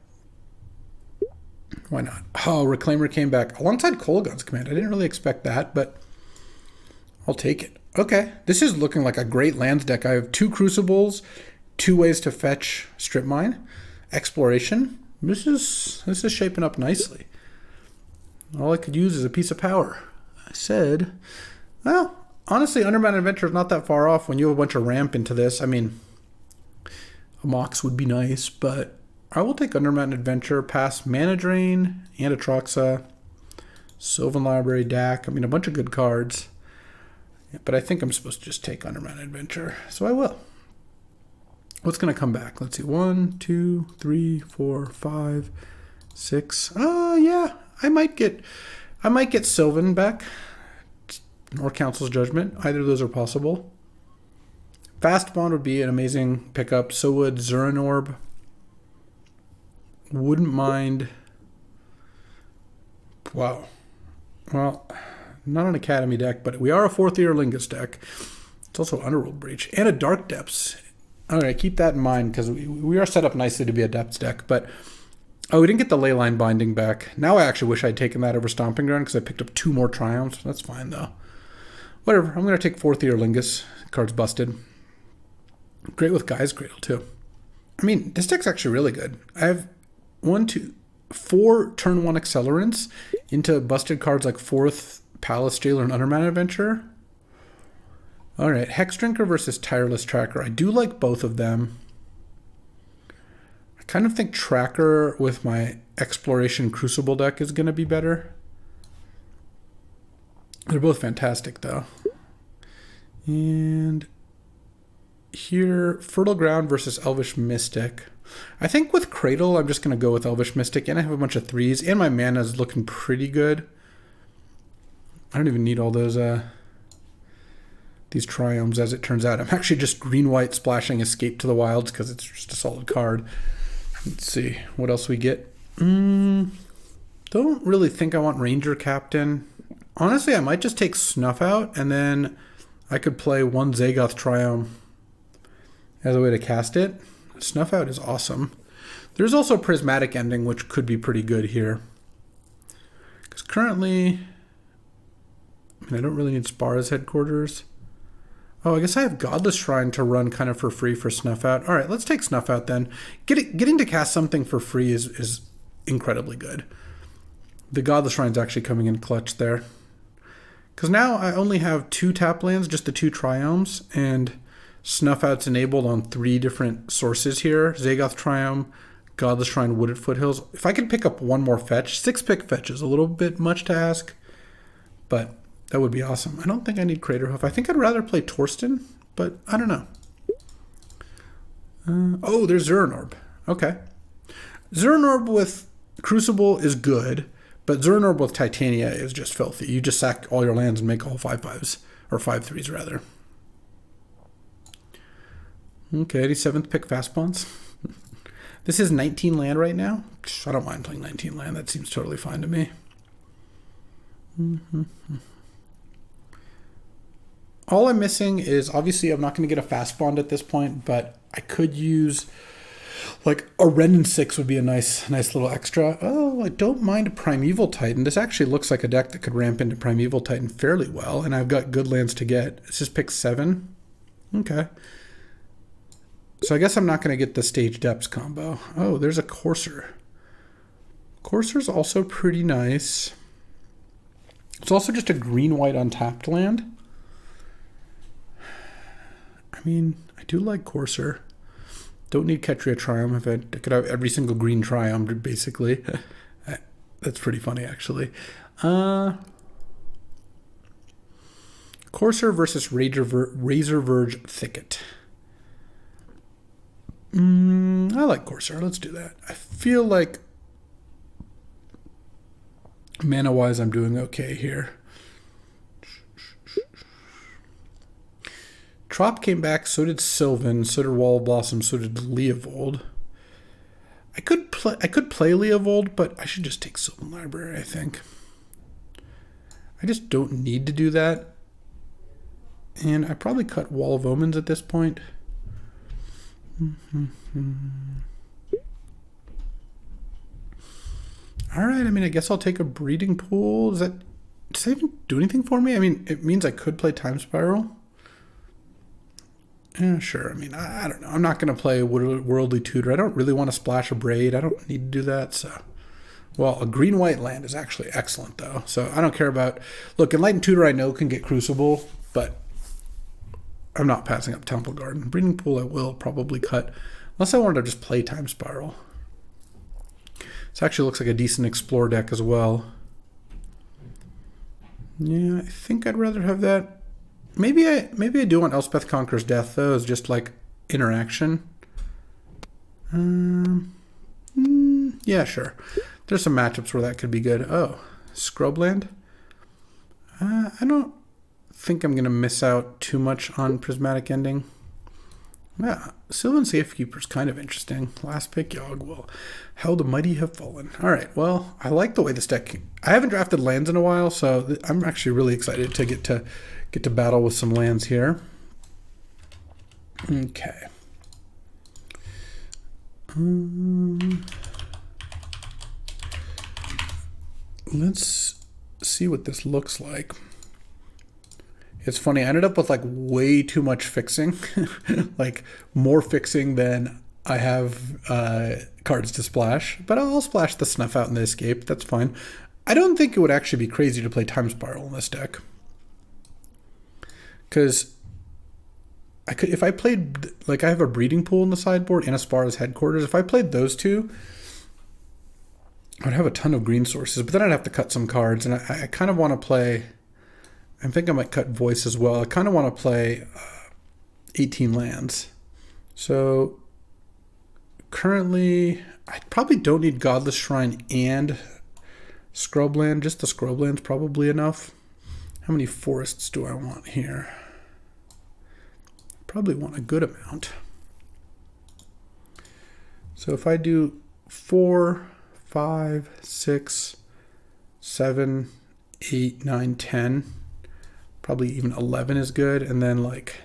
Why not? Oh, Reclaimer came back alongside Kolaghan's Command. I didn't really expect that, but I'll take it. Okay, this is looking like a great lands deck. I have 2 Crucibles, 2 ways to fetch Strip Mine, Exploration. This is shaping up nicely. All I could use is a piece of power. I said, well, honestly, Underbound Adventure is not that far off when you have a bunch of ramp into this. I mean, a Mox would be nice, but I will take Underbound Adventure past Mana Drain, and Atroxa, Sylvan Library, Dak. I mean, a bunch of good cards. But I think I'm supposed to just take Underbound Adventure, so I will. What's going to come back? Let's see. 1, 2, 3, 4, 5, 6. Yeah. I might get Sylvan back, or Council's Judgment. Either of those are possible. Fastbond would be an amazing pickup. So would Zuran Orb. Wouldn't mind. Wow. Well, not an Academy deck, but we are a 4th Year Lingus deck. It's also Underworld Breach and a Dark Depths. All right, keep that in mind because we are set up nicely to be a Depths deck. But we didn't get the Leyline Binding back. Now I actually wish I'd taken that over Stomping Ground because I picked up 2 more Triumphs. That's fine though. Whatever. I'm gonna take 4th Year Lingus. Card's busted. Great with Guy's Cradle too. I mean, this deck's actually really good. I have 4 turn 1 accelerants into busted cards like 4th Palace Jailer and Underbound Adventure. All right, Hex Drinker versus Tireless Tracker. I do like both of them. I kind of think Tracker with my Exploration Crucible deck is going to be better. They're both fantastic, though. And here, Fertile Ground versus Elvish Mystic. I think with Cradle, I'm just going to go with Elvish Mystic, and I have a bunch of 3s, and my mana is looking pretty good. I don't even need all those these Triumphs, as it turns out. I'm actually just green-white splashing Escape to the Wilds because it's just a solid card. Let's see what else we get. Don't really think I want Ranger Captain. Honestly, I might just take Snuff Out, and then I could play 1 Zagoth Triumph as a way to cast it. Snuff Out is awesome. There's also Prismatic Ending, which could be pretty good here. Because currently, I don't really need Spara's Headquarters. Oh, I guess I have Godless Shrine to run kind of for free for Snuff Out. All right, let's take Snuff Out then. Getting to cast something for free is incredibly good. The Godless Shrine's actually coming in clutch there. Because now I only have 2 tap lands, just the 2 Triumphs, and Snuff Out's enabled on 3 different sources here. Zagoth Triumph, Godless Shrine, Wooded Foothills. If I could pick up 1 more fetch, 6-pick fetch is a little bit much to ask, but that would be awesome. I don't think I need Craterhoof. I think I'd rather play Torsten, but I don't know. Oh, there's Zuran Orb. Okay. Zuran Orb with Crucible is good, but Zuran Orb with Titania is just filthy. You just sack all your lands and make all 5/5s, or 5/3s rather. Okay, 87th pick Fastbonds. This is 19 land right now. I don't mind playing 19 land. That seems totally fine to me. All I'm missing is, obviously, I'm not going to get a Fastbond at this point, but I could use, like, a Ren and 6 would be a nice little extra. Oh, I don't mind a Primeval Titan. This actually looks like a deck that could ramp into Primeval Titan fairly well, and I've got good lands to get. This is pick 7. Okay. So I guess I'm not going to get the Stage Depths combo. Oh, there's a Courser. Courser's also pretty nice. It's also just a green-white untapped land. I mean, I do like Courser. Don't need Ketria Triumph. I could have every single green Triumph, basically. That's pretty funny, actually. Courser versus Razor Verge Thicket. I like Courser. Let's do that. I feel like mana-wise, I'm doing okay here. Trop came back, so did Sylvan, so did Wall of Blossom, so did Leovold. I could play Leovold, but I should just take Sylvan Library, I think. I just don't need to do that. And I probably cut Wall of Omens at this point. All right, I mean, I guess I'll take a Breeding Pool. Does that even do anything for me? I mean, it means I could play Time Spiral. Yeah, sure. I mean, I don't know. I'm not going to play Worldly Tutor. I don't really want to splash a Braid. I don't need to do that, so... Well, a green-white land is actually excellent, though. So I don't care about... Look, Enlightened Tutor I know can get Crucible, but I'm not passing up Temple Garden. Breeding Pool I will probably cut, unless I wanted to just play Time Spiral. This actually looks like a decent Explore deck as well. Yeah, I think I'd rather have that. Maybe I do want Elspeth Conquers Death, though, as just like interaction. Yeah, sure. There's some matchups where that could be good. Oh, Scrubland. I don't think I'm going to miss out too much on Prismatic Ending. Yeah, Sylvan Safekeeper's kind of interesting. Last pick, Yogg. How the mighty have fallen. All right, well, I like the way this deck... I haven't drafted lands in a while, so I'm actually really excited to get to battle with some lands here. Okay. Let's see what this looks like. It's funny, I ended up with like way too much fixing, like more fixing than I have cards to splash, but I'll splash the Snuff out in the Escape. That's fine. I don't think it would actually be crazy to play Time Spiral in this deck, because I could, if I played, like I have a Breeding Pool in the sideboard and Aspara's Headquarters. If I played those two, I'd have a ton of green sources, but then I'd have to cut some cards, and I kind of want to play... I think I might cut Voice as well. I kind of want to play 18 lands. So currently, I probably don't need Godless Shrine and Scrubland. Just the Scrubland's probably enough. How many forests do I want here? Probably want a good amount. So if I do 4, 5, 6, 7, 8, 9, 10... Probably even 11 is good, and then like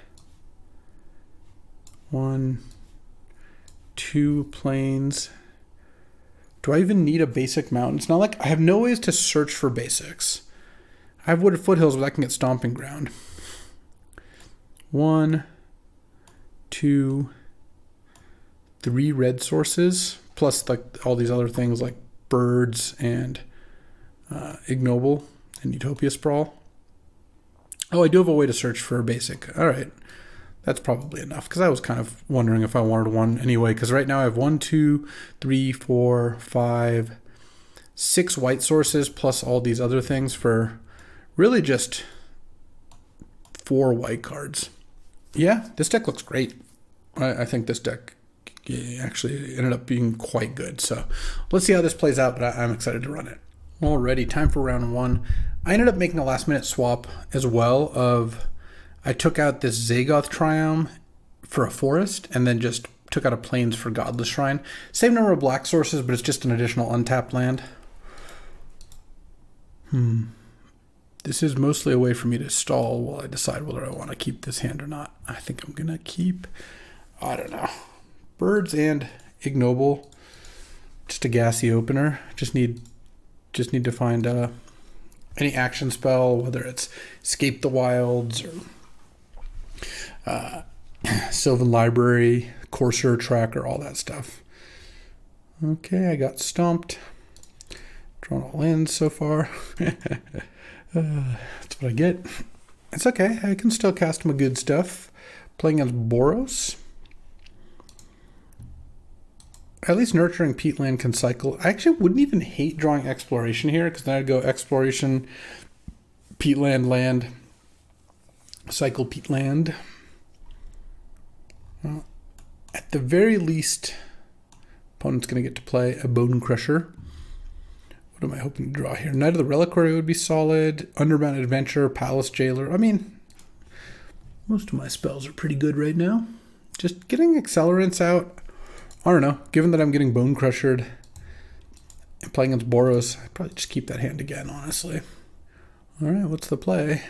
1, 2 plains. Do I even need a basic mountain? It's not like I have no ways to search for basics. I have Wooded Foothills, but I can get Stomping Ground. 1, 2, 3 red sources, plus like all these other things like birds and Ignoble and Utopia Sprawl. Oh, I do have a way to search for a basic. All right. That's probably enough, because I was kind of wondering if I wanted one anyway, because right now I have 1, 2, 3, 4, 5, 6 white sources plus all these other things for really just 4 white cards. Yeah, this deck looks great. I think this deck actually ended up being quite good. So let's see how this plays out, but I'm excited to run it. Alrighty, time for round 1. I ended up making a last minute swap as well of, I took out this Zagoth Triumph for a forest and then just took out a plains for Godless Shrine. Same number of black sources, but it's just an additional untapped land. This is mostly a way for me to stall while I decide whether I want to keep this hand or not. I think I'm going to keep, I don't know, Birds and Ignoble. Just a gassy opener. Just need to find any action spell, whether it's Escape the Wilds or Sylvan Library, Courser Tracker, all that stuff. Okay, I got stomped. Drawn all in so far. That's what I get. It's okay. I can still cast my good stuff. Playing against Boros. at least Nurturing Peatland can cycle. I actually wouldn't even hate drawing Exploration here, because then I'd go Exploration, Peatland, land, cycle Peatland. Well, at the very least, opponent's going to get to play a Bone Crusher. What am I hoping to draw here? Knight of the Reliquary would be solid. Underbound Adventure, Palace Jailer. I mean, most of my spells are pretty good right now. Just getting accelerants out. I don't know. Given that I'm getting Bone Crushed and playing against Boros, I'd probably just keep that hand again, honestly. All right, what's the play?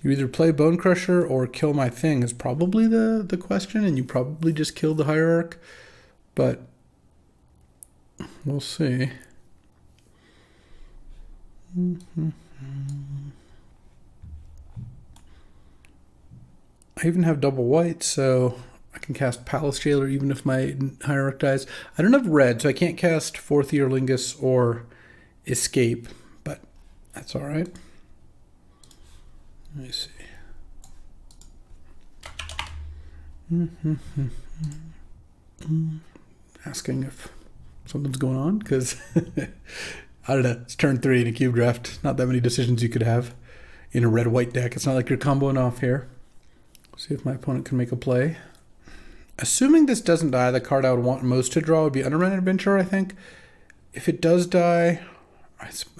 You either play Bone Crusher or kill my thing is probably the question, and you probably just kill the Hierarch, but we'll see. I even have double white, so I can cast Palace Jailer even if my Hierarch dies. I don't have red, so I can't cast Fourth Earlingus or Escape, but that's all right. Let me see. Asking if something's going on, because I don't know. It's turn 3 in a cube draft. Not that many decisions you could have in a red-white deck. It's not like you're comboing off here. See if my opponent can make a play. Assuming this doesn't die, the card I would want most to draw would be Underground Adventure, I think. If it does die,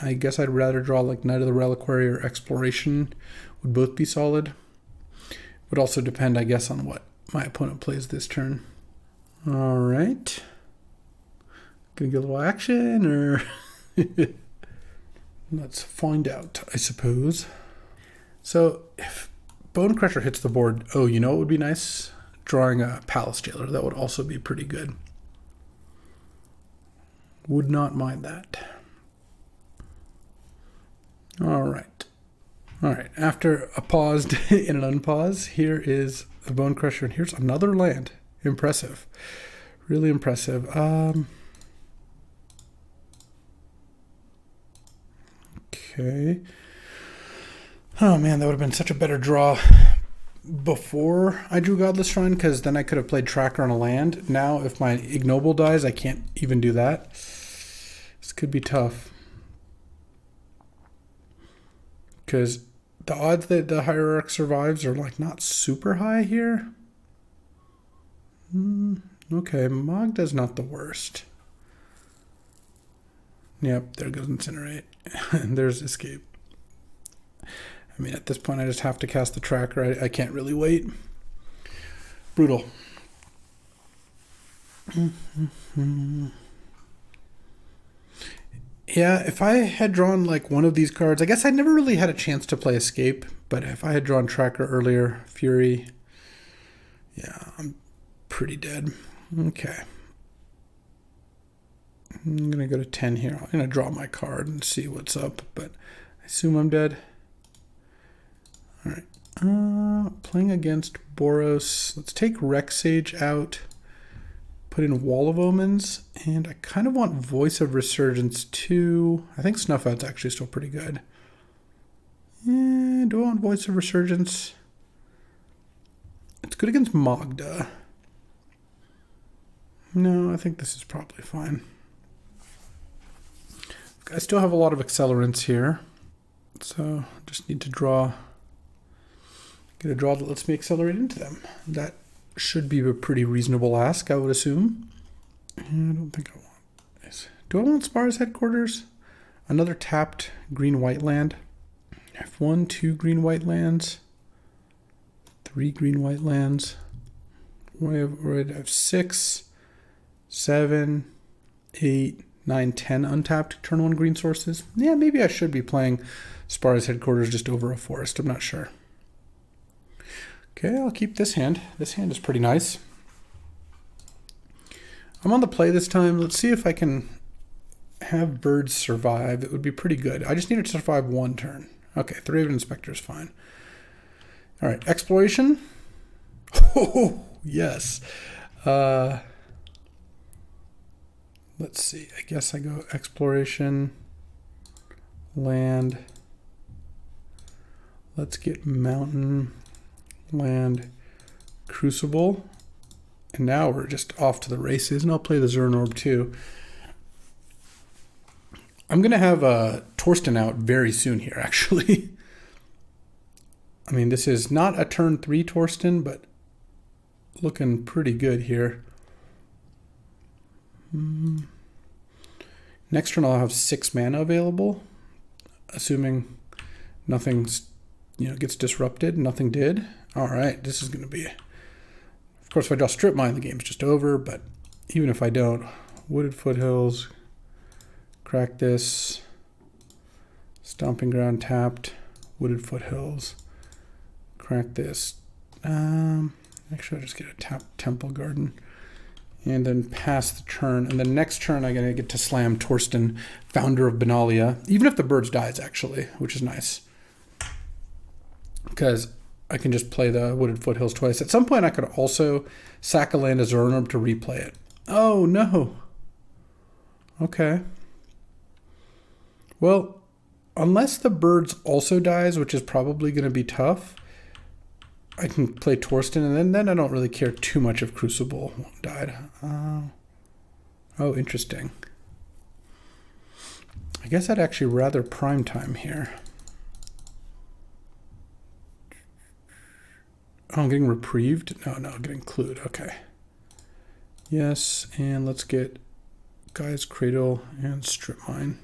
I guess I'd rather draw like Knight of the Reliquary or Exploration. Would both be solid. Would also depend, I guess, on what my opponent plays this turn. All right. Gonna get a little action, or let's find out, I suppose. So if Bone Crusher hits the board, oh, you know what would be nice? Drawing a Palace Jailer. That would also be pretty good. Would not mind that. All right. All right, after a paused and an unpause, here is a Bone Crusher, and here's another land. Impressive. Really impressive. Okay. Oh man, that would have been such a better draw before I drew Godless Shrine, because then I could have played Tracker on a land. Now, if my Ignoble dies, I can't even do that. This could be tough. Because the odds that the Hierarch survives are like not super high here. Okay, Magda's not the worst. Yep, there goes Incinerate. And there's Escape. I mean, at this point, I just have to cast the Tracker. I can't really wait. Brutal. Yeah, if I had drawn like one of these cards, I guess I never really had a chance to play Escape, but if I had drawn Tracker earlier, Fury, yeah, I'm pretty dead. Okay. I'm going to go to 10 here. I'm going to draw my card and see what's up, but I assume I'm dead. All right. Playing against Boros. Let's take Rexage out. Put in Wall of Omens, and I kind of want Voice of Resurgence too. I think Snuff Out's actually still pretty good. Do I want Voice of Resurgence? It's good against Magda. No, I think this is probably fine. I still have a lot of accelerants here, so just need to get a draw that lets me accelerate into them. That should be a pretty reasonable ask, I would assume. I don't think I want this. Do I want Spar's Headquarters? Another tapped green-white land. I have 1, 2 green-white lands. 3 green-white lands. I have 6, 7, 8, 9, 10 untapped turn 1 green sources. Yeah, maybe I should be playing Spar's Headquarters just over a forest. I'm not sure. Okay, I'll keep this hand. This hand is pretty nice. I'm on the play this time. Let's see if I can have birds survive. It would be pretty good. I just need to survive 1 turn. Okay, 3 of Inspector is fine. All right, Exploration. Oh, yes. Let's see. I guess I go Exploration, land. Let's get Mountain, land, Crucible, And now we're just off to the races, and I'll play the Zuran Orb too. I'm going to have Torsten out very soon here, actually. I mean, this is not a turn 3 Torsten, but looking pretty good here. Next turn I'll have 6 mana available, assuming nothing's, gets disrupted. Nothing did. All right, this is going to be... Of course, if I draw Strip Mine, the game's just over, but even if I don't, Wooded Foothills, crack this, Stomping Ground tapped, Wooded Foothills, crack this. Actually, I'll just get a tap Temple Garden, and then pass the turn. And the next turn, I'm going to get to slam Torsten, Founder of Benalia, even if the birds dies, actually, which is nice. Because I can just play the Wooded Foothills twice. At some point, I could also sack a land as Zuran Orb to replay it. Oh, no. Okay. Well, unless the birds also dies, which is probably going to be tough, I can play Torsten, and then I don't really care too much if Crucible died. Oh, interesting. I guess I'd actually rather prime time here. Oh, I'm getting reprieved? No, getting clued. Okay. Yes, and let's get Guy's Cradle and Strip Mine.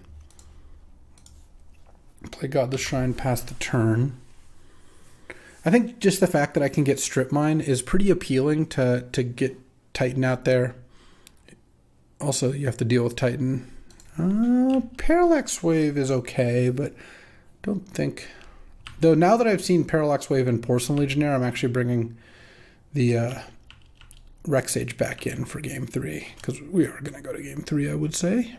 Play Godless Shrine past the turn. I think just the fact that I can get Strip Mine is pretty appealing to get Titan out there. Also, you have to deal with Titan. Parallax Wave is okay, but don't think... Though now that I've seen Parallax Wave in Porcelain Legionnaire, I'm actually bringing the Rexage back in for Game 3, because we are going to go to Game 3, I would say.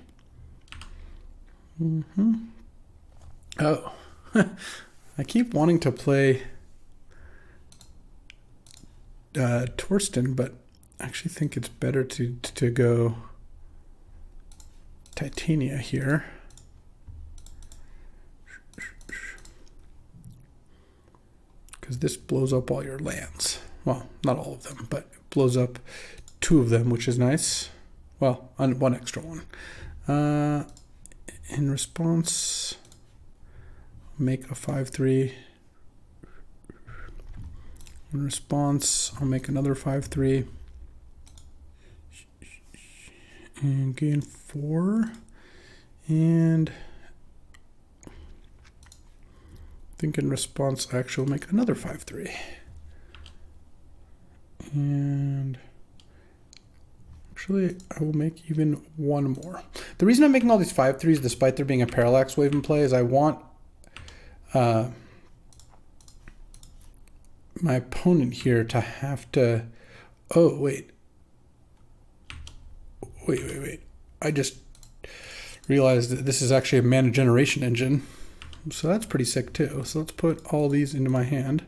Oh. I keep wanting to play Torsten, but I actually think it's better to go Titania here. Because this blows up all your lands. Well, not all of them, but it blows up 2 of them, which is nice. Well, one extra one. In response, make a 5/3. In response, I'll make another 5/3. And gain 4. And... I think in response, I actually will make another 5/3. And actually, I will make even one more. The reason I'm making all these 5/3s, despite there being a Parallax Wave in play, is I want my opponent here to have to... Oh, wait. Wait. I just realized that this is actually a mana generation engine. So that's pretty sick too. So let's put all these into my hand.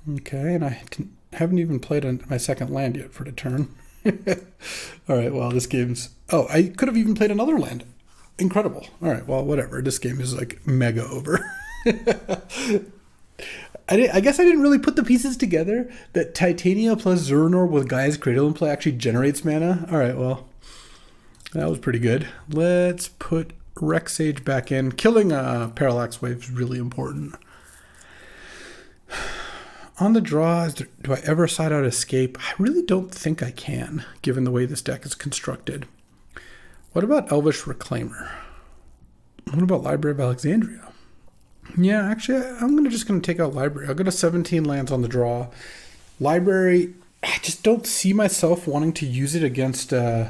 Okay, and I haven't even played my second land yet for the turn. All right, well, this game's... Oh, I could have even played another land. Incredible. All right, well, whatever. This game is like mega over. I guess I didn't really put the pieces together that Titania plus Zuran Orb with Guy's Cradle in play actually generates mana. All right, well, that was pretty good. Let's put Rexage back in. Killing a Parallax Wave is really important. On the draw, do I ever side out Escape? I really don't think I can, given the way this deck is constructed. What about Elvish Reclaimer? What about Library of Alexandria? Yeah, actually, I'm just going to take out Library. I'll go to 17 lands on the draw. Library, I just don't see myself wanting to use it against Boros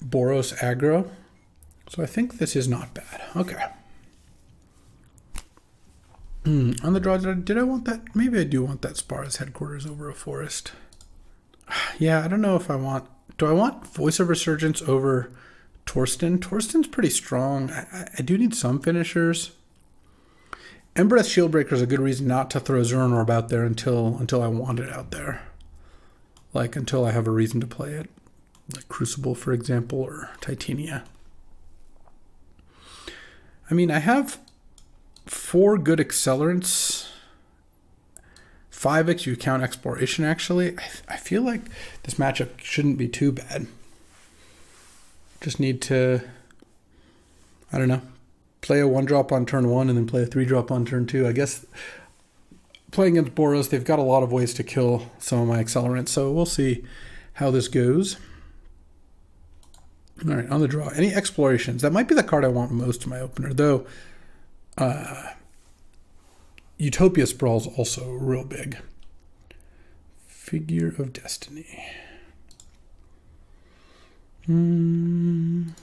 aggro. So I think this is not bad. Okay. On the draw, did I want that? Maybe I do want that Spara's Headquarters over a forest. Yeah, I don't know if I want... Do I want Voice of Resurgence over Torsten? Torsten's pretty strong. I do need some finishers. Embereth Shieldbreaker is a good reason not to throw Zuran Orb out there until I want it out there. Like, until I have a reason to play it. Like Crucible, for example, or Titania. I mean, I have 4 good accelerants, 5x, you count exploration, actually. I feel like this matchup shouldn't be too bad. Just need to, I don't know, play a 1-drop on turn 1 and then play a 3-drop on turn 2. I guess playing against Boros, they've got a lot of ways to kill some of my accelerants, so we'll see how this goes. All right, on the draw. Any explorations? That might be the card I want most in my opener, though. Utopia Sprawl's also real big. Figure of Destiny. I'm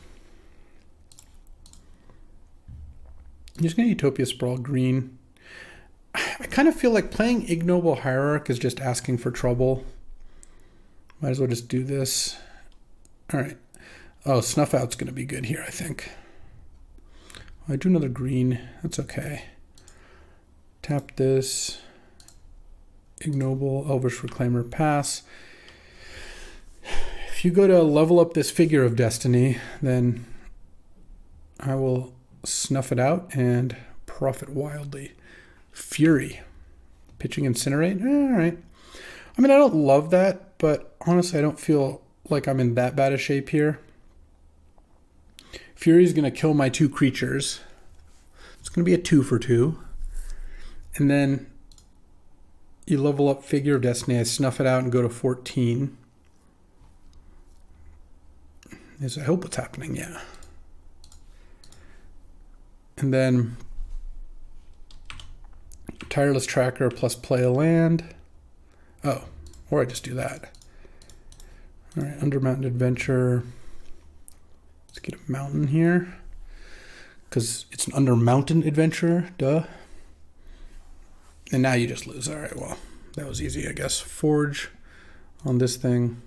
just going to Utopia Sprawl green. I kind of feel like playing Ignoble Hierarch is just asking for trouble. Might as well just do this. All right. Oh, Snuff Out's going to be good here, I think. I do another green. That's okay. Tap this. Ignoble, Elvish Reclaimer, pass. If you go to level up this Figure of Destiny, then I will snuff it out and profit wildly. Fury. Pitching Incinerate? All right. I mean, I don't love that, but honestly, I don't feel like I'm in that bad a shape here. Fury is going to kill my 2 creatures. It's going to be a 2 for 2. And then you level up Figure of Destiny. I snuff it out and go to 14. I hope what's happening, yeah. And then Tireless Tracker plus play a land. Oh, or I just do that. All right, Under Mountain Adventure. Let's get a mountain here. Because it's an Under Mountain Adventure, duh. And now you just lose. All right, well, that was easy, I guess. Forge on this thing.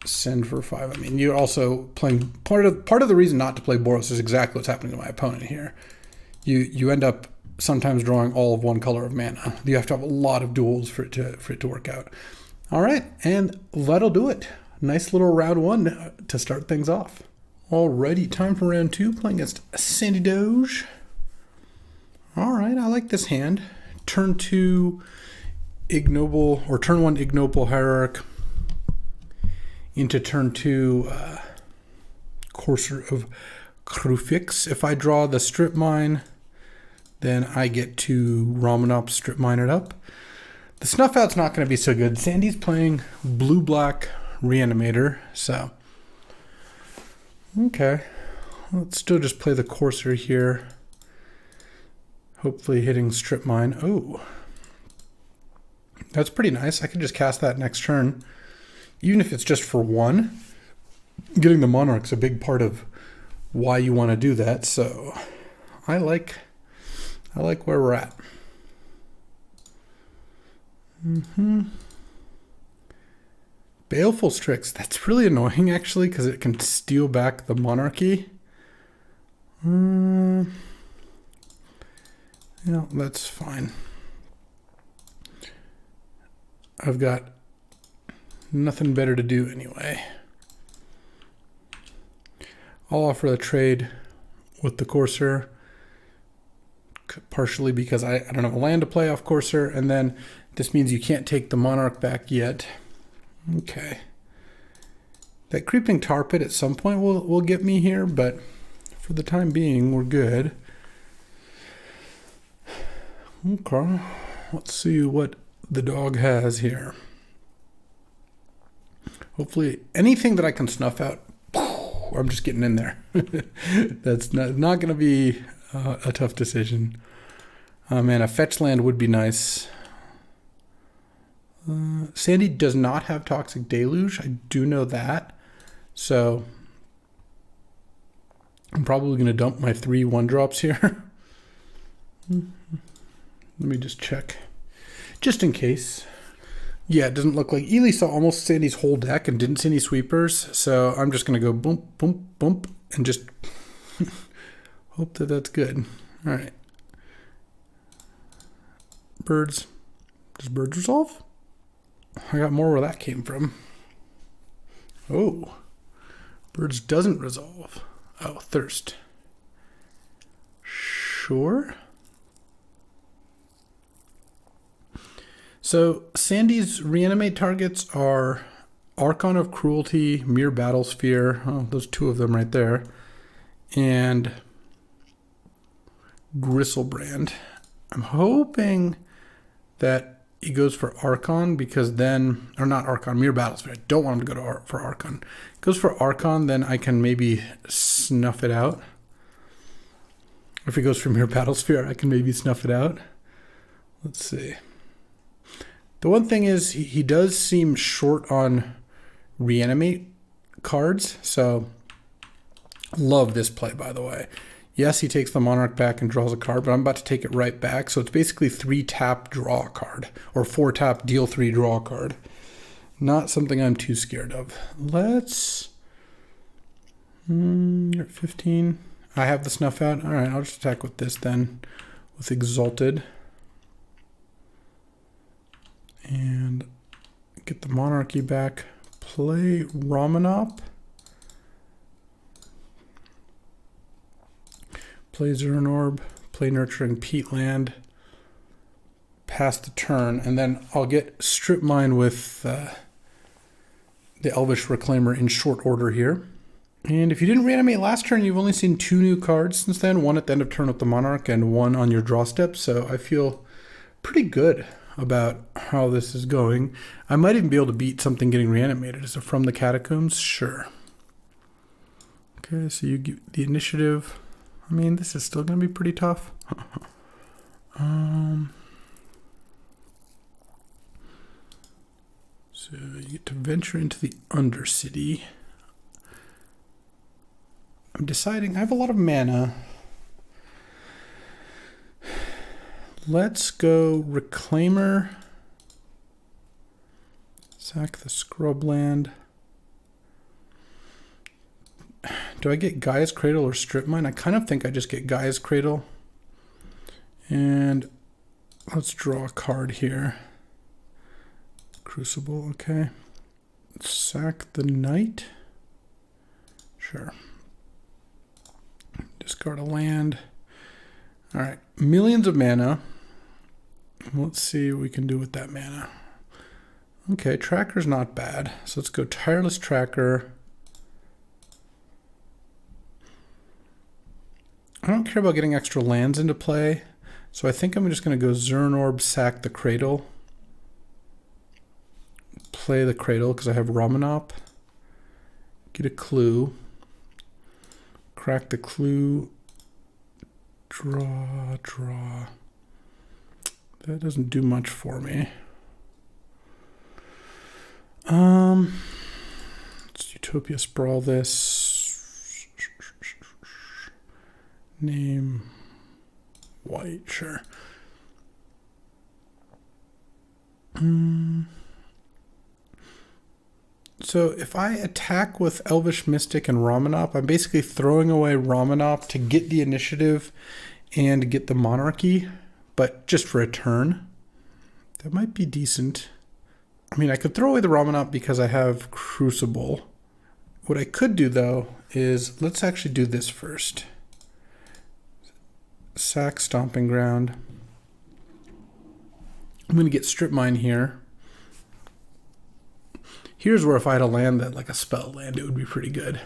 Send for 5. I mean, you're also playing part of the reason not to play Boros is exactly what's happening to my opponent here. You end up sometimes drawing all of one color of mana. You have to have a lot of duels for it to work out. All right, and that'll do it. Nice little round 1 to start things off. Alrighty, time for round 2, playing against Sandy Doge. All right, I like this hand. Turn 2 Ignoble, or turn 1 Ignoble Hierarch. Into turn 2 Courser of Crufix. If I draw the Strip Mine, then I get to Ramanop Strip Mine it up. The Snuff Out's not going to be so good. Sandy's playing blue-black Reanimator, so. Okay. Let's still just play the Courser here. Hopefully hitting Strip Mine. Oh. That's pretty nice. I could just cast that next turn. Even if it's just for 1, getting the Monarch's a big part of why you want to do that. So I like where we're at. Baleful Strix. That's really annoying, actually, because it can steal back the Monarchy. Yeah, that's fine. I've got nothing better to do anyway. I'll offer a trade with the Courser, partially because I don't have a land to play off Courser, and then this means you can't take the Monarch back yet. Okay. That Creeping Tar Pit at some point will get me here, but for the time being, we're good. Okay. Let's see what the dog has here. Hopefully anything that I can snuff out, I'm just getting in there. That's not going to be a tough decision. Man, a fetch land would be nice. Sandy does not have Toxic Deluge. I do know that. So I'm probably going to dump my 3 1-drops here. Let me just check. Just in case. Yeah, it doesn't look like Ely saw almost Sandy's whole deck and didn't see any sweepers. So I'm just going to go boom, boom, boom, and just hope that that's good. All right. Birds. Does birds resolve? I got more where that came from. Oh. Birds doesn't resolve. Oh, thirst. Sure. So Sandy's reanimate targets are Archon of Cruelty, Mere Battlesphere, oh, those two of them right there, and Gristlebrand. I'm hoping that he goes for Archon because then, or not Archon, Mere Battlesphere. I don't want him to go for Archon. Goes for Archon, then I can maybe snuff it out. If he goes for Mere Battlesphere, I can maybe snuff it out. Let's see. The one thing is he does seem short on reanimate cards, so love this play, by the way. Yes, he takes the Monarch back and draws a card, but I'm about to take it right back. So it's basically 3-tap draw a card, or 4-tap deal 3 draw a card. Not something I'm too scared of. Let's... you're at 15. I have the snuff out. All right, I'll just attack with this then, with Exalted. And get the Monarchy back. Play Ramanop. Play Zuran Orb, play Nurturing Peatland, pass the turn, and then I'll get Strip Mine with the Elvish Reclaimer in short order here. And if you didn't reanimate last turn, you've only seen 2 new cards since then, one at the end of turn with the Monarch and one on your draw step, so I feel pretty good about how this is going. I might even be able to beat something getting reanimated. Is it from the Catacombs? Sure. Okay, so you get the initiative. I mean, this is still going to be pretty tough. So you get to venture into the Undercity. I'm deciding, I have a lot of mana. Let's go Reclaimer. Sack the Scrubland. Do I get Gaia's Cradle or Strip Mine? I kind of think I just get Gaia's Cradle. And let's draw a card here. Crucible, okay. Sack the Knight. Sure. Discard a land. All right, millions of mana. Let's see what we can do with that mana. Okay, Tracker's not bad. So let's go Tireless Tracker. I don't care about getting extra lands into play, so I think I'm just going to go Zuran Orb, sack the Cradle. Play the Cradle because I have Ramanop. Get a clue. Crack the clue. Draw. That doesn't do much for me. Let's Utopia Sprawl this. Name white, sure. So if I attack with Elvish Mystic and Ramanop, I'm basically throwing away Ramanop to get the initiative and get the Monarchy, but just for a turn. That might be decent. I mean, I could throw away the Ramanop because I have Crucible. What I could do, though, is let's actually do this first. Sack Stomping Ground. I'm going to get Strip Mine here. Here's where if I had a land that like a spell land, it would be pretty good.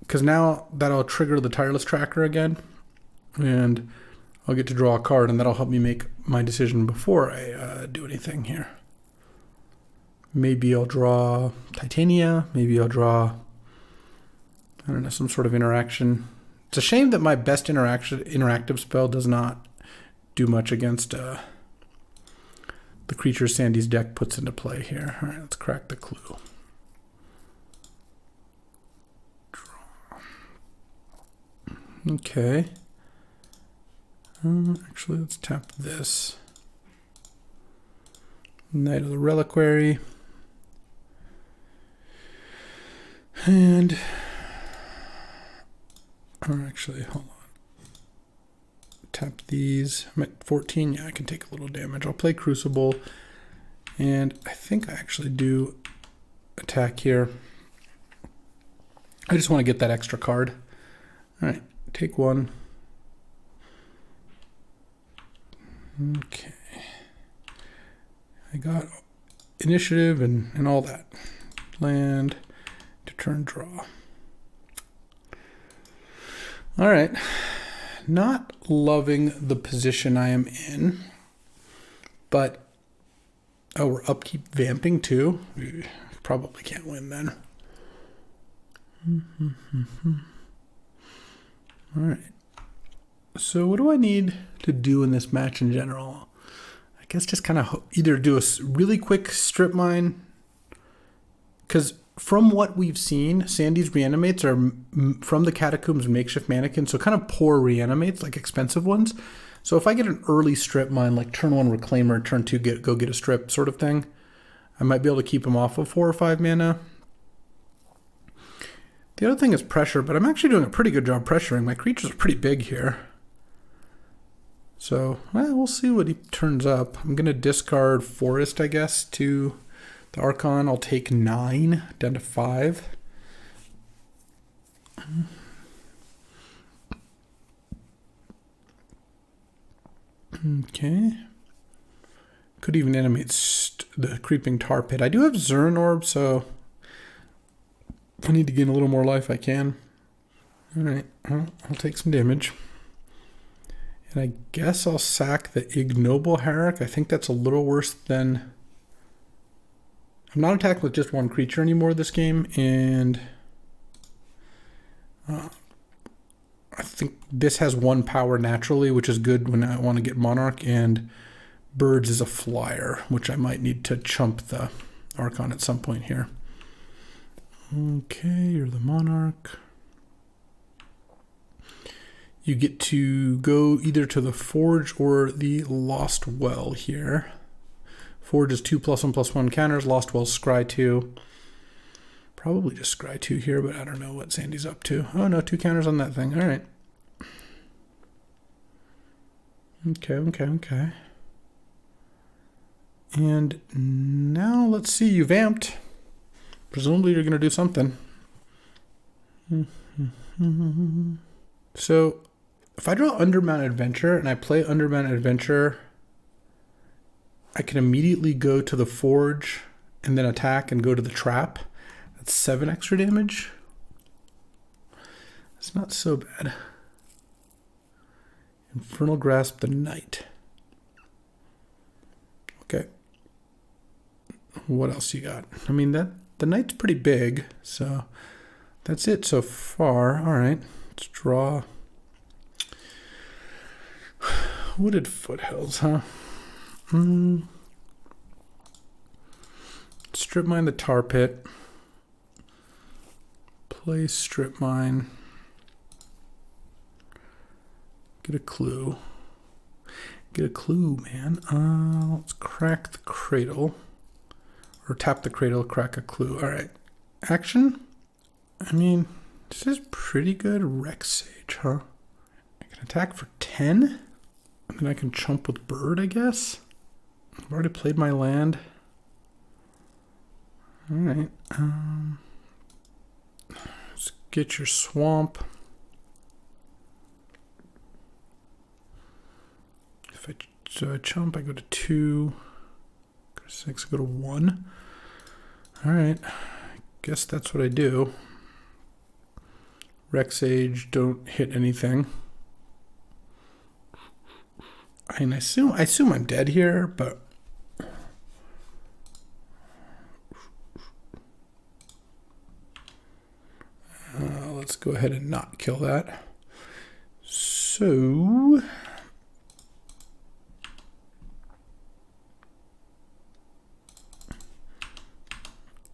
Because now that'll trigger the Tireless Tracker again. And I'll get to draw a card, and that'll help me make my decision before I do anything here. Maybe I'll draw Titania. Maybe I'll draw, I don't know, some sort of interaction. It's a shame that my best interactive spell does not do much against the creature Sandy's deck puts into play here. All right, let's crack the clue. Draw. Okay. Actually, let's tap this. Knight of the Reliquary. And... or actually, hold on. Tap these. I'm at 14. Yeah, I can take a little damage. I'll play Crucible. And I think I actually do attack here. I just want to get that extra card. All right, take one. Okay. I got initiative and all that. Land to turn draw. All right. Not loving the position I am in, but oh, we're upkeep vamping too. We probably can't win then. All right. So what do I need to do in this match in general? I guess just kind of either do a really quick strip mine, because from what we've seen, Sandy's reanimates are from the Catacombs makeshift mannequin, so kind of poor reanimates, like expensive ones. So if I get an early strip mine, like turn 1 Reclaimer, turn 2 go get a strip sort of thing, I might be able to keep him off of 4 or 5 mana. The other thing is pressure, but I'm actually doing a pretty good job pressuring. My creatures are pretty big here. So, well, we'll see what he turns up. I'm going to discard Forest, I guess, to the Archon. I'll take 9 down to 5. Okay. Could even animate the Creeping Tar Pit. I do have Zuran Orb, so if I need to gain a little more life, I can. Alright, well, I'll take some damage. And I guess I'll sack the Ignoble Herrick. I think that's a little worse than... I'm not attacking with just one creature anymore this game, and I think this has 1 power naturally, which is good when I want to get Monarch, and Birds is a flyer, which I might need to chump the Archon at some point here. Okay, you're the Monarch. You get to go either to the Forge or the Lost Well here. Forge is 2+1/+1 counters. Lost Well scry 2. Probably just scry 2 here, but I don't know what Sandy's up to. Oh no, 2 counters on that thing. All right. Okay. And now let's see. You vamped. Presumably you're going to do something. So if I draw Undermount Adventure and I play Undermount Adventure, I can immediately go to the Forge and then attack and go to the Trap. That's 7 extra damage. It's not so bad. Infernal Grasp the Knight. Okay. What else you got? I mean, the Knight's pretty big, so that's it so far. All right, let's draw. Wooded Foothills, huh? Strip mine the Tar Pit. Play strip mine. Get a clue. Get a clue, man. Let's crack the Cradle. Or tap the Cradle, crack a clue. All right. Action? I mean, this is pretty good. Rex Sage, huh? I can attack for 10? And then I can chump with Bird, I guess? I've already played my land. All right. Let's get your Swamp. So I chump, I go to 2. Go to 6, go to 1. All right. I guess that's what I do. Rex Sage, don't hit anything. I mean, I assume I'm dead here, but let's go ahead and not kill that. So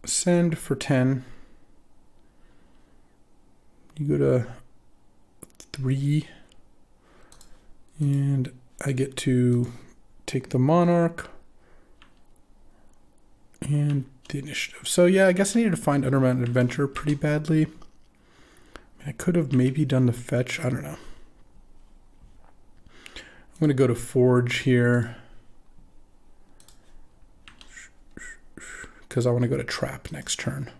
send for 10. You go to 3, and I get to take the Monarch and the initiative. So yeah, I guess I needed to find Undermount Adventure pretty badly. I could have maybe done the fetch. I don't know. I'm going to go to Forge here because I want to go to Trap next turn.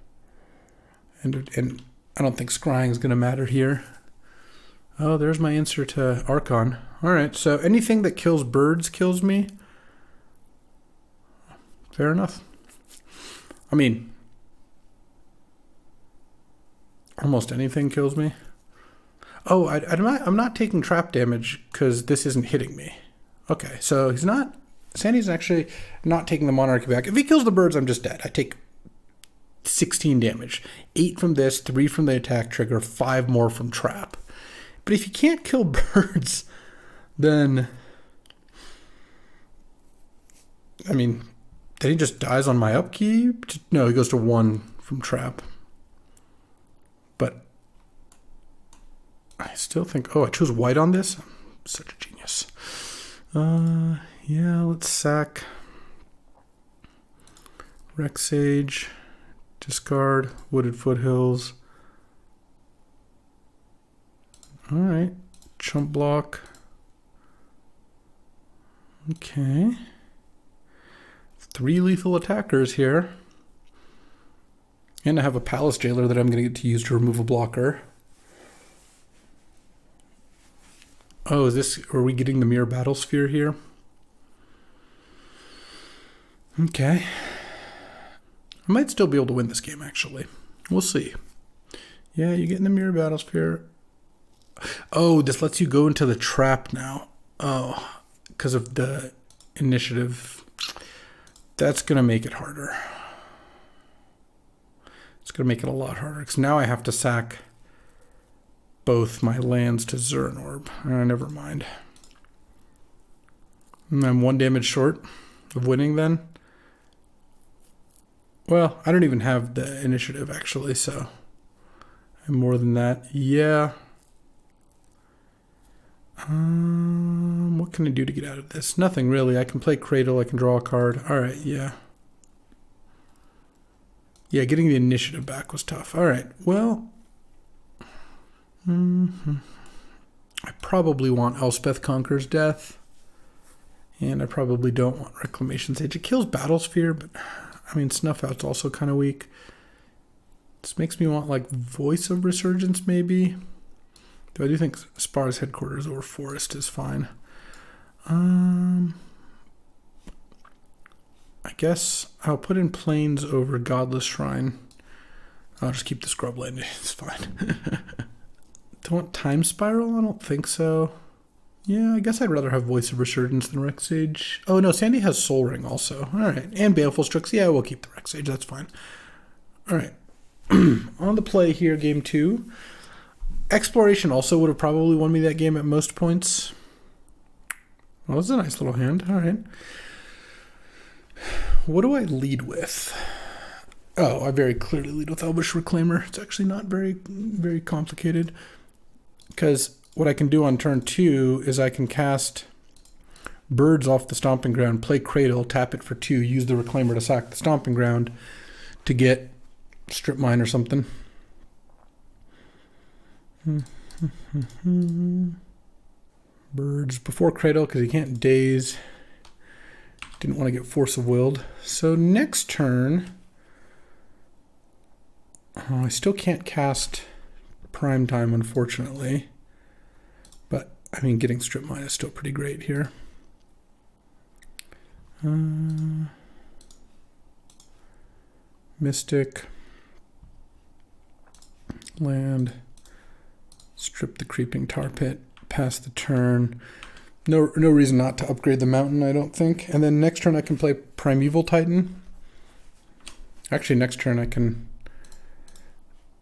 And I don't think scrying is going to matter here. Oh, there's my answer to Archon. All right, so anything that kills birds kills me. fair enough. I mean, almost anything kills me. Oh, I'm not taking trap damage because this isn't hitting me. Okay, so he's not... Sandy's actually not taking the monarchy back. If he kills the birds, I'm just dead. I take 16 damage. 8 from this, 3 from the attack trigger, 5 more from trap. But if you can't kill birds, then... I mean, then he just dies on my upkeep? No, he goes to 1 from trap. But I still think... Oh, I chose white on this? I'm such a genius. Yeah, let's sack Rex Sage, discard Wooded Foothills. All right, chump block. Okay. 3 lethal attackers here. And I have a Palace Jailer that I'm going to get to use to remove a blocker. Oh, are we getting the Mirror Battlesphere here? Okay. I might still be able to win this game, actually. We'll see. Yeah, you're getting the Mirror Battlesphere. Oh, this lets you go into the trap now. Oh, because of the initiative. That's going to make it harder. It's going to make it a lot harder, because now I have to sack both my lands to Zuran Orb. Never mind. I'm 1 damage short of winning then. Well, I don't even have the initiative, actually, so I'm more than that. Yeah. What can I do to get out of this? Nothing, really. I can play Cradle. I can draw a card. All right, yeah. Yeah, getting the initiative back was tough. All right, well... I probably want Elspeth Conquers Death. And I probably don't want Reclamation Sage. It kills Battlesphere, but... I mean, Snuff Out's also kind of weak. This makes me want, like, Voice of Resurgence, maybe. Though I do think Spar's Headquarters over Forest is fine. I guess I'll put in Plains over Godless Shrine. I'll just keep the Scrubland. It's fine. Do I want Time Spiral? I don't think so. Yeah, I guess I'd rather have Voice of Resurgence than Rex Sage. Oh, no, Sandy has Soul Ring also. All right. And Baleful Strix. Yeah, we'll keep the Rex Sage. That's fine. All right. On the play here, game 2. Exploration also would have probably won me that game at most points. Well, that's a nice little hand. All right. What do I lead with? Oh, I very clearly lead with Elvish Reclaimer. It's actually not very, very complicated. Because what I can do on turn 2 is I can cast Birds off the Stomping Ground, play Cradle, tap it for 2, use the Reclaimer to sack the Stomping Ground to get Strip Mine or something. Birds before Cradle because he can't Daze. Didn't want to get Force of Willed. So next turn, I still can't cast Prime Time, unfortunately. But, I mean, getting Strip Mine is still pretty great here. Mystic. Land. Strip the Creeping Tar Pit. Pass the turn. No reason not to upgrade the mountain, I don't think. And then next turn I can play Primeval Titan. Actually, next turn I can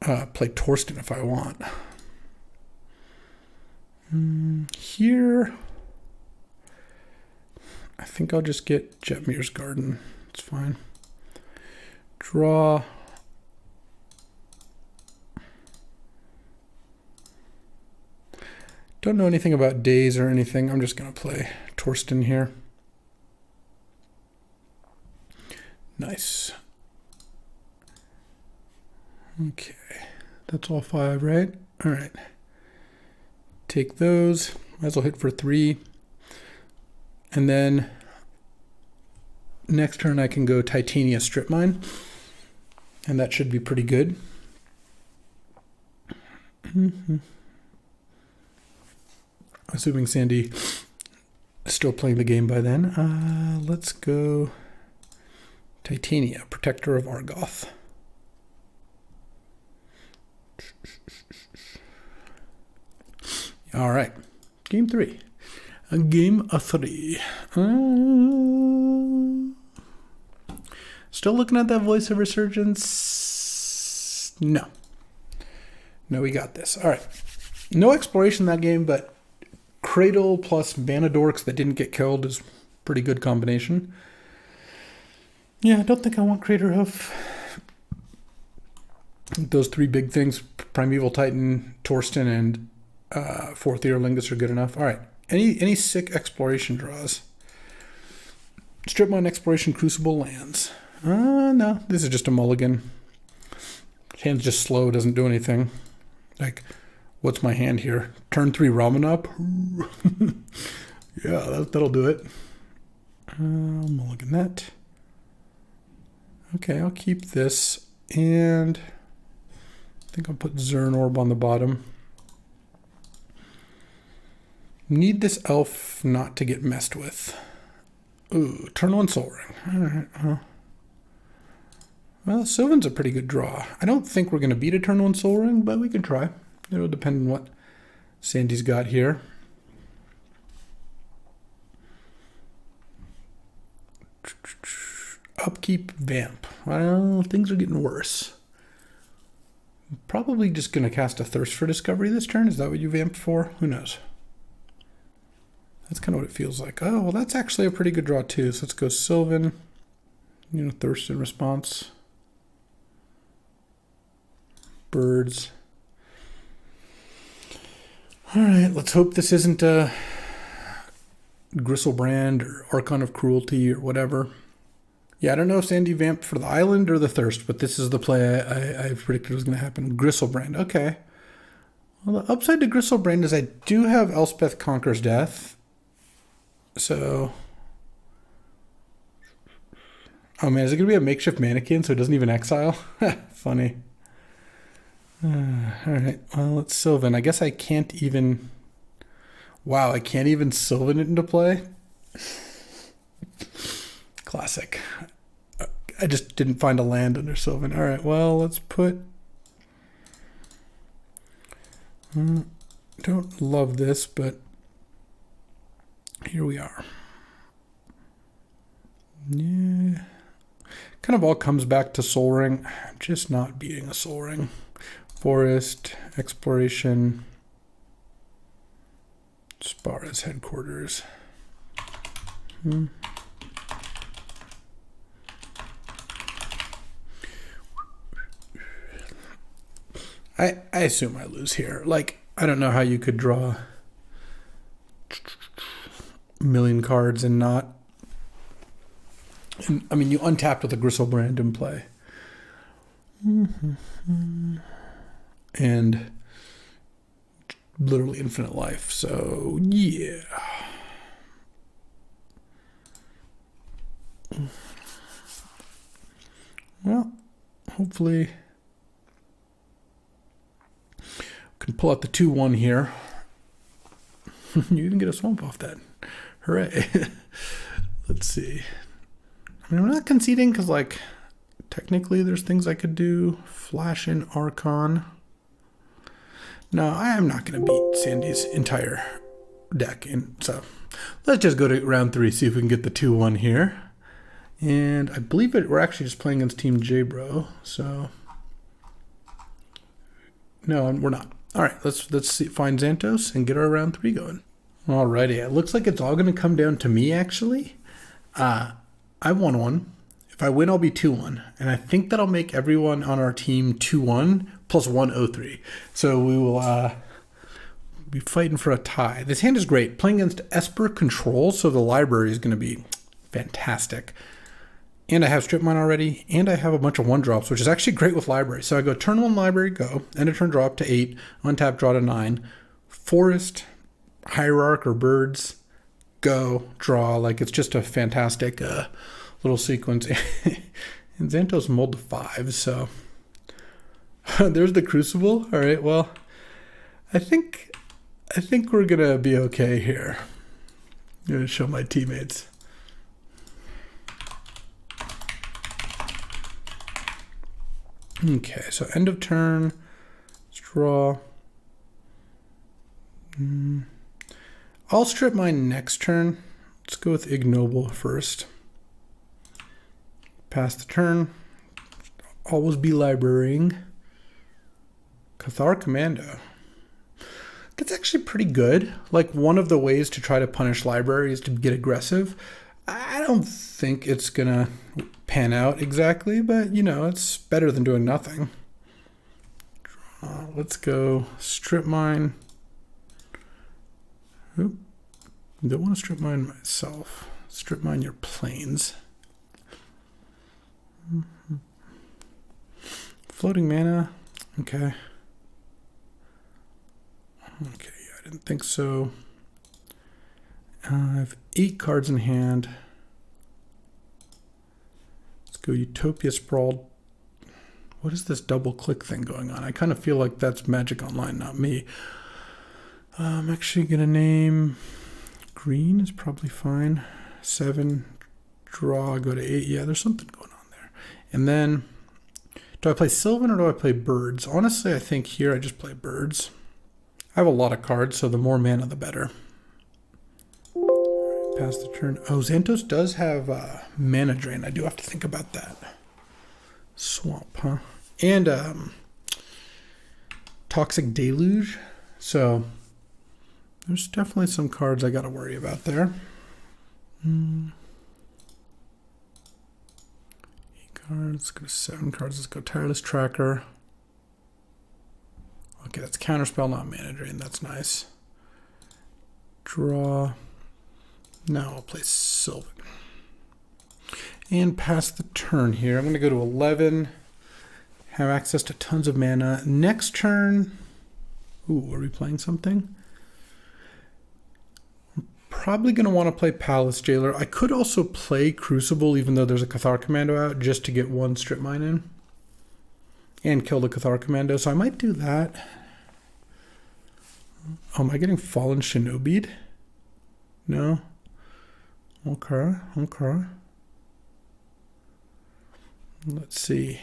play Torsten if I want. Here, I think I'll just get Jetmir's Garden. It's fine. Draw. Don't know anything about Days or anything. I'm just going to play Torsten here. Nice. Okay. That's all 5, right? All right. Take those. Might as well hit for 3. And then next turn I can go Titania Strip Mine. And that should be pretty good. Assuming Sandy is still playing the game by then. Let's go Titania, Protector of Argoth. All right, game 3. A game of 3. Still looking at that Voice of Resurgence? No. No, we got this. All right. No exploration in that game, but Cradle plus Mana Dorks that didn't get killed is a pretty good combination. Yeah, I don't think I want Crater Hoof. Those 3 big things, Primeval Titan, Torsten, and 4th Earlingus are good enough. All right. Any sick exploration draws? Strip Mine Exploration Crucible lands. No, this is just a mulligan. Hand's just slow, doesn't do anything. Like, what's my hand here? Turn 3 Ramen up? Yeah, that'll do it. Mulligan that. Okay, I'll keep this. And I think I'll put Zuran Orb on the bottom. Need this elf not to get messed with. Ooh, turn 1 Soul Ring. All right, well, Sylvan's a pretty good draw. I don't think we're going to beat a turn 1 Soul Ring, but we can try. It'll depend on what Sandy's got here. Upkeep Vamp. Well, things are getting worse. I'm probably just going to cast a Thirst for Discovery this turn. Is that what you vamped for? Who knows? That's kind of what it feels like. Oh, well, that's actually a pretty good draw, too. So let's go Sylvan. Thirst in response. Birds. All right, let's hope this isn't a Gristlebrand or Archon of Cruelty or whatever. Yeah, I don't know if Sandy vamped for the island or the Thirst, but this is the play I predicted was going to happen. Gristlebrand, okay. Well, the upside to Gristlebrand is I do have Elspeth Conquers Death. So... oh man, is it going to be a makeshift mannequin so it doesn't even exile? Funny. Alright, well, it's Sylvan. I guess I can't even... wow, I can't even Sylvan it into play? Classic. I just didn't find a land under Sylvan. Alright, well, let's put... don't love this, but here we are. Yeah. Kind of all comes back to Soul Ring. I'm just not beating a Soul Ring. Forest, Exploration, Spara's Headquarters. I assume I lose here. Like, I don't know how you could draw a million cards and not... I mean, you untapped with a Gristlebrand in play. And literally infinite life. So, yeah. Well, hopefully can pull out the 2-1 here. You even get a swamp off that. Hooray. Let's see. I mean, I'm not conceding because, like, technically there's things I could do. Flash in Archon. No, I am not going to beat Sandy's entire deck. And so let's just go to round 3, see if we can get the 2-1 here. And I believe we're actually just playing against Team J-Bro. So, no, we're not. All right, let's find Xantos and get our round 3 going. Alrighty, it looks like it's all going to come down to me, actually. I won one. If I win, I'll be 2-1. And I think that'll make everyone on our team 2-1 plus 1-0-3. So we will be fighting for a tie. This hand is great. Playing against Esper Control, so the library is going to be fantastic. And I have Strip Mine already, and I have a bunch of 1-drops, which is actually great with library. So I go turn 1 library, go, end of turn draw up to 8, untap draw to 9, Forest, Hierarch or Birds, go, draw. Like, it's just a fantastic little sequence. And Xantos mulled to 5, so there's the Crucible. All right, well, I think we're gonna be okay here. I'm gonna show my teammates. Okay, so end of turn. Let's draw. I'll strip mine next turn. Let's go with Ignoble first. Pass the turn. Always be librarying. Cathar Commando. That's actually pretty good. Like, one of the ways to try to punish library is to get aggressive. I don't think it's gonna pan out exactly, but you know, it's better than doing nothing. Let's go strip mine. Oop. Don't want to strip mine myself. Strip mine your planes. Floating mana. Okay. Okay, yeah, I didn't think so. I have 8 cards in hand. Let's go Utopia Sprawl. What is this double click thing going on? I kind of feel like that's Magic Online, not me. I'm actually going to name green is probably fine. 7, draw, go to 8. Yeah, there's something going on there. And then, do I play Sylvan or do I play Birds? Honestly, I think here I just play Birds. I have a lot of cards, so the more mana, the better. Pass the turn. Oh, Xantos does have mana drain. I do have to think about that. Swamp, huh? And Toxic Deluge. So there's definitely some cards I got to worry about there. 8 cards. Let's go to 7 cards. Let's go Tireless Tracker. Okay, that's Counterspell, not Mana Drain. That's nice. Draw. Now I'll play Sylvan. And pass the turn here. I'm going to go to 11. Have access to tons of mana. Next turn. Ooh, are we playing something? I'm probably going to want to play Palace Jailer. I could also play Crucible, even though there's a Cathar Commando out, just to get 1 strip mine in. And kill the Cathar Commando. So I might do that. Oh, am I getting Fallen Shinobi'd? No? Okay, okay. Let's see.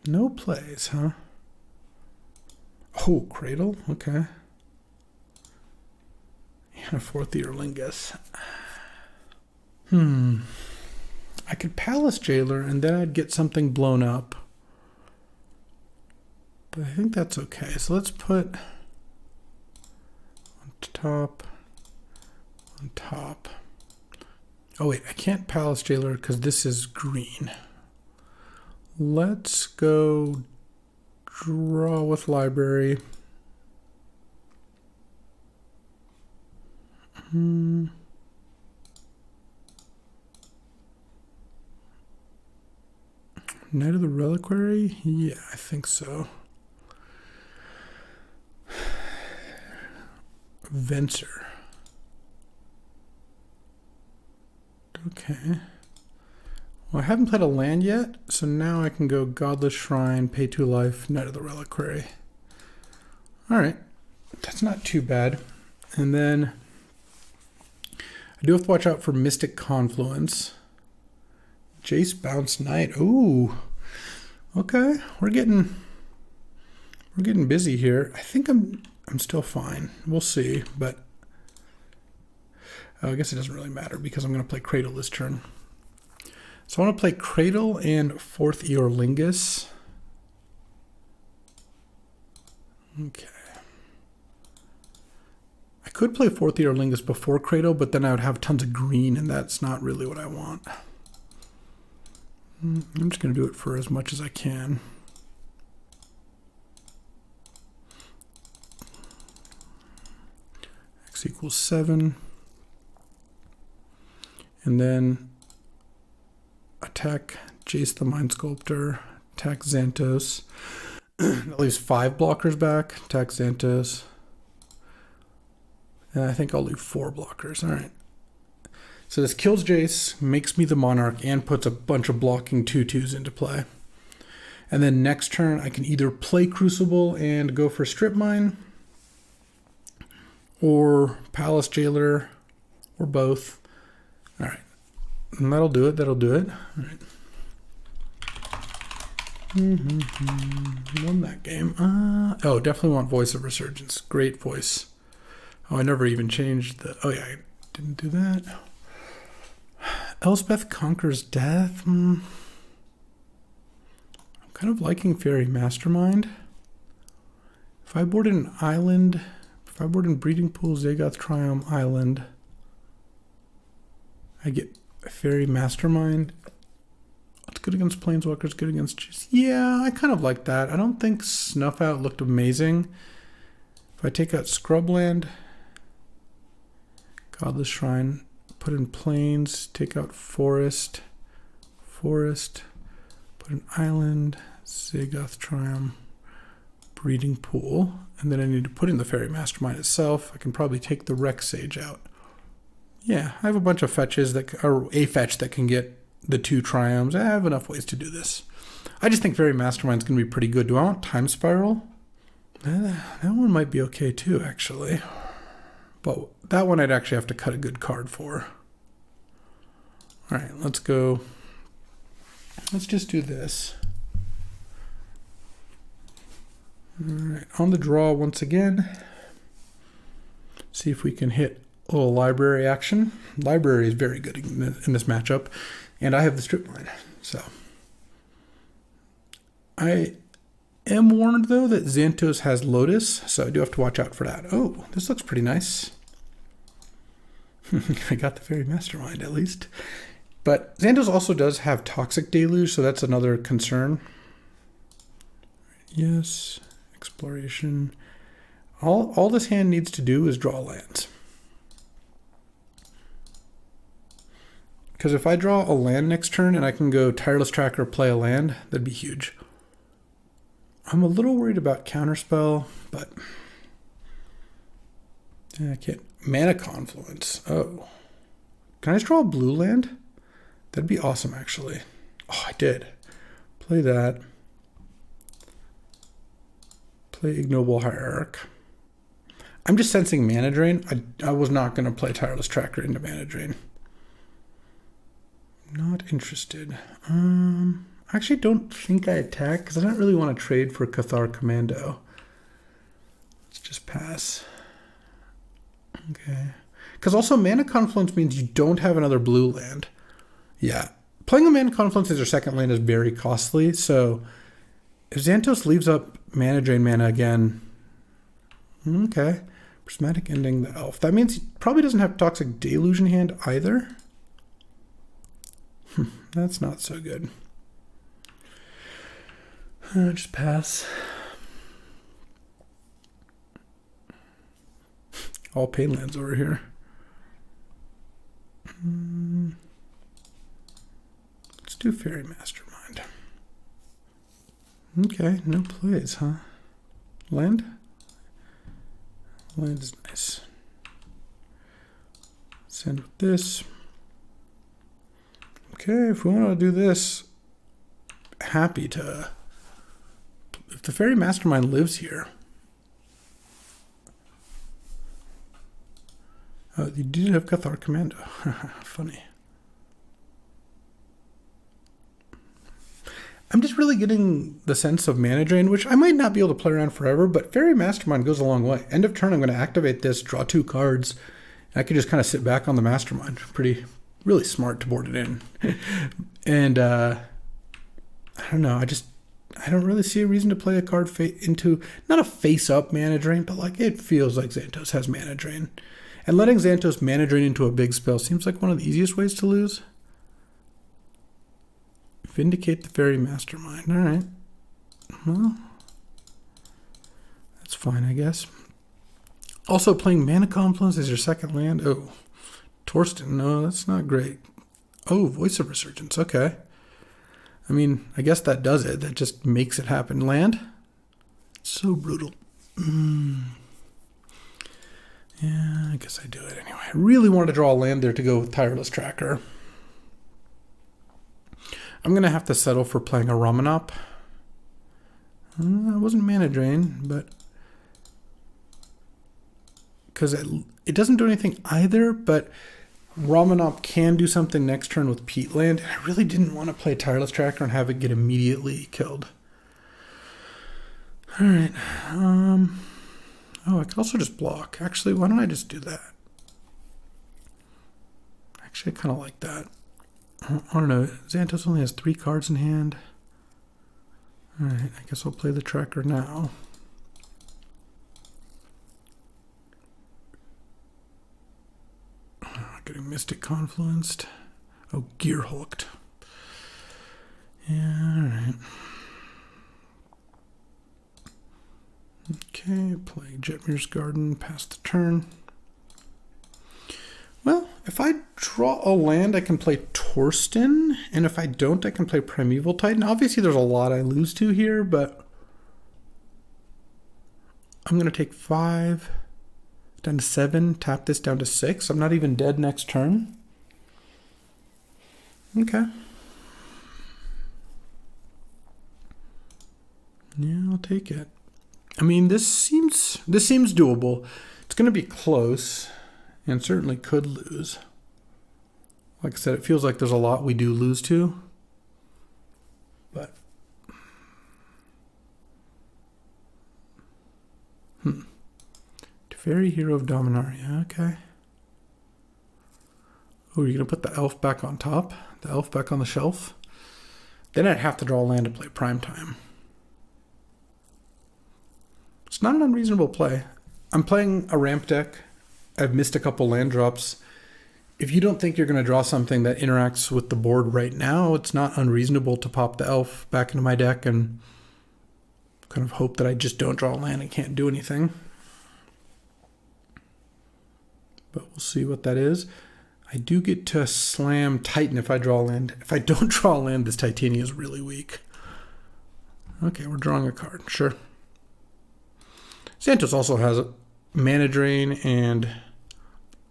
No plays, huh? Oh, Cradle? Okay. And a 4th Eorlingus. I could Palace Jailer and then I'd get something blown up. But I think that's okay. So let's put on top. On top. Oh wait, I can't Palace Jailer because this is green. Let's go draw with library. Knight of the Reliquary? Yeah, I think so. Venser. Okay. Well, I haven't played a land yet, so now I can go Godless Shrine, pay 2 life, Knight of the Reliquary. Alright. That's not too bad. And then I do have to watch out for Mystic Confluence. Jace Bounce Knight. Ooh. Okay. We're getting busy here. I think I'm still fine. We'll see, but I guess it doesn't really matter because I'm going to play Cradle this turn. So I want to play Cradle and 4th Eorlingus. Okay. I could play 4th Eorlingus before Cradle, but then I would have tons of green, and that's not really what I want. I'm just going to do it for as much as I can. X equals 7. And then attack Jace the Mind Sculptor, attack Xantos. That leaves 5 blockers back. Attack Xantos. And I think I'll leave 4 blockers. All right. So this kills Jace, makes me the Monarch, and puts a bunch of blocking 2/2s into play. And then next turn, I can either play Crucible and go for Strip Mine, or Palace Jailer, or both. All right. And that'll do it. That'll do it. All right. Won that game. Oh, definitely want Voice of Resurgence. Great voice. Oh, I never even changed the... Oh, yeah, I didn't do that. Elspeth Conquers Death. I'm kind of liking Fairy Mastermind. If I board an island... If I board in Breeding Pool, Zagoth Triumph Island, I get a Fairy Mastermind. It's good against Planeswalkers, good against... Yeah, I kind of like that. I don't think Snuff Out looked amazing. If I take out Scrubland, Godless Shrine, put in Plains, take out Forest, put an Island, Zagoth Triumph, Breeding Pool, and then I need to put in the Fairy Mastermind itself. I can probably take the Rex Sage out. Yeah, I have a bunch of fetches that are a fetch that can get the 2 Triumphs. I have enough ways to do this. I just think Fairy Mastermind's going to be pretty good. Do I want Time Spiral? That one might be okay too, actually. But that one I'd actually have to cut a good card for. All right, let's go. Let's just do this. All right, on the draw once again. See if we can hit a little library action. Library is very good in this matchup. And I have the strip line, so. I am warned, though, that Xantos has Lotus, so I do have to watch out for that. Oh, this looks pretty nice. I got the Fairy Mastermind, at least. But Xantos also does have Toxic Deluge, so that's another concern. Yes, Exploration. All this hand needs to do is draw lands. Because if I draw a land next turn and I can go Tireless Tracker, play a land, that'd be huge. I'm a little worried about Counterspell, but I can't. Mana Confluence. Oh. Can I just draw a blue land? That'd be awesome, actually. Oh, I did. Play that. Play Ignoble Hierarch. I'm just sensing Mana Drain. I was not going to play Tireless Tracker into Mana Drain. Not interested. I actually don't think I attack because I don't really want to trade for Cathar Commando. Let's just pass. Okay. Because also Mana Confluence means you don't have another blue land. Yeah. Playing a Mana Confluence as your second land is very costly. So if Xantos leaves up Mana Drain mana again. Okay. Prismatic Ending the Elf. That means he probably doesn't have Toxic Deluge in hand either. That's not so good. Just pass. All pain lands over here. Let's do Fairy Mastermind. Okay, no plays, huh? Land? Land is nice. Send with this. Okay, if we want to do this, happy to. If the Fairy Mastermind lives here. Oh, you did have Cathar Commando. Funny. I'm just really getting the sense of Mana Drain, which I might not be able to play around forever, but Fairy Mastermind goes a long way. End of turn, I'm going to activate this, draw 2 cards. And I can just kind of sit back on the Mastermind. Really smart to board it in. And I don't know, I don't really see a reason to play a card into, not a face-up Mana Drain, but like it feels like Xantos has Mana Drain. And letting Xantos Mana Drain into a big spell seems like one of the easiest ways to lose. Vindicate the Fairy Mastermind. All right. Well, that's fine, I guess. Also, playing Mana Confluence as your second land. Oh, Torsten. No, that's not great. Oh, Voice of Resurgence. Okay. I mean, I guess that does it. That just makes it happen. Land? So brutal. Yeah, I guess I do it anyway. I really wanted to draw a land there to go with Tireless Tracker. I'm going to have to settle for playing a Ramanop. It wasn't Mana Drain, but because it doesn't do anything either, but Ramanop can do something next turn with Peatland. I really didn't want to play Tireless Tracker and have it get immediately killed. All right. Oh, I can also just block. Actually, why don't I just do that? Actually, I kind of like that. I don't know. Xantos only has 3 cards in hand. All right, I guess I'll play the tracker now. Getting Mystic Confluenced. Oh, Gear Hulked. Yeah, all right. Okay, play Jetmir's Garden, pass the turn. Well, if I draw a land, I can play Torsten, and if I don't, I can play Primeval Titan. Obviously, there's a lot I lose to here, but I'm going to take 5 down to 7, tap this down to 6. I'm not even dead next turn. Okay. Yeah, I'll take it. I mean, this seems doable. It's going to be close, and certainly could lose. Like I said, it feels like there's a lot we do lose to. But Teferi, Hero of Dominaria. Okay. Oh, you're going to put the elf back on top? The elf back on the shelf? Then I'd have to draw a land to play Primetime. It's not an unreasonable play. I'm playing a ramp deck. I've missed a couple land drops. If you don't think you're going to draw something that interacts with the board right now, it's not unreasonable to pop the elf back into my deck and kind of hope that I just don't draw a land and can't do anything. But we'll see what that is. I do get to slam Titan if I draw a land. If I don't draw a land, this Titania is really weak. Okay, we're drawing a card. Sure. Xantos also has a mana drain and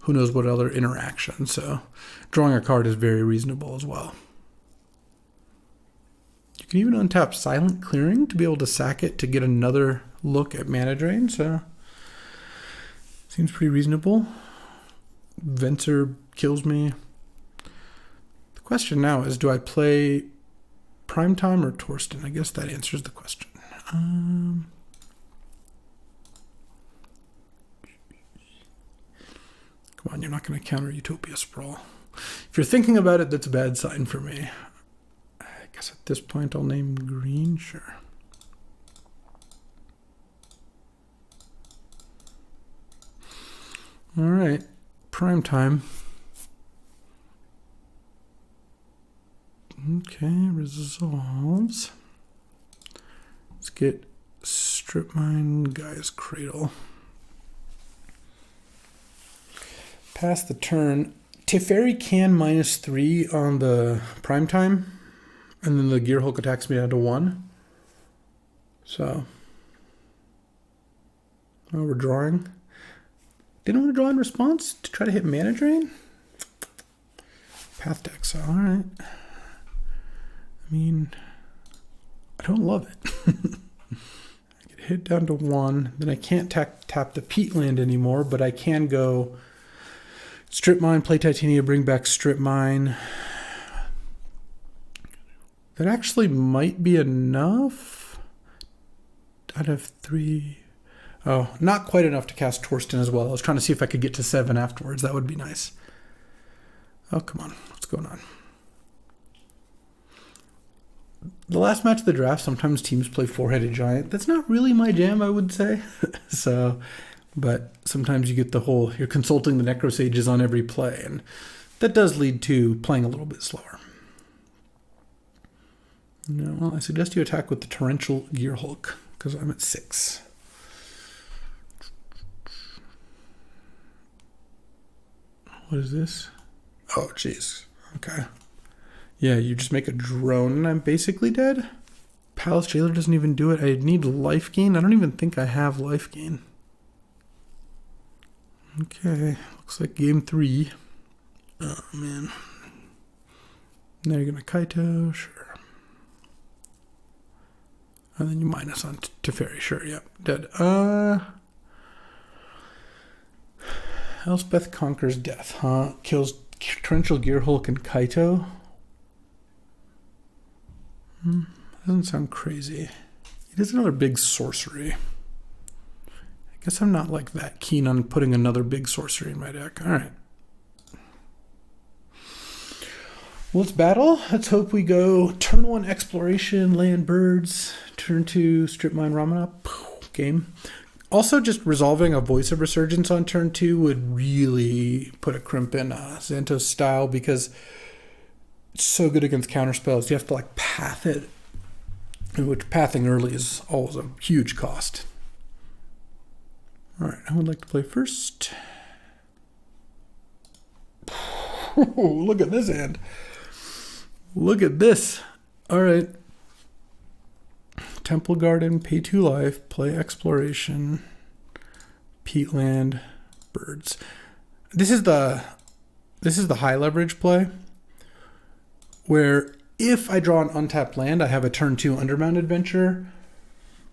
who knows what other interaction, so drawing a card is very reasonable as well. You can even untap Silent Clearing to be able to sack it to get another look at mana drain, so seems pretty reasonable. Venser kills me. The question now is, do I play Primetime or Torsten? I guess that answers the question. Come on, you're not going to counter Utopia Sprawl. If you're thinking about it, that's a bad sign for me. I guess at this point I'll name green, sure. All right, Primetime. Okay, resolves. Let's get Strip Mine, Guy's Cradle. Pass the turn. Teferi can -3 on the Primetime, and then the Gear Hulk attacks me down to 1. So, oh, we're drawing. Didn't want to draw in response to try to hit mana drain? Path deck, so alright. I mean, I don't love it. I get hit down to 1, then I can't tap the Peat land anymore, but I can go Strip Mine, play Titania, bring back Strip Mine. That actually might be enough. Out of 3. Oh, not quite enough to cast Torsten as well. I was trying to see if I could get to 7 afterwards. That would be nice. Oh, come on. What's going on? The last match of the draft, sometimes teams play Four-Headed Giant. That's not really my jam, I would say. So, but sometimes you get the whole, you're consulting the Necrosages on every play, and that does lead to playing a little bit slower. No, well, I suggest you attack with the Torrential Gear Hulk, because I'm at 6. What is this? Oh, jeez. Okay. Yeah, you just make a drone and I'm basically dead. Palace Jailer doesn't even do it. I need life gain. I don't even think I have life gain. Okay, looks like game 3. Oh, man. Now you're going to Kaito, sure. And then you minus on Teferi, sure, yep, dead. Elspeth Conquers Death, huh? Kills Torrential Gear Hulk and Kaito. Doesn't sound crazy. It is another big sorcery. I guess I'm not like that keen on putting another big sorcery in my deck. All right. Well, let's battle. Let's hope we go turn 1 exploration, land birds, turn 2 strip mine Ramana. Game. Also, just resolving a Voice of Resurgence on turn 2 would really put a crimp in Xantos' style, because it's so good against counterspells. You have to like path it, which pathing early is always a huge cost. All right, I would like to play first. Look at this hand. Look at this. All right. Temple Garden, pay 2 life, play exploration, peatland, birds. This is the high leverage play, where if I draw an untapped land, I have a turn 2 Undermount Adventure.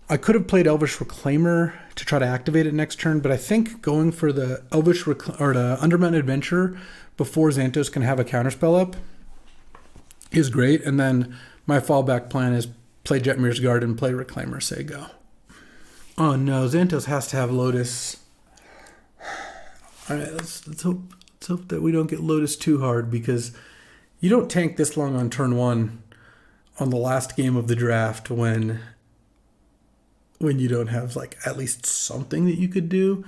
I could have played Elvish Reclaimer to try to activate it next turn, but I think going for the the Undermount Adventure before Xantos can have a counterspell up is great. And then my fallback plan is play Jetmir's Garden, play Reclaimer, say go. Oh no, Xantos has to have Lotus. All right, let's hope that we don't get Lotus too hard, because you don't tank this long on turn 1 on the last game of the draft when you don't have like at least something that you could do,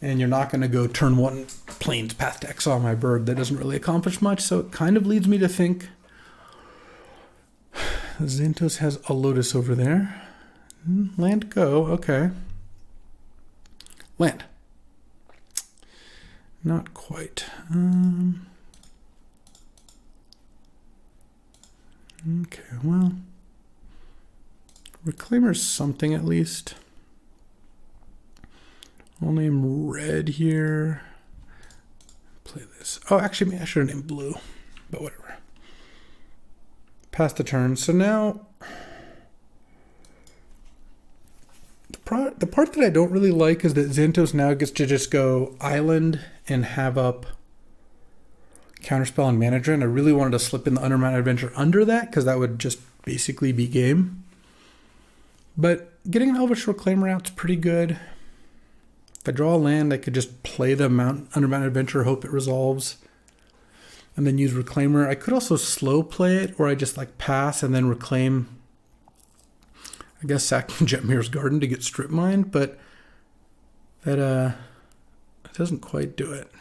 and you're not going to go turn 1 Plains Path to Exile my bird. That doesn't really accomplish much, so it kind of leads me to think Xantos has a Lotus over there. Land go, okay. Land. Not quite. Okay, well, Reclaimer's something at least. I'll name red here. Play this. Oh, actually, maybe I should have named blue, but whatever. Pass the turn. So now, the part that I don't really like is that Xantos now gets to just go island and have up counterspell and manager, and I really wanted to slip in the Undermount Adventure under that, because that would just basically be game. But getting an Elvish Reclaimer out is pretty good. If I draw a land, I could just play the Undermount Adventure, hope it resolves, and then use Reclaimer. I could also slow play it, or I just like pass and then reclaim. I guess sacking Jetmir's Garden to get strip mined, but that it doesn't quite do it.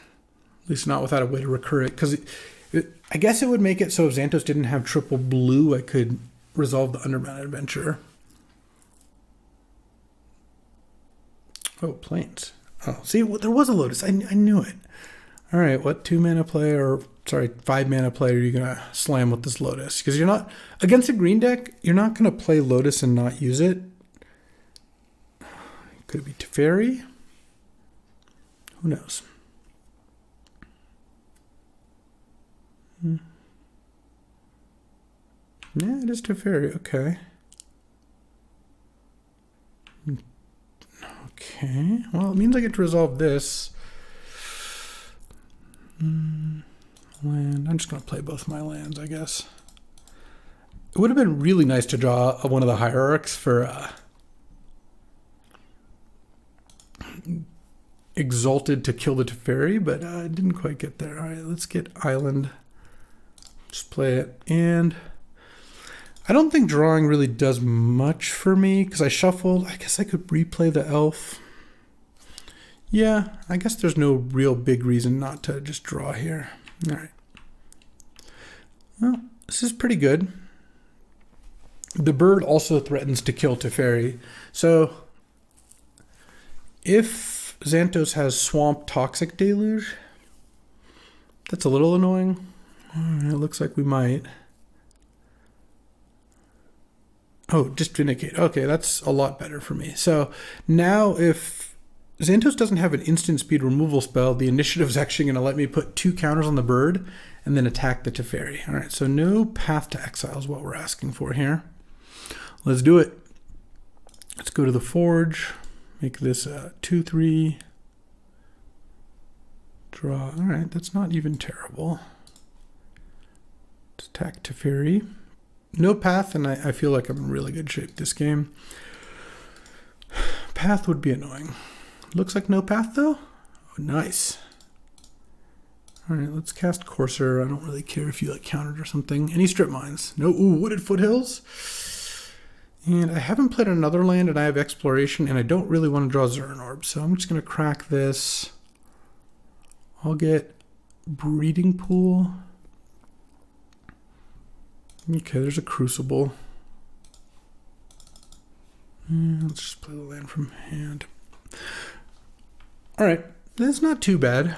At least not without a way to recur it, because I guess it would make it so if Xantos didn't have triple blue, I could resolve the Undermount Adventure. Oh, Plains. Oh, see, there was a Lotus. I knew it. All right, what 5 mana play are you going to slam with this Lotus? Because you're not, against a green deck, you're not going to play Lotus and not use it. Could it be Teferi? Who knows? Yeah, it is Teferi. Okay. Okay. Well, it means I get to resolve this. Land. I'm just going to play both my lands, I guess. It would have been really nice to draw one of the Hierarchs for Exalted to kill the Teferi, but I didn't quite get there. All right, let's get Island. Just play it. And I don't think drawing really does much for me, because I shuffled. I guess I could replay the Elf. Yeah, I guess there's no real big reason not to just draw here. All right. Well, this is pretty good. The bird also threatens to kill Teferi. So if Xantos has Swamp Toxic Deluge, that's a little annoying. All right, it looks like we might. Oh, just Vindicate. Okay, that's a lot better for me. So now if Xantos doesn't have an instant speed removal spell, the initiative is actually going to let me put 2 counters on the bird and then attack the Teferi. All right, so no Path to Exile is what we're asking for here. Let's do it. Let's go to the Forge. Make this a 2/3. Draw. All right, that's not even terrible. Let's attack Teferi. No path, and I feel like I'm in really good shape this game. Path would be annoying. Looks like no path, though. Oh, nice. All right, let's cast Courser. I don't really care if you like countered or something. Any strip mines? No. Ooh, Wooded Foothills. And I haven't played another land, and I have Exploration, and I don't really want to draw Zuran Orb, so I'm just going to crack this. I'll get Breeding Pool. Okay, there's a Crucible. Let's just play the land from hand. All right, that's not too bad.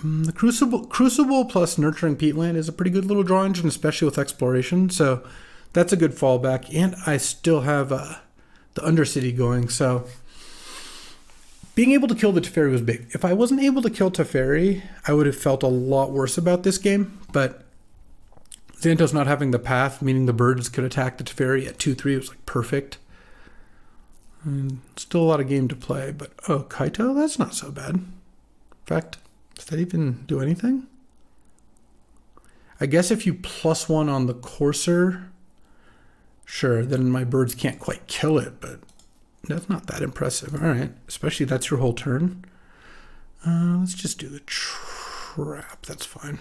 The Crucible plus Nurturing Peatland is a pretty good little draw engine, especially with Exploration. So that's a good fallback. And I still have the Undercity going. So being able to kill the Teferi was big. If I wasn't able to kill Teferi, I would have felt a lot worse about this game. But Xantos not having the path, meaning the birds could attack the Teferi at 2-3, was like perfect. And still a lot of game to play. But oh, Kaito, that's not so bad. In fact, does that even do anything? I guess if you +1 on the Courser, sure, then my birds can't quite kill it, but that's not that impressive. All right, especially that's your whole turn. Let's just do the trap. That's fine.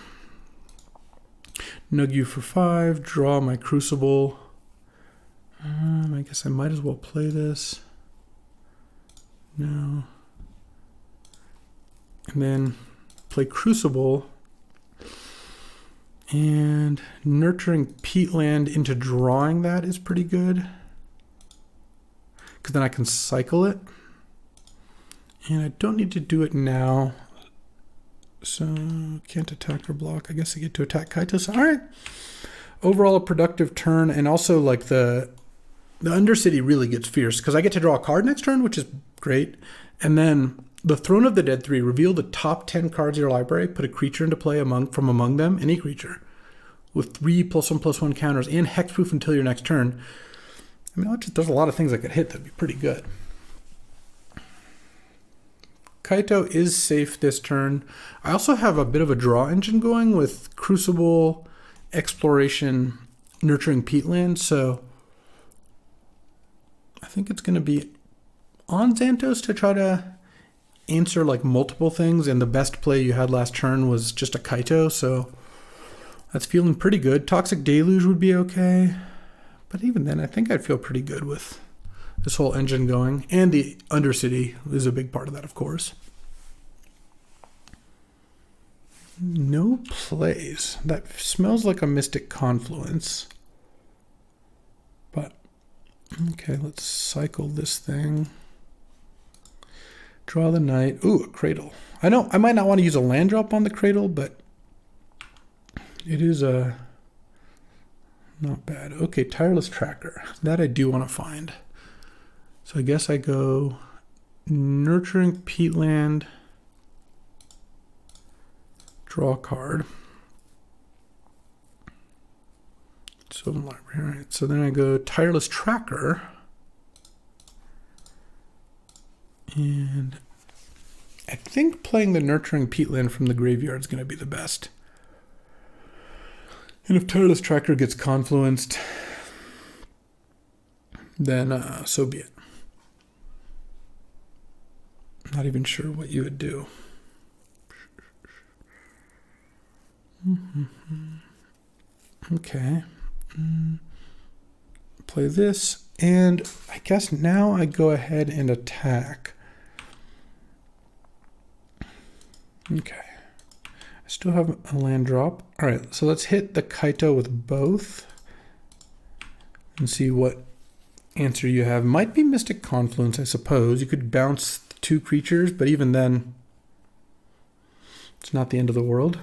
Nug you for 5, draw my Crucible. I guess I might as well play this. No. And then play Crucible and Nurturing Peatland into drawing that is pretty good, because then I can cycle it, and I don't need to do it now, so can't attack or block. I guess I get to attack Kaito. So, all right, overall a productive turn, and also like the Undercity really gets fierce because I get to draw a card next turn, which is great, and then the Throne of the Dead 3, reveal the top 10 cards of your library, put a creature into play from among them, any creature, with 3+1/+1 counters and hexproof until your next turn. I mean, there's a lot of things I could hit that'd be pretty good. Kaito is safe this turn. I also have a bit of a draw engine going with Crucible, Exploration, Nurturing Peatland, so I think it's going to be on Xantos to try to answer like multiple things, and the best play you had last turn was just a Kaito, so that's feeling pretty good. Toxic Deluge would be okay, but even then I think I'd feel pretty good with this whole engine going, and the Undercity is a big part of that, of course. No plays. That smells like a Mystic Confluence, but okay, let's cycle this thing. Draw the Knight. Ooh, a Cradle. I know I might not want to use a land drop on the Cradle, but it is not bad. Okay, Tireless Tracker. That I do want to find. So I guess I go Nurturing Peatland, draw a card. Sylvan Library. All right, so then I go Tireless Tracker. And I think playing the Nurturing Peatland from the graveyard is going to be the best. And if Tireless Tracker gets confluenced, then so be it. Not even sure what you would do. Okay. Play this, and I guess now I go ahead and attack. Okay. I still have a land drop. All right, so let's hit the Kaito with both and see what answer you have. Might be Mystic Confluence, I suppose. You could bounce 2 creatures, but even then, it's not the end of the world.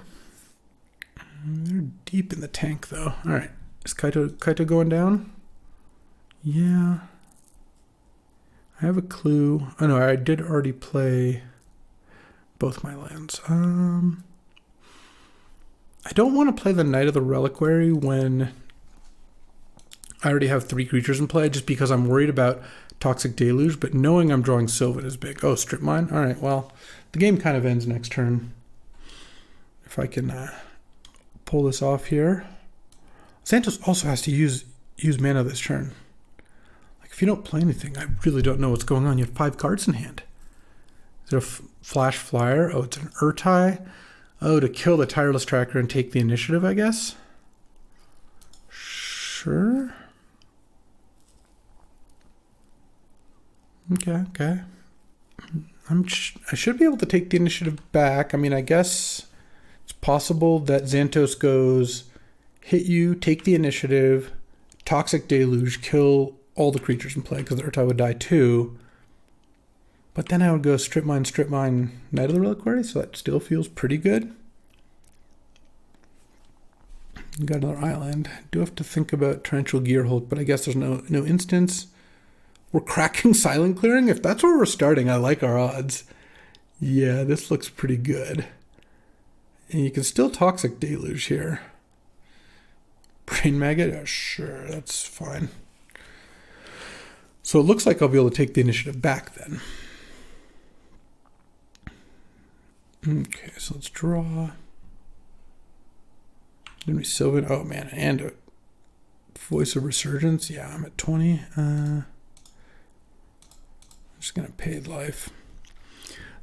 They're deep in the tank, though. All right, is Kaito going down? Yeah. I have a clue. Oh, no, I did already play both my lands. I don't want to play the Knight of the Reliquary when I already have 3 creatures in play, just because I'm worried about Toxic Deluge, but knowing I'm drawing Sylvan is big. Oh, Strip Mine? All right, well, the game kind of ends next turn. If I can pull this off here. Santos also has to use mana this turn. Like, if you don't play anything, I really don't know what's going on. You have 5 cards in hand. Is there a flash flyer? Oh, it's an Urtai. Oh, to kill the Tireless Tracker and take the initiative, I guess? Sure. Okay. I should be able to take the initiative back. I mean, I guess it's possible that Xantos goes, hit you, take the initiative, Toxic Deluge, kill all the creatures in play, because the Urtai would die too. But then I would go Strip Mine, Knight of the Reliquary, so that still feels pretty good. Got another island. Do have to think about Torrential Gearhulk, but I guess there's no instance. We're cracking Silent Clearing. If that's where we're starting, I like our odds. Yeah, this looks pretty good. And you can still Toxic Deluge here. Brain Maggot? Oh, sure, that's fine. So it looks like I'll be able to take the initiative back then. Okay, so let's draw. Then we Sylvan. Oh man, and a Voice of Resurgence. Yeah, I'm at 20. I'm just gonna pay life.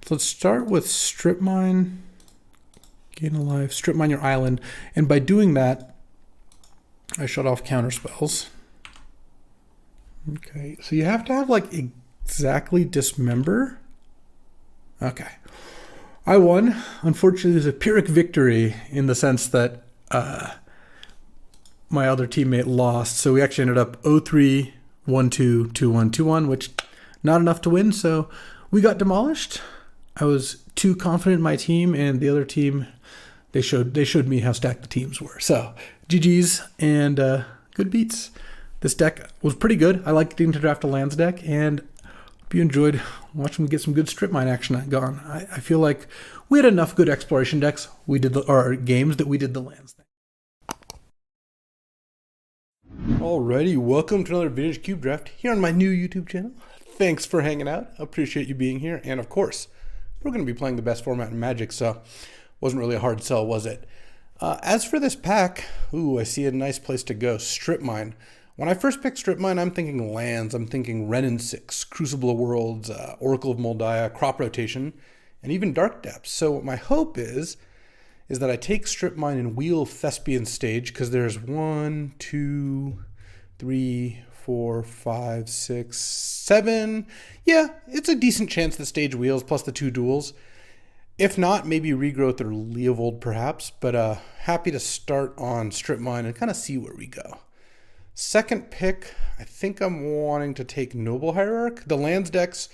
So let's start with Strip Mine. Gain a life. Strip Mine your island, and by doing that, I shut off counter spells. Okay, so you have to have like exactly Dismember. Okay. I won. Unfortunately, there's a Pyrrhic victory in the sense that my other teammate lost. So we actually ended up 0-3, 1-2, 2-1, 2-1, which not enough to win. So we got demolished. I was too confident in my team, and the other team, they showed me how stacked the teams were. So GG's and good beats. This deck was pretty good. I like getting to draft a lands deck, and hope you enjoyed watching me get some good Strip Mine action going. I feel like we had enough good exploration decks. Or games that we did the lands thing. Alrighty, welcome to another Vintage Cube Draft here on my new YouTube channel. Thanks for hanging out. Appreciate you being here. And of course, we're going to be playing the best format in Magic, so wasn't really a hard sell, was it? As for this pack, ooh, I see a nice place to go. Strip Mine. When I first picked Strip Mine, I'm thinking lands. I'm thinking Wrenn 6, Crucible of Worlds, Oracle of Moldiah, Crop Rotation, and even Dark Depths. So what my hope is that I take Strip Mine and wheel Thespian Stage, because there's 1, 2, 3, 4, 5, 6, 7. Yeah, it's a decent chance the stage wheels plus the 2 duels. If not, maybe Regrowth or Leovold perhaps, but happy to start on Strip Mine and kind of see where we go. Second pick, I think I'm wanting to take Noble Hierarch. The lands decks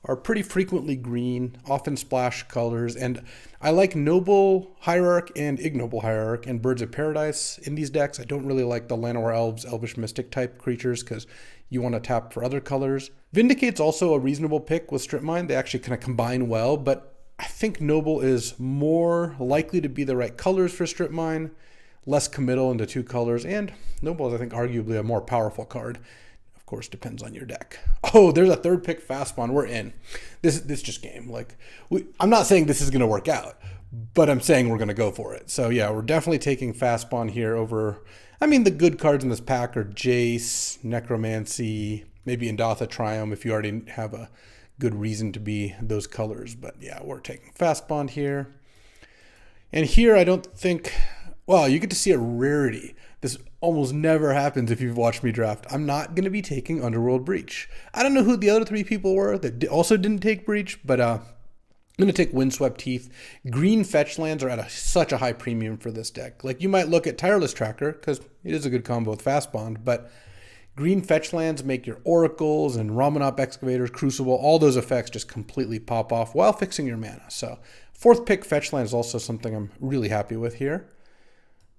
are pretty frequently green, often splash colors, and I like Noble Hierarch and Ignoble Hierarch and Birds of Paradise in these decks. I don't really like the Llanowar Elves, Elvish Mystic type creatures because you want to tap for other colors. Vindicate's also a reasonable pick with Strip Mine. They actually kind of combine well, but I think Noble is more likely to be the right colors for Strip Mine, less committal into 2 colors, and Noble is, I think, arguably a more powerful card. Of course, depends on your deck. Oh, there's a third pick, Fastbond. We're in. This just game. I'm not saying this is going to work out, but I'm saying we're going to go for it. So yeah, we're definitely taking Fastbond here over. I mean, the good cards in this pack are Jace, Necromancy, maybe Indatha Triumph if you already have a good reason to be those colors. But yeah, we're taking Fastbond here. And here, I don't think. Well, you get to see a rarity. This almost never happens if you've watched me draft. I'm not going to be taking Underworld Breach. I don't know who the other 3 people were that also didn't take Breach, but I'm going to take Windswept Teeth. Green fetch lands are at such a high premium for this deck. Like, you might look at Tireless Tracker, because it is a good combo with Fastbond, but green fetch lands make your Oracles and Ramanop Excavators, Crucible, all those effects just completely pop off while fixing your mana. So, 4th pick fetch land is also something I'm really happy with here.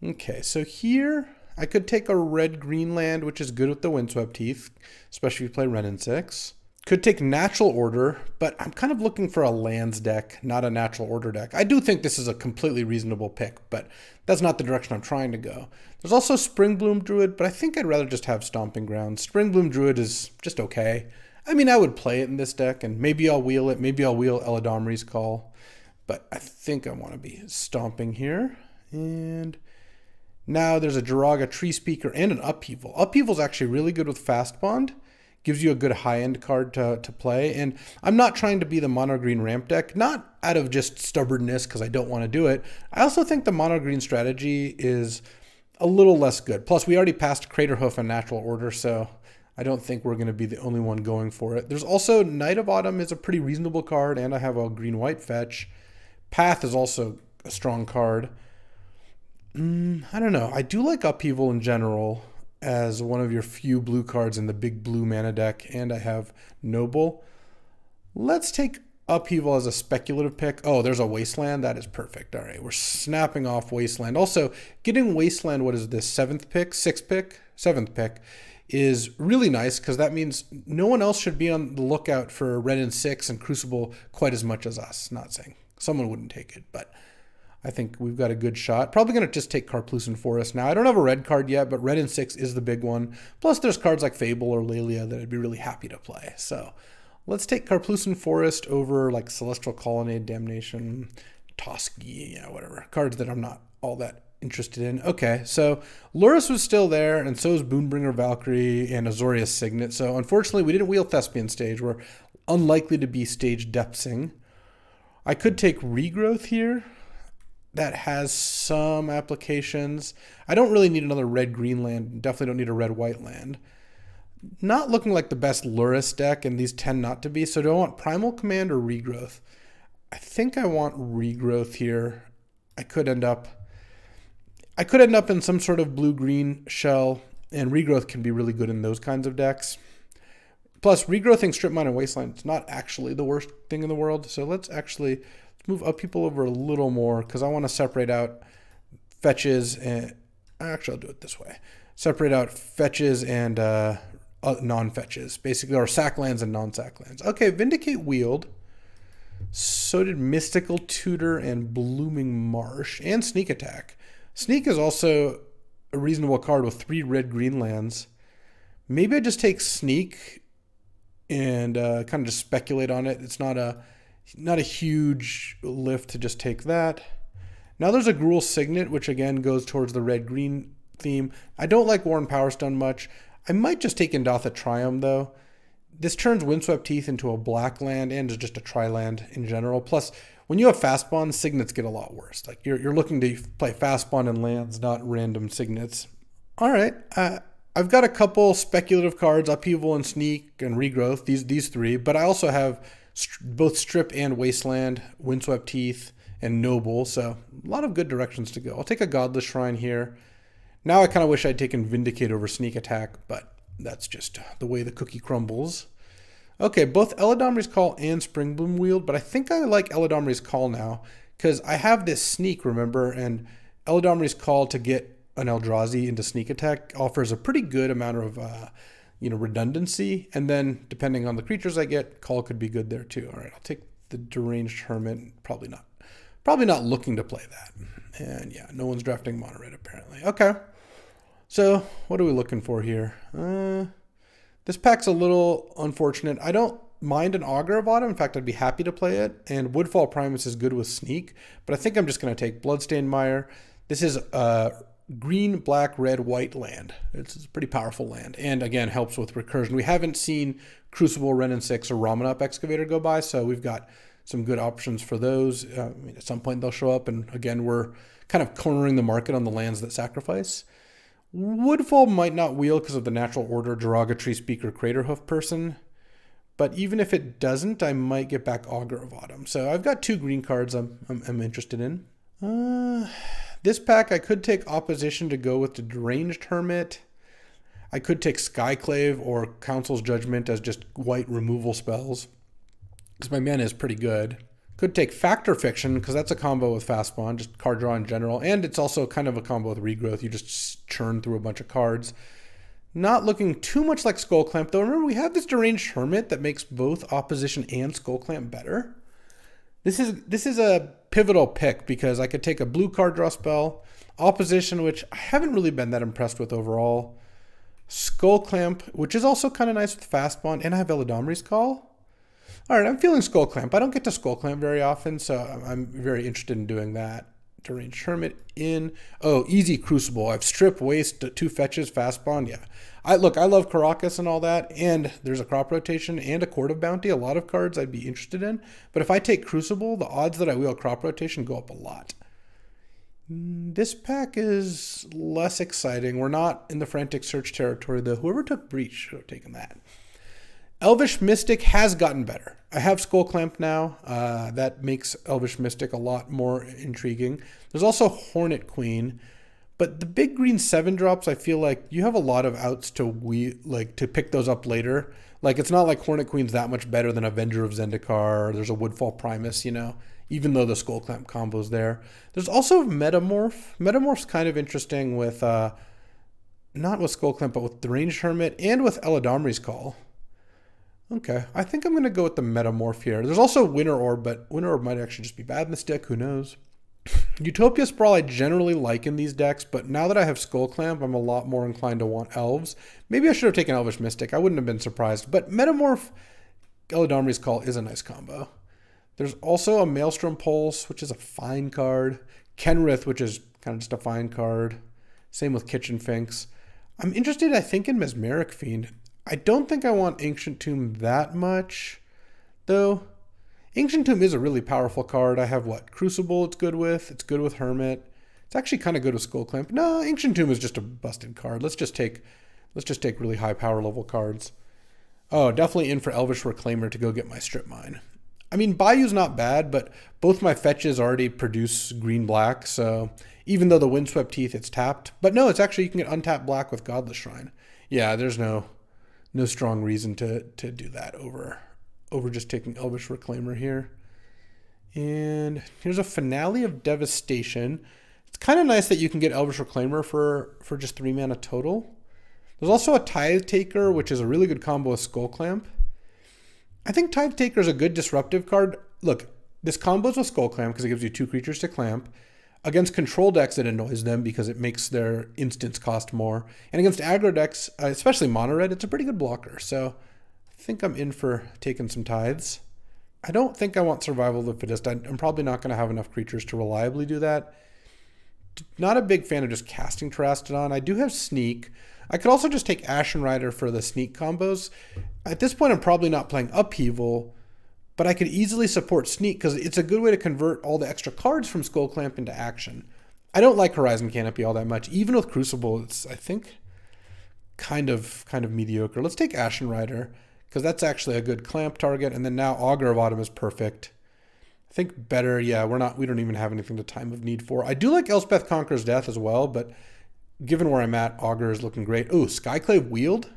Okay, so here I could take a red-green land, which is good with the Windswept Teeth, especially if you play Wrenn 6. Could take Natural Order, but I'm kind of looking for a lands deck, not a Natural Order deck. I do think this is a completely reasonable pick, but that's not the direction I'm trying to go. There's also Springbloom Druid, but I think I'd rather just have Stomping Grounds. Springbloom Druid is just okay. I mean, I would play it in this deck, and maybe I'll wheel it. Maybe I'll wheel Eladamri's Call, but I think I want to be stomping here. And Now there's a Jiraga Tree Speaker and an Upheaval. Upheaval is actually really good with Fastbond. Gives you a good high-end card to play. And I'm not trying to be the mono-green ramp deck, not out of just stubbornness because I don't want to do it. I also think the mono-green strategy is a little less good. Plus, we already passed Craterhoof and Natural Order, so I don't think we're going to be the only one going for it. There's also Knight of Autumn is a pretty reasonable card, and I have a green-white fetch. Path is also a strong card. I don't know. I do like Upheaval in general as one of your few blue cards in the big blue mana deck, and I have Noble. Let's take Upheaval as a speculative pick. Oh, there's a Wasteland. That is perfect. All right, we're snapping off Wasteland. Also, getting Wasteland, what is this, 7th pick, 6th pick, 7th pick, is really nice because that means no one else should be on the lookout for Red and 6 and Crucible quite as much as us. Not saying someone wouldn't take it, but I think we've got a good shot. Probably going to just take Karplusan Forest now. I don't have a red card yet, but Red and 6 is the big one. Plus, there's cards like Fable or Lelia that I'd be really happy to play. So let's take Karplusan Forest over like Celestial Colonnade, Damnation, Toski, whatever. Cards that I'm not all that interested in. Okay, so Lurrus was still there, and so is Boonbringer Valkyrie and Azorius Signet. So unfortunately, we didn't wheel Thespian Stage. We're unlikely to be stage depthsing. I could take Regrowth here. That has some applications. I don't really need another red-green land. Definitely don't need a red-white land. Not looking like the best Lurrus deck, and these tend not to be. So do I want Primal Command or Regrowth? I think I want Regrowth here. I could end up in some sort of blue-green shell, and Regrowth can be really good in those kinds of decks. Plus, Regrowthing Strip Mine and Wasteland is not actually the worst thing in the world. So let's move Upheaval over a little more because I want to separate out fetches and actually I'll do it this way. Separate out fetches and non-fetches, basically, or sack lands and non-sack lands. Okay, Vindicate Wield. So did Mystical Tutor and Blooming Marsh and Sneak Attack. Sneak is also a reasonable card with 3 red-green lands. Maybe I just take Sneak and kind of just speculate on it. It's not a huge lift to just take that. Now there's a Gruul Signet, which again goes towards the red-green theme. I don't like Warren Powerstone much. I might just take Indatha Triumph, though. This turns Windswept Heath into a black land and is just a tri-land in general. Plus, when you have Fastbond, Signets get a lot worse. Like you're looking to play Fastbond and lands, not random Signets. All right. I've got a couple speculative cards, Upheaval and Sneak and Regrowth, these 3. But I also have both Strip and Wasteland, Windswept Heath, and Noble. So a lot of good directions to go. I'll take a Godless Shrine here. Now I kind of wish I'd taken Vindicate over Sneak Attack, but that's just the way the cookie crumbles. Okay, both Eladamri's Call and Springbloom Wield, but I think I like Eladamri's Call now because I have this Sneak, remember, and Eladamri's Call to get an Eldrazi into Sneak Attack offers a pretty good amount of redundancy, and then depending on the creatures I get, Call could be good there too. All right, I'll take the Deranged Hermit. Probably not looking to play that. And yeah, no one's drafting Mono Red apparently. Okay, so what are we looking for here? This pack's a little unfortunate. I don't mind an Augur of Autumn. In fact, I'd be happy to play it. And Woodfall Primus is good with Sneak, but I think I'm just going to take Bloodstained Mire. This is green, black, red, white land. It's a pretty powerful land, and again helps with recursion. We haven't seen Crucible, Ren and 6, or Ramanop Excavator go by, so we've got some good options for those. At some point they'll show up, and again we're kind of cornering the market on the lands that sacrifice. Woodfall might not wheel because of the Natural Order, Jiraga Tree Speaker, Craterhoof person, but even if it doesn't, I might get back Augur of Autumn. So I've got 2 green cards I'm interested in. This pack, I could take Opposition to go with the Deranged Hermit. I could take Skyclave or Council's Judgment as just white removal spells, because my mana is pretty good. Could take Factor Fiction, because that's a combo with Fastbond, just card draw in general, and it's also kind of a combo with Regrowth. You just churn through a bunch of cards. Not looking too much like Skullclamp, though. Remember, we have this Deranged Hermit that makes both Opposition and Skullclamp better. This is a pivotal pick because I could take a blue card draw spell, Opposition, which I haven't really been that impressed with overall, Skullclamp, which is also kind of nice with Fastbond, and I have Eladamri's Call. All right, I'm feeling Skullclamp. I don't get to Skullclamp very often, so I'm very interested in doing that. Deranged Hermit in. Oh, easy Crucible. I've strip, waste, 2 fetches, Fastbond. Yeah. I love Caracas and all that, and there's a crop rotation and a Court of Bounty. A lot of cards I'd be interested in. But if I take Crucible, the odds that I wheel crop rotation go up a lot. This pack is less exciting. We're not in the frantic search territory, though. Whoever took Breach should have taken that. Elvish Mystic has gotten better. I have Skull Clamp now. That makes Elvish Mystic a lot more intriguing. There's also Hornet Queen. But the big green 7-drops, I feel like you have a lot of outs to pick those up later. Like, it's not like Hornet Queen's that much better than Avenger of Zendikar, or there's a Woodfall Primus, even though the Skull Clamp combo's there. There's also Metamorph. Metamorph's kind of interesting with, not with Skull Clamp, but with Deranged Hermit and with Eladamri's Call. Okay, I think I'm going to go with the Metamorph here. There's also Winter Orb, but Winter Orb might actually just be bad in this deck. Who knows? Utopia Sprawl I generally like in these decks, but now that I have Skull Clamp, I'm a lot more inclined to want Elves. Maybe I should have taken Elvish Mystic. I wouldn't have been surprised. But Metamorph, Eladamri's Call is a nice combo. There's also a Maelstrom Pulse, which is a fine card. Kenrith, which is kind of just a fine card. Same with Kitchen Finks. I'm interested, I think, in Mesmeric Fiend. I don't think I want Ancient Tomb that much, though. Ancient Tomb is a really powerful card. I have Crucible it's good with. It's good with Hermit. It's actually kind of good with Skull Clamp. No, Ancient Tomb is just a busted card. Let's just take really high power level cards. Oh, definitely in for Elvish Reclaimer to go get my Strip Mine. I mean, Bayou's not bad, but both my fetches already produce green-black, so even though the Windswept Teeth, it's tapped. But no, it's actually, you can get untapped black with Godless Shrine. Yeah, there's no strong reason to do that over just taking Elvish Reclaimer here. And here's a Finale of Devastation. It's kind of nice that you can get Elvish Reclaimer for just 3 mana total. There's also a Tithe Taker, which is a really good combo with Skull Clamp. I think Tithe Taker is a good disruptive card. Look, this combos with Skull Clamp because it gives you 2 creatures to clamp. Against control decks, it annoys them because it makes their instants cost more. And against aggro decks, especially mono red, it's a pretty good blocker. So I think I'm in for taking some Tithes. I don't think I want Survival of the Fittest. I'm probably not going to have enough creatures to reliably do that. Not a big fan of just casting Terastodon. I do have Sneak. I could also just take Ashen Rider for the Sneak combos. At this point, I'm probably not playing Upheaval, but I could easily support Sneak because it's a good way to convert all the extra cards from Skull Clamp into action. I don't like Horizon Canopy all that much. Even with Crucible, it's, I think, kind of mediocre. Let's take Ashen Rider because that's actually a good clamp target. And then now Augur of Autumn is perfect. I think better, yeah, we don't even have anything to Time of Need for. I do like Elspeth Conquers Death as well, but given where I'm at, Augur is looking great. Oh, Skyclave Wield.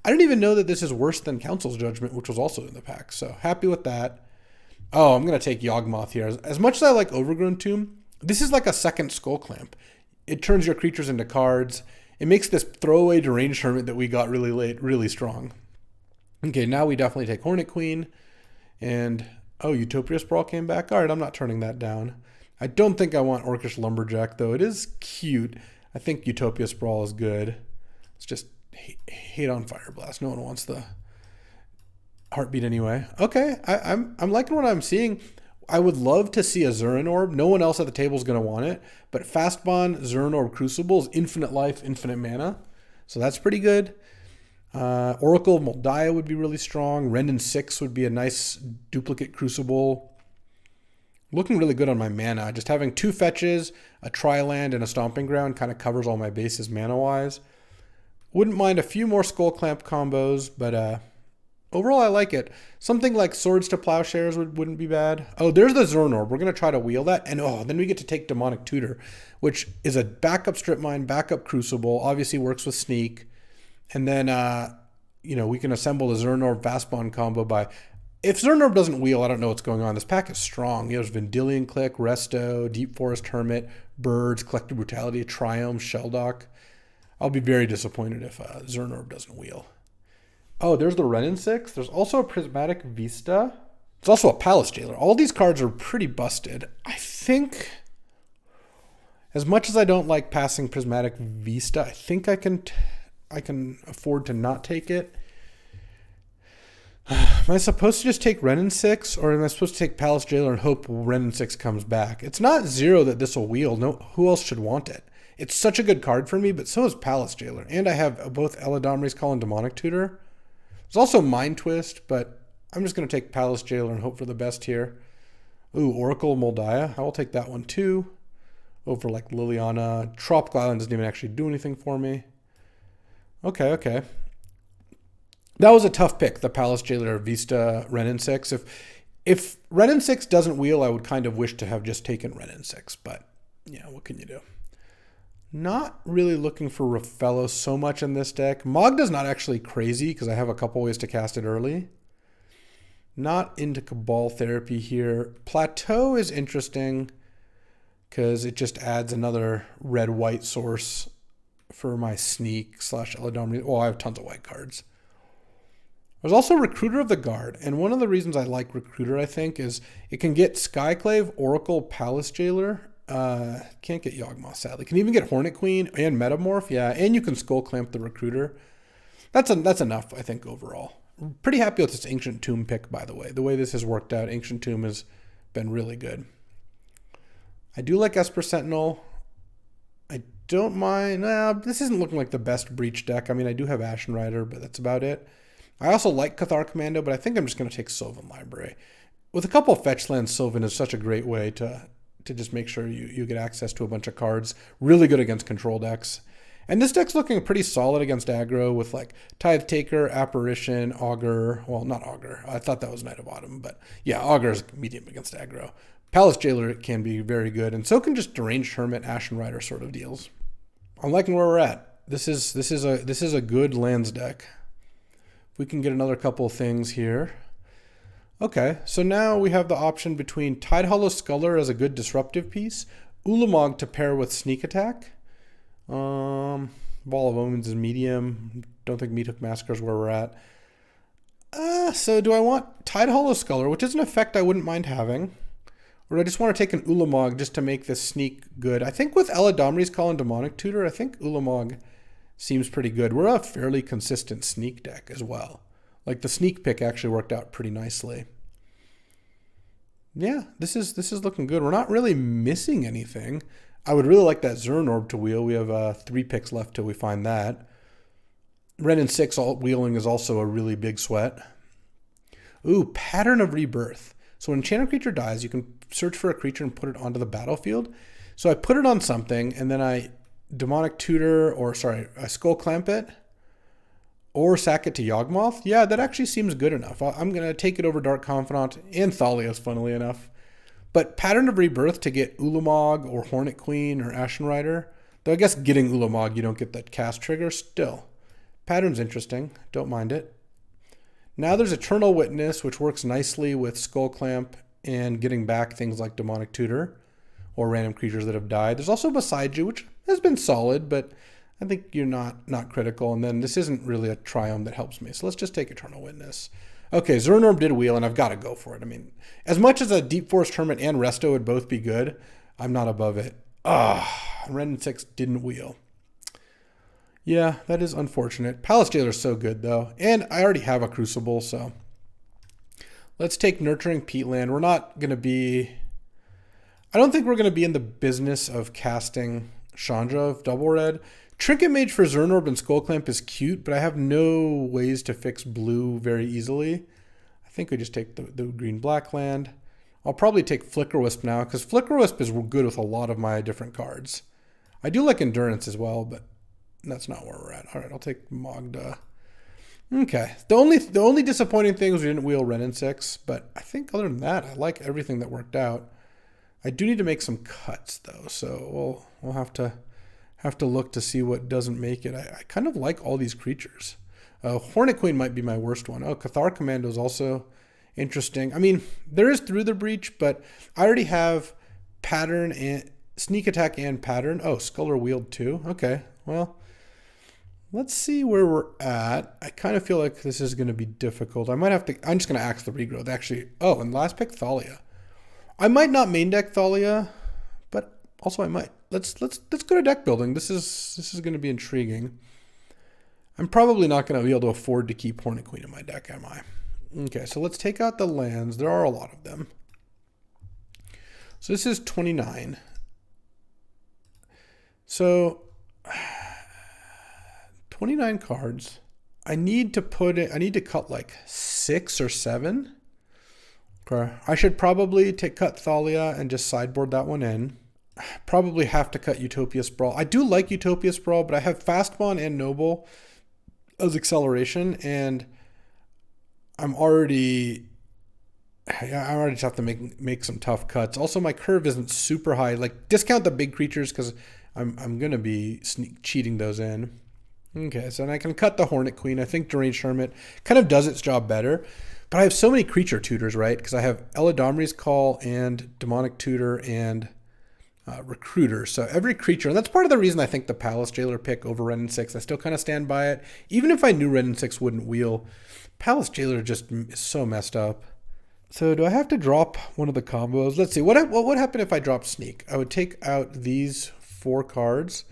I didn't even know that this is worse than Council's Judgment, which was also in the pack. So happy with that. Oh, I'm going to take Yawgmoth here. As much as I like Overgrown Tomb, this is like a second Skull Clamp. It turns your creatures into cards. It makes this throwaway Deranged Hermit that we got really late really strong. Okay, now we definitely take Hornet Queen. And, oh, Utopia Sprawl came back. All right, I'm not turning that down. I don't think I want Orcish Lumberjack, though. It is cute. I think Utopia Sprawl is good. It's just hate on Fire Blast. No one wants the Heartbeat anyway. Okay, I'm liking what I'm seeing. I would love to see a Zuran Orb. No one else at the table is going to want it. But Fastbond, Zuran Orb, Crucible is infinite life, infinite mana. So that's pretty good. Oracle of Moldiah would be really strong. Rendon 6 would be a nice duplicate Crucible. Looking really good on my mana. Just having 2 fetches, a Tri-Land, and a Stomping Ground kind of covers all my bases mana-wise. Wouldn't mind a few more Skull Clamp combos, but overall I like it. Something like Swords to Plowshares wouldn't be bad. Oh, there's the Zuran Orb. We're going to try to wheel that. And then we get to take Demonic Tutor, which is a backup Strip Mine, backup Crucible. Obviously works with Sneak. And then, we can assemble the Zuran Orb Fastbond combo by... If Zuran Orb doesn't wheel, I don't know what's going on. This pack is strong. There's Vendilion Click, Resto, Deep Forest Hermit, Birds, Collective Brutality, Triumph, Shelldock. I'll be very disappointed if Zuran Orb doesn't wheel. Oh, there's the Renin 6. There's also a Prismatic Vista. There's also a Palace Jailer. All these cards are pretty busted. I think, as much as I don't like passing Prismatic Vista, I think I can afford to not take it. Am I supposed to just take Ren in 6, or am I supposed to take Palace Jailer and hope Ren in 6 comes back? It's not 0 that this will wheel. No, who else should want it? It's such a good card for me, but so is Palace Jailer. And I have both Eladamri's Call and Demonic Tutor. There's also Mind Twist, but I'm just going to take Palace Jailer and hope for the best here. Ooh, Oracle Moldiah. I will take that one too. Over like Liliana. Tropical Island doesn't even actually do anything for me. Okay. That was a tough pick, the Palace Jailer Vista Renin 6. If Renin 6 doesn't wheel, I would kind of wish to have just taken Renin 6, but yeah, what can you do? Not really looking for Rafellos so much in this deck. Magda's not actually crazy because I have a couple ways to cast it early. Not into Cabal Therapy here. Plateau is interesting because it just adds another red-white source for my Sneak / Eladamri. Oh, I have tons of white cards. There's also Recruiter of the Guard, and one of the reasons I like Recruiter, I think, is it can get Skyclave, Oracle, Palace Jailer. Can't get Yawgmoth, sadly. Can even get Hornet Queen and Metamorph, yeah, and you can Skull Clamp the Recruiter. That's enough, I think, overall. Pretty happy with this Ancient Tomb pick, by the way. The way this has worked out, Ancient Tomb has been really good. I do like Esper Sentinel. I don't mind. This isn't looking like the best Breach deck. I mean, I do have Ashen Rider, but that's about it. I also like Cathar Commando, but I think I'm just going to take Sylvan Library. With a couple of fetch lands, Sylvan is such a great way to just make sure you get access to a bunch of cards. Really good against control decks. And this deck's looking pretty solid against aggro with like Tithe Taker, Apparition, Augur. Well, not Augur. I thought that was Knight of Autumn, but yeah, Augur is medium against aggro. Palace Jailer can be very good, and so can just Deranged Hermit, Ashen Rider sort of deals. I'm liking where we're at. This is a good lands deck. We can get another couple of things here. Okay, so now we have the option between Tidehollow Sculler as a good disruptive piece, Ulamog to pair with Sneak Attack. Ball of Omens is medium. Don't think Meathook Massacre is where we're at. So do I want Tidehollow Sculler, which is an effect I wouldn't mind having, or do I just want to take an Ulamog just to make this Sneak good? I think with Eladamri's Call and Demonic Tutor, I think Ulamog seems pretty good. We're a fairly consistent Sneak deck as well. Like the Sneak pick actually worked out pretty nicely. Yeah, this is looking good. We're not really missing anything. I would really like that Zuran Orb to wheel. We have 3 picks left till we find that. Ren in 6 wheeling is also a really big sweat. Ooh, Pattern of Rebirth. So when an enchanted creature dies, you can search for a creature and put it onto the battlefield. So I put it on something, and then I Demonic Tutor, I Skull Clamp it, or sack it to Yawgmoth. Yeah, that actually seems good enough. I'm going to take it over Dark Confidant and Thalios, funnily enough. But Pattern of Rebirth to get Ulamog or Hornet Queen or Ashen Rider, though I guess getting Ulamog, you don't get that cast trigger still. Pattern's interesting. Don't mind it. Now there's Eternal Witness, which works nicely with Skull Clamp and getting back things like Demonic Tutor or random creatures that have died. There's also Beside You, which has been solid, but I think you're not critical. And then this isn't really a Triumph that helps me. So let's just take Eternal Witness. Okay, Zuran Orb did wheel, and I've got to go for it. I mean, as much as a Deep Forest Hermit and Resto would both be good, I'm not above it. Ren 6 didn't wheel. Yeah, that is unfortunate. Palace Jailer is so good, though. And I already have a Crucible, so let's take Nurturing Peatland. We're not going to be... I don't think we're going to be in the business of casting Chandra of Double Red. Trinket Mage for Zuran Orb and Skull Clamp is cute, but I have no ways to fix blue very easily. I think we just take the green-black land. I'll probably take Flicker Wisp now, because Flicker Wisp is good with a lot of my different cards. I do like Endurance as well, but that's not where we're at. All right, I'll take Magda. Okay. The only disappointing thing was we didn't wheel Ren in 6, but I think other than that, I like everything that worked out. I do need to make some cuts, though, so we'll have to look to see what doesn't make it. I kind of like all these creatures. Hornet Queen might be my worst one. Oh, Cathar Commando is also interesting. I mean, there is Through the Breach, but I already have Pattern and Sneak Attack and Pattern. Oh, Sculler Wield too. Okay, well, let's see where we're at. I kind of feel like this is going to be difficult. I'm just going to axe the Regrowth. Actually, and last pick, Thalia. I might not main deck Thalia, but also I might. Let's go to deck building. This is going to be intriguing. I'm probably not going to be able to afford to keep Hornet Queen in my deck, am I? Okay, so let's take out the lands. There are a lot of them. So this is 29. So 29 cards. I need to cut like 6 or 7. Okay. I should probably cut Thalia and just sideboard that one in. Probably have to cut Utopia Sprawl. I do like Utopia Sprawl, but I have Fastbond and Noble as acceleration, and I already just have to make some tough cuts. Also, my curve isn't super high. Like, discount the big creatures because I'm gonna be cheating those in. Okay, so then I can cut the Hornet Queen. I think Deranged Hermit kind of does its job better. But I have so many creature tutors, right? Because I have Eladamri's Call and Demonic Tutor and Recruiter. So every creature, and that's part of the reason I think the Palace Jailer pick over Ren and 6. I still kind of stand by it. Even if I knew Ren and 6 wouldn't wheel, Palace Jailer just is so messed up. So do I have to drop one of the combos? Let's see. What would happen if I dropped Sneak? I would take out these 4 cards.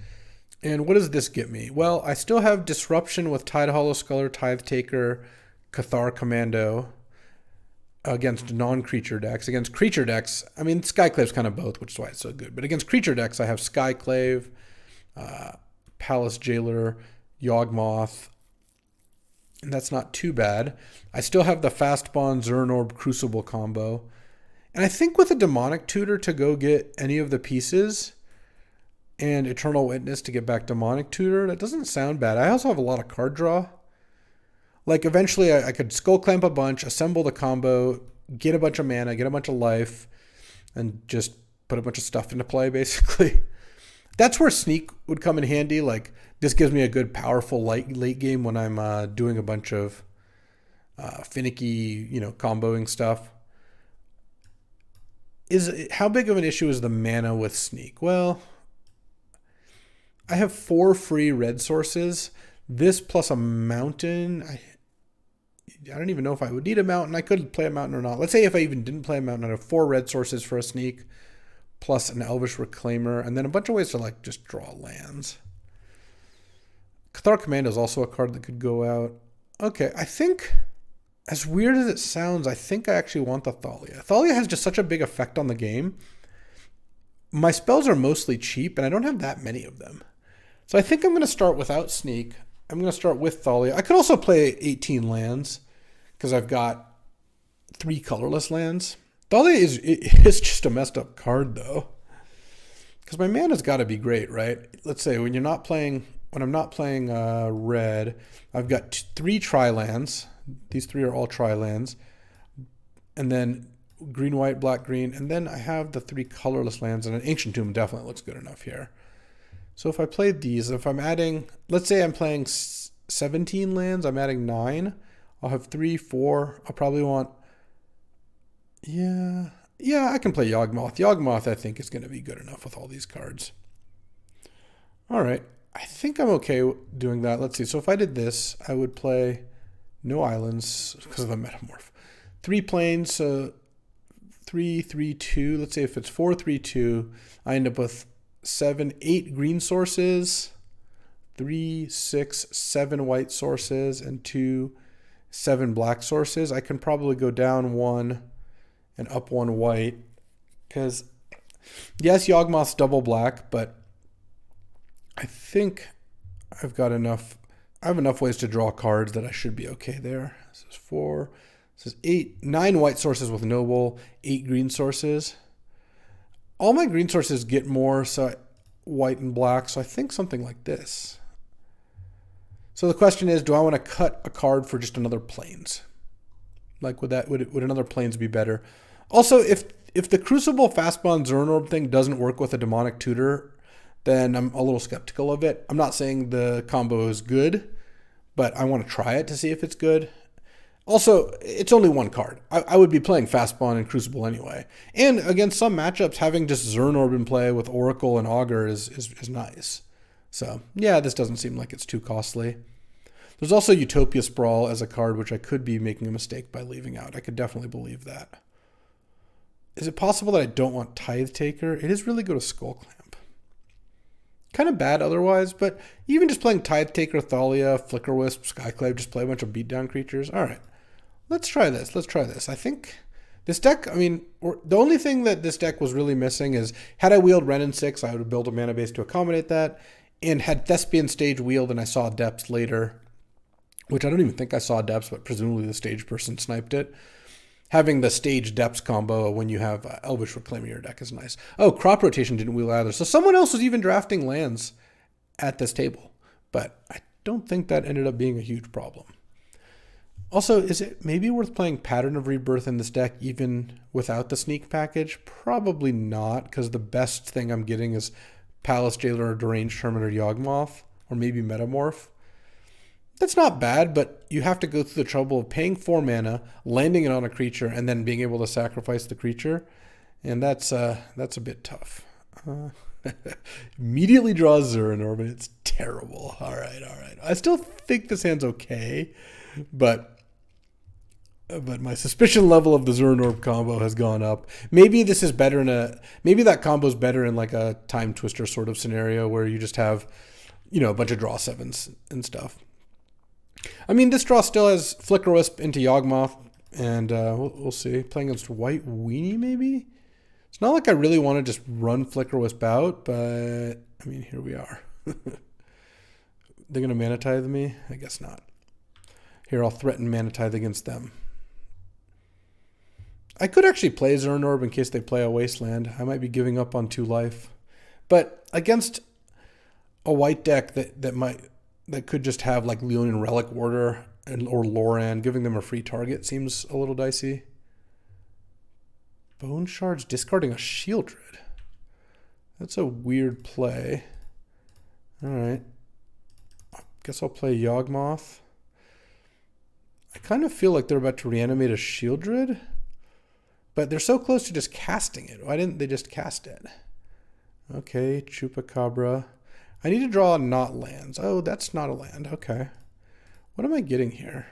And what does this get me? Well, I still have Disruption with Tide Hollow Sculler, Tithe Taker, Cathar Commando against non-creature decks. Against creature decks, I mean, Skyclave's kind of both, which is why it's so good. But against creature decks, I have Skyclave, Palace Jailer, Yawgmoth, and that's not too bad. I still have the Fastbond, Zuran Orb, Crucible combo. And I think with a Demonic Tutor to go get any of the pieces and Eternal Witness to get back Demonic Tutor, that doesn't sound bad. I also have a lot of card draw. Like, eventually I could Skull Clamp a bunch, assemble the combo, get a bunch of mana, get a bunch of life, and just put a bunch of stuff into play, basically. That's where Sneak would come in handy. Like, this gives me a good, powerful late game when I'm doing a bunch of finicky, comboing stuff. How big of an issue is the mana with Sneak? Well, I have 4 free red sources. This plus a mountain. I don't even know if I would need a mountain. I could play a mountain or not. Let's say if I even didn't play a mountain, I have 4 red sources for a Sneak, plus an Elvish Reclaimer, and then a bunch of ways to just draw lands. Cathar Command is also a card that could go out. Okay, I think, as weird as it sounds, I think I actually want the Thalia. Thalia has just such a big effect on the game. My spells are mostly cheap, and I don't have that many of them. So I think I'm going to start without Sneak. I'm going to start with Thalia. I could also play 18 lands because I've got 3 colorless lands. Thalia is just a messed up card, though. Because my mana's got to be great, right? Let's say when I'm not playing red, I've got 3 tri-lands. These 3 are all tri-lands. And then green, white, black, green. And then I have the 3 colorless lands, and an Ancient Tomb definitely looks good enough here. So if I played these, if I'm adding, let's say I'm playing 17 lands, I'm adding 9. I'll have 3, 4. I'll probably want, yeah, I can play Yawgmoth. Yawgmoth, I think, is going to be good enough with all these cards. All right. I think I'm okay doing that. Let's see. So if I did this, I would play no islands because of the Metamorph. 3 planes, 3, 3, 2. Let's say if it's 4, 3, 2, I end up with 7, 8 green sources, 3, 6, 7 white sources, and 2, 7 black sources. I can probably go down 1 and up 1 white because, yes, Yawgmoth's double black, but I think I've got enough. I have enough ways to draw cards that I should be okay there. This is 4. This is 8, 9 white sources with Noble, 8 green sources. All my green sources get more white and black, so I think something like this. So the question is, do I want to cut a card for just another plains? Like, would another plains be better? Also, if the Crucible Fastbond Zuran Orb thing doesn't work with a Demonic Tutor, then I'm a little skeptical of it. I'm not saying the combo is good, but I want to try it to see if it's good. Also, it's only 1 card. I would be playing Fastbond and Crucible anyway. And against some matchups, having just Zuran Orb in play with Oracle and Augur is nice. So, yeah, this doesn't seem like it's too costly. There's also Utopia Sprawl as a card, which I could be making a mistake by leaving out. I could definitely believe that. Is it possible that I don't want Tithe Taker? It is really good with Skull Clamp. Kind of bad otherwise, but even just playing Tithe Taker, Thalia, Flicker Wisp, Skyclave, just play a bunch of beatdown creatures. All right. Let's try this. Let's try this. I think this deck, I mean, the only thing that this deck was really missing is, had I wheeled Ren in 6, I would have built a mana base to accommodate that. And had Thespian Stage wheeled and I saw Depths later, which I don't even think I saw Depths, but presumably the stage person sniped it. Having the stage Depths combo when you have Elvish Reclaim in your deck is nice. Oh, Crop Rotation didn't wheel either. So someone else was even drafting lands at this table. But I don't think that ended up being a huge problem. Also, is it maybe worth playing Pattern of Rebirth in this deck even without the sneak package? Probably not, because the best thing I'm getting is Palace Jailer or Deranged Hermit or Yawgmoth, or maybe Metamorph. That's not bad, but you have to go through the trouble of paying 4 mana, landing it on a creature, and then being able to sacrifice the creature. And that's a bit tough. Immediately draws Zuran Orb, and it's terrible. All right. I still think this hand's okay, but my suspicion level of the Zuran Orb combo has gone up. Maybe this is better maybe that combo's better in like a Time Twister sort of scenario where you just have, a bunch of draw 7s and stuff. I mean, this draw still has Flicker Wisp into Yawgmoth, and we'll see. Playing against White Weenie, maybe? It's not like I really want to just run Flicker Wisp out, but, I mean, here we are. They're going to Mana Tithe me? I guess not. Here, I'll threaten Mana Tithe against them. I could actually play Zuran Orb in case they play a Wasteland. I might be giving up on 2 life. But against a white deck that could just have like Leonin Relic Warder or Loran, giving them a free target seems a little dicey. Bone Shards discarding a Shieldred. That's a weird play. All right. I guess I'll play Yawgmoth. I kind of feel like they're about to reanimate a Shieldred, but they're so close to just casting it. Why didn't they just cast it? Okay, Chupacabra. I need to draw not lands. Oh, that's not a land. Okay. What am I getting here?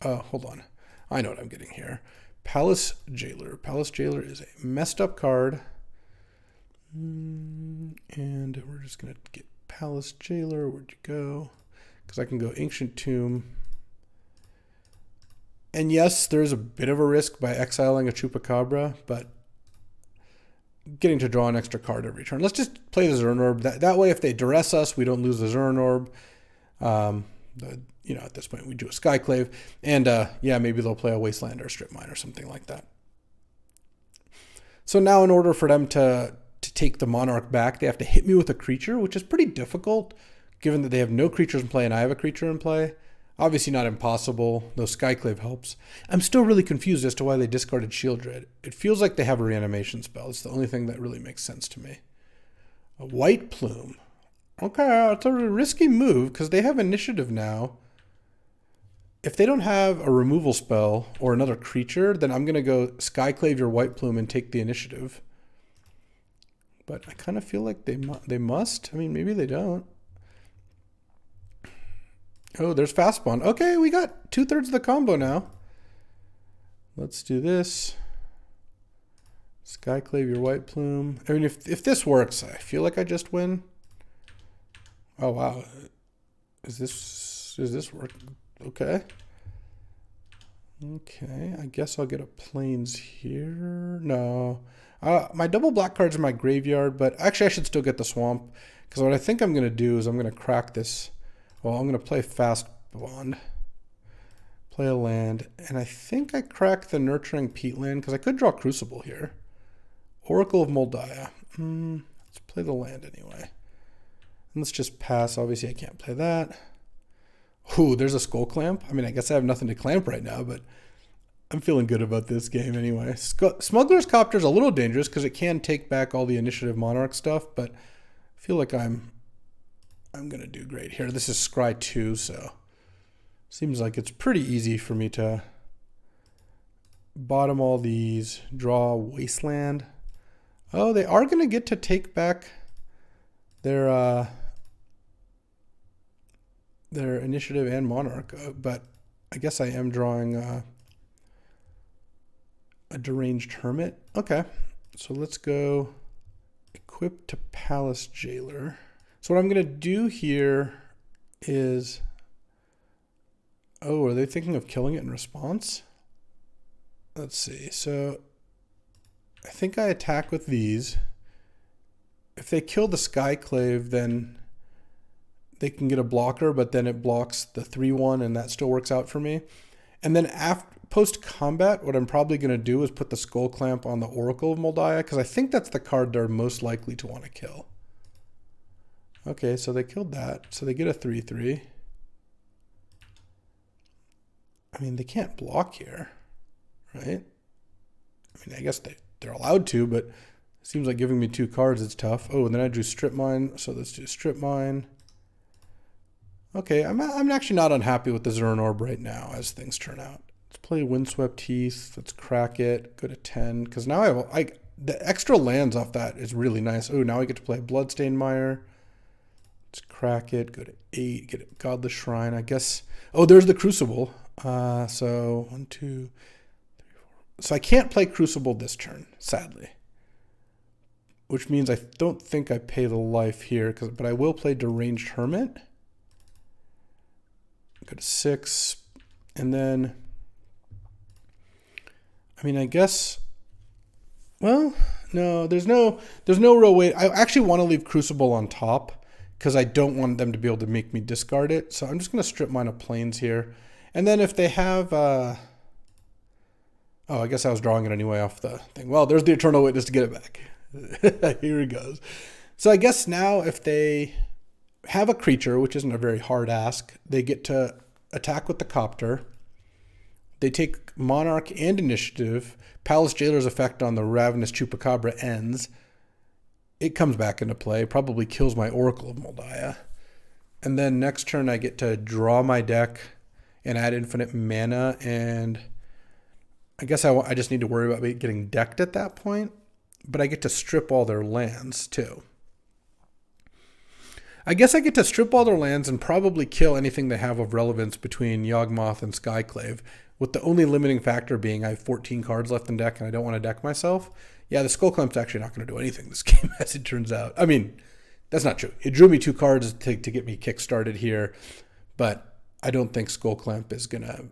Oh, hold on. I know what I'm getting here. Palace Jailer. Palace Jailer is a messed up card. And we're just going to get Palace Jailer. Where'd you go? Because I can go Ancient Tomb. And yes, there's a bit of a risk by exiling a Chupacabra, but getting to draw an extra card every turn. Let's just play the Zuran Orb. That way, if they duress us, we don't lose the Zuran Orb. At this point, we do a Skyclave. And, maybe they'll play a Wasteland or a Strip Mine or something like that. So now in order for them to take the Monarch back, they have to hit me with a creature, which is pretty difficult, given that they have no creatures in play and I have a creature in play. Obviously not impossible, though Skyclave helps. I'm still really confused as to why they discarded Shieldred. It feels like they have a reanimation spell. It's the only thing that really makes sense to me. A White Plume. Okay, it's a risky move because they have initiative now. If they don't have a removal spell or another creature, then I'm going to go Skyclave your White Plume and take the initiative. But I kind of feel like they must. I mean, maybe they don't. Oh, there's Fastbond. Okay, we got 2/3 of the combo now. Let's do this. Skyclave your White Plume. I mean, if this works, I feel like I just win. Oh, wow. Is this work? Okay. Okay, I guess I'll get a Plains here. No. My double black card's in my graveyard, but actually I should still get the Swamp, because what I think I'm going to do is I'm going to crack this. Well, I'm going to play Fastbond, play a land, and I think I crack the Nurturing Peatland because I could draw Crucible here. Oracle of Moldiah. Let's play the land anyway. And let's just pass. Obviously, I can't play that. Ooh, there's a Skull Clamp. I mean, I guess I have nothing to clamp right now, but I'm feeling good about this game anyway. Smuggler's Copter is a little dangerous because it can take back all the initiative Monarch stuff, but I feel like I'm going to do great here. This is Scry 2, so seems like it's pretty easy for me to bottom all these, draw Wasteland. Oh, they are going to get to take back their initiative and Monarch, but I guess I am drawing a Deranged Hermit. Okay, so let's go equip to Palace Jailer. So what I'm going to do here is... Oh, are they thinking of killing it in response? let's see. So I think I attack with these. If they kill the Skyclave, then they can get a blocker, but then it blocks the 3/1, and that still works out for me. And then after post-combat, what I'm probably going to do is put the Skull Clamp on the Oracle of Moldiah, because I think that's the card they're most likely to want to kill. Okay, so they killed that. So they get a 3/3. I mean, they can't block here, right? I mean, I guess they're allowed to, but it seems like giving me 2 cards is tough. Oh, and then I drew Strip Mine, so let's do Strip Mine. Okay, I'm actually not unhappy with the Zuran Orb right now as things turn out. Let's play Windswept Heath. Let's crack it. Go to 10, because now the extra lands off that is really nice. Oh, now I get to play Bloodstained Mire. Let's crack it. Go to 8. Get it. Godless Shrine. I guess. Oh, there's the Crucible. So 1, 2, 3, 4. So I can't play Crucible this turn, sadly. Which means I don't think I pay the life here, but I will play Deranged Hermit. Go to 6, and then, I mean, I guess, well, no, there's no real way. I actually want to leave Crucible on top because I don't want them to be able to make me discard it. So I'm just going to strip mine of planes here. And then if they have, oh, I guess I was drawing it anyway off the thing. Well, there's the Eternal Witness to get it back. Here it goes. So I guess now if they have a creature, which isn't a very hard ask, they get to attack with the Copter. They take Monarch and Initiative. Palace Jailer's effect on the Ravenous Chupacabra ends. It comes back into play, probably kills my Oracle of Moldiah. And then next turn I get to draw my deck and add infinite mana, and I guess I just need to worry about getting decked at that point, but I get to strip all their lands too. I guess I get to strip all their lands and probably kill anything they have of relevance between Yawgmoth and Skyclave, with the only limiting factor being I have 14 cards left in deck and I don't want to deck myself. Yeah, the Skull Clamp's actually not going to do anything this game, as it turns out. I mean, that's not true. It drew me 2 cards to get me kick-started here, but I don't think Skull Clamp is going to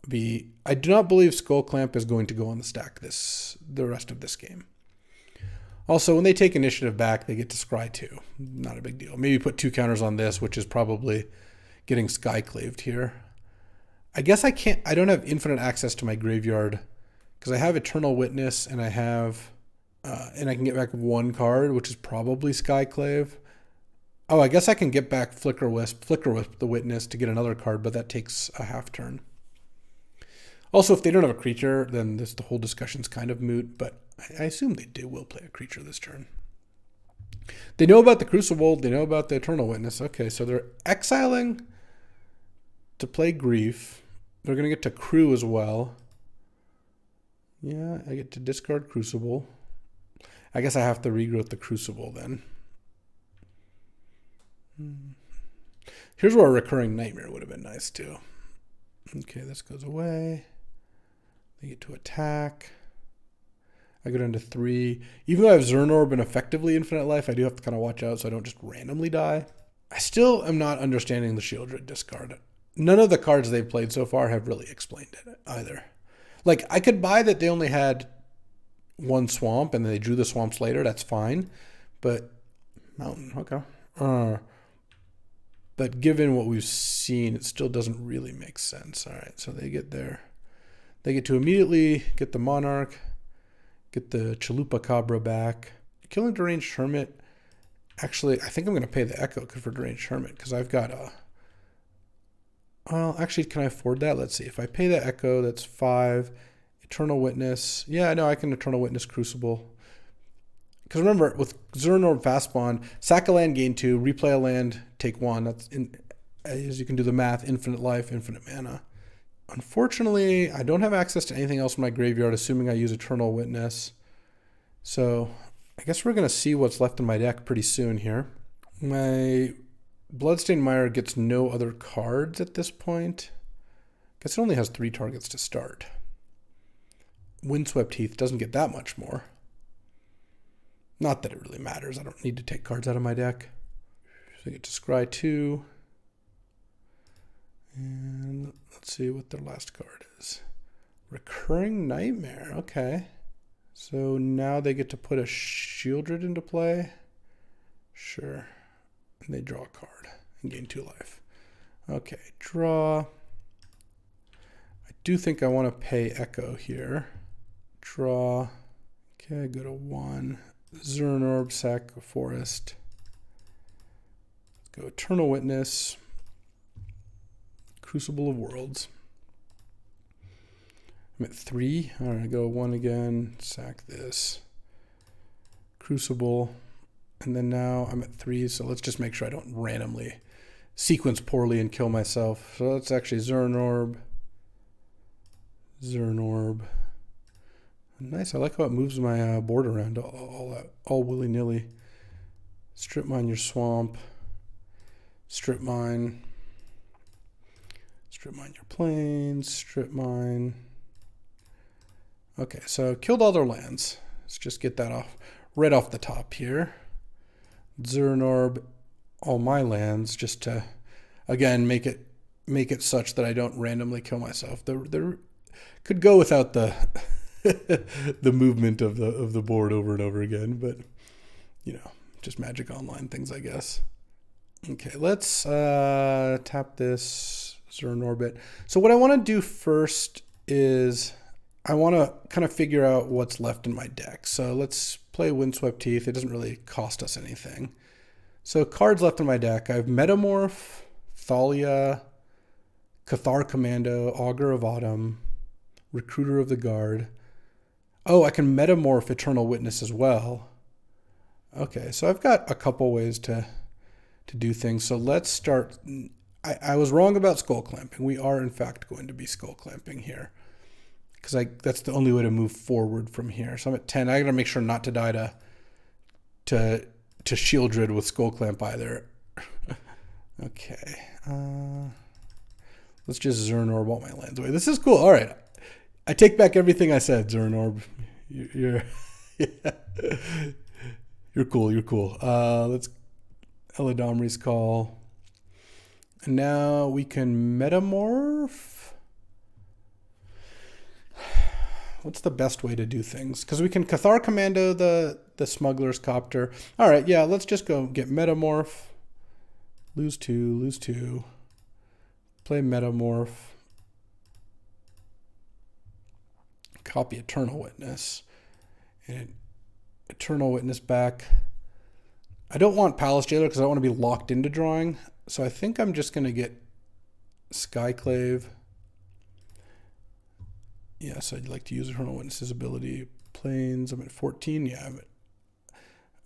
be... I do not believe Skull Clamp is going to go on the stack the rest of this game. Also, when they take initiative back, they get to scry 2. Not a big deal. Maybe put 2 counters on this, which is probably getting Skyclaved here. I guess I don't have infinite access to my graveyard because I have Eternal Witness and I have, and I can get back 1 card, which is probably Skyclave. Oh, I guess I can get back Flicker Wisp the Witness to get another card, but that takes a half turn. Also, if they don't have a creature, then the whole discussion's kind of moot, but I assume they will play a creature this turn. They know about the Crucible. They know about the Eternal Witness. Okay, so they're exiling to play Grief. They're going to get to Crew as well. Yeah, I get to discard Crucible. I guess I have to regrowth the Crucible then. Here's where a Recurring Nightmare would have been nice too. Okay, this goes away. They get to attack. I go down to 3. Even though I have Zuran Orb and effectively infinite life, I do have to kind of watch out so I don't just randomly die. I still am not understanding the Shieldred discard. None of the cards they've played so far have really explained it either. Like, I could buy that they only had 1 swamp and then they drew the swamps later. That's fine. But, Mountain, okay. But given what we've seen, it still doesn't really make sense. All right, so they get there. They get to immediately get the Monarch, get the Chupacabra back. Killing Deranged Hermit. Actually, I think I'm going to pay the Echo for Deranged Hermit because I've got a... Well, actually, can I afford that? Let's see. If I pay the Echo, that's 5. Eternal Witness. Yeah, no, I can Eternal Witness Crucible. Because remember, with Zuran Orb Fastbond, sack a land, gain 2, replay a land, take 1. That's as you can do the math, infinite life, infinite mana. Unfortunately, I don't have access to anything else in my graveyard, assuming I use Eternal Witness. So I guess we're going to see what's left in my deck pretty soon here. My Bloodstained Mire gets no other cards at this point. I guess it only has 3 targets to start. Windswept Heath doesn't get that much more. Not that it really matters. I don't need to take cards out of my deck. So I get to scry 2. And let's see what their last card is. Recurring Nightmare. Okay. So now they get to put a Shieldred into play. Sure. And they draw a card and gain 2 life. Okay, draw. I do think I want to pay Echo here. Draw. Okay, go to 1. Zuran Orb, sack a forest. Let's go Eternal Witness. Crucible of Worlds. I'm at 3. All right, go 1 again. Sack this. Crucible. And then now I'm at 3, so let's just make sure I don't randomly sequence poorly and kill myself. So let's actually Zuran Orb. Zuran Orb. Nice, I like how it moves my board around all willy-nilly. Strip mine your swamp. Strip mine. Strip mine your plains. Strip mine. Okay, so killed all their lands. Let's just get that off right off the top here. Zuran Orb all my lands just to, again, make it such that I don't randomly kill myself. There could go without the the movement of the board over and over again, but you know, just Magic Online things, I guess. Okay, let's tap this Zuran Orbit. So what I want to do first is I want to kind of figure out what's left in my deck. So let's play Windswept Teeth. It doesn't really cost us anything. So cards left in my deck. I have Metamorph, Thalia, Cathar Commando, Augur of Autumn, Recruiter of the Guard. Oh, I can Metamorph Eternal Witness as well. Okay, so I've got a couple ways to do things. So let's start. I was wrong about Skull Clamping. We are, in fact, going to be Skull Clamping here, because that's the only way to move forward from here. So I'm at 10. I got to make sure not to die to Shieldred with Skull Clamp either. Okay. Let's just Zuran Orb all my lands away. This is cool. All right. I take back everything I said, Zuran Orb. You're you're cool. You're cool. Let's Eladamri's Call. And now we can Metamorph. What's the best way to do things? Because we can Cathar Commando the Smuggler's Copter. All right, yeah, let's just go get Metamorph. Lose 2, lose 2. Play Metamorph. Copy Eternal Witness. And Eternal Witness back. I don't want Palace Jailer because I don't want to be locked into drawing. So I think I'm just going to get Skyclave. Yes, I'd like to use Eternal Witness's ability. Planes, I'm at 14. Yeah, I'm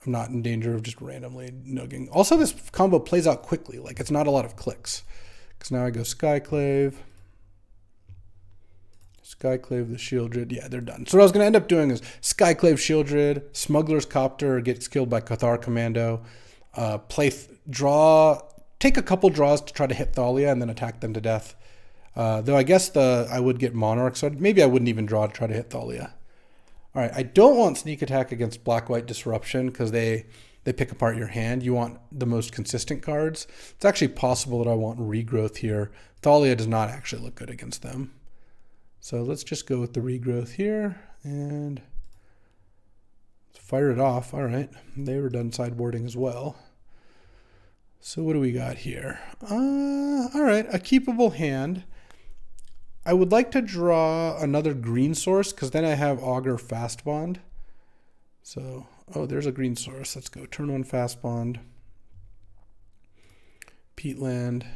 not in danger of just randomly nugging. Also, this combo plays out quickly. Like, it's not a lot of clicks. Because now I go Skyclave. Skyclave the Shieldred. Yeah, they're done. So what I was going to end up doing is Skyclave Shieldred, Smuggler's Copter gets killed by Cathar Commando, take a couple draws to try to hit Thalia and then attack them to death. Though I guess I would get Monarch, so maybe I wouldn't even draw to try to hit Thalia. All right, I don't want Sneak Attack against Black-White Disruption because they pick apart your hand. You want the most consistent cards. It's actually possible that I want Regrowth here. Thalia does not actually look good against them. So let's just go with the Regrowth here and fire it off. All right, they were done sideboarding as well. So what do we got here? All right, a keepable hand. I would like to draw another green source because then I have Augur Fastbond. So, oh, there's a green source. Let's go turn 1 Fastbond. Peatland.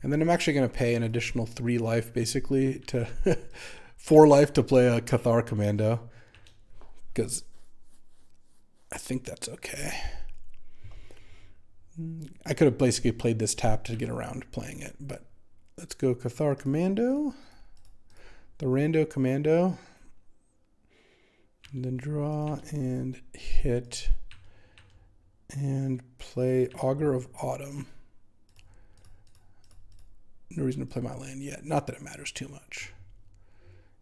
And then I'm actually going to pay an additional 3 life, basically, to 4 life to play a Cathar Commando. Because I think that's okay. I could have basically played this tap to get around playing it, but let's go Cathar Commando. The Rando Commando. And then draw and hit. And play Augur of Autumn. No reason to play my land yet. Not that it matters too much.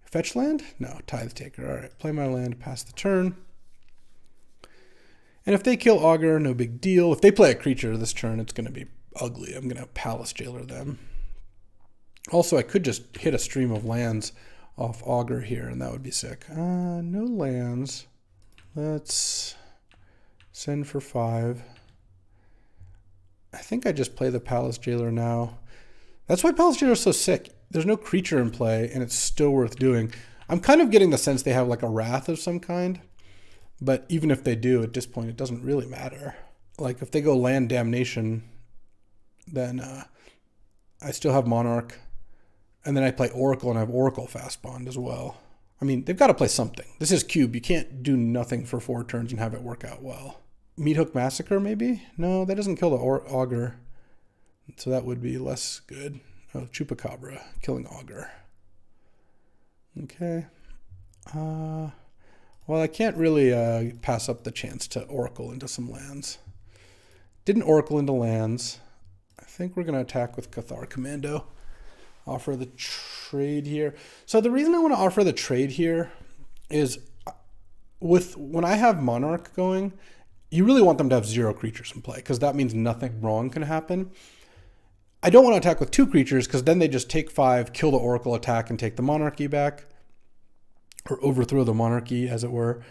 Fetch land? No, Tithe Taker. All right, play my land, pass the turn. And if they kill Augur, no big deal. If they play a creature this turn, it's going to be ugly. I'm going to Palace Jailer them. Also, I could just hit a stream of lands off Augur here, and that would be sick. No lands. Let's send for 5. I think I just play the Palace Jailer now. That's why Palace Jailer is so sick. There's no creature in play, and it's still worth doing. I'm kind of getting the sense they have like a Wrath of some kind. But even if they do, at this point, it doesn't really matter. Like, if they go land Damnation, then I still have Monarch. And then I play Oracle, and I have Oracle Fastbond as well. I mean, they've got to play something. This is Cube. You can't do nothing for 4 turns and have it work out well. Meathook Massacre, maybe? No, that doesn't kill the Augur. So that would be less good. Oh, Chupacabra, killing Augur. Okay. Well, I can't really pass up the chance to Oracle into some lands. Didn't Oracle into lands. I think we're going to attack with Cathar Commando. Offer the trade here. So the reason I want to offer the trade here is when I have Monarch going, you really want them to have 0 creatures in play because that means nothing wrong can happen. I don't want to attack with 2 creatures because then they just take 5, kill the Oracle attack, and take the Monarchy back. Or overthrow the Monarchy, as it were.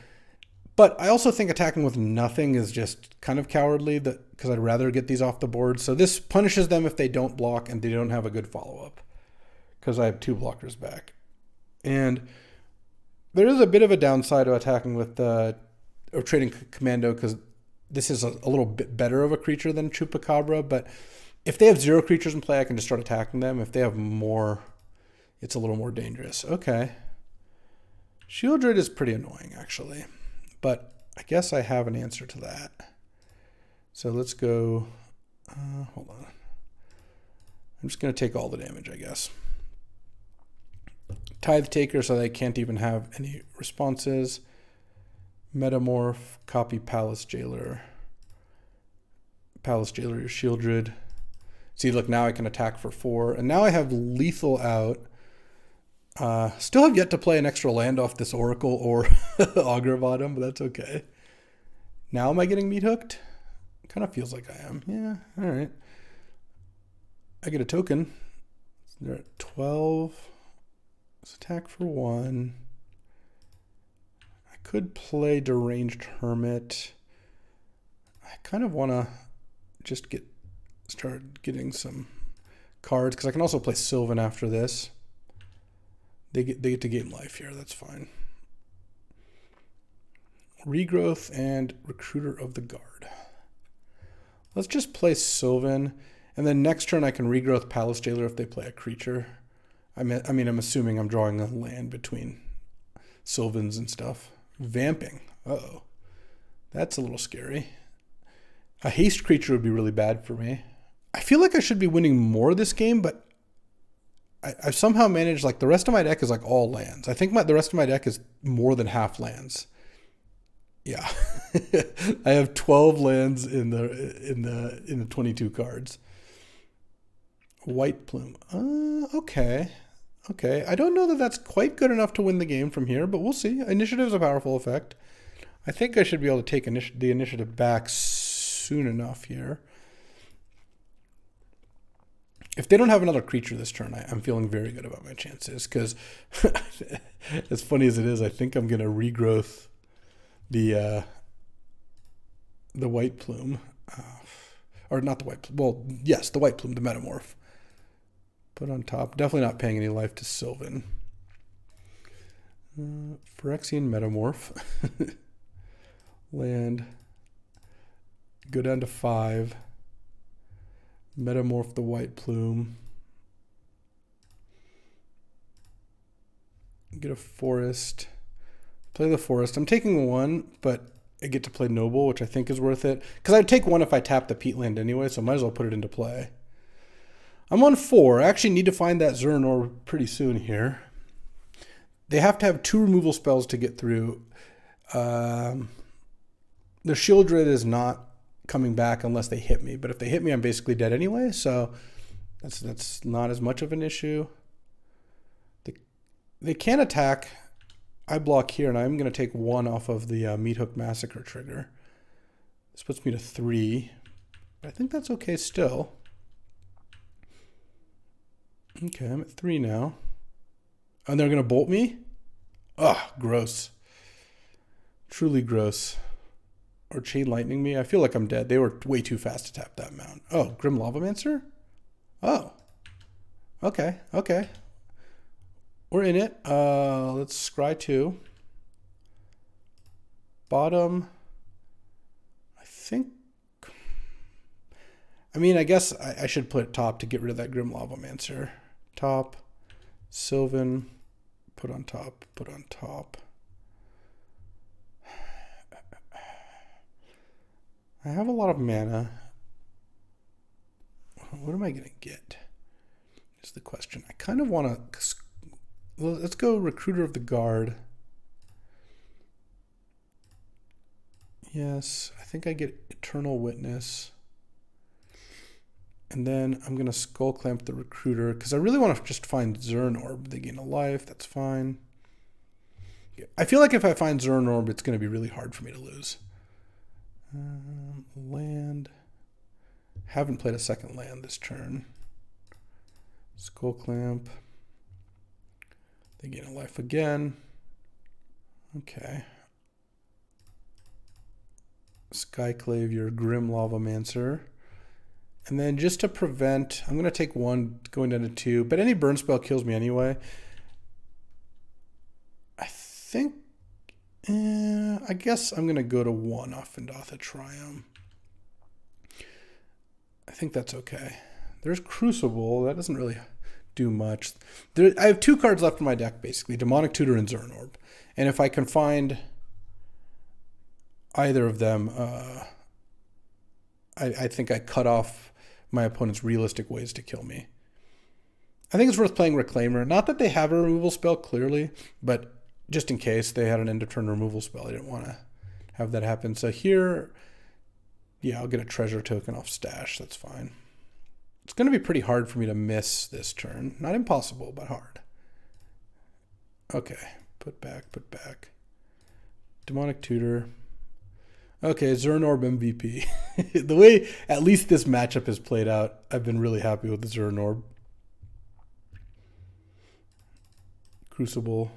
But I also think attacking with nothing is just kind of cowardly because I'd rather get these off the board. So this punishes them if they don't block and they don't have a good follow-up because I have 2 blockers back. And there is a bit of a downside of attacking with or trading Commando because this is a little bit better of a creature than Chupacabra. But if they have 0 creatures in play, I can just start attacking them. If they have more, it's a little more dangerous. Okay. Shieldred is pretty annoying, actually, but I guess I have an answer to that. So let's go, hold on. I'm just going to take all the damage, I guess. Tithe Taker, so they can't even have any responses. Metamorph, copy Palace Jailer. Palace Jailer, your Shieldred. See, look, now I can attack for 4, and now I have lethal out. Still have yet to play an extra land off this Oracle or Augur bottom, but that's okay. Now am I getting meat hooked? Kind of feels like I am. Yeah, all right. I get a token. They're at 12. Let's attack for 1. I could play Deranged Hermit. I kind of want to just start getting some cards because I can also play Sylvan after this. They get to gain life here. That's fine. Regrowth and Recruiter of the Guard. Let's just play Sylvan, and then next turn I can regrowth Palace Jailer if they play a creature. I mean, I'm assuming I'm drawing a land between Sylvans and stuff. Vamping. Uh-oh. That's a little scary. A haste creature would be really bad for me. I feel like I should be winning more this game, but I've somehow managed, like, the rest of my deck is like all lands. I think the rest of my deck is more than half lands. Yeah. I have 12 lands in the 22 cards. White Plume. Okay. Okay. I don't know that that's quite good enough to win the game from here, but we'll see. Initiative is a powerful effect. I think I should be able to take the initiative back soon enough here. If they don't have another creature this turn, I'm feeling very good about my chances because as funny as it is, I think I'm going to regrowth the White Plume. Or not the White Plume. Well, yes, the White Plume, the Metamorph. Put on top. Definitely not paying any life to Sylvan. Phyrexian Metamorph. Land. Go down to 5. Metamorph the White Plume. Get a forest. Play the forest. I'm taking 1, but I get to play Noble, which I think is worth it. Because I'd take 1 if I tap the peat land anyway, so I might as well put it into play. I'm on 4. I actually need to find that Zuran Orb pretty soon here. They have to have 2 removal spells to get through. The Shieldred is not coming back unless they hit me, but if they hit me, I'm basically dead anyway, so that's not as much of an issue. They can attack. I block here, and I'm going to take 1 off of the Meathook Massacre trigger. This puts me to 3. I think that's okay still. Okay, I'm at 3 now. And they're going to bolt me? Ugh, gross. Truly gross. Or chain lightning me? I feel like I'm dead. They were way too fast to tap that mount. Oh, Grim Lavamancer? Oh. Okay, okay. We're in it. Let's scry 2. Bottom. I guess I should put top to get rid of that Grim Lavamancer. Top. Sylvan. Put on top. Put on top. I have a lot of mana. What am I going to get? Is the question. I kind of want to... Well, let's go Recruiter of the Guard. Yes, I think I get Eternal Witness. And then I'm going to Skull Clamp the Recruiter because I really want to just find Zuran Orb. They gain a life. That's fine. I feel like if I find Zuran Orb, it's going to be really hard for me to lose. Land. Haven't played a second land this turn. Skull Clamp. They gain a life again. Okay. Skyclave your Grim Lavamancer. And then just to prevent, I'm going to take 1 going down to 2, but any burn spell kills me anyway. I think, I guess I'm going to go to 1 off Untitled Chapter. I think that's okay. There's Crucible. That doesn't really do much. I have 2 cards left in my deck, basically. Demonic Tutor and Zuran Orb. And if I can find either of them, I think I cut off my opponent's realistic ways to kill me. I think it's worth playing Reclaimer. Not that they have a removal spell, clearly, but just in case they had an end-of-turn removal spell, I didn't want to have that happen. So here, yeah, I'll get a treasure token off stash. That's fine. It's going to be pretty hard for me to miss this turn. Not impossible, but hard. Okay, put back, put back. Demonic Tutor. Okay, Zuran Orb MVP. The way at least this matchup has played out, I've been really happy with the Zuran Orb. Crucible.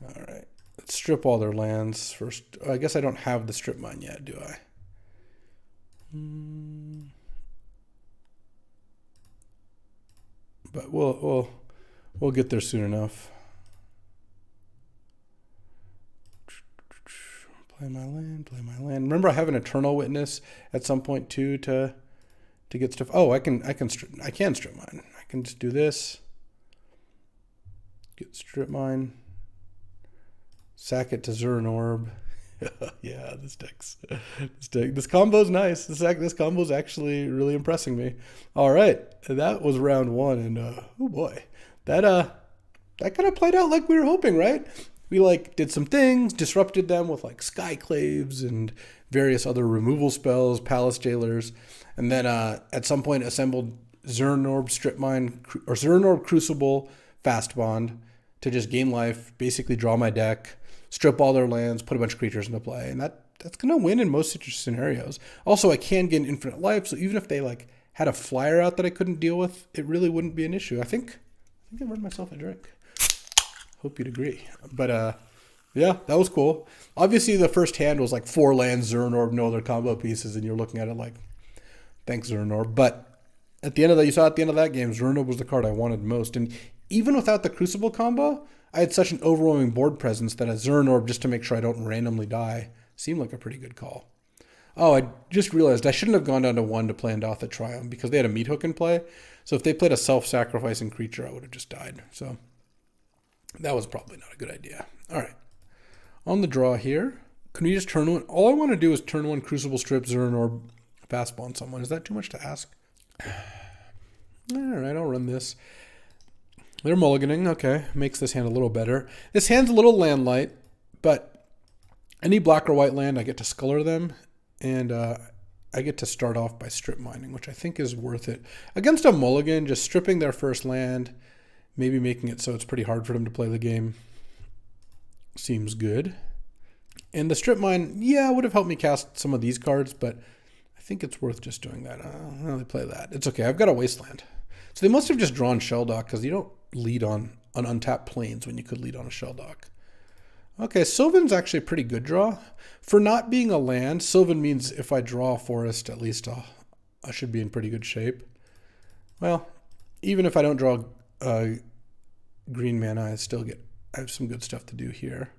All right, let's strip all their lands first. I guess I don't have the strip mine yet, do I? But we'll get there soon enough. Play my land, play my land. Remember, I have an Eternal Witness at some point too to get stuff. Oh, I can strip mine. I can just do this. Get strip mine. Sack it to Zuran Orb. Yeah, this combo's nice. This combo's actually really impressing me. All right, that was round 1, and oh boy, that kind of played out like we were hoping, right? We did some things, disrupted them with Skyclaves and various other removal spells, Palace Jailers, and then at some point assembled Zuran Orb Strip Mine or Zuran Orb Crucible Fastbond to just gain life, basically draw my deck, strip all their lands, put a bunch of creatures into play, and that's gonna win in most scenarios. Also, I can gain infinite life, so even if they had a flyer out that I couldn't deal with, it really wouldn't be an issue. I think I earned myself a drink. Hope you'd agree. But yeah, that was cool. Obviously, the first hand was 4 lands, Zuran Orb, no other combo pieces, and you're looking at it thanks, Zuran Orb. But at the end of that, you saw at the end of that game, Zuran Orb was the card I wanted most. And even without the Crucible combo, I had such an overwhelming board presence that a Zuran Orb, just to make sure I don't randomly die, seemed like a pretty good call. Oh, I just realized I shouldn't have gone down to 1 to play Untitled Chapter because they had a meat hook in play. So if they played a self-sacrificing creature, I would have just died. So that was probably not a good idea. All right. On the draw here, can we just turn 1? All I want to do is turn 1 Crucible Strip, Zuran Orb, Fastbond someone. Is that too much to ask? All right, I'll run this. They're mulliganing. Okay, makes this hand a little better. This hand's a little land light, but any black or white land, I get to scolor them, and I get to start off by strip mining, which I think is worth it. Against a mulligan, just stripping their first land, maybe making it so it's pretty hard for them to play the game, seems good. And the strip mine, yeah, would have helped me cast some of these cards, but I think it's worth just doing that. I'll really play that. It's okay. I've got a Wasteland. So they must have just drawn Shell Dock because you don't lead on untapped plains when you could lead on a Shell Dock. Okay, Sylvan's actually a pretty good draw. For not being a land, Sylvan means if I draw a forest, at least I should be in pretty good shape. Well, even if I don't draw green mana, I have some good stuff to do here.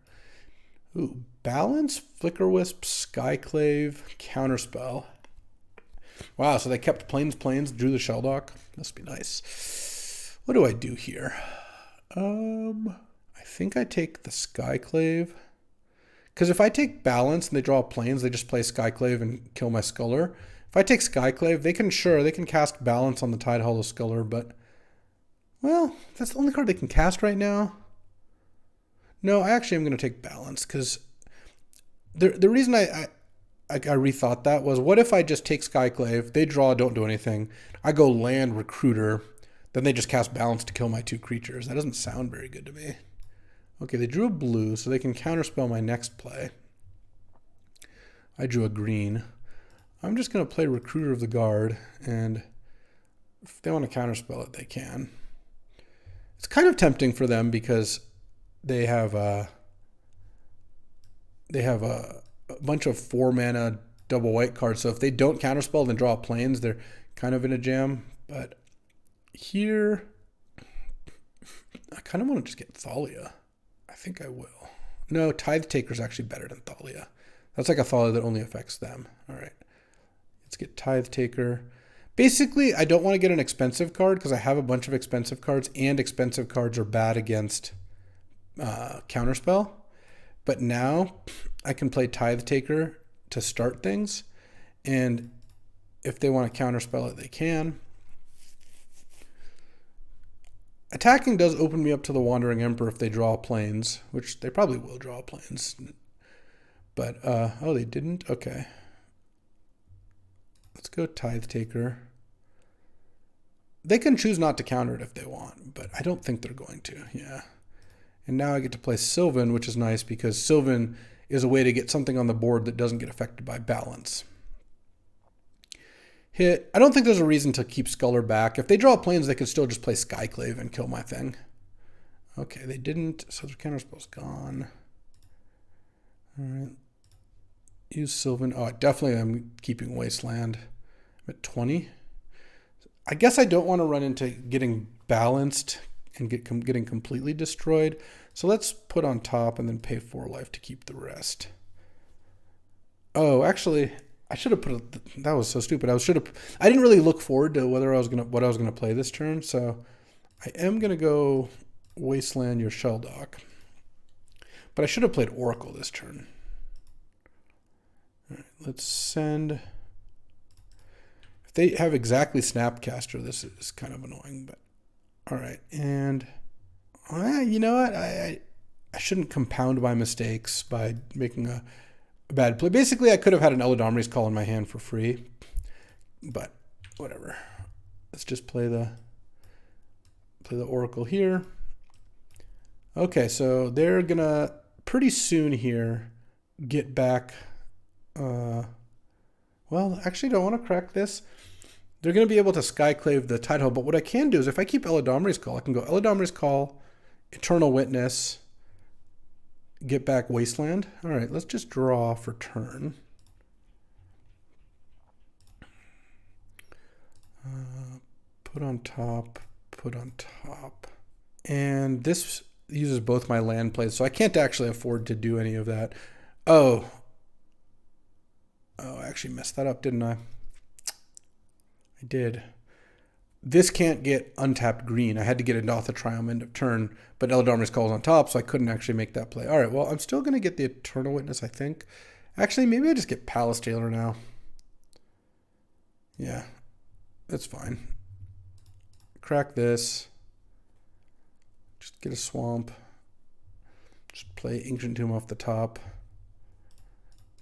Ooh, Balance, Flicker Wisp, Skyclave, Counterspell. Wow, so they kept plains, drew the Shell Dock. Must be nice. What do I do here? I think I take the Skyclave. Because if I take Balance and they draw plains, they just play Skyclave and kill my Sculler. If I take Skyclave, they can cast Balance on the Tide Hollow Sculler, but, well, that's the only card they can cast right now. No, I actually am going to take Balance, because the reason I rethought that was, what if I just take Skyclave, they draw, don't do anything, I go land Recruiter, then they just cast Balance to kill my 2 creatures. That doesn't sound very good to me. Okay, they drew a blue, so they can counterspell my next play. I drew a green. I'm just going to play Recruiter of the Guard, and if they want to counterspell it, they can. It's kind of tempting for them because they have a bunch of 4-mana double white cards, so if they don't counterspell and draw plains, they're kind of in a jam. But here, I kind of want to just get Thalia. I think I will. No, Tithe Taker's actually better than Thalia. That's like a Thalia that only affects them. All right. Let's get Tithe Taker. Basically, I don't want to get an expensive card because I have a bunch of expensive cards, and expensive cards are bad against Counterspell. But now I can play Tithe Taker to start things, and if they want to counterspell it, they can. Attacking does open me up to the Wandering Emperor if they draw plains, which they probably will draw plains. But, oh, they didn't? Okay. Let's go Tithe Taker. They can choose not to counter it if they want, but I don't think they're going to, yeah. And now I get to play Sylvan, which is nice because Sylvan is a way to get something on the board that doesn't get affected by Balance. Hit. I don't think there's a reason to keep Sculler back. If they draw plains, they could still just play Skyclave and kill my thing. Okay, they didn't, so their counterspell's gone. All right. Use Sylvan. Oh, definitely I'm keeping Wasteland. I'm at 20. I guess I don't want to run into getting balanced and getting completely destroyed. So let's put on top and then pay 4 life to keep the rest. Oh, actually, I should have that was so stupid. I didn't really look forward to what I was gonna play this turn. So I am gonna go Wasteland your Shell Dock. But I should have played Oracle this turn. All right, let's send. If they have exactly Snapcaster, this is kind of annoying, but all right. And you know what? I shouldn't compound my mistakes by making a bad play. Basically, I could have had an Eladamri's Call in my hand for free, but whatever. Let's just play the Oracle here. Okay, so they're gonna pretty soon here get back. Well, actually, don't want to crack this. They're going to be able to Skyclave the Tidehole, but what I can do is if I keep Eladamri's Call, I can go Eladamri's Call, Eternal Witness, get back Wasteland. All right, let's just draw for turn. Put on top, put on top. And this uses both my land plays, so I can't actually afford to do any of that. Oh, I actually messed that up, didn't I? I did. This can't get untapped green. I had to get a Notha Triumph end of turn, but Eladamri's Call is on top, so I couldn't actually make that play. All right, well, I'm still going to get the Eternal Witness, I think. Actually, maybe I just get Palace Jailer now. Yeah, that's fine. Crack this. Just get a Swamp. Just play Ancient Tomb off the top.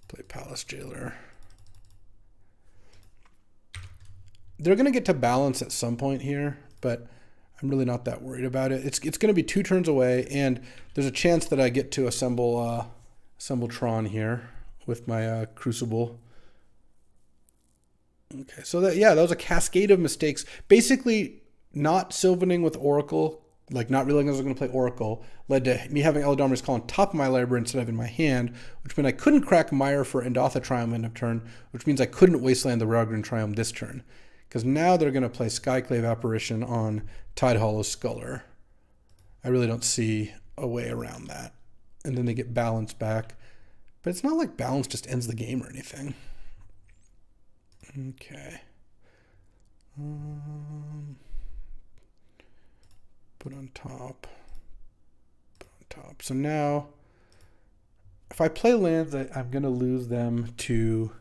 Play Palace Jailer. They're going to get to balance at some point here, but I'm really not that worried about it. It's going to be 2 turns away, and there's a chance that I get to assemble Tron here with my Crucible. Okay, so that was a cascade of mistakes. Basically, not sylvaning with Oracle, like not realizing I was going to play Oracle, led to me having Eladamri's Call on top of my library instead of in my hand, which meant I couldn't crack Mire for Endotha Triumph end of turn, which means I couldn't Wasteland the Raugrin Triumph this turn. Because now they're going to play Skyclave Apparition on Tidehollow Sculler. I really don't see a way around that. And then they get balance back. But it's not like balance just ends the game or anything. Okay. Put on top. Put on top. So now, if I play lands, I'm going to lose them to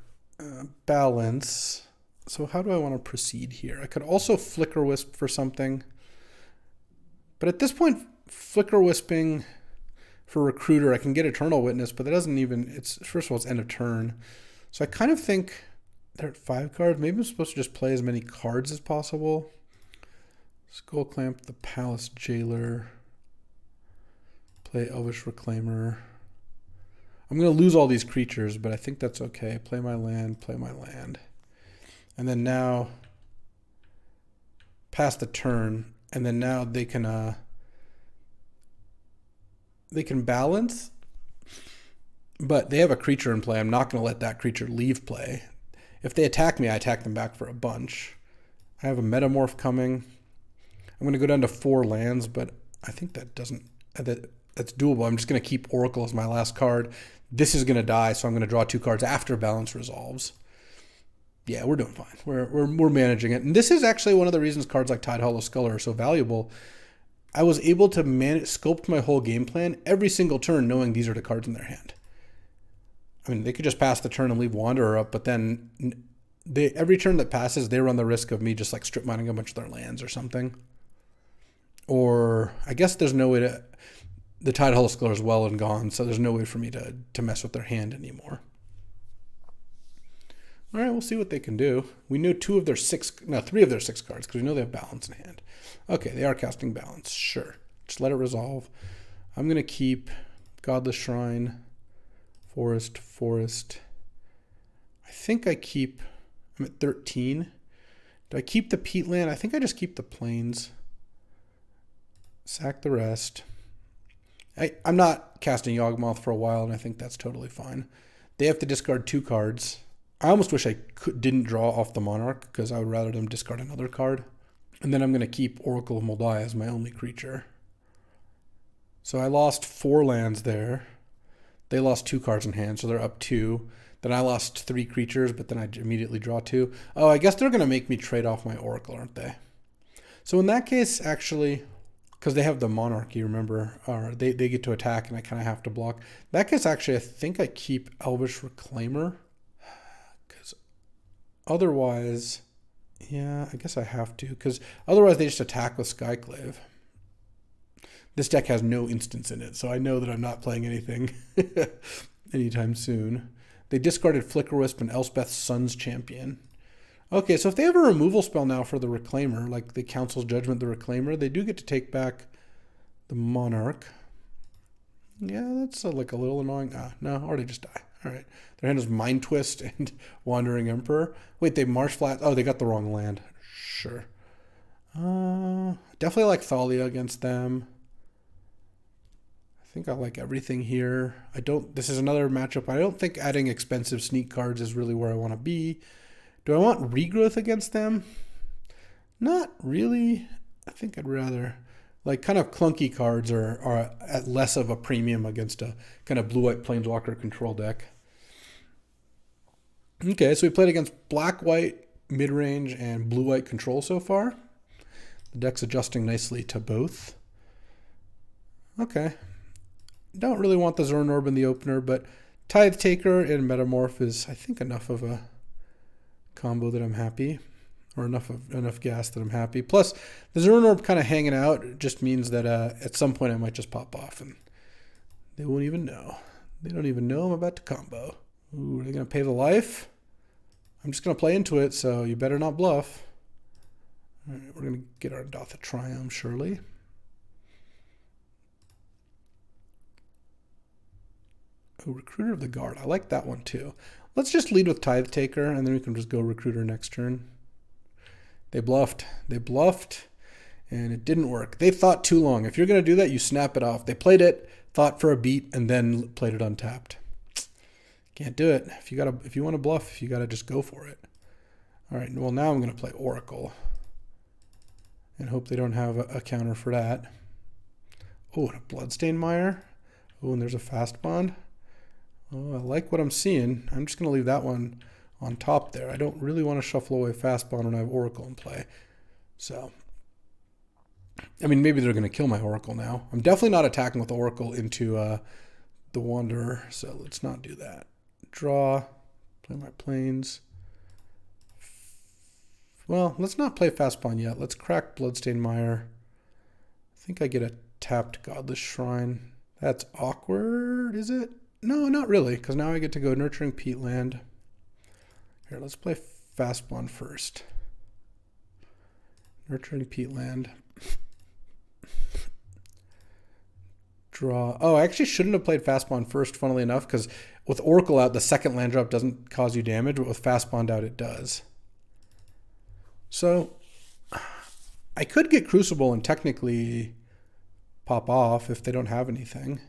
balance. So how do I want to proceed here? I could also Flicker Wisp for something. But at this point, Flicker Wisping for Recruiter, I can get Eternal Witness, but that doesn't even, first of all, it's end of turn. So I kind of think they're at 5 cards. Maybe I'm supposed to just play as many cards as possible. Skull Clamp, the Palace Jailer. Play Elvish Reclaimer. I'm going to lose all these creatures, but I think that's okay. Play my land, play my land. And then now, pass the turn, and then now they can balance, but they have a creature in play. I'm not going to let that creature leave play. If they attack me, I attack them back for a bunch. I have a Metamorph coming. I'm going to go down to 4 lands, but I think that's doable. I'm just going to keep Oracle as my last card. This is going to die, so I'm going to draw 2 cards after balance resolves. Yeah, we're doing fine. We're managing it. And this is actually one of the reasons cards like Tidehollow Sculler are so valuable. I was able to sculpt my whole game plan every single turn knowing these are the cards in their hand. I mean, they could just pass the turn and leave Wanderer up, but then every turn that passes, they run the risk of me just like strip mining a bunch of their lands or something. Or I guess there's no way to... The Tidehollow Sculler is well and gone, so there's no way for me to mess with their hand anymore. All right, we'll see what they can do. We know 3 of their 6 cards, because we know they have balance in hand. Okay, they are casting balance. Sure. Just let it resolve. I'm going to keep Godless Shrine, Forest. I think I'm at 13. Do I keep the Peatland? I think I just keep the Plains. Sack the rest. I'm not casting Yawgmoth for a while, and I think that's totally fine. They have to discard 2 cards. I almost wish I didn't draw off the Monarch, because I would rather them discard another card. And then I'm going to keep Oracle of Moldai as my only creature. So I lost 4 lands there. They lost 2 cards in hand, so they're up 2. Then I lost 3 creatures, but then I immediately draw 2. Oh, I guess they're going to make me trade off my Oracle, aren't they? So in that case, actually, because they have the Monarchy, remember, or they get to attack and I kind of have to block. In that case, actually, I think I keep Elvish Reclaimer. Otherwise, yeah, I guess I have to, because otherwise they just attack with Skyclave. This deck has no instants in it, so I know that I'm not playing anything anytime soon. They discarded Flicker Wisp and Elspeth's Sun's Champion. Okay, so if they have a removal spell now for the Reclaimer, like the Council's Judgment, the Reclaimer, they do get to take back the Monarch. Yeah, that's like a little annoying. No, already just die. All right. Their hand is Mind Twist and Wandering Emperor. Wait, they Marsh Flat. Oh, they got the wrong land. Sure. Definitely like Thalia against them. I think I like everything here. This is another matchup. I don't think adding expensive sneak cards is really where I want to be. Do I want Regrowth against them? Not really. I think I'd rather... Like, kind of clunky cards are at less of a premium against a kind of blue-white Planeswalker control deck. Okay, so we played against black-white, mid-range, and blue-white control so far. The deck's adjusting nicely to both. Okay. Don't really want the Zuran Orb in the opener, but Tithe Taker and Metamorph is, I think, enough of a combo that I'm happy. Or enough gas that I'm happy. Plus, the Zuran Orb kind of hanging out just means that at some point I might just pop off and they won't even know. They don't even know I'm about to combo. Ooh, are they going to pay the life? I'm just going to play into it, so you better not bluff. All right, we're going to get our Endotha Triumph, surely. Oh, Recruiter of the Guard. I like that one too. Let's just lead with Tithe Taker, and then we can just go Recruiter next turn. They bluffed. They bluffed, and it didn't work. They thought too long. If you're going to do that, you snap it off. They played it, thought for a beat, and then played it untapped. Can't do it. If you want to bluff, you got to just go for it. All right, well, now I'm going to play Oracle and hope they don't have a counter for that. Oh, and a Bloodstained Mire. Oh, and there's a Fastbond. Oh, I like what I'm seeing. I'm just going to leave that one on top there. I don't really want to shuffle away Fastbond when I have Oracle in play. So, I mean, maybe they're going to kill my Oracle now. I'm definitely not attacking with Oracle into the Wanderer, so let's not do that. Draw, play my Plains. Well, let's not play Fastbond yet. Let's crack Bloodstained Mire. I think I get a tapped Godless Shrine. That's awkward, is it? No, not really, because now I get to go Nurturing Peatland. Here, let's play Fastbond first. Nurturing Peatland. Draw. Oh, I actually shouldn't have played Fastbond first, funnily enough, because with Oracle out, the second land drop doesn't cause you damage, but with Fastbond out, it does. So, I could get Crucible and technically pop off if they don't have anything.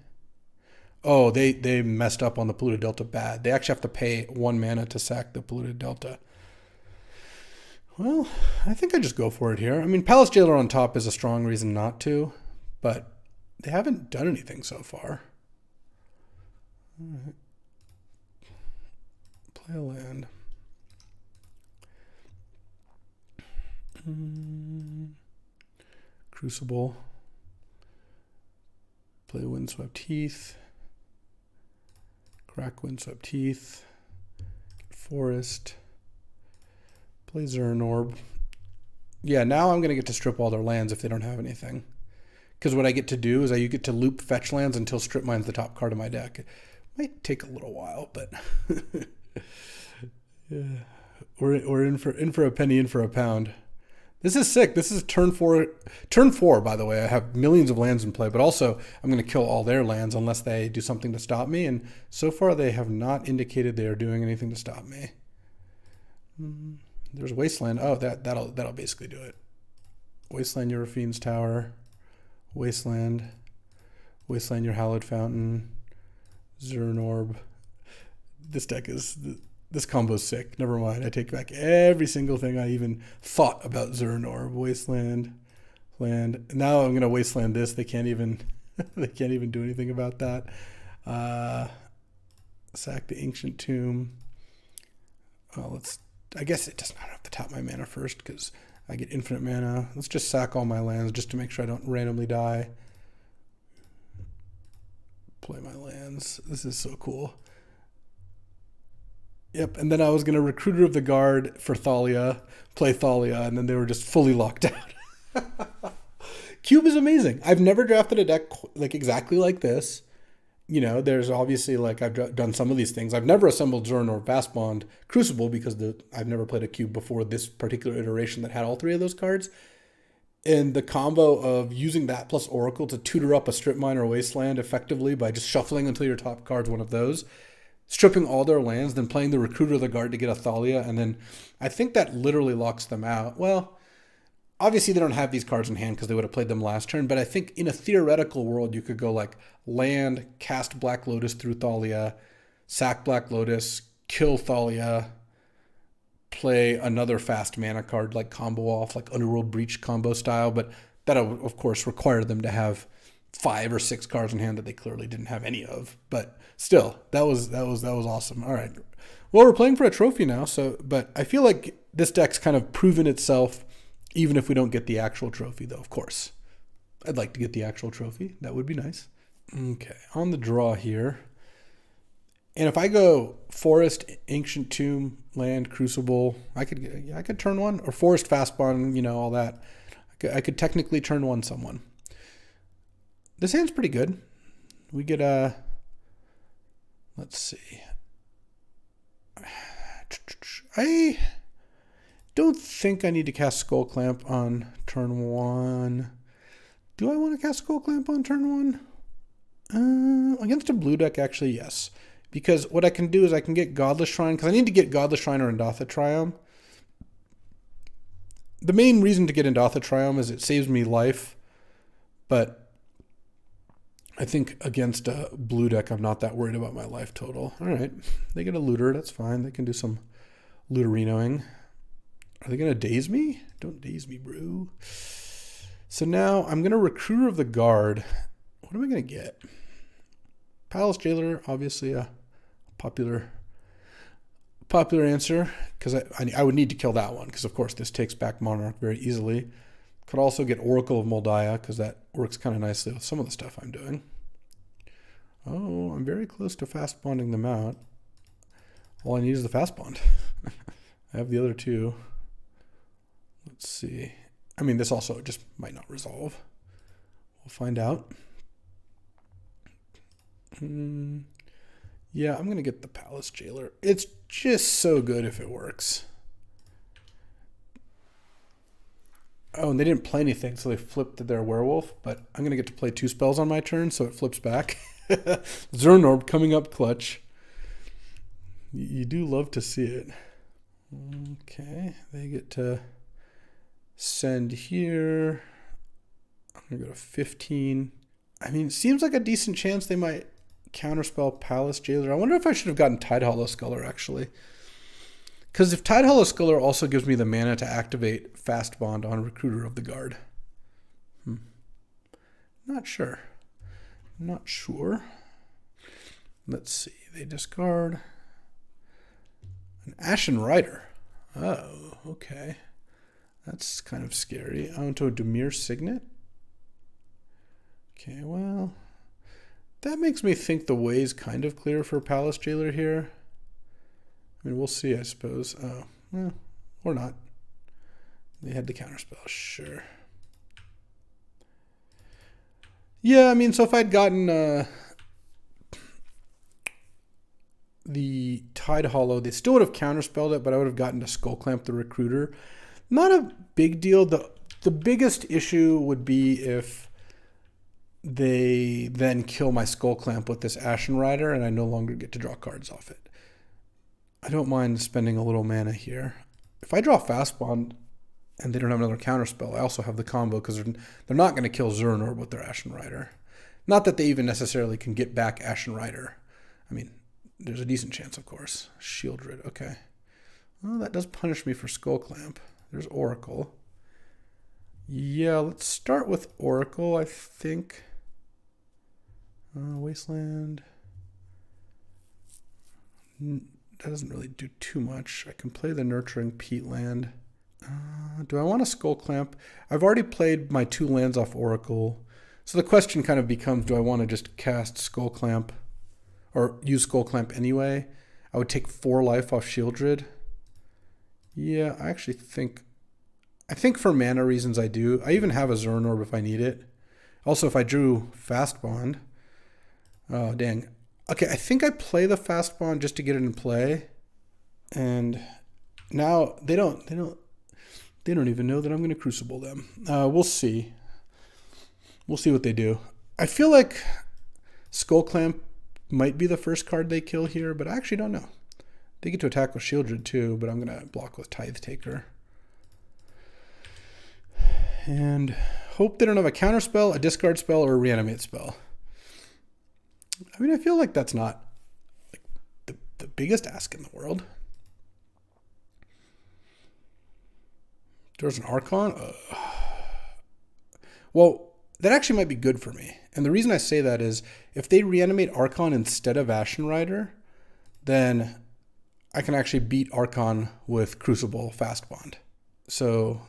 Oh, they messed up on the Polluted Delta bad. They actually have to pay 1 mana to sack the Polluted Delta. Well, I think I just go for it here. I mean, Palace Jailer on top is a strong reason not to, but they haven't done anything so far. All right. Play a land. Crucible. Play Windswept Heath. Crack Windswept Heath. Get Forest. Play Zuran Orb. Yeah, now I'm going to get to strip all their lands if they don't have anything. Because what I get to do is I get to loop fetch lands until Strip Mine's the top card of my deck. It might take a little while, but yeah, we're in for a penny, in for a pound. This is sick. This is turn 4. Turn 4, by the way. I have millions of lands in play, but also I'm going to kill all their lands unless they do something to stop me. And so far, they have not indicated they are doing anything to stop me. There's Wasteland. Oh, that'll basically do it. Wasteland your Raffine's Tower. Wasteland your Hallowed Fountain. Zuran Orb. This deck is... This combo's sick. Never mind. I take back every single thing I even thought about Zuran Orb. Wasteland, land. Now I'm gonna Wasteland this. They can't even do anything about that. Sack the Ancient Tomb. Well, I guess it doesn't have to tap my mana first because I get infinite mana. Let's just sack all my lands just to make sure I don't randomly die. Play my lands. This is so cool. Yep, and then I was going to Recruiter of the Guard for Thalia, play Thalia, and then they were just fully locked out. Cube is amazing. I've never drafted a deck like exactly like this. You know, there's obviously, like, I've done some of these things. I've never assembled Zuran or Fastbond Crucible because I've never played a cube before this particular iteration that had all 3 of those cards. And the combo of using that plus Oracle to tutor up a Strip Mine or Wasteland effectively by just shuffling until your top card's one of those, stripping all their lands, then playing the Recruiter of the Guard to get a Thalia, and then I think that literally locks them out. Well, obviously they don't have these cards in hand because they would have played them last turn, but I think in a theoretical world you could go like land, cast Black Lotus through Thalia, sack Black Lotus, kill Thalia, play another fast mana card like combo off, like Underworld Breach combo style, but that would of course require them to have 5 or 6 cards in hand that they clearly didn't have any of. But still, that was awesome. All right. Well, we're playing for a trophy now, but I feel like this deck's kind of proven itself, even if we don't get the actual trophy, though, of course. I'd like to get the actual trophy. That would be nice. Okay, on the draw here. And if I go Forest, Ancient Tomb, Land, Crucible, I could turn 1, or Forest, Fastbond, you know, all that. I could technically turn 1 someone. This hand's pretty good. We get let's see. I don't think I need to cast Skull Clamp on turn 1. Do I want to cast Skull Clamp on turn 1? Against a blue deck, actually, yes. Because what I can do is I can get Godless Shrine, because I need to get Godless Shrine or Endotha Triome. The main reason to get Endotha Triome is it saves me life, but I think against a blue deck, I'm not that worried about my life total. All right, they get a looter, that's fine. They can do some looterinoing. Are they going to daze me? Don't daze me, bro. So now I'm going to Recruiter of the Guard. What am I going to get? Palace Jailer, obviously a popular answer, because I would need to kill that one, because of course this takes back Monarch very easily. Could also get Oracle of Moldiah, because that works kind of nicely with some of the stuff I'm doing. Oh, I'm very close to fast bonding them out. All I need is the fast bond. I have the other two. Let's see. I mean, this also just might not resolve. We'll find out. Yeah, I'm going to get the Palace Jailer. It's just so good if it works. Oh, and they didn't play anything, so they flipped to their werewolf, but I'm going to get to play 2 spells on my turn, so it flips back. Zuran Orb coming up clutch. You do love to see it. Okay, they get to send here. I'm going to go to 15. I mean, it seems like a decent chance they might counterspell Palace Jailer. I wonder if I should have gotten Tide Hollow Sculler, actually. Because if Tide Hollow Sculler also gives me the mana to activate Fast Bond on Recruiter of the Guard. Not sure. Not sure. Let's see. They discard an Ashen Rider. Oh, okay. That's kind of scary. I went to a Dimir Signet. Okay, well, that makes me think the way's kind of clear for Palace Jailer here. I mean, we'll see, I suppose. Oh, well, or not. They had the counterspell, sure. Yeah, I mean, so if I'd gotten the Tide Hollow, they still would have counterspelled it, but I would have gotten to Skull Clamp the Recruiter. Not a big deal. The biggest issue would be if they then kill my Skull Clamp with this Ashen Rider and I no longer get to draw cards off it. I don't mind spending a little mana here. If I draw Fastbond and they don't have another counterspell, I also have the combo because they're not going to kill Zuran Orb with their Ashen Rider. Not that they even necessarily can get back Ashen Rider. I mean, there's a decent chance, of course. Shieldred, okay. Well, that does punish me for Skull Clamp. There's Oracle. Yeah, let's start with Oracle, I think. Wasteland. That doesn't really do too much. I can play the Nurturing Peatland. Do I want a Skull Clamp? I've already played my 2 lands off Oracle. So the question kind of becomes, do I want to just cast Skull Clamp or use Skull Clamp anyway? I would take 4 life off Shieldred. Yeah, I actually think for mana reasons I do. I even have a Zuran Orb if I need it. Also, if I drew Fastbond. Oh, dang. Okay, I think I play the Fastbond just to get it in play. And now they don't even know that I'm going to Crucible them. We'll see. We'll see what they do. I feel like Skull Clamp might be the first card they kill here, but I actually don't know. They get to attack with Shieldred too, but I'm going to block with Tithe Taker. And hope they don't have a counter spell, a discard spell, or a reanimate spell. I mean, I feel like that's not like the biggest ask in the world. There's an Archon. Well, that actually might be good for me. And the reason I say that is if they reanimate Archon instead of Ashen Rider, then I can actually beat Archon with Crucible Fastbond. So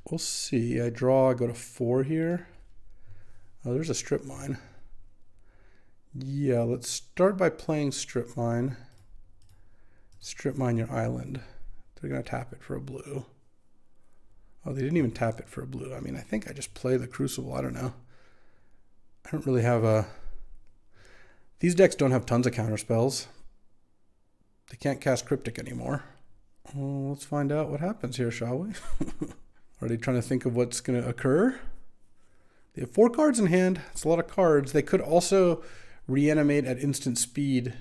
we'll see. I go to 4 here. Oh, there's a Strip Mine. Yeah, let's start by playing Strip Mine. Strip Mine your island. They're going to tap it for a blue. Oh, they didn't even tap it for a blue. I mean, I think I just play the Crucible. I don't know. I don't really have a... These decks don't have tons of counter spells. They can't cast Cryptic anymore. Well, let's find out what happens here, shall we? Are they trying to think of what's going to occur? They have 4 cards in hand. It's a lot of cards. They could also reanimate at instant speed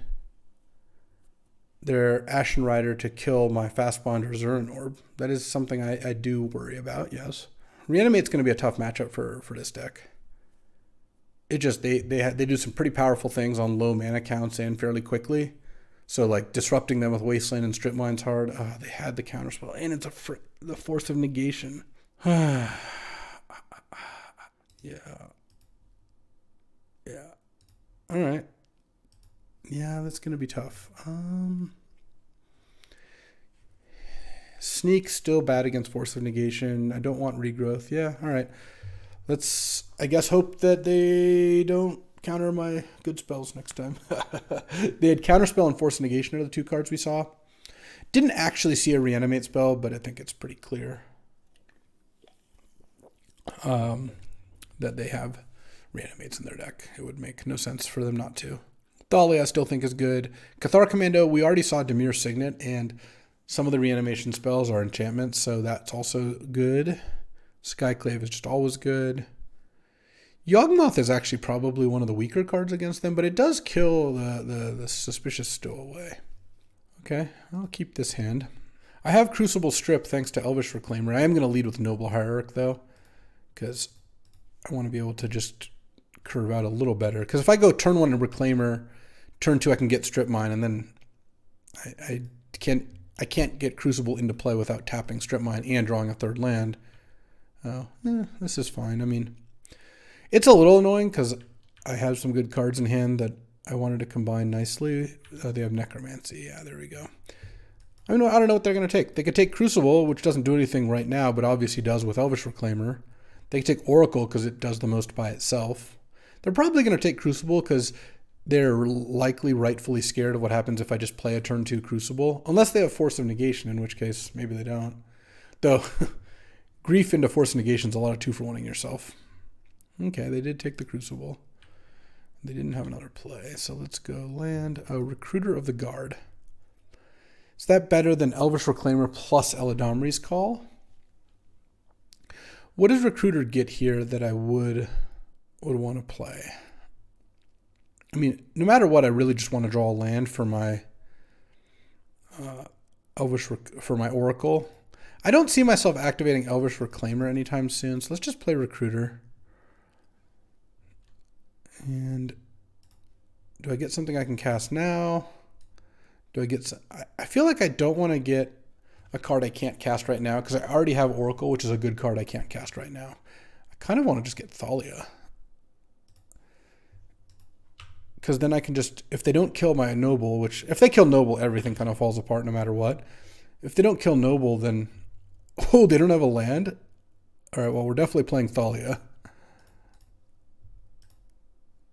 their Ashen Rider to kill my Fastbond or Zuran Orb. That is something I do worry about, yes. Reanimate's going to be a tough matchup for this deck. It just, they do some pretty powerful things on low mana counts and fairly quickly. So like disrupting them with Wasteland and Strip Mine's hard. They had the counterspell, and it's the Force of Negation. Yeah. All right. Yeah, that's going to be tough. Sneak still bad against Force of Negation. I don't want Regrowth. Yeah, all right. Let's, I guess, hope that they don't counter my good spells next time. They had Counterspell and Force of Negation are the two cards we saw. Didn't actually see a Reanimate spell, but I think it's pretty clear that they have Reanimates in their deck. It would make no sense for them not to. Thalia I still think is good. Cathar Commando, we already saw Dimir Signet, and some of the reanimation spells are enchantments, so that's also good. Skyclave is just always good. Yawgmoth is actually probably one of the weaker cards against them, but it does kill the Suspicious Stowaway. Okay, I'll keep this hand. I have Crucible Strip thanks to Elvish Reclaimer. I am going to lead with Noble Hierarch, though, because I want to be able to just curve out a little better. Because if I go turn 1 to Reclaimer, turn 2 I can get Strip Mine, and then I can't get Crucible into play without tapping Strip Mine and drawing a third land. Oh, this is fine. I mean, it's a little annoying because I have some good cards in hand that I wanted to combine nicely. They have Necromancy. Yeah, there we go. I don't know what they're going to take. They could take Crucible, which doesn't do anything right now, but obviously does with Elvish Reclaimer. They could take Oracle because it does the most by itself. They're probably going to take Crucible because they're likely rightfully scared of what happens if I just play a turn 2 Crucible. Unless they have Force of Negation, in which case maybe they don't. Though, Grief into Force of Negation is a lot of 2-for-1ing yourself. Okay, they did take the Crucible. They didn't have another play, so let's go land. Recruiter of the Guard. Is that better than Elvish Reclaimer plus Eladamri's Call? What does Recruiter get here that I would want to play? I mean, no matter what, I really just want to draw a land for my for my Oracle. I don't see myself activating Elvish Reclaimer anytime soon, so let's just play Recruiter. And do I get something I can cast now? Do I get... I feel like I don't want to get a card I can't cast right now because I already have Oracle, which is a good card I can't cast right now. I kind of want to just get Thalia. Because then I can just... If they don't kill my Noble, which... If they kill Noble, everything kind of falls apart no matter what. If they don't kill Noble, then... Oh, they don't have a land? All right, well, we're definitely playing Thalia.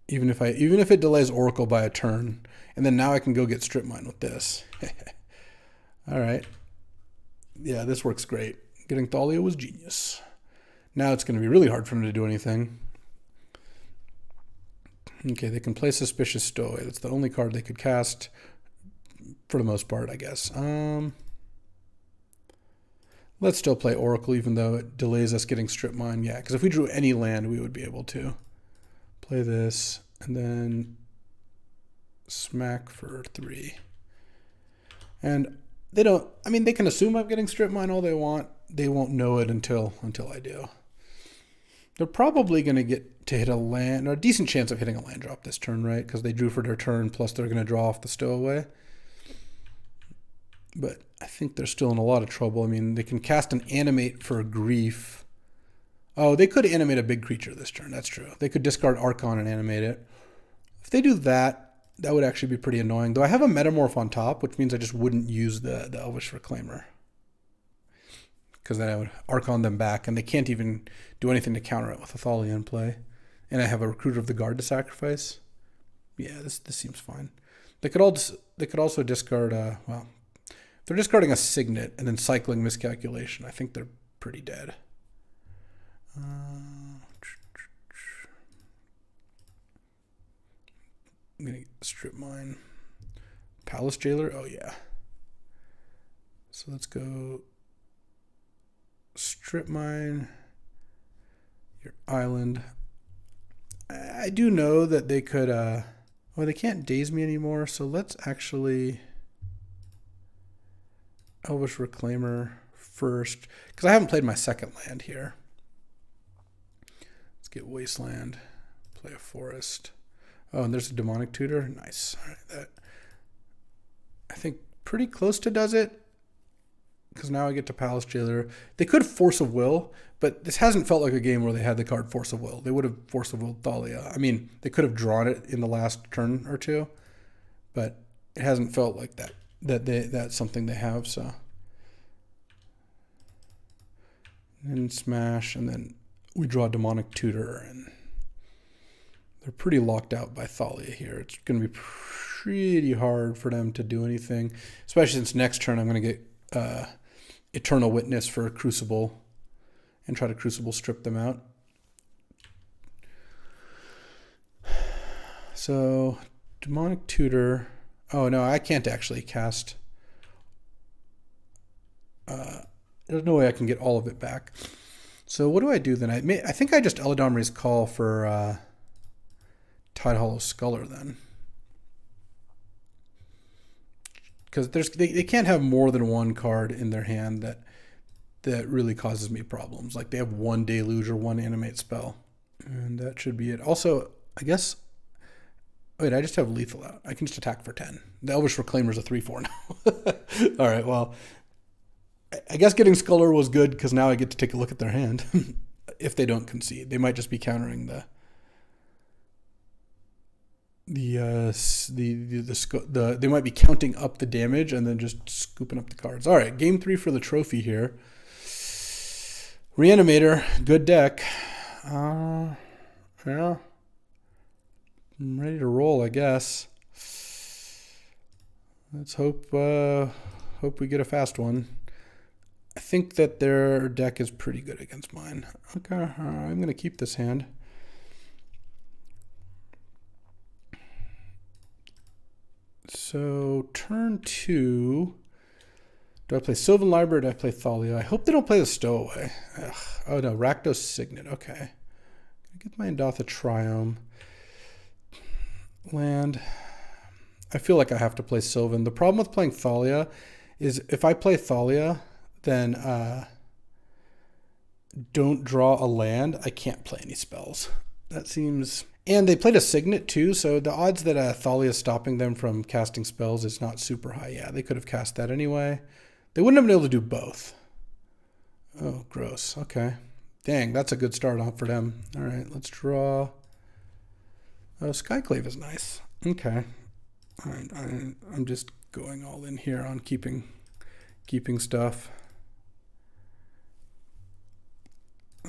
Even if it delays Oracle by a turn. And then now I can go get Strip Mine with this. All right. Yeah, this works great. Getting Thalia was genius. Now it's going to be really hard for them to do anything. Okay, they can play Suspicious Stowaway. That's the only card they could cast for the most part, I guess. Let's still play Oracle, even though it delays us getting Strip Mine. Yeah, because if we drew any land, we would be able to play this and then smack for 3. And they don't... I mean, they can assume I'm getting Strip Mine all they want. They won't know it until I do. They're probably going to get to hit a land, or a decent chance of hitting a land drop this turn, right? Because they drew for their turn, plus they're going to draw off the Stowaway. But I think they're still in a lot of trouble. I mean, they can cast an Animate for Grief. Oh, they could animate a big creature this turn. That's true. They could discard Archon and animate it. If they do that, that would actually be pretty annoying. Though I have a Metamorph on top, which means I just wouldn't use the Elvish Reclaimer. Because then I would Archon them back, and they can't even do anything to counter it with a Thalia in play. And I have a Recruiter of the Guard to sacrifice. Yeah, this seems fine. They could also discard, well, if they're discarding a Signet and then cycling Miscalculation, I think they're pretty dead. I'm going to Strip Mine. Palace Jailer? Oh, yeah. So let's go Strip Mine. Your island. I do know that they could... well, they can't daze me anymore, so let's actually... Elvish Reclaimer first, because I haven't played my second land here. Let's get Wasteland, play a Forest. Oh, and there's a Demonic Tutor. Nice. All right, that I think pretty close to does it, because now I get to Palace Jailer. They could Force of Will, but this hasn't felt like a game where they had the card Force of Will. They would have Force of Will Thalia. I mean, they could have drawn it in the last turn or two, but it hasn't felt like that. That's something they have. So, and smash, and then we draw Demonic Tutor, and they're pretty locked out by Thalia here. It's going to be pretty hard for them to do anything, especially since next turn I'm going to get Eternal Witness for Crucible and try to Crucible strip them out. So, Demonic Tutor. Oh, no, I can't actually cast. There's no way I can get all of it back. So what do I do then? I think I just Eladamri's Call for Tidehollow Sculler then. Because they can't have more than one card in their hand that really causes me problems. Like they have one Deluge or one Animate spell. And that should be it. Also, I guess... Wait, I just have Lethal out. I can just attack for 10. The Elvish Reclaimer's a 3/4 now. All right, well... I guess getting Sculler was good because now I get to take a look at their hand. If they don't concede. They might just be countering they might be counting up the damage and then just scooping up the cards. All right, game 3 for the trophy here. Reanimator, good deck. Yeah, I'm ready to roll, I guess. Let's hope we get a fast one. I think that their deck is pretty good against mine. Okay, I'm going to keep this hand. So, turn 2. Do I play Sylvan Library or do I play Thalia? I hope they don't play the Stowaway. Ugh. Oh no, Rakdos Signet. Okay. Get my Endotha Triome. Land. I feel like I have to play Sylvan. The problem with playing Thalia is if I play Thalia, then don't draw a land, I can't play any spells. That seems... And they played a Signet too, so the odds that Thalia is stopping them from casting spells is not super high. Yeah, they could have cast that anyway. They wouldn't have been able to do both. Oh, gross. Okay. Dang, that's a good start off for them. All right, let's draw... Oh, Skyclave is nice. Okay. All right, I'm just going all in here on keeping stuff.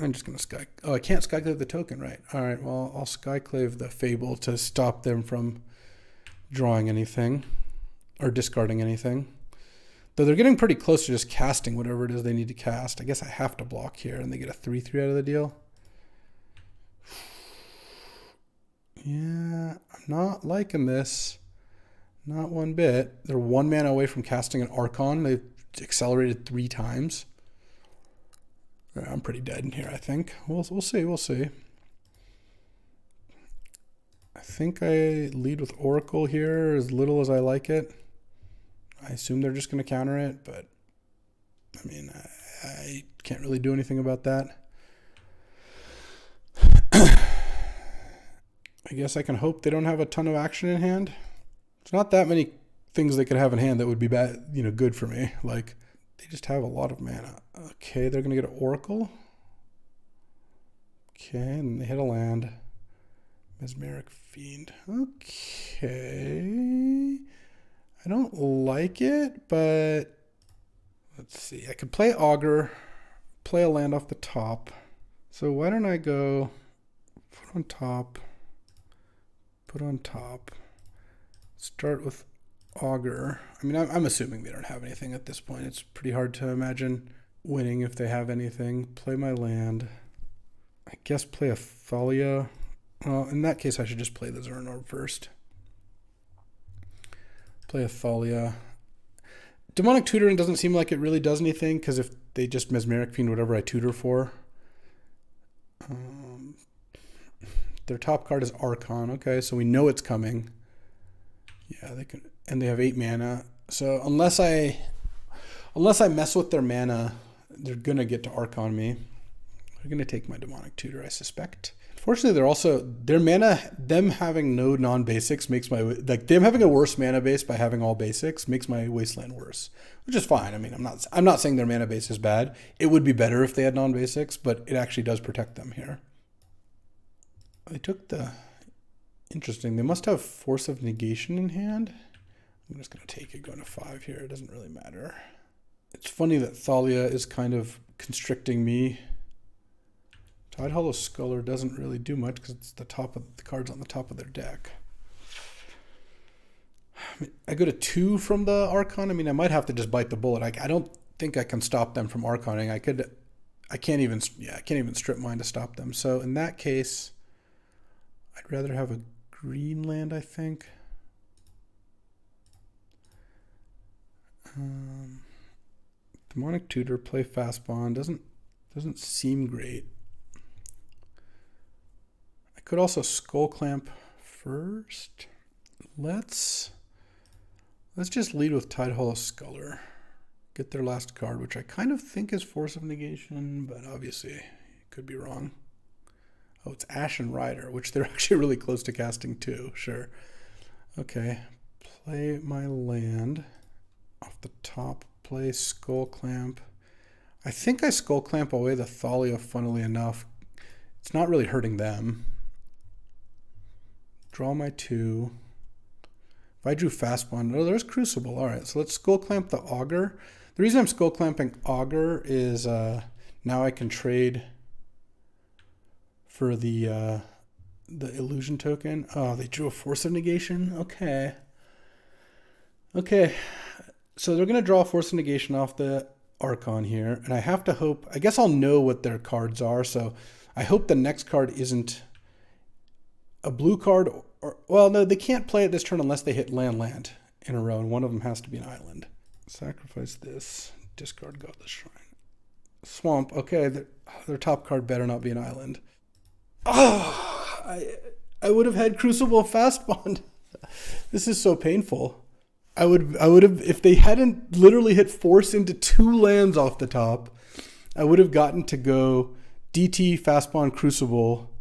I'm just going to Oh, I can't Skyclave the token, right? All right, well, I'll Skyclave the Fable to stop them from drawing anything or discarding anything. Though they're getting pretty close to just casting whatever it is they need to cast. I guess I have to block here, and they get a 3/3 out of the deal. Yeah, I'm not liking this. Not one bit. They're 1 mana away from casting an Archon. They've accelerated 3 times. I'm pretty dead in here, I think. We'll see. We'll see. I think I lead with Oracle here as little as I like it. I assume they're just going to counter it, but I mean, I can't really do anything about that. I guess I can hope they don't have a ton of action in hand. It's not that many things they could have in hand that would be bad, good for me. Like, they just have a lot of mana. Okay, they're going to get an Oracle. Okay, and they hit a land. Mesmeric Fiend. Okay. I don't like it, but let's see. I could play Augur, play a land off the top. So why don't I go put on top, start with Augur. I mean, I'm assuming they don't have anything at this point. It's pretty hard to imagine winning if they have anything. Play my land. I guess play a Thalia. Well, in that case, I should just play the Zuran Orb first. Play a Thalia. Demonic Tutoring doesn't seem like it really does anything, because if they just Mesmeric Fiend whatever I tutor for. Their top card is Archon. Okay, so we know it's coming. Yeah, they can, and they have 8 mana. So unless I Unless I mess with their mana, they're going to get to Archon me. They're going to take my Demonic Tutor, I suspect. Fortunately, they're also, their mana, them having no non-basics makes my, like them having a worse mana base by having all basics makes my Wasteland worse, which is fine. I mean, I'm not saying their mana base is bad. It would be better if they had non-basics, but it actually does protect them here. They took the, interesting, they must have Force of Negation in hand. I'm just going to take it going to 5 here. It doesn't really matter. It's funny that Thalia is kind of constricting me. Tidehollow Sculler doesn't really do much because it's the top of the cards on the top of their deck. I go to 2 from the Archon. I mean, I might have to just bite the bullet. I don't think I can stop them from Archoning. I can't even strip mine to stop them. So in that case, I'd rather have a green land, I think. Demonic Tutor, play Fastbond. Doesn't seem great. I could also Skull Clamp first. Let's just lead with Tidehollow Sculler. Get their last card, which I kind of think is Force of Negation, but obviously could be wrong. Oh, it's Ashen Rider, which they're actually really close to casting too. Sure. Okay. Play my land. Off the top, play Skull Clamp. I think I Skull Clamp away the Thalia, funnily enough. It's not really hurting them. Draw my 2. If I drew Fastbond, oh, there's Crucible. All right, so let's Skull Clamp the Augur. The reason I'm Skull Clamping Augur is now I can trade for the illusion token. Oh, they drew a Force of Negation. Okay. Okay. So they're going to draw Force of Negation off the Archon here, and I have to hope, I guess I'll know what their cards are, so I hope the next card isn't a blue card, or well, no, they can't play it this turn unless they hit land in a row, and one of them has to be an island. Sacrifice this, discard Godless Shrine. Swamp, okay, their top card better not be an island. Oh, I would have had Crucible of Fastbond. This is so painful. I would have, if they hadn't literally hit Force into 2 lands off the top, I would have gotten to go DT, Fastbond, Crucible,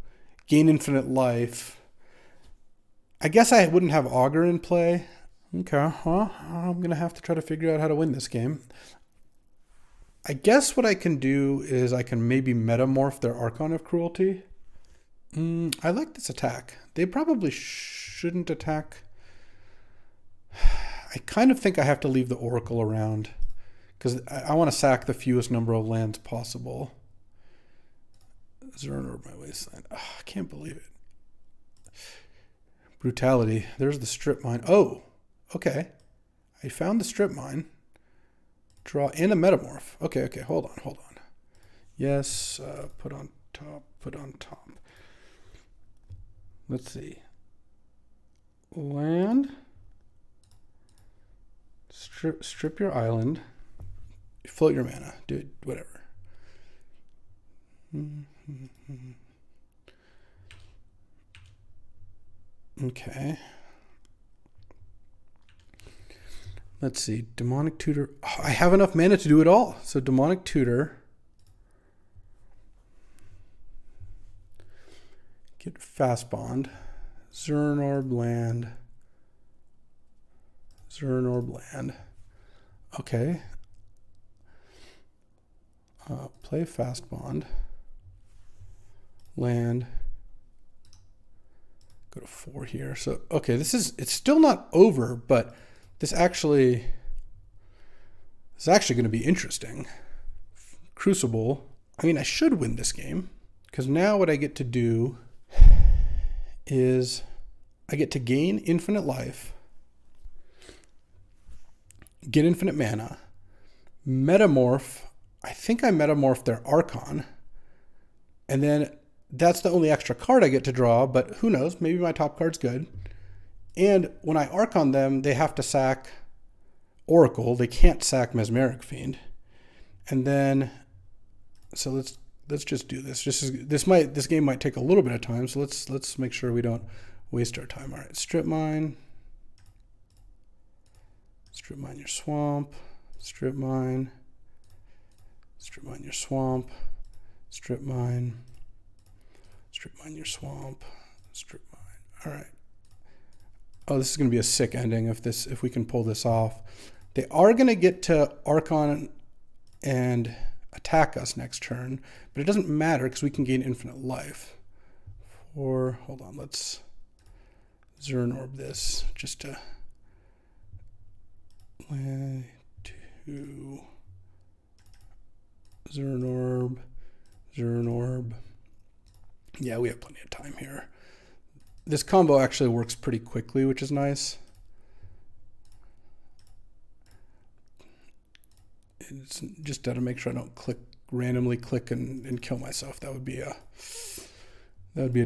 gain infinite life. I guess I wouldn't have Augur in play. Okay, well, I'm going to have to try to figure out how to win this game. I guess what I can do is I can maybe metamorph their Archon of Cruelty. I like this attack. They probably shouldn't attack. I kind of think I have to leave the Oracle around because I want to sack the fewest number of lands possible. Zuran Orb my Wasteland. Oh, I can't believe it. Brutality. There's the Strip Mine. Oh, okay. I found the Strip Mine. Draw and a Metamorph. Okay, hold on. Yes, put on top. Let's see. Land. Strip your island. Float your mana. Do it, whatever. Okay. Let's see. Demonic Tutor. Oh, I have enough mana to do it all. So Demonic Tutor. Get Fastbond. Zuran Orb land. Zuran Orb land. Okay. Play Fastbond. Land. Go to 4 here. So, okay, it's still not over, but this is actually going to be interesting. Crucible. I mean, I should win this game because now what I get to do is I get to gain infinite life, get infinite mana, metamorph. I think I metamorph their Archon, and then that's the only extra card I get to draw, but who knows? Maybe my top card's good. And when I Archon them, they have to sack Oracle. They can't sack Mesmeric Fiend. And then, so let's just do this. This game might take a little bit of time, so let's make sure we don't waste our time. All right, Strip Mine your Swamp, strip mine your swamp, strip mine your swamp, strip mine. All right. Oh, this is going to be a sick ending if we can pull this off. They are going to get to Archon and attack us next turn, but it doesn't matter because we can gain infinite life. Hold on, let's Zuran Orb this just to 1, 2, Zuran Orb. Yeah, we have plenty of time here. This combo actually works pretty quickly, which is nice. It's just got to make sure I don't randomly click and kill myself. That would be a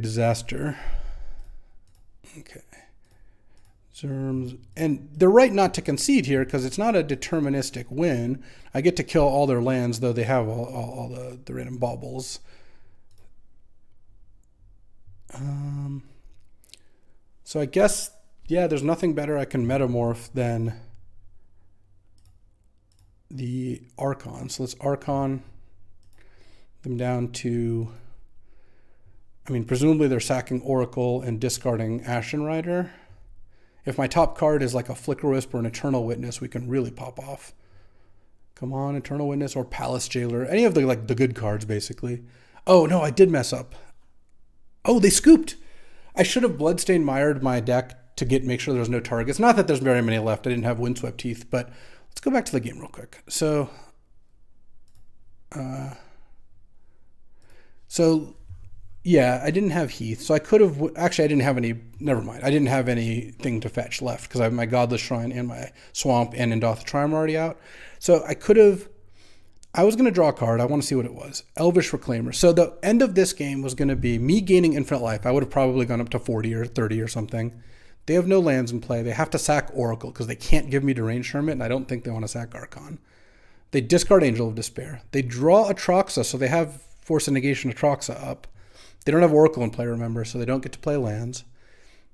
disaster. Okay. Zerms. And they're right not to concede here because it's not a deterministic win. I get to kill all their lands, though they have all the random baubles. So I guess, yeah, there's nothing better I can metamorph than the Archon. So let's Archon them down to, I mean, presumably they're sacking Oracle and discarding Ashen Rider. If my top card is like a Flicker Wisp or an Eternal Witness, we can really pop off. Come on, Eternal Witness or Palace Jailer. Any of the good cards, basically. Oh, no, I did mess up. Oh, they scooped. I should have Bloodstained Mired my deck to make sure there's no targets. Not that there's very many left. I didn't have Windswept Teeth, but let's go back to the game real quick. So yeah, I didn't have Heath. So I could have, actually I didn't have any, never mind. I didn't have anything to fetch left because I have my Godless Shrine and my Swamp and Indoth Triumph already out. So I was going to draw a card. I want to see what it was. Elvish Reclaimer. So the end of this game was going to be me gaining infinite life. I would have probably gone up to 40 or 30 or something. They have no lands in play. They have to sack Oracle because they can't give me Deranged Hermit, and I don't think they want to sack Archon. They discard Angel of Despair. They draw Atraxa, so they have Force of Negation Atraxa up. They don't have Oracle in play, remember, so they don't get to play lands.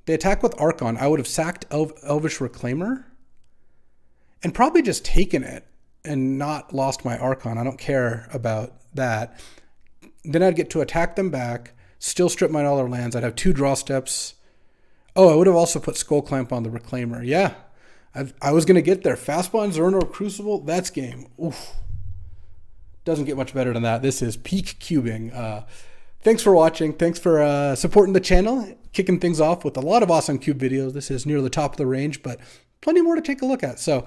They attack with Archon. I would have sacked Elvish Reclaimer and probably just taken it and not lost my Archon. I don't care about that. Then I'd get to attack them back, still strip mine all their lands. I'd have 2 draw steps. Oh, I would have also put Skull Clamp on the Reclaimer. Yeah, I was going to get there. Fastbond, Zuran Orb, Crucible, that's game. Oof. Doesn't get much better than that. This is peak cubing. Thanks for watching. Thanks for supporting the channel, kicking things off with a lot of awesome cube videos. This is near the top of the range, but plenty more to take a look at. So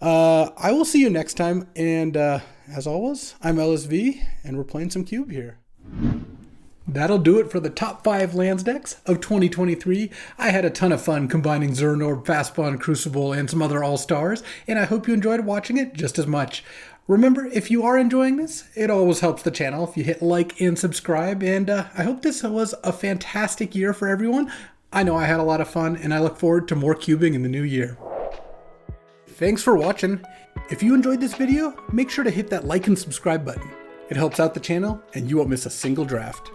I will see you next time. And as always, I'm LSV, and we're playing some cube here. That'll do it for the top 5 lands decks of 2023. I had a ton of fun combining Zuran Orb, Fastbond, Crucible, and some other all-stars, and I hope you enjoyed watching it just as much. Remember, if you are enjoying this, it always helps the channel if you hit like and subscribe, and I hope this was a fantastic year for everyone. I know I had a lot of fun, and I look forward to more cubing in the new year. Thanks for watching. If you enjoyed this video, make sure to hit that like and subscribe button. It helps out the channel, and you won't miss a single draft.